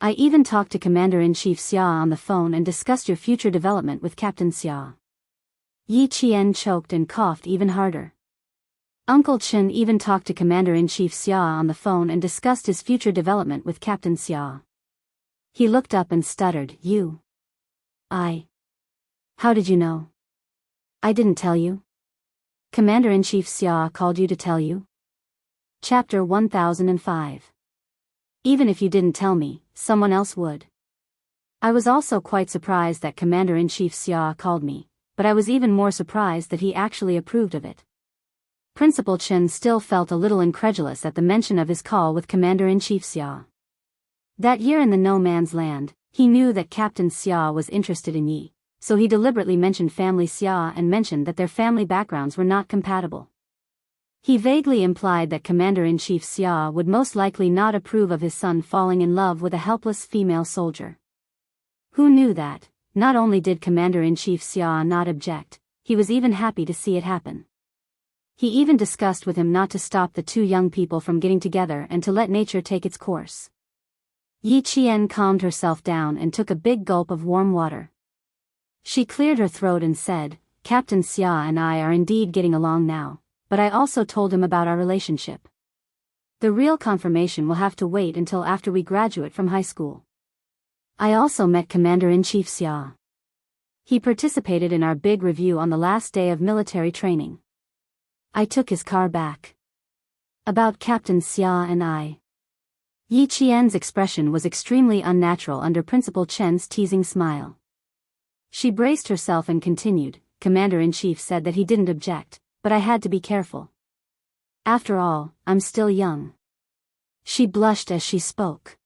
I even talked to Commander-in-Chief Xia on the phone and discussed your future development with Captain Xia." Yi Qian choked and coughed even harder. Uncle Chen even talked to Commander-in-Chief Xia on the phone and discussed his future development with Captain Xia. He looked up and stuttered, "You? How did you know? I didn't tell you. Commander-in-Chief Xia called you to tell you?" Chapter 1005. Even if you didn't tell me, someone else would. I was also quite surprised that Commander-in-Chief Xia called me, but I was even more surprised that he actually approved of it. Principal Chen still felt a little incredulous at the mention of his call with Commander-in-Chief Xia. That year in the No Man's Land, he knew that Captain Xia was interested in Yi, so he deliberately mentioned family Xia and mentioned that their family backgrounds were not compatible. He vaguely implied that Commander-in-Chief Xia would most likely not approve of his son falling in love with a helpless female soldier. Who knew that, not only did Commander-in-Chief Xia not object, he was even happy to see it happen. He even discussed with him not to stop the two young people from getting together and to let nature take its course. Yi Qian calmed herself down and took a big gulp of warm water. She cleared her throat and said, Captain Xia and I are indeed getting along now, but I also told him about our relationship. The real confirmation will have to wait until after we graduate from high school. I also met Commander-in-Chief Xia. He participated in our big review on the last day of military training. I took his car back. About Captain Xia and I. Yi Qian's expression was extremely unnatural under Principal Chen's teasing smile. She braced herself and continued. Commander-in-Chief said that he didn't object, but I had to be careful. After all, I'm still young. She blushed as she spoke.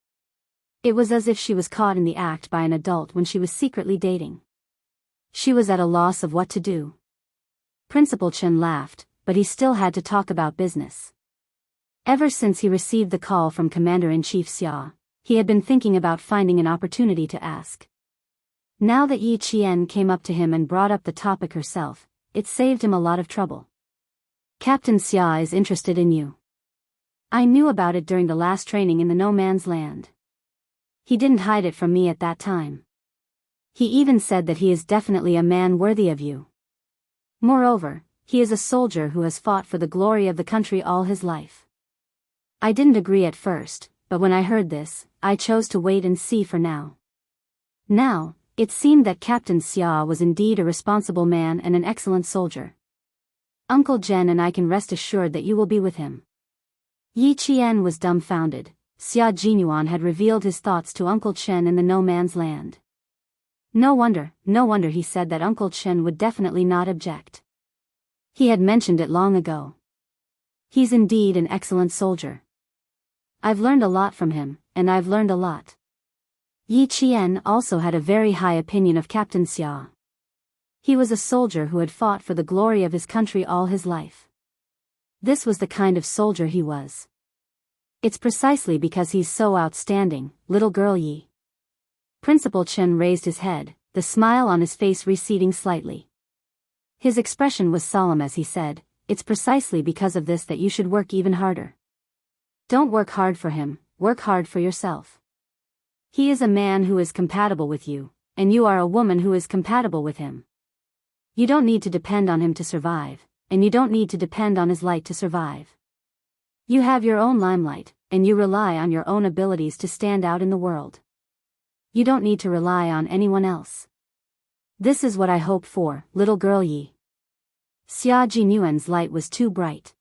It was as if she was caught in the act by an adult when she was secretly dating. She was at a loss of what to do. Principal Chen laughed, but he still had to talk about business. Ever since he received the call from Commander-in-Chief Xia, he had been thinking about finding an opportunity to ask. Now that Yi Qian came up to him and brought up the topic herself, it saved him a lot of trouble. Captain Xia is interested in you. I knew about it during the last training in the No Man's Land. He didn't hide it from me at that time. He even said that he is definitely a man worthy of you. Moreover, he is a soldier who has fought for the glory of the country all his life. I didn't agree at first, but when I heard this, I chose to wait and see for now. Now, it seemed that Captain Xia was indeed a responsible man and an excellent soldier. Uncle Jen and I can rest assured that you will be with him. Yi Qian was dumbfounded. Xia Jinyuan had revealed his thoughts to Uncle Chen in the No Man's Land. No wonder, he said that Uncle Chen would definitely not object. He had mentioned it long ago. He's indeed an excellent soldier. I've learned a lot from him, and I've learned a lot. Yi Qian also had a very high opinion of Captain Xia. He was a soldier who had fought for the glory of his country all his life. This was the kind of soldier he was. It's precisely because he's so outstanding, little girl Yi. Principal Chen raised his head, the smile on his face receding slightly. His expression was solemn as he said, it's precisely because of this that you should work even harder. Don't work hard for him, work hard for yourself. He is a man who is compatible with you, and you are a woman who is compatible with him. You don't need to depend on him to survive, and you don't need to depend on his light to survive. You have your own limelight, and you rely on your own abilities to stand out in the world. You don't need to rely on anyone else. This is what I hope for, little girl Yi. Xia Jinyuan's light was too bright.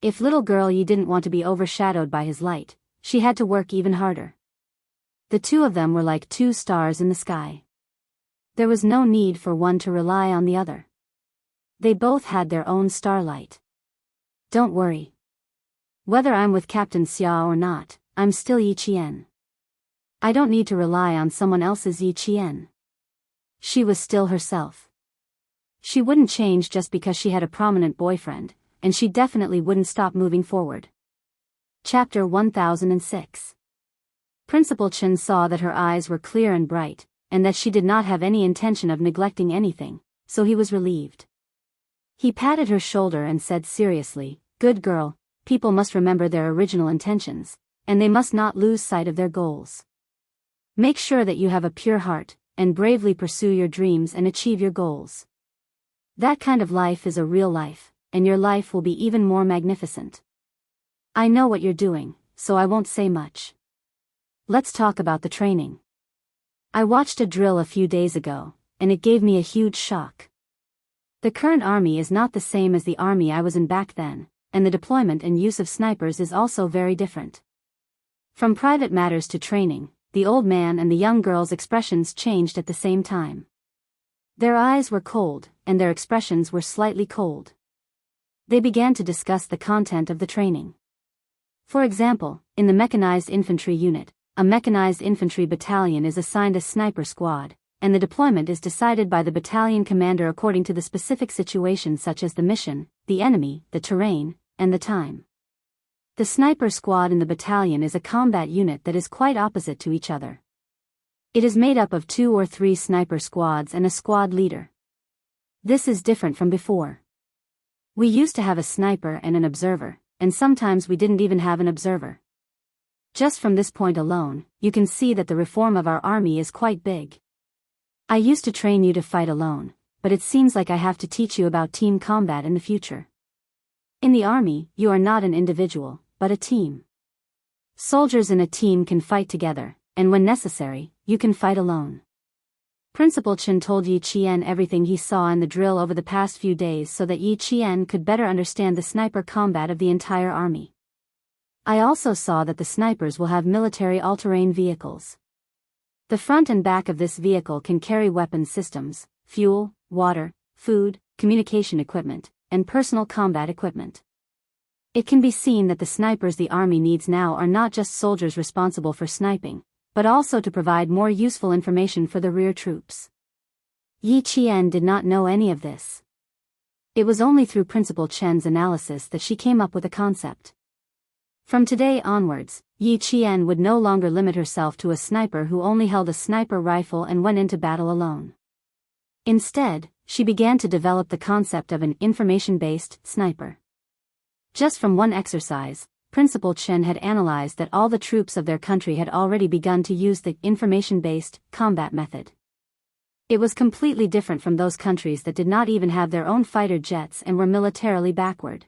If little girl Yi didn't want to be overshadowed by his light, she had to work even harder. The two of them were like two stars in the sky. There was no need for one to rely on the other. They both had their own starlight. Don't worry. Whether I'm with Captain Xia or not, I'm still Yi Qian. I don't need to rely on someone else's Yi Qian. She was still herself. She wouldn't change just because she had a prominent boyfriend, and she definitely wouldn't stop moving forward. Chapter 1006. Principal Chen saw that her eyes were clear and bright, and that she did not have any intention of neglecting anything, so he was relieved. He patted her shoulder and said seriously, "Good girl, people must remember their original intentions, and they must not lose sight of their goals. Make sure that you have a pure heart, and bravely pursue your dreams and achieve your goals. That kind of life is a real life, and your life will be even more magnificent. I know what you're doing, so I won't say much. Let's talk about the training. I watched a drill a few days ago, and it gave me a huge shock. The current army is not the same as the army I was in back then, and the deployment and use of snipers is also very different. From private matters to training, the old man and the young girl's expressions changed at the same time. Their eyes were cold, and their expressions were slightly cold. They began to discuss the content of the training. For example, in the mechanized infantry unit, a mechanized infantry battalion is assigned a sniper squad, and the deployment is decided by the battalion commander according to the specific situation such as the mission, the enemy, the terrain, and the time. The sniper squad in the battalion is a combat unit that is quite opposite to each other. It is made up of 2 or 3 sniper squads and a squad leader. This is different from before. We used to have a sniper and an observer, and sometimes we didn't even have an observer. Just from this point alone, you can see that the reform of our army is quite big. I used to train you to fight alone, but it seems like I have to teach you about team combat in the future. In the army, you are not an individual, but a team. Soldiers in a team can fight together, and when necessary, you can fight alone. Principal Chen told Yi Qian everything he saw in the drill over the past few days so that Yi Qian could better understand the sniper combat of the entire army. I also saw that the snipers will have military all-terrain vehicles. The front and back of this vehicle can carry weapons systems, fuel, water, food, communication equipment, and personal combat equipment. It can be seen that the snipers the army needs now are not just soldiers responsible for sniping, but also to provide more useful information for the rear troops. Yi Qian did not know any of this. It was only through Principal Chen's analysis that she came up with a concept. From today onwards, Yi Qian would no longer limit herself to a sniper who only held a sniper rifle and went into battle alone. Instead, she began to develop the concept of an information-based sniper. Just from one exercise, Principal Chen had analyzed that all the troops of their country had already begun to use the information-based combat method. It was completely different from those countries that did not even have their own fighter jets and were militarily backward.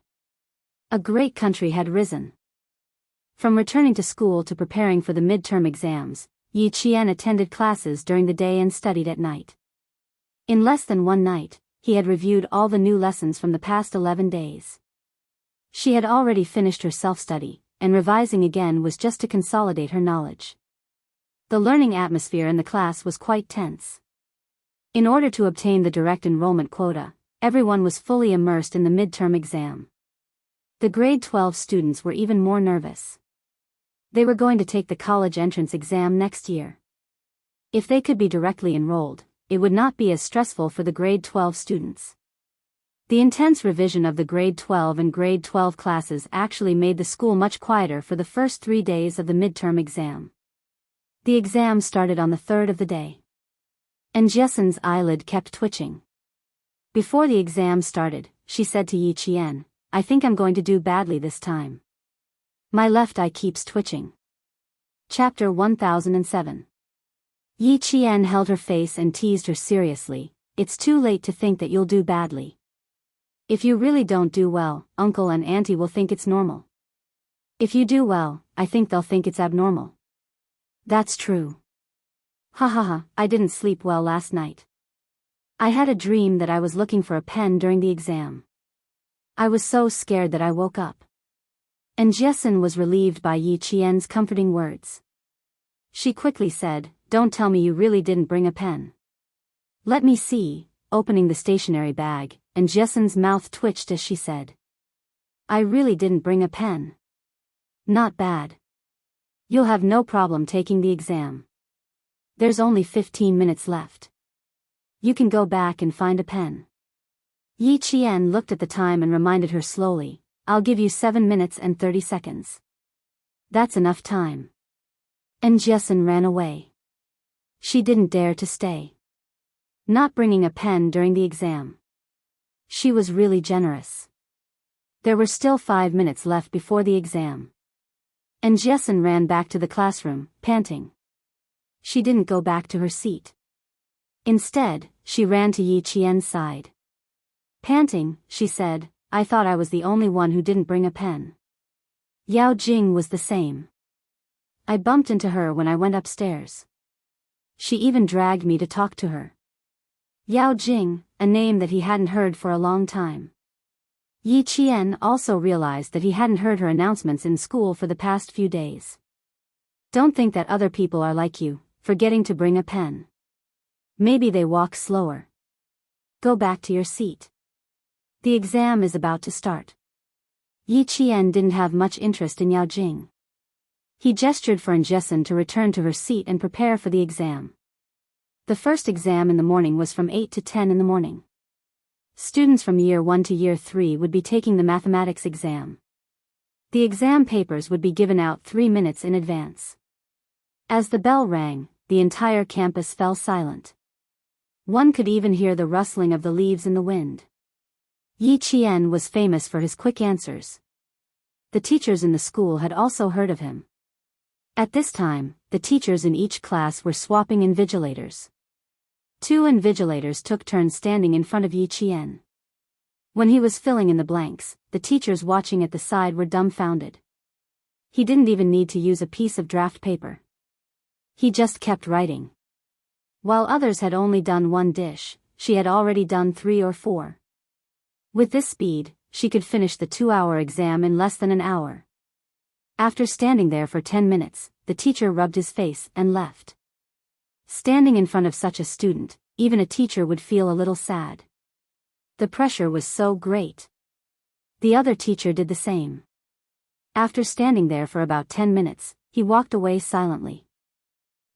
A great country had risen. From returning to school to preparing for the midterm exams, Yi Qian attended classes during the day and studied at night. In less than one night, he had reviewed all the new lessons from the past 11 days. She had already finished her self-study, and revising again was just to consolidate her knowledge. The learning atmosphere in the class was quite tense. In order to obtain the direct enrollment quota, everyone was fully immersed in the midterm exam. The grade 12 students were even more nervous. They were going to take the college entrance exam next year. If they could be directly enrolled, it would not be as stressful for the grade 12 students. The intense revision of the grade 12 and grade 12 classes actually made the school much quieter for the first 3 days of the midterm exam. The exam started on the third of the day. And Jessen's eyelid kept twitching. Before the exam started, she said to Yi Qian, "I think I'm going to do badly this time. My left eye keeps twitching." Chapter 1007. Yi Qian held her face and teased her seriously, "It's too late to think that you'll do badly. If you really don't do well, Uncle and Auntie will think it's normal. If you do well, I think they'll think it's abnormal." "That's true. Ha ha ha, I didn't sleep well last night. I had a dream that I was looking for a pen during the exam. I was so scared that I woke up." And Jessen was relieved by Yi Qian's comforting words. She quickly said, "Don't tell me you really didn't bring a pen." "Let me see," opening the stationery bag, and Jessen's mouth twitched as she said, "I really didn't bring a pen." "Not bad. You'll have no problem taking the exam. There's only 15 minutes left. You can go back and find a pen." Yi Qian looked at the time and reminded her slowly, "I'll give you 7 minutes and 30 seconds. That's enough time." And Jessen ran away. She didn't dare to stay. Not bringing a pen during the exam. She was really generous. There were still 5 minutes left before the exam. And Jessen ran back to the classroom, panting. She didn't go back to her seat. Instead, she ran to Yi Qian's side. Panting, she said, "I thought I was the only one who didn't bring a pen. Yao Jing was the same. I bumped into her when I went upstairs. She even dragged me to talk to her." Yao Jing, a name that he hadn't heard for a long time. Yi Qian also realized that he hadn't heard her announcements in school for the past few days. "Don't think that other people are like you, forgetting to bring a pen. Maybe they walk slower. Go back to your seat. The exam is about to start." Yi Qian didn't have much interest in Yao Jing. He gestured for Jessen to return to her seat and prepare for the exam. The first exam in the morning was from 8 to 10 in the morning. Students from year 1 to year 3 would be taking the mathematics exam. The exam papers would be given out 3 minutes in advance. As the bell rang, the entire campus fell silent. One could even hear the rustling of the leaves in the wind. Yi Qian was famous for his quick answers. The teachers in the school had also heard of him. At this time, the teachers in each class were swapping invigilators. Two invigilators took turns standing in front of Yi Qian. When he was filling in the blanks, the teachers watching at the side were dumbfounded. He didn't even need to use a piece of draft paper. He just kept writing. While others had only done one dish, she had already done 3 or 4. With this speed, she could finish the 2-hour exam in less than an hour. After standing there for 10 minutes, the teacher rubbed his face and left. Standing in front of such a student, even a teacher would feel a little sad. The pressure was so great. The other teacher did the same. After standing there for about 10 minutes, he walked away silently.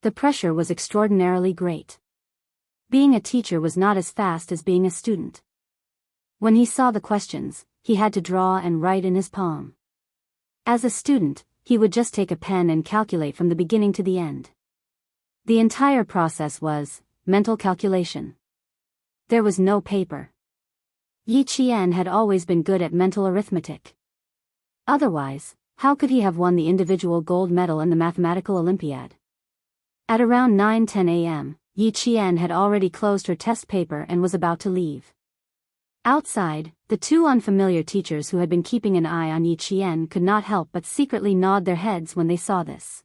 The pressure was extraordinarily great. Being a teacher was not as fast as being a student. When he saw the questions, he had to draw and write in his palm. As a student, he would just take a pen and calculate from the beginning to the end. The entire process was mental calculation. There was no paper. Yi Qian had always been good at mental arithmetic. Otherwise, how could he have won the individual gold medal in the mathematical Olympiad? At around 9:10 a.m., Yi Qian had already closed her test paper and was about to leave. Outside, the two unfamiliar teachers who had been keeping an eye on Yi Qian could not help but secretly nod their heads when they saw this.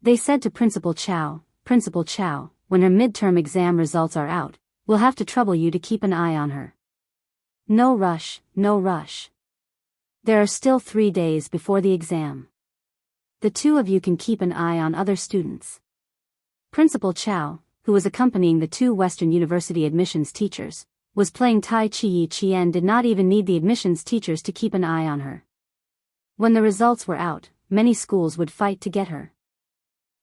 They said to Principal Chow, "Principal Chow, when her midterm exam results are out, we'll have to trouble you to keep an eye on her. No rush, no rush. There are still 3 days before the exam. The two of you can keep an eye on other students." Principal Chow, who was accompanying the two Western University admissions teachers, was playing Tai Chi. Yi Qian did not even need the admissions teachers to keep an eye on her. When the results were out, many schools would fight to get her.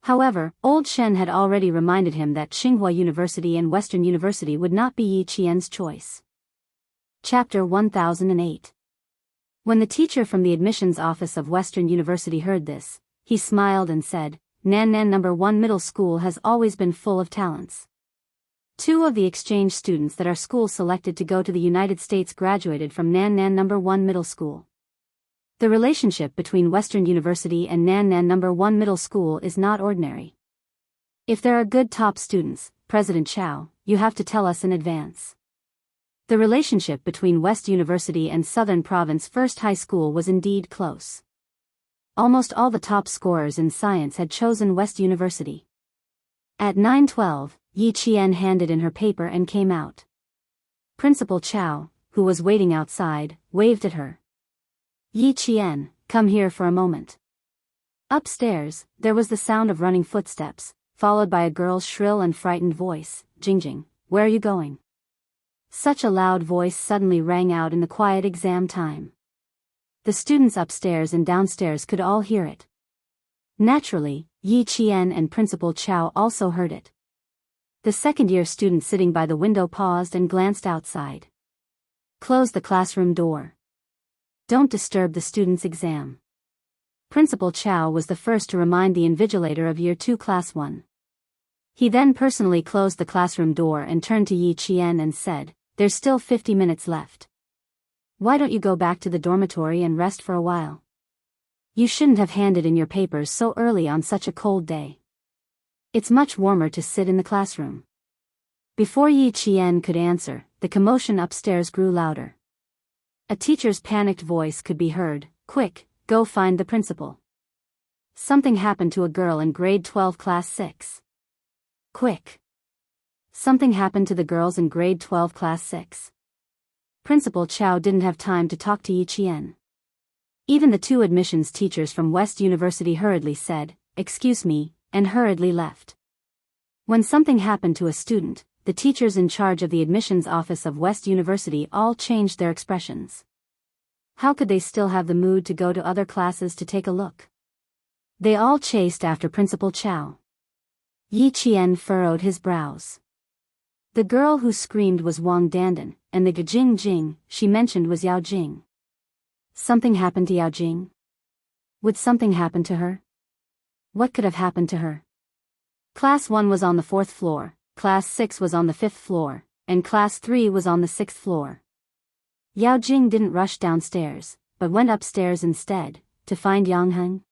However, Old Shen had already reminded him that Tsinghua University and Western University would not be Yi Qian's choice. Chapter 1008. When the teacher from the admissions office of Western University heard this, he smiled and said, "Nan No. 1 Middle School has always been full of talents. 2 of the exchange students that our school selected to go to the United States graduated from Nan No. 1 Middle School. The relationship between Western University and Nan No. 1 Middle School is not ordinary. If there are good top students, President Chow, you have to tell us in advance." The relationship between West University and Southern Province First High School was indeed close. Almost all the top scorers in science had chosen West University. At 9:12, Yi Qian handed in her paper and came out. Principal Chow, who was waiting outside, waved at her. "Yi Qian, come here for a moment." Upstairs, there was the sound of running footsteps, followed by a girl's shrill and frightened voice, "Jingjing, where are you going?" Such a loud voice suddenly rang out in the quiet exam time. The students upstairs and downstairs could all hear it. Naturally, Yi Qian and Principal Chow also heard it. The second-year student sitting by the window paused and glanced outside. "Close the classroom door. Don't disturb the student's exam." Principal Chow was the first to remind the invigilator of Year 2 Class 1. He then personally closed the classroom door and turned to Yi Qian and said, "There's still 50 minutes left. Why don't you go back to the dormitory and rest for a while? You shouldn't have handed in your papers so early on such a cold day. It's much warmer to sit in the classroom." Before Yi Qian could answer, the commotion upstairs grew louder. A teacher's panicked voice could be heard, "Quick, go find the principal. Something happened to a girl in grade 12 class 6. Quick. Something happened to the girls in grade 12 class 6. Principal Chow didn't have time to talk to Yi Qian. Even the two admissions teachers from West University hurriedly said, "Excuse me," and hurriedly left. When something happened to a student, the teachers in charge of the admissions office of West University all changed their expressions. How could they still have the mood to go to other classes to take a look? They all chased after Principal Chow. Yi Qian furrowed his brows. The girl who screamed was Wang Dandan, and the Gajing Jing she mentioned was Yao Jing. Something happened to Yao Jing? Would something happen to her? What could have happened to her? Class 1 was on the 4th floor, Class 6 was on the 5th floor, and Class 3 was on the 6th floor. Yao Jing didn't rush downstairs, but went upstairs instead, to find Yang Heng.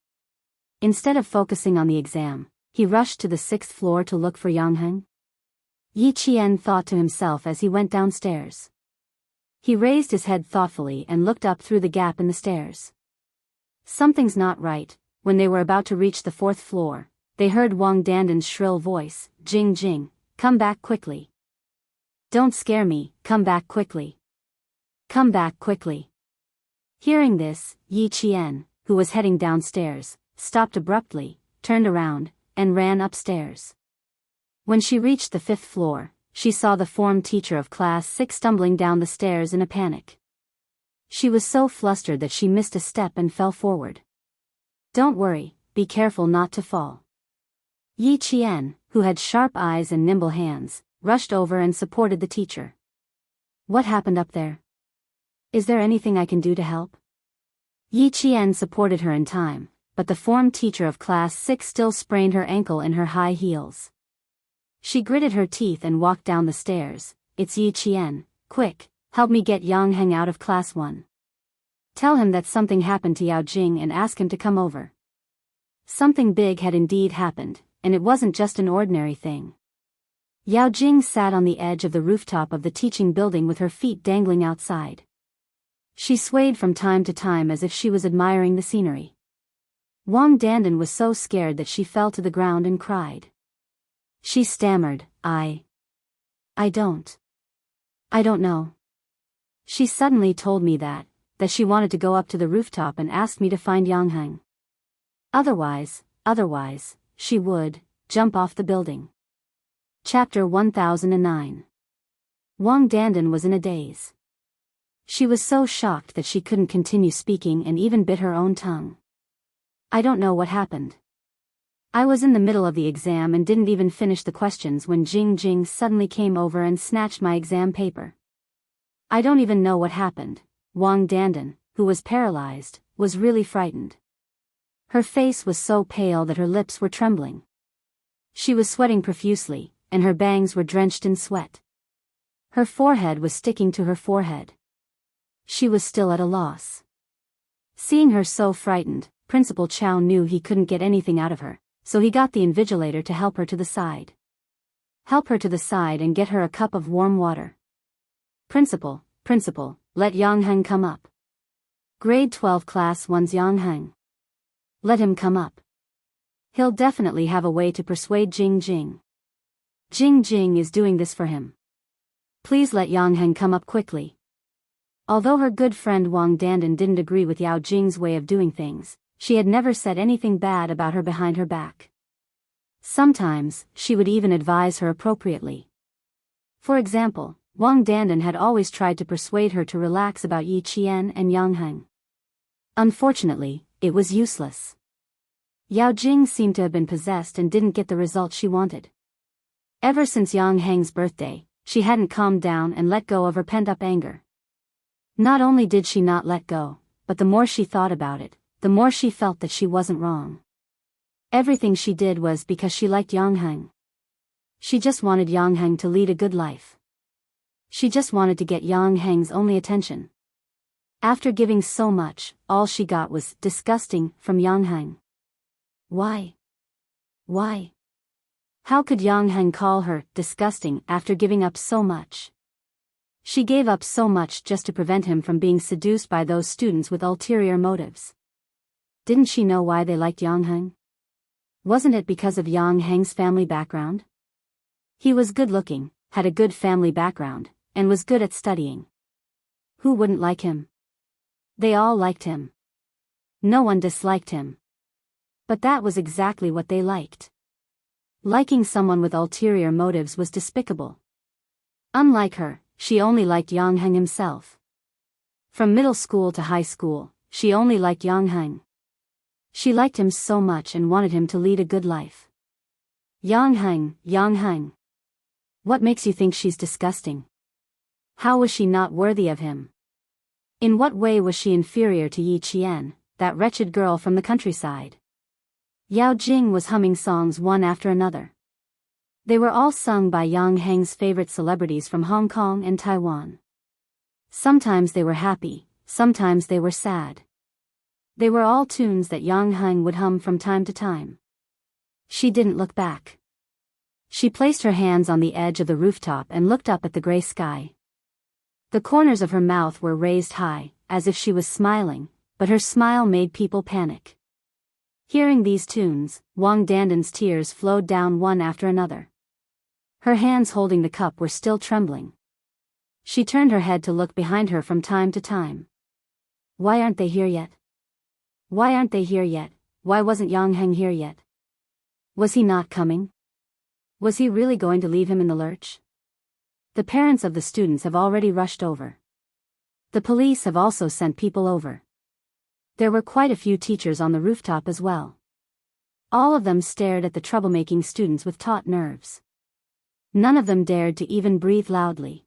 Instead of focusing on the exam, he rushed to the 6th floor to look for Yang Heng. Yi Qian thought to himself as he went downstairs. He raised his head thoughtfully and looked up through the gap in the stairs. Something's not right. When they were about to reach the 4th floor, they heard Wang Danden's shrill voice, "Jing Jing, come back quickly. Don't scare me, come back quickly. Come back quickly." Hearing this, Yi Qian, who was heading downstairs, stopped abruptly, turned around, and ran upstairs. When she reached the 5th floor, she saw the form teacher of class 6 stumbling down the stairs in a panic. She was so flustered that she missed a step and fell forward. "Don't worry, be careful not to fall." Yi Qian, who had sharp eyes and nimble hands, rushed over and supported the teacher. "What happened up there? Is there anything I can do to help?" Yi Qian supported her in time, but the form teacher of class 6 still sprained her ankle in her high heels. She gritted her teeth and walked down the stairs. "It's Yi Qian, quick, help me get Yang Heng out of class 1. Tell him that something happened to Yao Jing and ask him to come over." Something big had indeed happened, and it wasn't just an ordinary thing. Yao Jing sat on the edge of the rooftop of the teaching building with her feet dangling outside. She swayed from time to time as if she was admiring the scenery. Wang Dandan was so scared that she fell to the ground and cried. She stammered, I don't know. She suddenly told me that she wanted to go up to the rooftop and asked me to find Yang Heng. Otherwise, she would jump off the building. Chapter 1009. Wang Dandan was in a daze. She was so shocked that she couldn't continue speaking and even bit her own tongue. I don't know what happened. I was in the middle of the exam and didn't even finish the questions when Jing Jing suddenly came over and snatched my exam paper. I don't even know what happened. Wang Dandan, who was paralyzed, was really frightened. Her face was so pale that her lips were trembling. She was sweating profusely, and her bangs were drenched in sweat. Her forehead was sticking to her forehead. She was still at a loss. Seeing her so frightened, Principal Chow knew he couldn't get anything out of her, so he got the invigilator to help her to the side. Help her to the side and get her a cup of warm water. Principal, let Yang Heng come up. Grade 12 Class 1's Yang Heng. Let him come up. He'll definitely have a way to persuade Jing Jing. Jing Jing is doing this for him. Please let Yang Heng come up quickly. Although her good friend Wang Dandan didn't agree with Yao Jing's way of doing things, she had never said anything bad about her behind her back. Sometimes, she would even advise her appropriately. For example, Wang Dandan had always tried to persuade her to relax about Yi Qian and Yang Heng. Unfortunately, it was useless. Yao Jing seemed to have been possessed and didn't get the result she wanted. Ever since Yang Heng's birthday, she hadn't calmed down and let go of her pent-up anger. Not only did she not let go, but the more she thought about it, the more she felt that she wasn't wrong. Everything she did was because she liked Yang Heng. She just wanted Yang Heng to lead a good life. She just wanted to get Yang Heng's only attention. After giving so much, all she got was disgusting from Yang Heng. Why? How could Yang Heng call her disgusting after giving up so much? She gave up so much just to prevent him from being seduced by those students with ulterior motives. Didn't she know why they liked Yang Heng? Wasn't it because of Yang Heng's family background? He was good-looking, had a good family background, and was good at studying. Who wouldn't like him? They all liked him. No one disliked him. But that was exactly what they liked. Liking someone with ulterior motives was despicable. Unlike her, she only liked Yang Heng himself. From middle school to high school, she only liked Yang Heng. She liked him so much and wanted him to lead a good life. Yang Heng. What makes you think she's disgusting? How was she not worthy of him? In what way was she inferior to Yi Qian, that wretched girl from the countryside? Yao Jing was humming songs one after another. They were all sung by Yang Heng's favorite celebrities from Hong Kong and Taiwan. Sometimes they were happy, sometimes they were sad. They were all tunes that Yang Heng would hum from time to time. She didn't look back. She placed her hands on the edge of the rooftop and looked up at the gray sky. The corners of her mouth were raised high, as if she was smiling, but her smile made people panic. Hearing these tunes, Wang Dandan's tears flowed down one after another. Her hands holding the cup were still trembling. She turned her head to look behind her from time to time. Why aren't they here yet? Why aren't they here yet? Why wasn't Yang Heng here yet? Was he not coming? Was he really going to leave him in the lurch? The parents of the students have already rushed over. The police have also sent people over. There were quite a few teachers on the rooftop as well. All of them stared at the troublemaking students with taut nerves. None of them dared to even breathe loudly.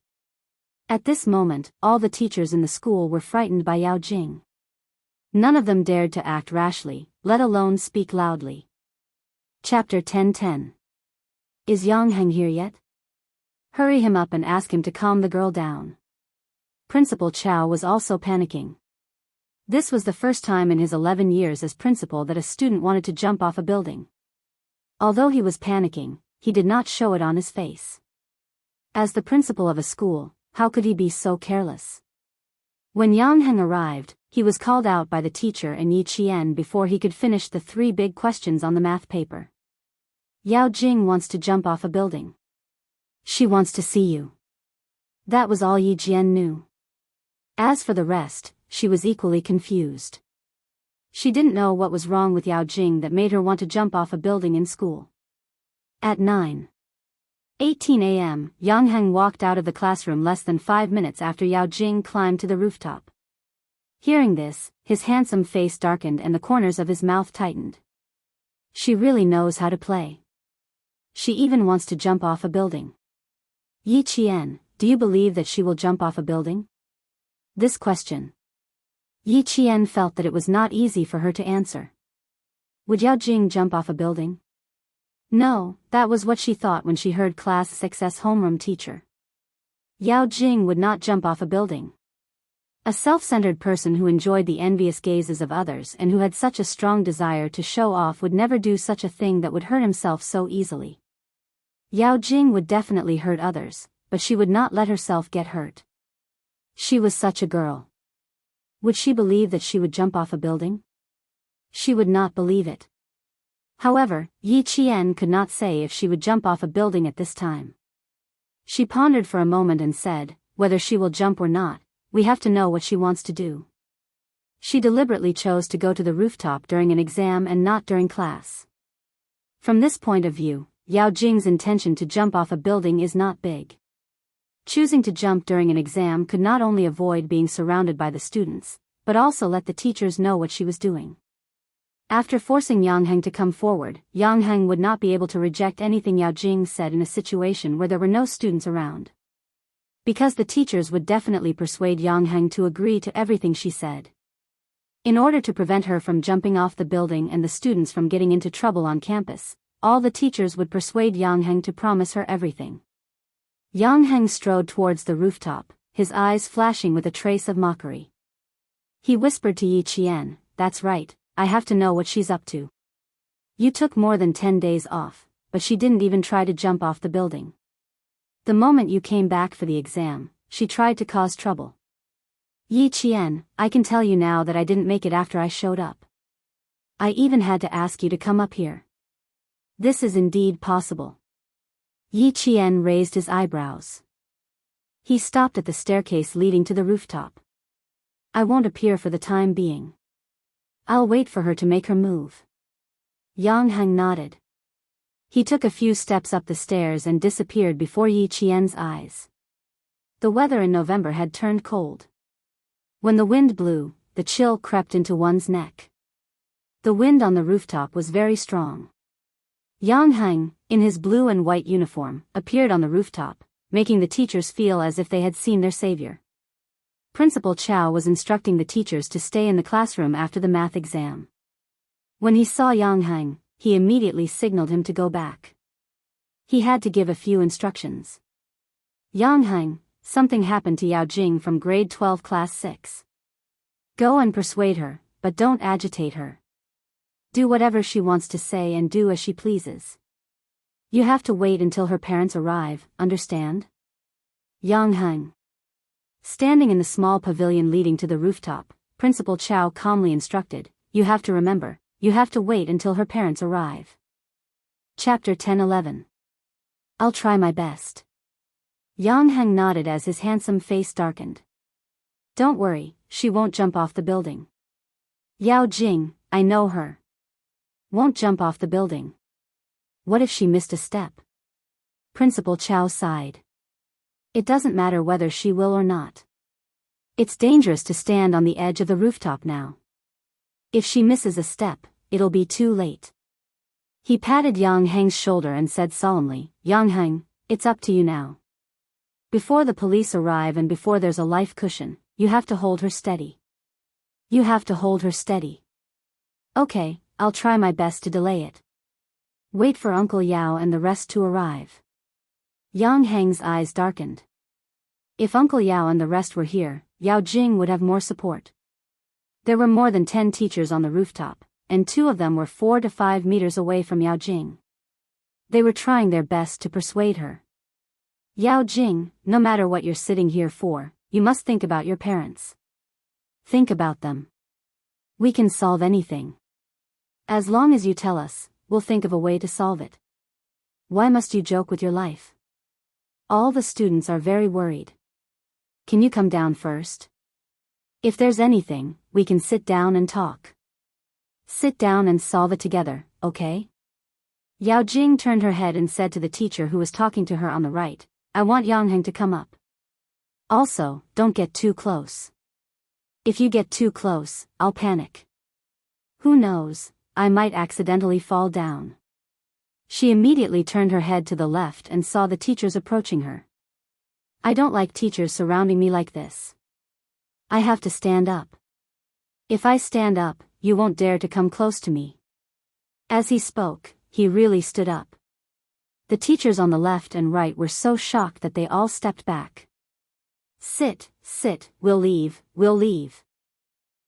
At this moment, all the teachers in the school were frightened by Yao Jing. None of them dared to act rashly, let alone speak loudly. Chapter 10:10. Is Yang Heng here yet? Hurry him up and ask him to calm the girl down. Principal Chow was also panicking. This was the first time in his 11 years as principal that a student wanted to jump off a building. Although he was panicking, he did not show it on his face. As the principal of a school, how could he be so careless? When Yang Heng arrived, he was called out by the teacher and Yi Qian before he could finish the 3 big questions on the math paper. Yao Jing wants to jump off a building. She wants to see you. That was all Yi Jian knew. As for the rest, she was equally confused. She didn't know what was wrong with Yao Jing that made her want to jump off a building in school. At 9:18 a.m., Yang Heng walked out of the classroom less than 5 minutes after Yao Jing climbed to the rooftop. Hearing this, his handsome face darkened and the corners of his mouth tightened. She really knows how to play. She even wants to jump off a building. Yi Qian, do you believe that she will jump off a building? This question. Yi Qian felt that it was not easy for her to answer. Would Yao Jing jump off a building? No, that was what she thought when she heard Class 6's homeroom teacher. Yao Jing would not jump off a building. A self-centered person who enjoyed the envious gazes of others and who had such a strong desire to show off would never do such a thing that would hurt himself so easily. Yao Jing would definitely hurt others, but she would not let herself get hurt. She was such a girl. Would she believe that she would jump off a building? She would not believe it. However, Yi Qian could not say if she would jump off a building at this time. She pondered for a moment and said, whether she will jump or not, we have to know what she wants to do. She deliberately chose to go to the rooftop during an exam and not during class. From this point of view, Yao Jing's intention to jump off a building is not big. Choosing to jump during an exam could not only avoid being surrounded by the students, but also let the teachers know what she was doing. After forcing Yang Heng to come forward, Yang Heng would not be able to reject anything Yao Jing said in a situation where there were no students around. Because the teachers would definitely persuade Yang Heng to agree to everything she said. In order to prevent her from jumping off the building and the students from getting into trouble on campus, all the teachers would persuade Yang Heng to promise her everything. Yang Heng strode towards the rooftop, his eyes flashing with a trace of mockery. He whispered to Yi Qian, that's right, I have to know what she's up to. You took more than 10 days off, but she didn't even try to jump off the building. The moment you came back for the exam, she tried to cause trouble. Yi Qian, I can tell you now that I didn't make it after I showed up. I even had to ask you to come up here. This is indeed possible. Yi Qian raised his eyebrows. He stopped at the staircase leading to the rooftop. I won't appear for the time being. I'll wait for her to make her move. Yang Heng nodded. He took a few steps up the stairs and disappeared before Yi Qian's eyes. The weather in November had turned cold. When the wind blew, the chill crept into one's neck. The wind on the rooftop was very strong. Yang Heng, in his blue and white uniform, appeared on the rooftop, making the teachers feel as if they had seen their savior. Principal Chow was instructing the teachers to stay in the classroom after the math exam. When he saw Yang Heng, he immediately signaled him to go back. He had to give a few instructions. Yang Heng, something happened to Yao Jing from grade 12 class 6. Go and persuade her, but don't agitate her. Do whatever she wants to say and do as she pleases. You have to wait until her parents arrive, understand? Yang Heng. Standing in the small pavilion leading to the rooftop, Principal Chow calmly instructed, you have to remember, you have to wait until her parents arrive. Chapter 10-11. I'll try my best. Yang Heng nodded as his handsome face darkened. Don't worry, she won't jump off the building. Yao Jing, I know her. Won't jump off the building. What if she missed a step? Principal Chow sighed. It doesn't matter whether she will or not. It's dangerous to stand on the edge of the rooftop now. If she misses a step, it'll be too late. He patted Yang Heng's shoulder and said solemnly, Yang Heng, it's up to you now. Before the police arrive and before there's a life cushion, you have to hold her steady. You have to hold her steady. Okay, I'll try my best to delay it. Wait for Uncle Yao and the rest to arrive. Yang Heng's eyes darkened. If Uncle Yao and the rest were here, Yao Jing would have more support. There were more than 10 teachers on the rooftop, and 2 of them were 4 to 5 meters away from Yao Jing. They were trying their best to persuade her. Yao Jing, no matter what you're sitting here for, you must think about your parents. Think about them. We can solve anything. As long as you tell us, we'll think of a way to solve it. Why must you joke with your life? All the students are very worried. Can you come down first? If there's anything, we can sit down and talk. Sit down and solve it together, okay? Yao Jing turned her head and said to the teacher who was talking to her on the right, I want Yang Heng to come up. Also, don't get too close. If you get too close, I'll panic. Who knows, I might accidentally fall down. She immediately turned her head to the left and saw the teachers approaching her. I don't like teachers surrounding me like this. I have to stand up. If I stand up, you won't dare to come close to me. As he spoke, he really stood up. The teachers on the left and right were so shocked that they all stepped back. Sit, we'll leave.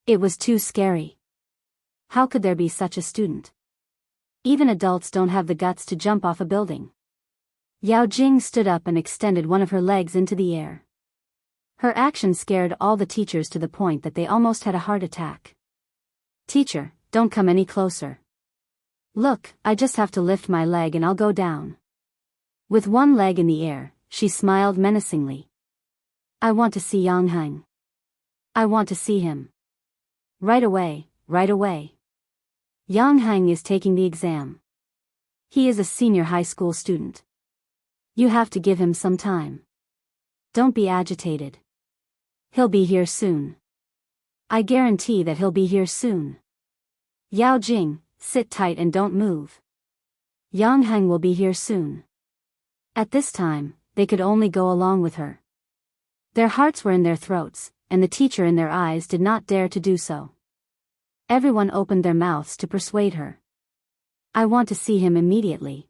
It was too scary. How could there be such a student? Even adults don't have the guts to jump off a building. Yao Jing stood up and extended one of her legs into the air. Her action scared all the teachers to the point that they almost had a heart attack. Teacher, don't come any closer. Look, I just have to lift my leg and I'll go down. With one leg in the air, she smiled menacingly. I want to see Yang Heng. I want to see him. Right away. Yang Heng is taking the exam. He is a senior high school student. You have to give him some time. Don't be agitated. He'll be here soon. I guarantee that he'll be here soon. Yao Jing, sit tight and don't move. Yang Heng will be here soon. At this time, they could only go along with her. Their hearts were in their throats, and the teacher in their eyes did not dare to do so. Everyone opened their mouths to persuade her. I want to see him immediately.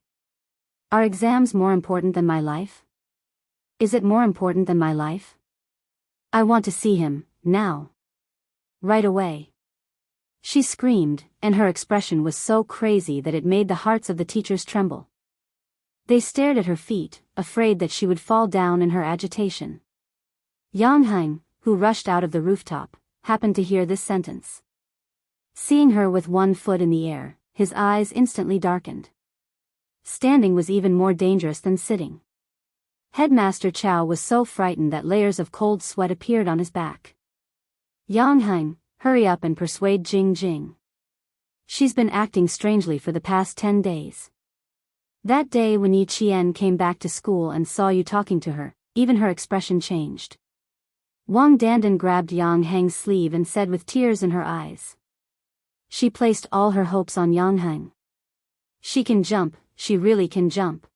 Are exams more important than my life? Is it more important than my life? I want to see him, now. Right away. She screamed, and her expression was so crazy that it made the hearts of the teachers tremble. They stared at her feet, afraid that she would fall down in her agitation. Yang Heng, who rushed out of the rooftop, happened to hear this sentence. Seeing her with one foot in the air, his eyes instantly darkened. Standing was even more dangerous than sitting. Headmaster Chow was so frightened that layers of cold sweat appeared on his back. Yang Heng, hurry up and persuade Jing. She's been acting strangely for the past 10 days. That day when Yi Qian came back to school and saw you talking to her, even her expression changed. Wang Dandan grabbed Yang Heng's sleeve and said with tears in her eyes. She placed all her hopes on Yang Heng. She can jump, she really can jump.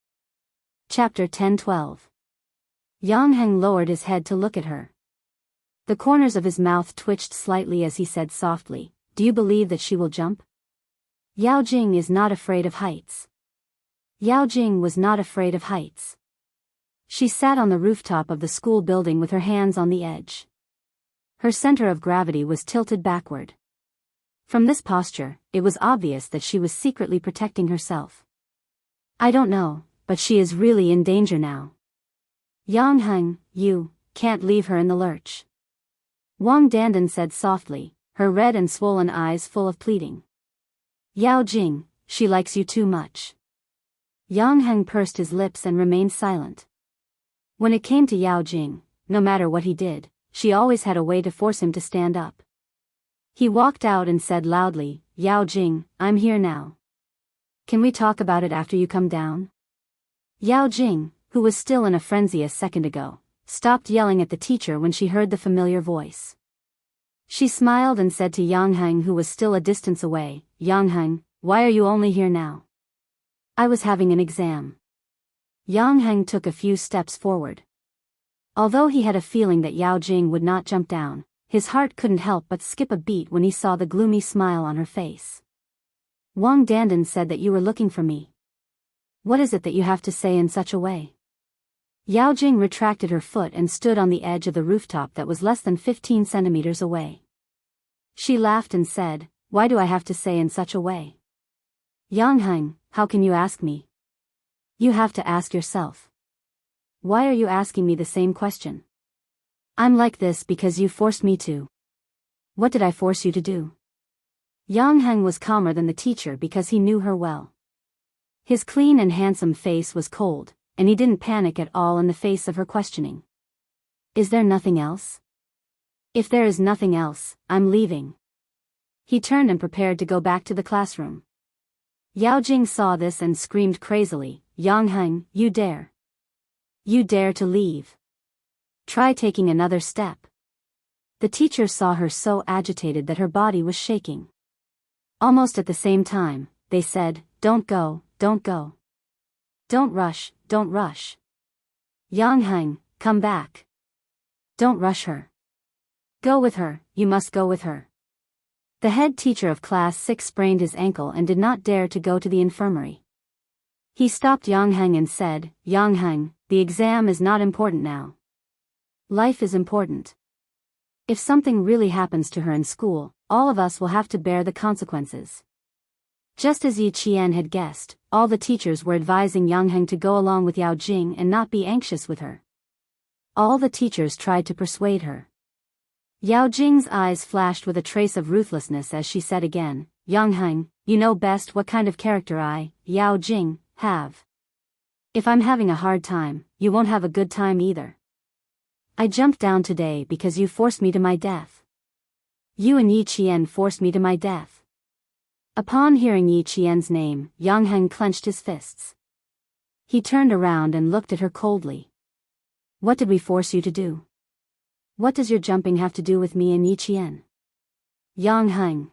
Chapter 10-12. Yang Heng lowered his head to look at her. The corners of his mouth twitched slightly as he said softly, Do you believe that she will jump? Yao Jing is not afraid of heights. Yao Jing was not afraid of heights. She sat on the rooftop of the school building with her hands on the edge. Her center of gravity was tilted backward. From this posture, it was obvious that she was secretly protecting herself. I don't know, but she is really in danger now. Yang Heng, you can't leave her in the lurch. Wang Dandan said softly, her red and swollen eyes full of pleading. Yao Jing, she likes you too much. Yang Heng pursed his lips and remained silent. When it came to Yao Jing, no matter what he did, she always had a way to force him to stand up. He walked out and said loudly, Yao Jing, I'm here now. Can we talk about it after you come down? Yao Jing, who was still in a frenzy a second ago, stopped yelling at the teacher when she heard the familiar voice. She smiled and said to Yang Heng, who was still a distance away, Yang Heng, why are you only here now? I was having an exam. Yang Heng took a few steps forward. Although he had a feeling that Yao Jing would not jump down, his heart couldn't help but skip a beat when he saw the gloomy smile on her face. Wang Dandan said that you were looking for me. What is it that you have to say in such a way? Yao Jing retracted her foot and stood on the edge of the rooftop that was less than 15 centimeters away. She laughed and said, why do I have to say in such a way? Yang Heng, how can you ask me? You have to ask yourself. Why are you asking me the same question? I'm like this because you forced me to. What did I force you to do? Yang Heng was calmer than the teacher because he knew her well. His clean and handsome face was cold, and he didn't panic at all in the face of her questioning. Is there nothing else? If there is nothing else, I'm leaving. He turned and prepared to go back to the classroom. Yao Jing saw this and screamed crazily, Yang Heng, you dare. You dare to leave. Try taking another step. The teacher saw her so agitated that her body was shaking. Almost at the same time, they said, don't go, don't go. Don't rush, don't rush. Yang Heng, come back. Don't rush her. Go with her, you must go with her. The head teacher of class 6 sprained his ankle and did not dare to go to the infirmary. He stopped Yang Heng and said, Yang Heng, the exam is not important now. Life is important. If something really happens to her in school, all of us will have to bear the consequences. Just as Yi Qian had guessed, all the teachers were advising Yang Heng to go along with Yao Jing and not be anxious with her. All the teachers tried to persuade her. Yao Jing's eyes flashed with a trace of ruthlessness as she said again, Yang Heng, you know best what kind of character I, Yao Jing, have. If I'm having a hard time, you won't have a good time either. I jumped down today because you forced me to my death. You and Yi Qian forced me to my death. Upon hearing Yi Qian's name, Yang Heng clenched his fists. He turned around and looked at her coldly. What did we force you to do? What does your jumping have to do with me and Yi Qian? Yang Heng.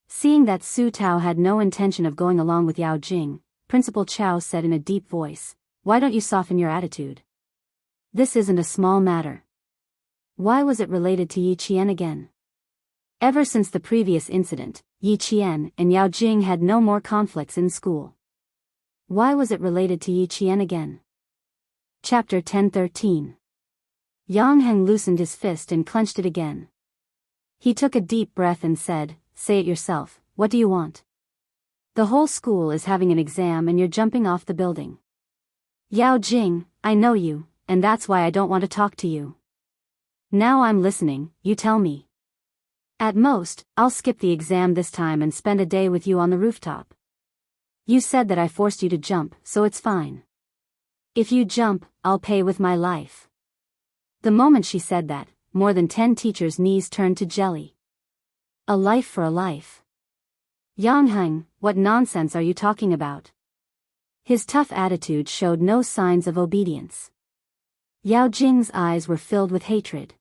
Seeing that Su Tao had no intention of going along with Yao Jing, Principal Chao said in a deep voice, why don't you soften your attitude? This isn't a small matter. Why was it related to Yi Qian again? Ever since the previous incident, Yi Qian and Yao Jing had no more conflicts in school. Why was it related to Yi Qian again? Chapter 1013. Yang Heng loosened his fist and clenched it again. He took a deep breath and said, say it yourself, what do you want? The whole school is having an exam and you're jumping off the building. Yao Jing, I know you, and that's why I don't want to talk to you. Now I'm listening, you tell me. At most, I'll skip the exam this time and spend a day with you on the rooftop. You said that I forced you to jump, so it's fine. If you jump, I'll pay with my life. The moment she said that, more than 10 teachers' knees turned to jelly. A life for a life. Yang Heng, what nonsense are you talking about? His tough attitude showed no signs of obedience. Yao Jing's eyes were filled with hatred.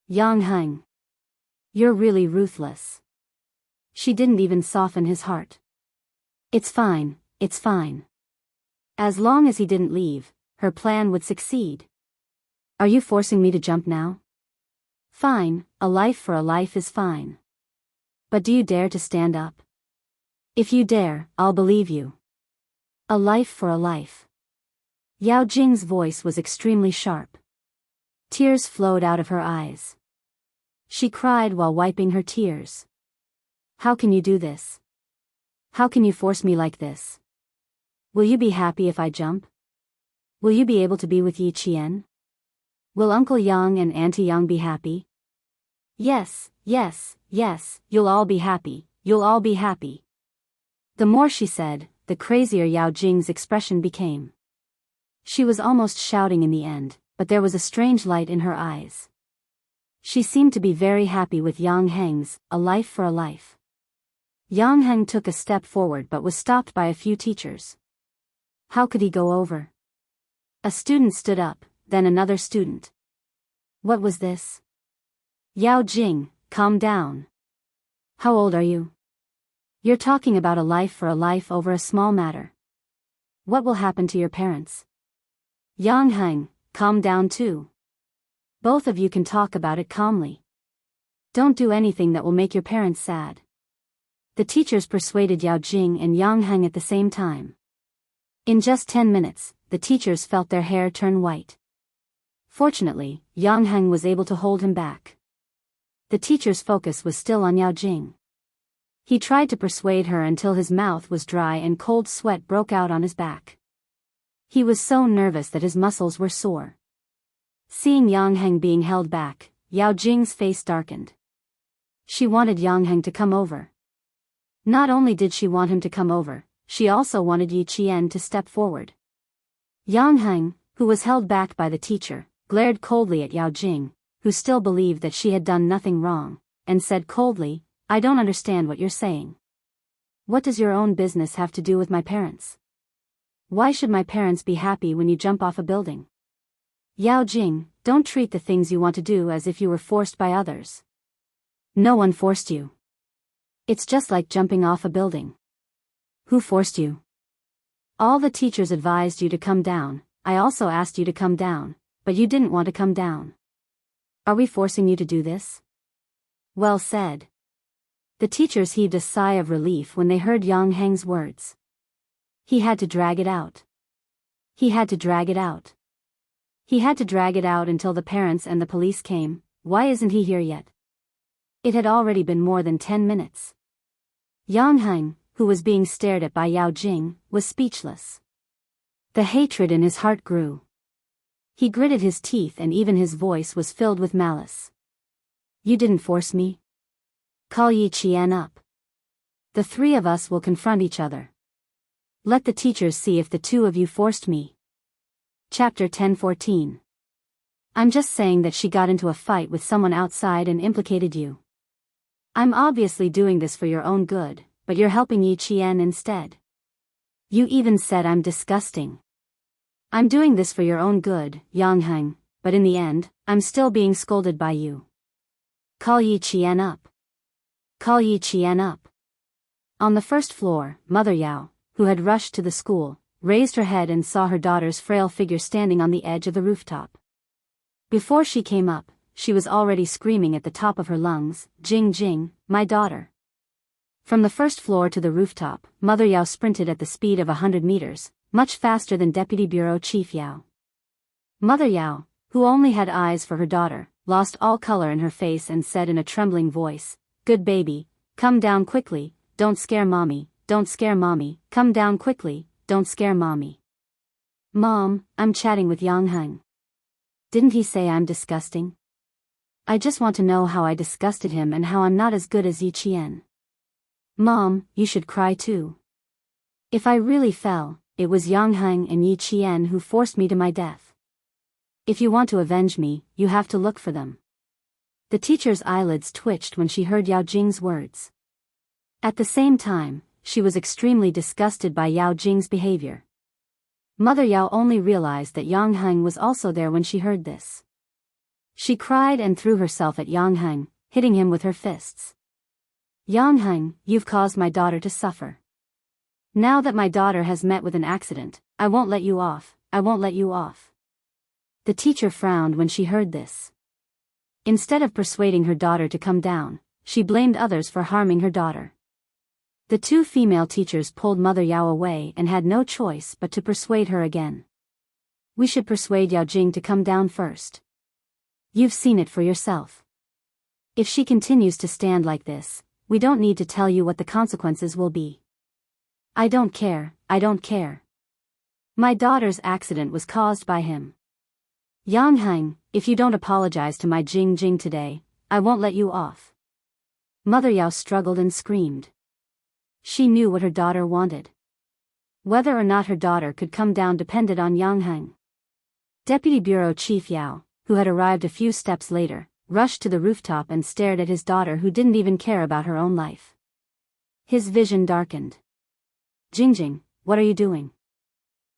Yang Heng. You're really ruthless. She didn't even soften his heart. It's fine, it's fine. As long as he didn't leave, her plan would succeed. Are you forcing me to jump now? Fine, a life for a life is fine. But do you dare to stand up? If you dare, I'll believe you. A life for a life. Yao Jing's voice was extremely sharp. Tears flowed out of her eyes. She cried while wiping her tears. How can you do this? How can you force me like this? Will you be happy if I jump? Will you be able to be with Yi Qian? Will Uncle Yang and Auntie Yang be happy? Yes, yes, yes, you'll all be happy, you'll all be happy. The more she said, the crazier Yao Jing's expression became. She was almost shouting in the end, but there was a strange light in her eyes. She seemed to be very happy with Yang Heng's "A Life for a Life." Yang Heng took a step forward but was stopped by a few teachers. How could he go over? A student stood up, then another student. What was this? Yao Jing, calm down. How old are you? You're talking about a life for a life over a small matter. What will happen to your parents? Yang Heng, calm down too. Both of you can talk about it calmly. Don't do anything that will make your parents sad. The teachers persuaded Yao Jing and Yang Heng at the same time. In just 10 minutes, the teachers felt their hair turn white. Fortunately, Yang Heng was able to hold him back. The teacher's focus was still on Yao Jing. He tried to persuade her until his mouth was dry and cold sweat broke out on his back. He was so nervous that his muscles were sore. Seeing Yang Heng being held back, Yao Jing's face darkened. She wanted Yang Heng to come over. Not only did she want him to come over, she also wanted Yi Qian to step forward. Yang Heng, who was held back by the teacher, glared coldly at Yao Jing, who still believed that she had done nothing wrong, and said coldly, "I don't understand what you're saying. What does your own business have to do with my parents? Why should my parents be happy when you jump off a building? Yao Jing, don't treat the things you want to do as if you were forced by others. No one forced you. It's just like jumping off a building. Who forced you? All the teachers advised you to come down, I also asked you to come down, but you didn't want to come down. Are we forcing you to do this?" Well said. The teachers heaved a sigh of relief when they heard Yang Heng's words. He had to drag it out. He had to drag it out. He had to drag it out until the parents and the police came. Why isn't he here yet? It had already been more than 10 minutes. Yang Heng, who was being stared at by Yao Jing, was speechless. The hatred in his heart grew. He gritted his teeth and even his voice was filled with malice. You didn't force me. Call Yi Qian up. The three of us will confront each other. Let the teachers see if the two of you forced me. Chapter 10:14. I'm just saying that she got into a fight with someone outside and implicated you. I'm obviously doing this for your own good, but you're helping Yi Qian instead. You even said I'm disgusting. I'm doing this for your own good, Yang Heng, but in the end, I'm still being scolded by you. Call Yi Qian up. Call Yi Qian up. On the first floor, Mother Yao, who had rushed to the school, raised her head and saw her daughter's frail figure standing on the edge of the rooftop. Before she came up, she was already screaming at the top of her lungs, "Jing Jing, my daughter." From the first floor to the rooftop, Mother Yao sprinted at the speed of 100 meters, much faster than Deputy Bureau Chief Yao. Mother Yao, who only had eyes for her daughter, lost all color in her face and said in a trembling voice, "Good baby, come down quickly, don't scare mommy, don't scare mommy, come down quickly, don't scare mommy." Mom, I'm chatting with Yang Heng. Didn't he say I'm disgusting? I just want to know how I disgusted him and how I'm not as good as Yi Qian. Mom, you should cry too. If I really fell, it was Yang Heng and Yi Qian who forced me to my death. If you want to avenge me, you have to look for them. The teacher's eyelids twitched when she heard Yao Jing's words. At the same time, she was extremely disgusted by Yao Jing's behavior. Mother Yao only realized that Yang Heng was also there when she heard this. She cried and threw herself at Yang Heng, hitting him with her fists. Yang Heng, you've caused my daughter to suffer. Now that my daughter has met with an accident, I won't let you off, I won't let you off. The teacher frowned when she heard this. Instead of persuading her daughter to come down, she blamed others for harming her daughter. The two female teachers pulled Mother Yao away and had no choice but to persuade her again. We should persuade Yao Jing to come down first. You've seen it for yourself. If she continues to stand like this, we don't need to tell you what the consequences will be. I don't care, I don't care. My daughter's accident was caused by him. Yang Heng, if you don't apologize to my Jing Jing today, I won't let you off. Mother Yao struggled and screamed. She knew what her daughter wanted. Whether or not her daughter could come down depended on Yang Heng. Deputy Bureau Chief Yao, who had arrived a few steps later, rushed to the rooftop and stared at his daughter who didn't even care about her own life. His vision darkened. Jingjing, what are you doing?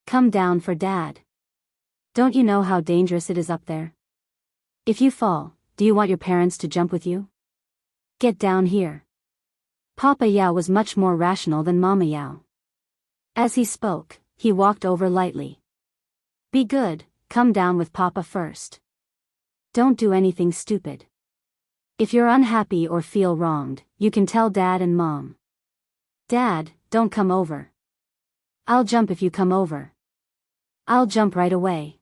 Come down for Dad. Don't you know how dangerous it is up there? If you fall, do you want your parents to jump with you? Get down here. Papa Yao was much more rational than Mama Yao. As he spoke, he walked over lightly. Be good, come down with Papa first. Don't do anything stupid. If you're unhappy or feel wronged, you can tell Dad and Mom. Dad, don't come over. I'll jump if you come over. I'll jump right away.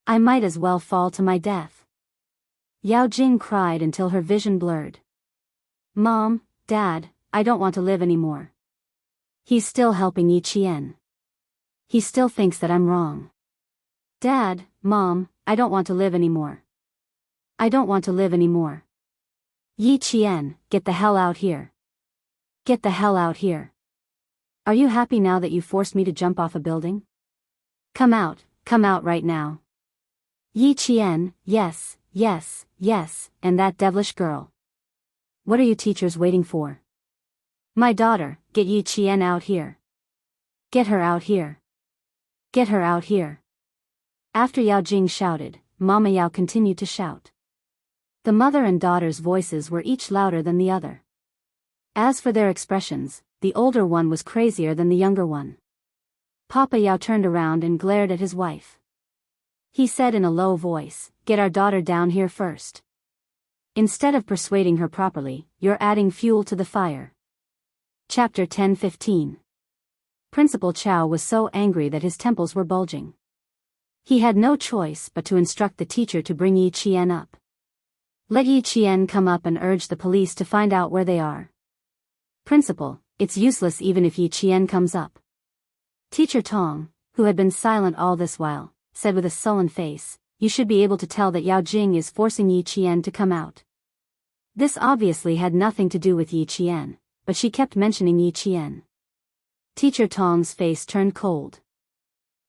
I might as well fall to my death. Yao Jing cried until her vision blurred. Mom, Dad, I don't want to live anymore. He's still helping Yi Qian. He still thinks that I'm wrong. Dad, Mom, I don't want to live anymore. I don't want to live anymore. Yi Qian, get the hell out here. Get the hell out here. Are you happy now that you forced me to jump off a building? Come out right now. Yi Qian, yes, yes, yes, and that devilish girl. What are you teachers waiting for? My daughter, get Yi Qian out here. Get her out here. Get her out here. After Yao Jing shouted, Mama Yao continued to shout. The mother and daughter's voices were each louder than the other. As for their expressions, the older one was crazier than the younger one. Papa Yao turned around and glared at his wife. He said in a low voice, get our daughter down here first. Instead of persuading her properly, you're adding fuel to the fire. Chapter 10-15. Principal Chow was so angry that his temples were bulging. He had no choice but to instruct the teacher to bring Yi Qian up. Let Yi Qian come up and urge the police to find out where they are. Principal, it's useless even if Yi Qian comes up. Teacher Tong, who had been silent all this while, said with a sullen face, you should be able to tell that Yao Jing is forcing Yi Qian to come out. This obviously had nothing to do with Yi Qian, but she kept mentioning Yi Qian. Teacher Tong's face turned cold.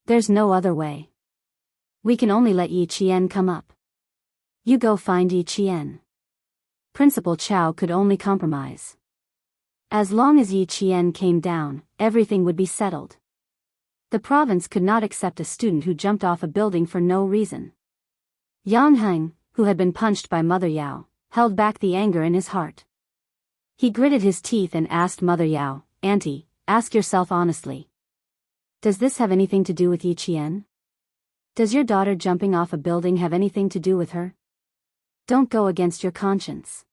There's no other way. We can only let Yi Qian come up. You go find Yi Qian. Principal Chow could only compromise. As long as Yi Qian came down, everything would be settled. The province could not accept a student who jumped off a building for no reason. Yang Heng, who had been punched by Mother Yao, held back the anger in his heart. He gritted his teeth and asked Mother Yao, Auntie, ask yourself honestly. Does this have anything to do with Yi Qian? Does your daughter jumping off a building have anything to do with her? Don't go against your conscience.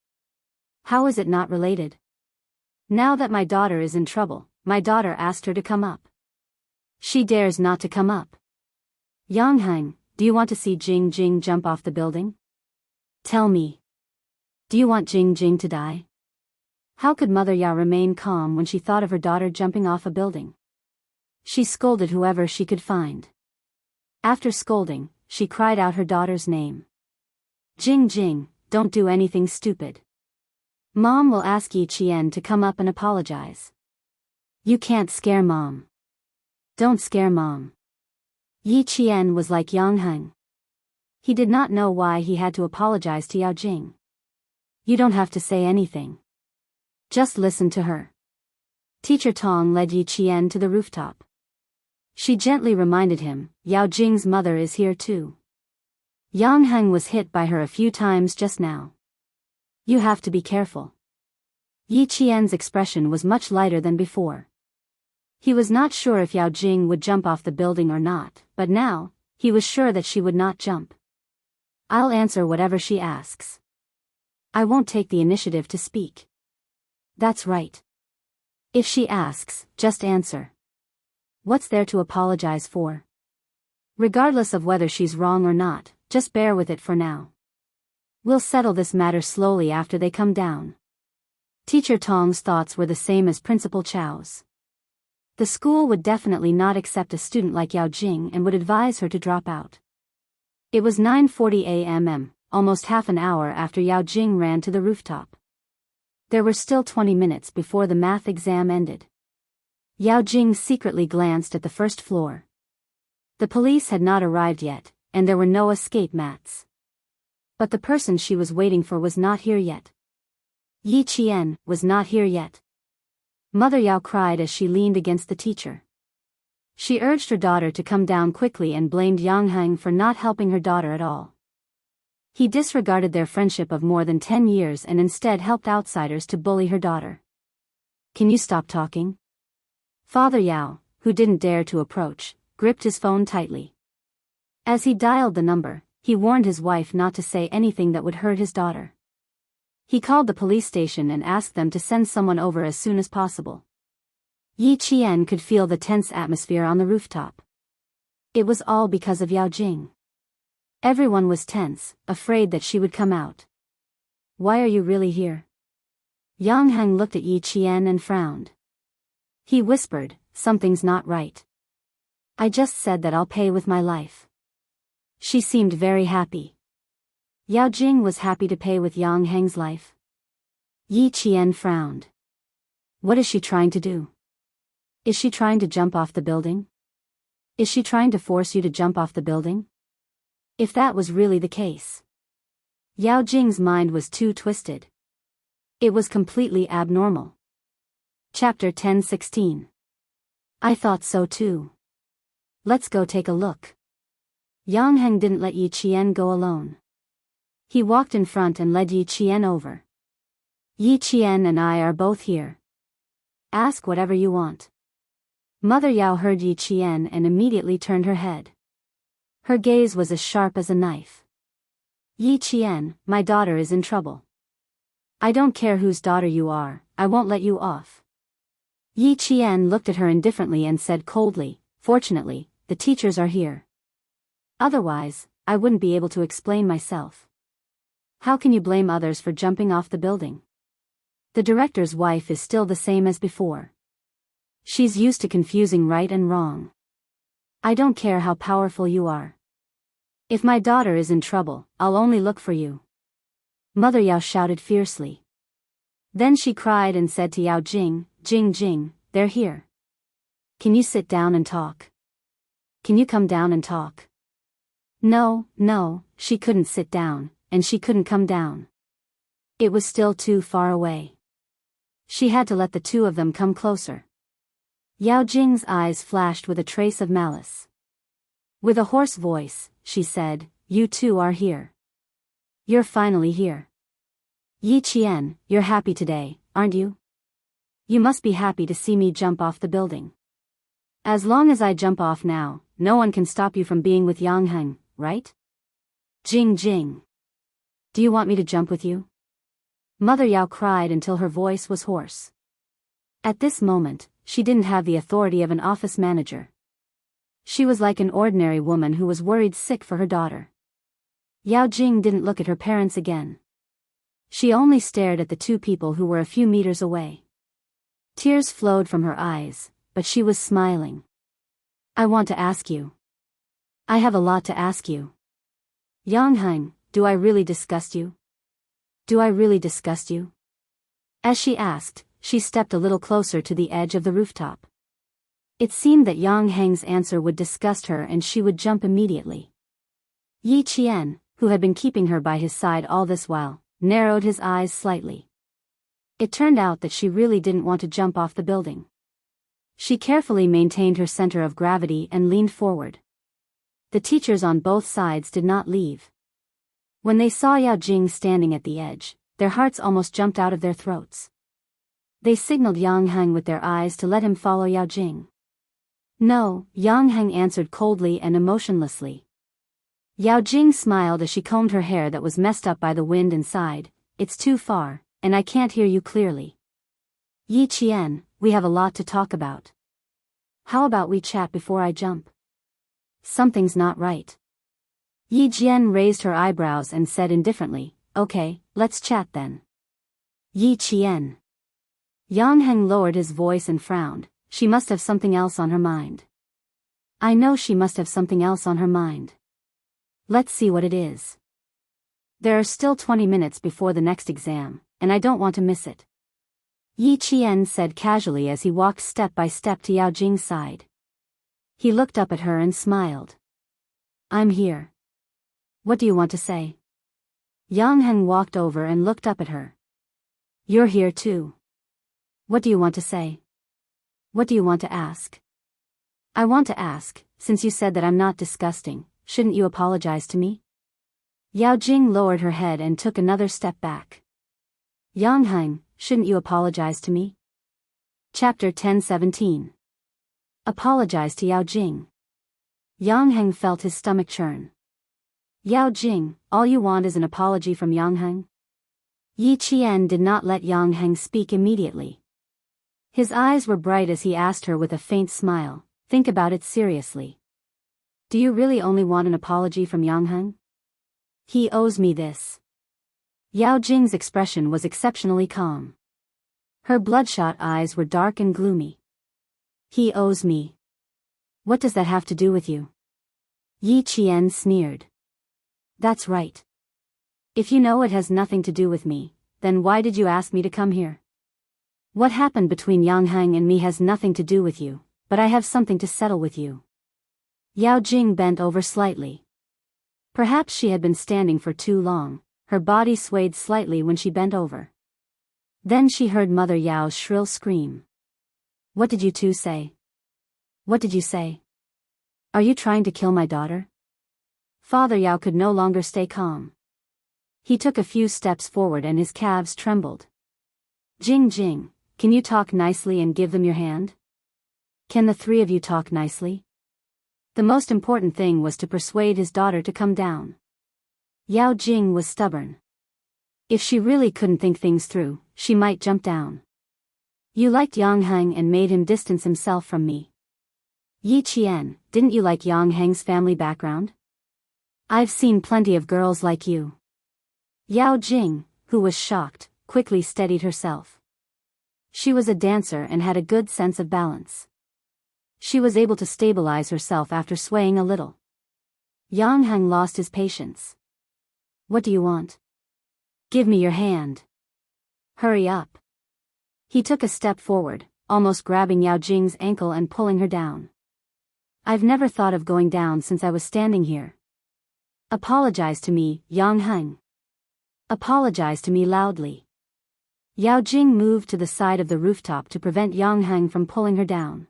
How is it not related? Now that my daughter is in trouble, my daughter asked her to come up. She dares not to come up. Yang Heng, do you want to see Jing Jing jump off the building? Tell me. Do you want Jing Jing to die? How could Mother Yao remain calm when she thought of her daughter jumping off a building? She scolded whoever she could find. After scolding, she cried out her daughter's name. Jing Jing, don't do anything stupid. Mom will ask Yi Qian to come up and apologize. You can't scare Mom. Don't scare Mom. Yi Qian was like Yang Heng. He did not know why he had to apologize to Yao Jing. You don't have to say anything. Just listen to her. Teacher Tong led Yi Qian to the rooftop. She gently reminded him, Yao Jing's mother is here too. Yang Heng was hit by her a few times just now. You have to be careful. Yi Qian's expression was much lighter than before. He was not sure if Yao Jing would jump off the building or not, but now, he was sure that she would not jump. I'll answer whatever she asks. I won't take the initiative to speak. That's right. If she asks, just answer. What's there to apologize for? Regardless of whether she's wrong or not, just bear with it for now. We'll settle this matter slowly after they come down. Teacher Tong's thoughts were the same as Principal Chow's. The school would definitely not accept a student like Yao Jing and would advise her to drop out. It was 9:40 a.m., almost half an hour after Yao Jing ran to the rooftop. There were still 20 minutes before the math exam ended. Yao Jing secretly glanced at the first floor. The police had not arrived yet, and there were no escape mats. But the person she was waiting for was not here yet. Yi Qian was not here yet. Mother Yao cried as she leaned against the teacher. She urged her daughter to come down quickly and blamed Yang Heng for not helping her daughter at all. He disregarded their friendship of more than 10 years and instead helped outsiders to bully her daughter. Can you stop talking? Father Yao, who didn't dare to approach, gripped his phone tightly. As he dialed the number, he warned his wife not to say anything that would hurt his daughter. He called the police station and asked them to send someone over as soon as possible. Yi Qian could feel the tense atmosphere on the rooftop. It was all because of Yao Jing. Everyone was tense, afraid that she would come out. Why are you really here? Yang Heng looked at Yi Qian and frowned. He whispered, something's not right. I just said that I'll pay with my life. She seemed very happy. Yao Jing was happy to pay with Yang Heng's life. Yi Qian frowned. What is she trying to do? Is she trying to jump off the building? Is she trying to force you to jump off the building? If that was really the case. Yao Jing's mind was too twisted. It was completely abnormal. Chapter 10:16. I thought so too. Let's go take a look. Yang Heng didn't let Yi Qian go alone. He walked in front and led Yi Qian over. Yi Qian and I are both here. Ask whatever you want. Mother Yao heard Yi Qian and immediately turned her head. Her gaze was as sharp as a knife. Yi Qian, my daughter is in trouble. I don't care whose daughter you are, I won't let you off. Yi Qian looked at her indifferently and said coldly, fortunately, the teachers are here. Otherwise, I wouldn't be able to explain myself. How can you blame others for jumping off the building? The director's wife is still the same as before. She's used to confusing right and wrong. I don't care how powerful you are. If my daughter is in trouble, I'll only look for you. Mother Yao shouted fiercely. Then she cried and said to Yao Jing, Jing, they're here. Can you sit down and talk? Can you come down and talk? No, she couldn't sit down, and she couldn't come down. It was still too far away. She had to let the two of them come closer. Yao Jing's eyes flashed with a trace of malice. With a hoarse voice, she said, you two are here. You're finally here. Yi Qian, you're happy today, aren't you? You must be happy to see me jump off the building. As long as I jump off now, no one can stop you from being with Yang Heng, right? Jing. Do you want me to jump with you? Mother Yao cried until her voice was hoarse. At this moment, she didn't have the authority of an office manager. She was like an ordinary woman who was worried sick for her daughter. Yao Jing didn't look at her parents again. She only stared at the two people who were a few meters away. Tears flowed from her eyes, but she was smiling. I want to ask you. I have a lot to ask you. Yang Heng, do I really disgust you? Do I really disgust you? As she asked, she stepped a little closer to the edge of the rooftop. It seemed that Yang Heng's answer would disgust her and she would jump immediately. Yi Qian, who had been keeping her by his side all this while, narrowed his eyes slightly. It turned out that she really didn't want to jump off the building. She carefully maintained her center of gravity and leaned forward. The teachers on both sides did not leave. When they saw Yao Jing standing at the edge, their hearts almost jumped out of their throats. They signaled Yang Heng with their eyes to let him follow Yao Jing. No, Yang Heng answered coldly and emotionlessly. Yao Jing smiled as she combed her hair that was messed up by the wind and sighed, it's too far, and I can't hear you clearly. Yi Qian, we have a lot to talk about. How about we chat before I jump? Something's not right. Yi Jian raised her eyebrows and said indifferently, okay, let's chat then. Yi Qian. Yang Heng lowered his voice and frowned, she must have something else on her mind. I know she must have something else on her mind. Let's see what it is. There are still 20 minutes before the next exam, and I don't want to miss it. Yi Qian said casually as he walked step by step to Yao Jing's side. He looked up at her and smiled. I'm here. What do you want to say? Yang Heng walked over and looked up at her. You're here too. What do you want to say? What do you want to ask? I want to ask, since you said that I'm not disgusting, shouldn't you apologize to me? Yao Jing lowered her head and took another step back. Yang Heng, shouldn't you apologize to me? Chapter 10:17. Apologize to Yao Jing. Yang Heng felt his stomach churn. Yao Jing, all you want is an apology from Yang Heng? Yi Qian did not let Yang Heng speak immediately. His eyes were bright as he asked her with a faint smile, think about it seriously. Do you really only want an apology from Yang Heng? He owes me this. Yao Jing's expression was exceptionally calm. Her bloodshot eyes were dark and gloomy. He owes me. What does that have to do with you? Yi Qian sneered. That's right. If you know it has nothing to do with me, then why did you ask me to come here? What happened between Yang Heng and me has nothing to do with you, but I have something to settle with you. Yao Jing bent over slightly. Perhaps she had been standing for too long, her body swayed slightly when she bent over. Then she heard Mother Yao's shrill scream. What did you two say? What did you say? Are you trying to kill my daughter? Father Yao could no longer stay calm. He took a few steps forward and his calves trembled. Jing, can you talk nicely and give them your hand? Can the three of you talk nicely? The most important thing was to persuade his daughter to come down. Yao Jing was stubborn. If she really couldn't think things through, she might jump down. You liked Yang Heng and made him distance himself from me. Yi Qian, didn't you like Yang Heng's family background? I've seen plenty of girls like you. Yao Jing, who was shocked, quickly steadied herself. She was a dancer and had a good sense of balance. She was able to stabilize herself after swaying a little. Yang Heng lost his patience. What do you want? Give me your hand. Hurry up. He took a step forward, almost grabbing Yao Jing's ankle and pulling her down. I've never thought of going down since I was standing here. Apologize to me, Yang Heng. Apologize to me loudly. Yao Jing moved to the side of the rooftop to prevent Yang Heng from pulling her down.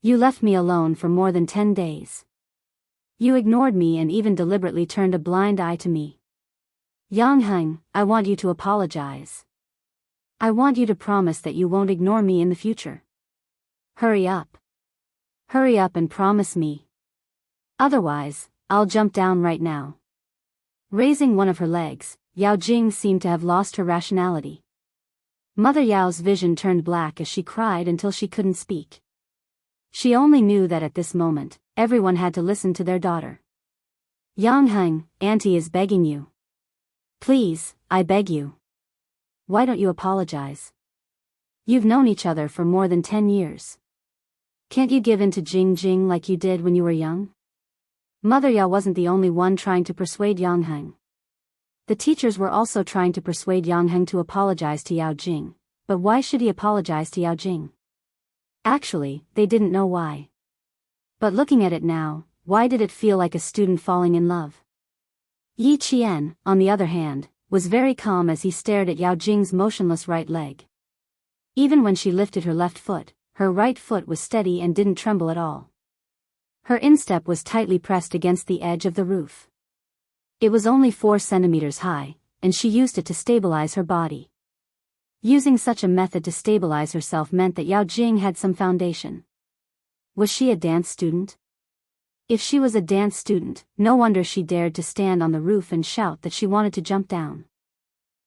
You left me alone for more than 10 days. You ignored me and even deliberately turned a blind eye to me. Yang Heng, I want you to apologize. I want you to promise that you won't ignore me in the future. Hurry up. Hurry up and promise me. Otherwise, I'll jump down right now. Raising one of her legs, Yao Jing seemed to have lost her rationality. Mother Yao's vision turned black as she cried until she couldn't speak. She only knew that at this moment, everyone had to listen to their daughter. Yang Heng, Auntie is begging you. Please, I beg you. Why don't you apologize? You've known each other for more than 10 years. Can't you give in to Jing like you did when you were young? Mother Yao wasn't the only one trying to persuade Yang Heng. The teachers were also trying to persuade Yang Heng to apologize to Yao Jing, but why should he apologize to Yao Jing? Actually, they didn't know why. But looking at it now, why did it feel like a student falling in love? Yi Qian, on the other hand, was very calm as he stared at Yao Jing's motionless right leg. Even when she lifted her left foot, her right foot was steady and didn't tremble at all. Her instep was tightly pressed against the edge of the roof. It was only 4 centimeters high, and she used it to stabilize her body. Using such a method to stabilize herself meant that Yao Jing had some foundation. Was she a dance student? If she was a dance student, no wonder she dared to stand on the roof and shout that she wanted to jump down.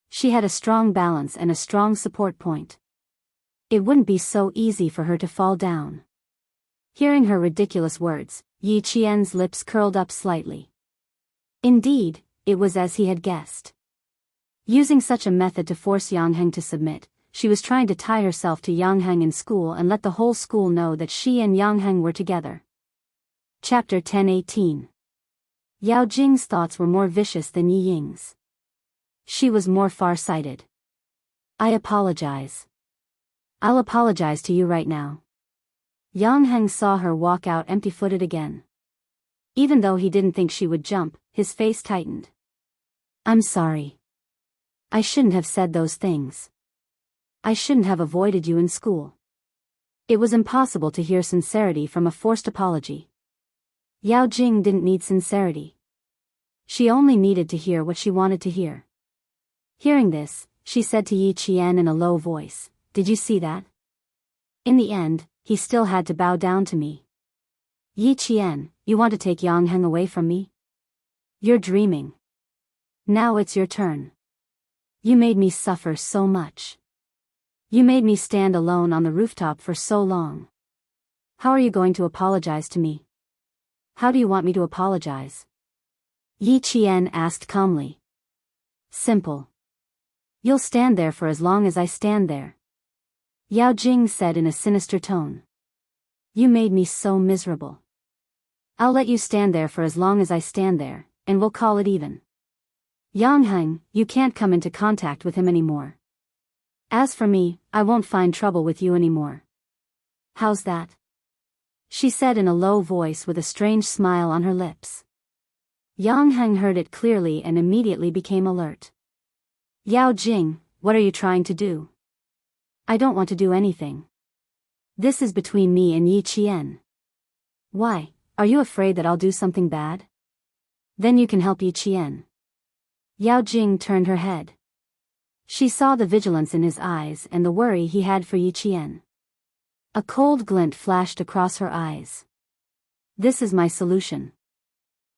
She had a strong balance and a strong support point. It wouldn't be so easy for her to fall down. Hearing her ridiculous words, Yi Qian's lips curled up slightly. Indeed, it was as he had guessed. Using such a method to force Yang Heng to submit, she was trying to tie herself to Yang Heng in school and let the whole school know that she and Yang Heng were together. Chapter 10:18. Yao Jing's thoughts were more vicious than Yi Ying's. She was more far-sighted. I apologize. I'll apologize to you right now. Yang Heng saw her walk out empty-footed again. Even though he didn't think she would jump, his face tightened. I'm sorry. I shouldn't have said those things. I shouldn't have avoided you in school. It was impossible to hear sincerity from a forced apology. Yao Jing didn't need sincerity. She only needed to hear what she wanted to hear. Hearing this, she said to Yi Qian in a low voice, "Did you see that? In the end, he still had to bow down to me. Yi Qian, you want to take Yang Heng away from me? You're dreaming. Now it's your turn. You made me suffer so much. You made me stand alone on the rooftop for so long. How are you going to apologize to me? How do you want me to apologize?" Yi Qian asked calmly. Simple. You'll stand there for as long as I stand there. Yao Jing said in a sinister tone. You made me so miserable. I'll let you stand there for as long as I stand there, and we'll call it even. Yang Heng, you can't come into contact with him anymore. As for me, I won't find trouble with you anymore. How's that? She said in a low voice with a strange smile on her lips. Yang Heng heard it clearly and immediately became alert. Yao Jing, what are you trying to do? I don't want to do anything. This is between me and Yi Qian. Why, are you afraid that I'll do something bad? Then you can help Yi Qian. Yao Jing turned her head. She saw the vigilance in his eyes and the worry he had for Yi Qian. A cold glint flashed across her eyes. This is my solution.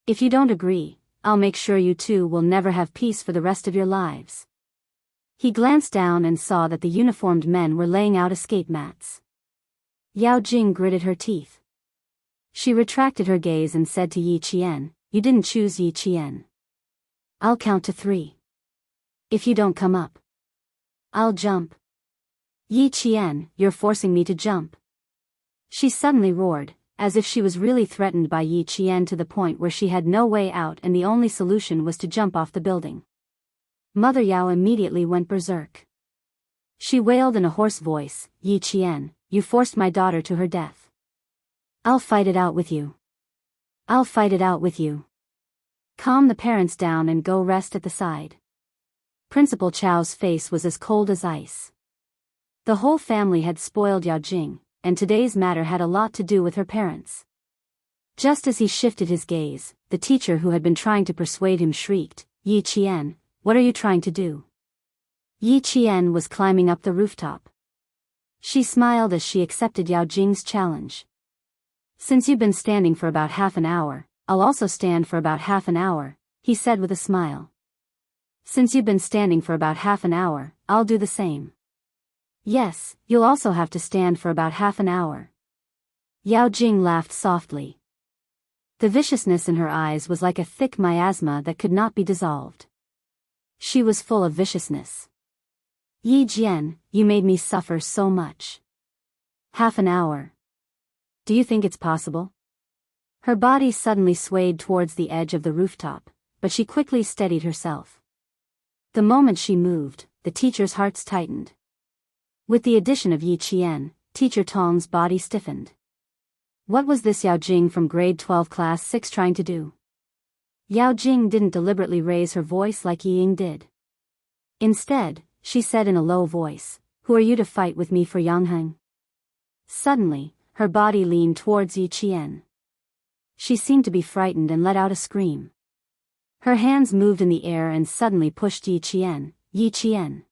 If you don't agree, I'll make sure you two will never have peace for the rest of your lives. He glanced down and saw that the uniformed men were laying out escape mats. Yao Jing gritted her teeth. She retracted her gaze and said to Yi Qian, You didn't choose Yi Qian. I'll count to 3. If you don't come up, I'll jump. Yi Qian, you're forcing me to jump. She suddenly roared, as if she was really threatened by Yi Qian to the point where she had no way out and the only solution was to jump off the building. Mother Yao immediately went berserk. She wailed in a hoarse voice, Yi Qian, you forced my daughter to her death. I'll fight it out with you. I'll fight it out with you. Calm the parents down and go rest at the side. Principal Chao's face was as cold as ice. The whole family had spoiled Yao Jing, and today's matter had a lot to do with her parents. Just as he shifted his gaze, the teacher who had been trying to persuade him shrieked, Yi Qian, what are you trying to do? Yi Qian was climbing up the rooftop. She smiled as she accepted Yao Jing's challenge. Since you've been standing for about half an hour, I'll also stand for about half an hour, he said with a smile. Since you've been standing for about half an hour, I'll do the same. Yes, you'll also have to stand for about half an hour. Yao Jing laughed softly. The viciousness in her eyes was like a thick miasma that could not be dissolved. She was full of viciousness. Yi Jian, you made me suffer so much. Half an hour. Do you think it's possible? Her body suddenly swayed towards the edge of the rooftop, but she quickly steadied herself. The moment she moved, the teacher's hearts tightened. With the addition of Yi Qian, Teacher Tong's body stiffened. What was this Yao Jing from grade 12 class 6 trying to do? Yao Jing didn't deliberately raise her voice like Yi Ying did. Instead, she said in a low voice, Who are you to fight with me for Yang Heng? Suddenly, her body leaned towards Yi Qian. She seemed to be frightened and let out a scream. Her hands moved in the air and suddenly pushed Yi Qian, Yi Qian.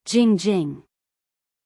Jing Jing.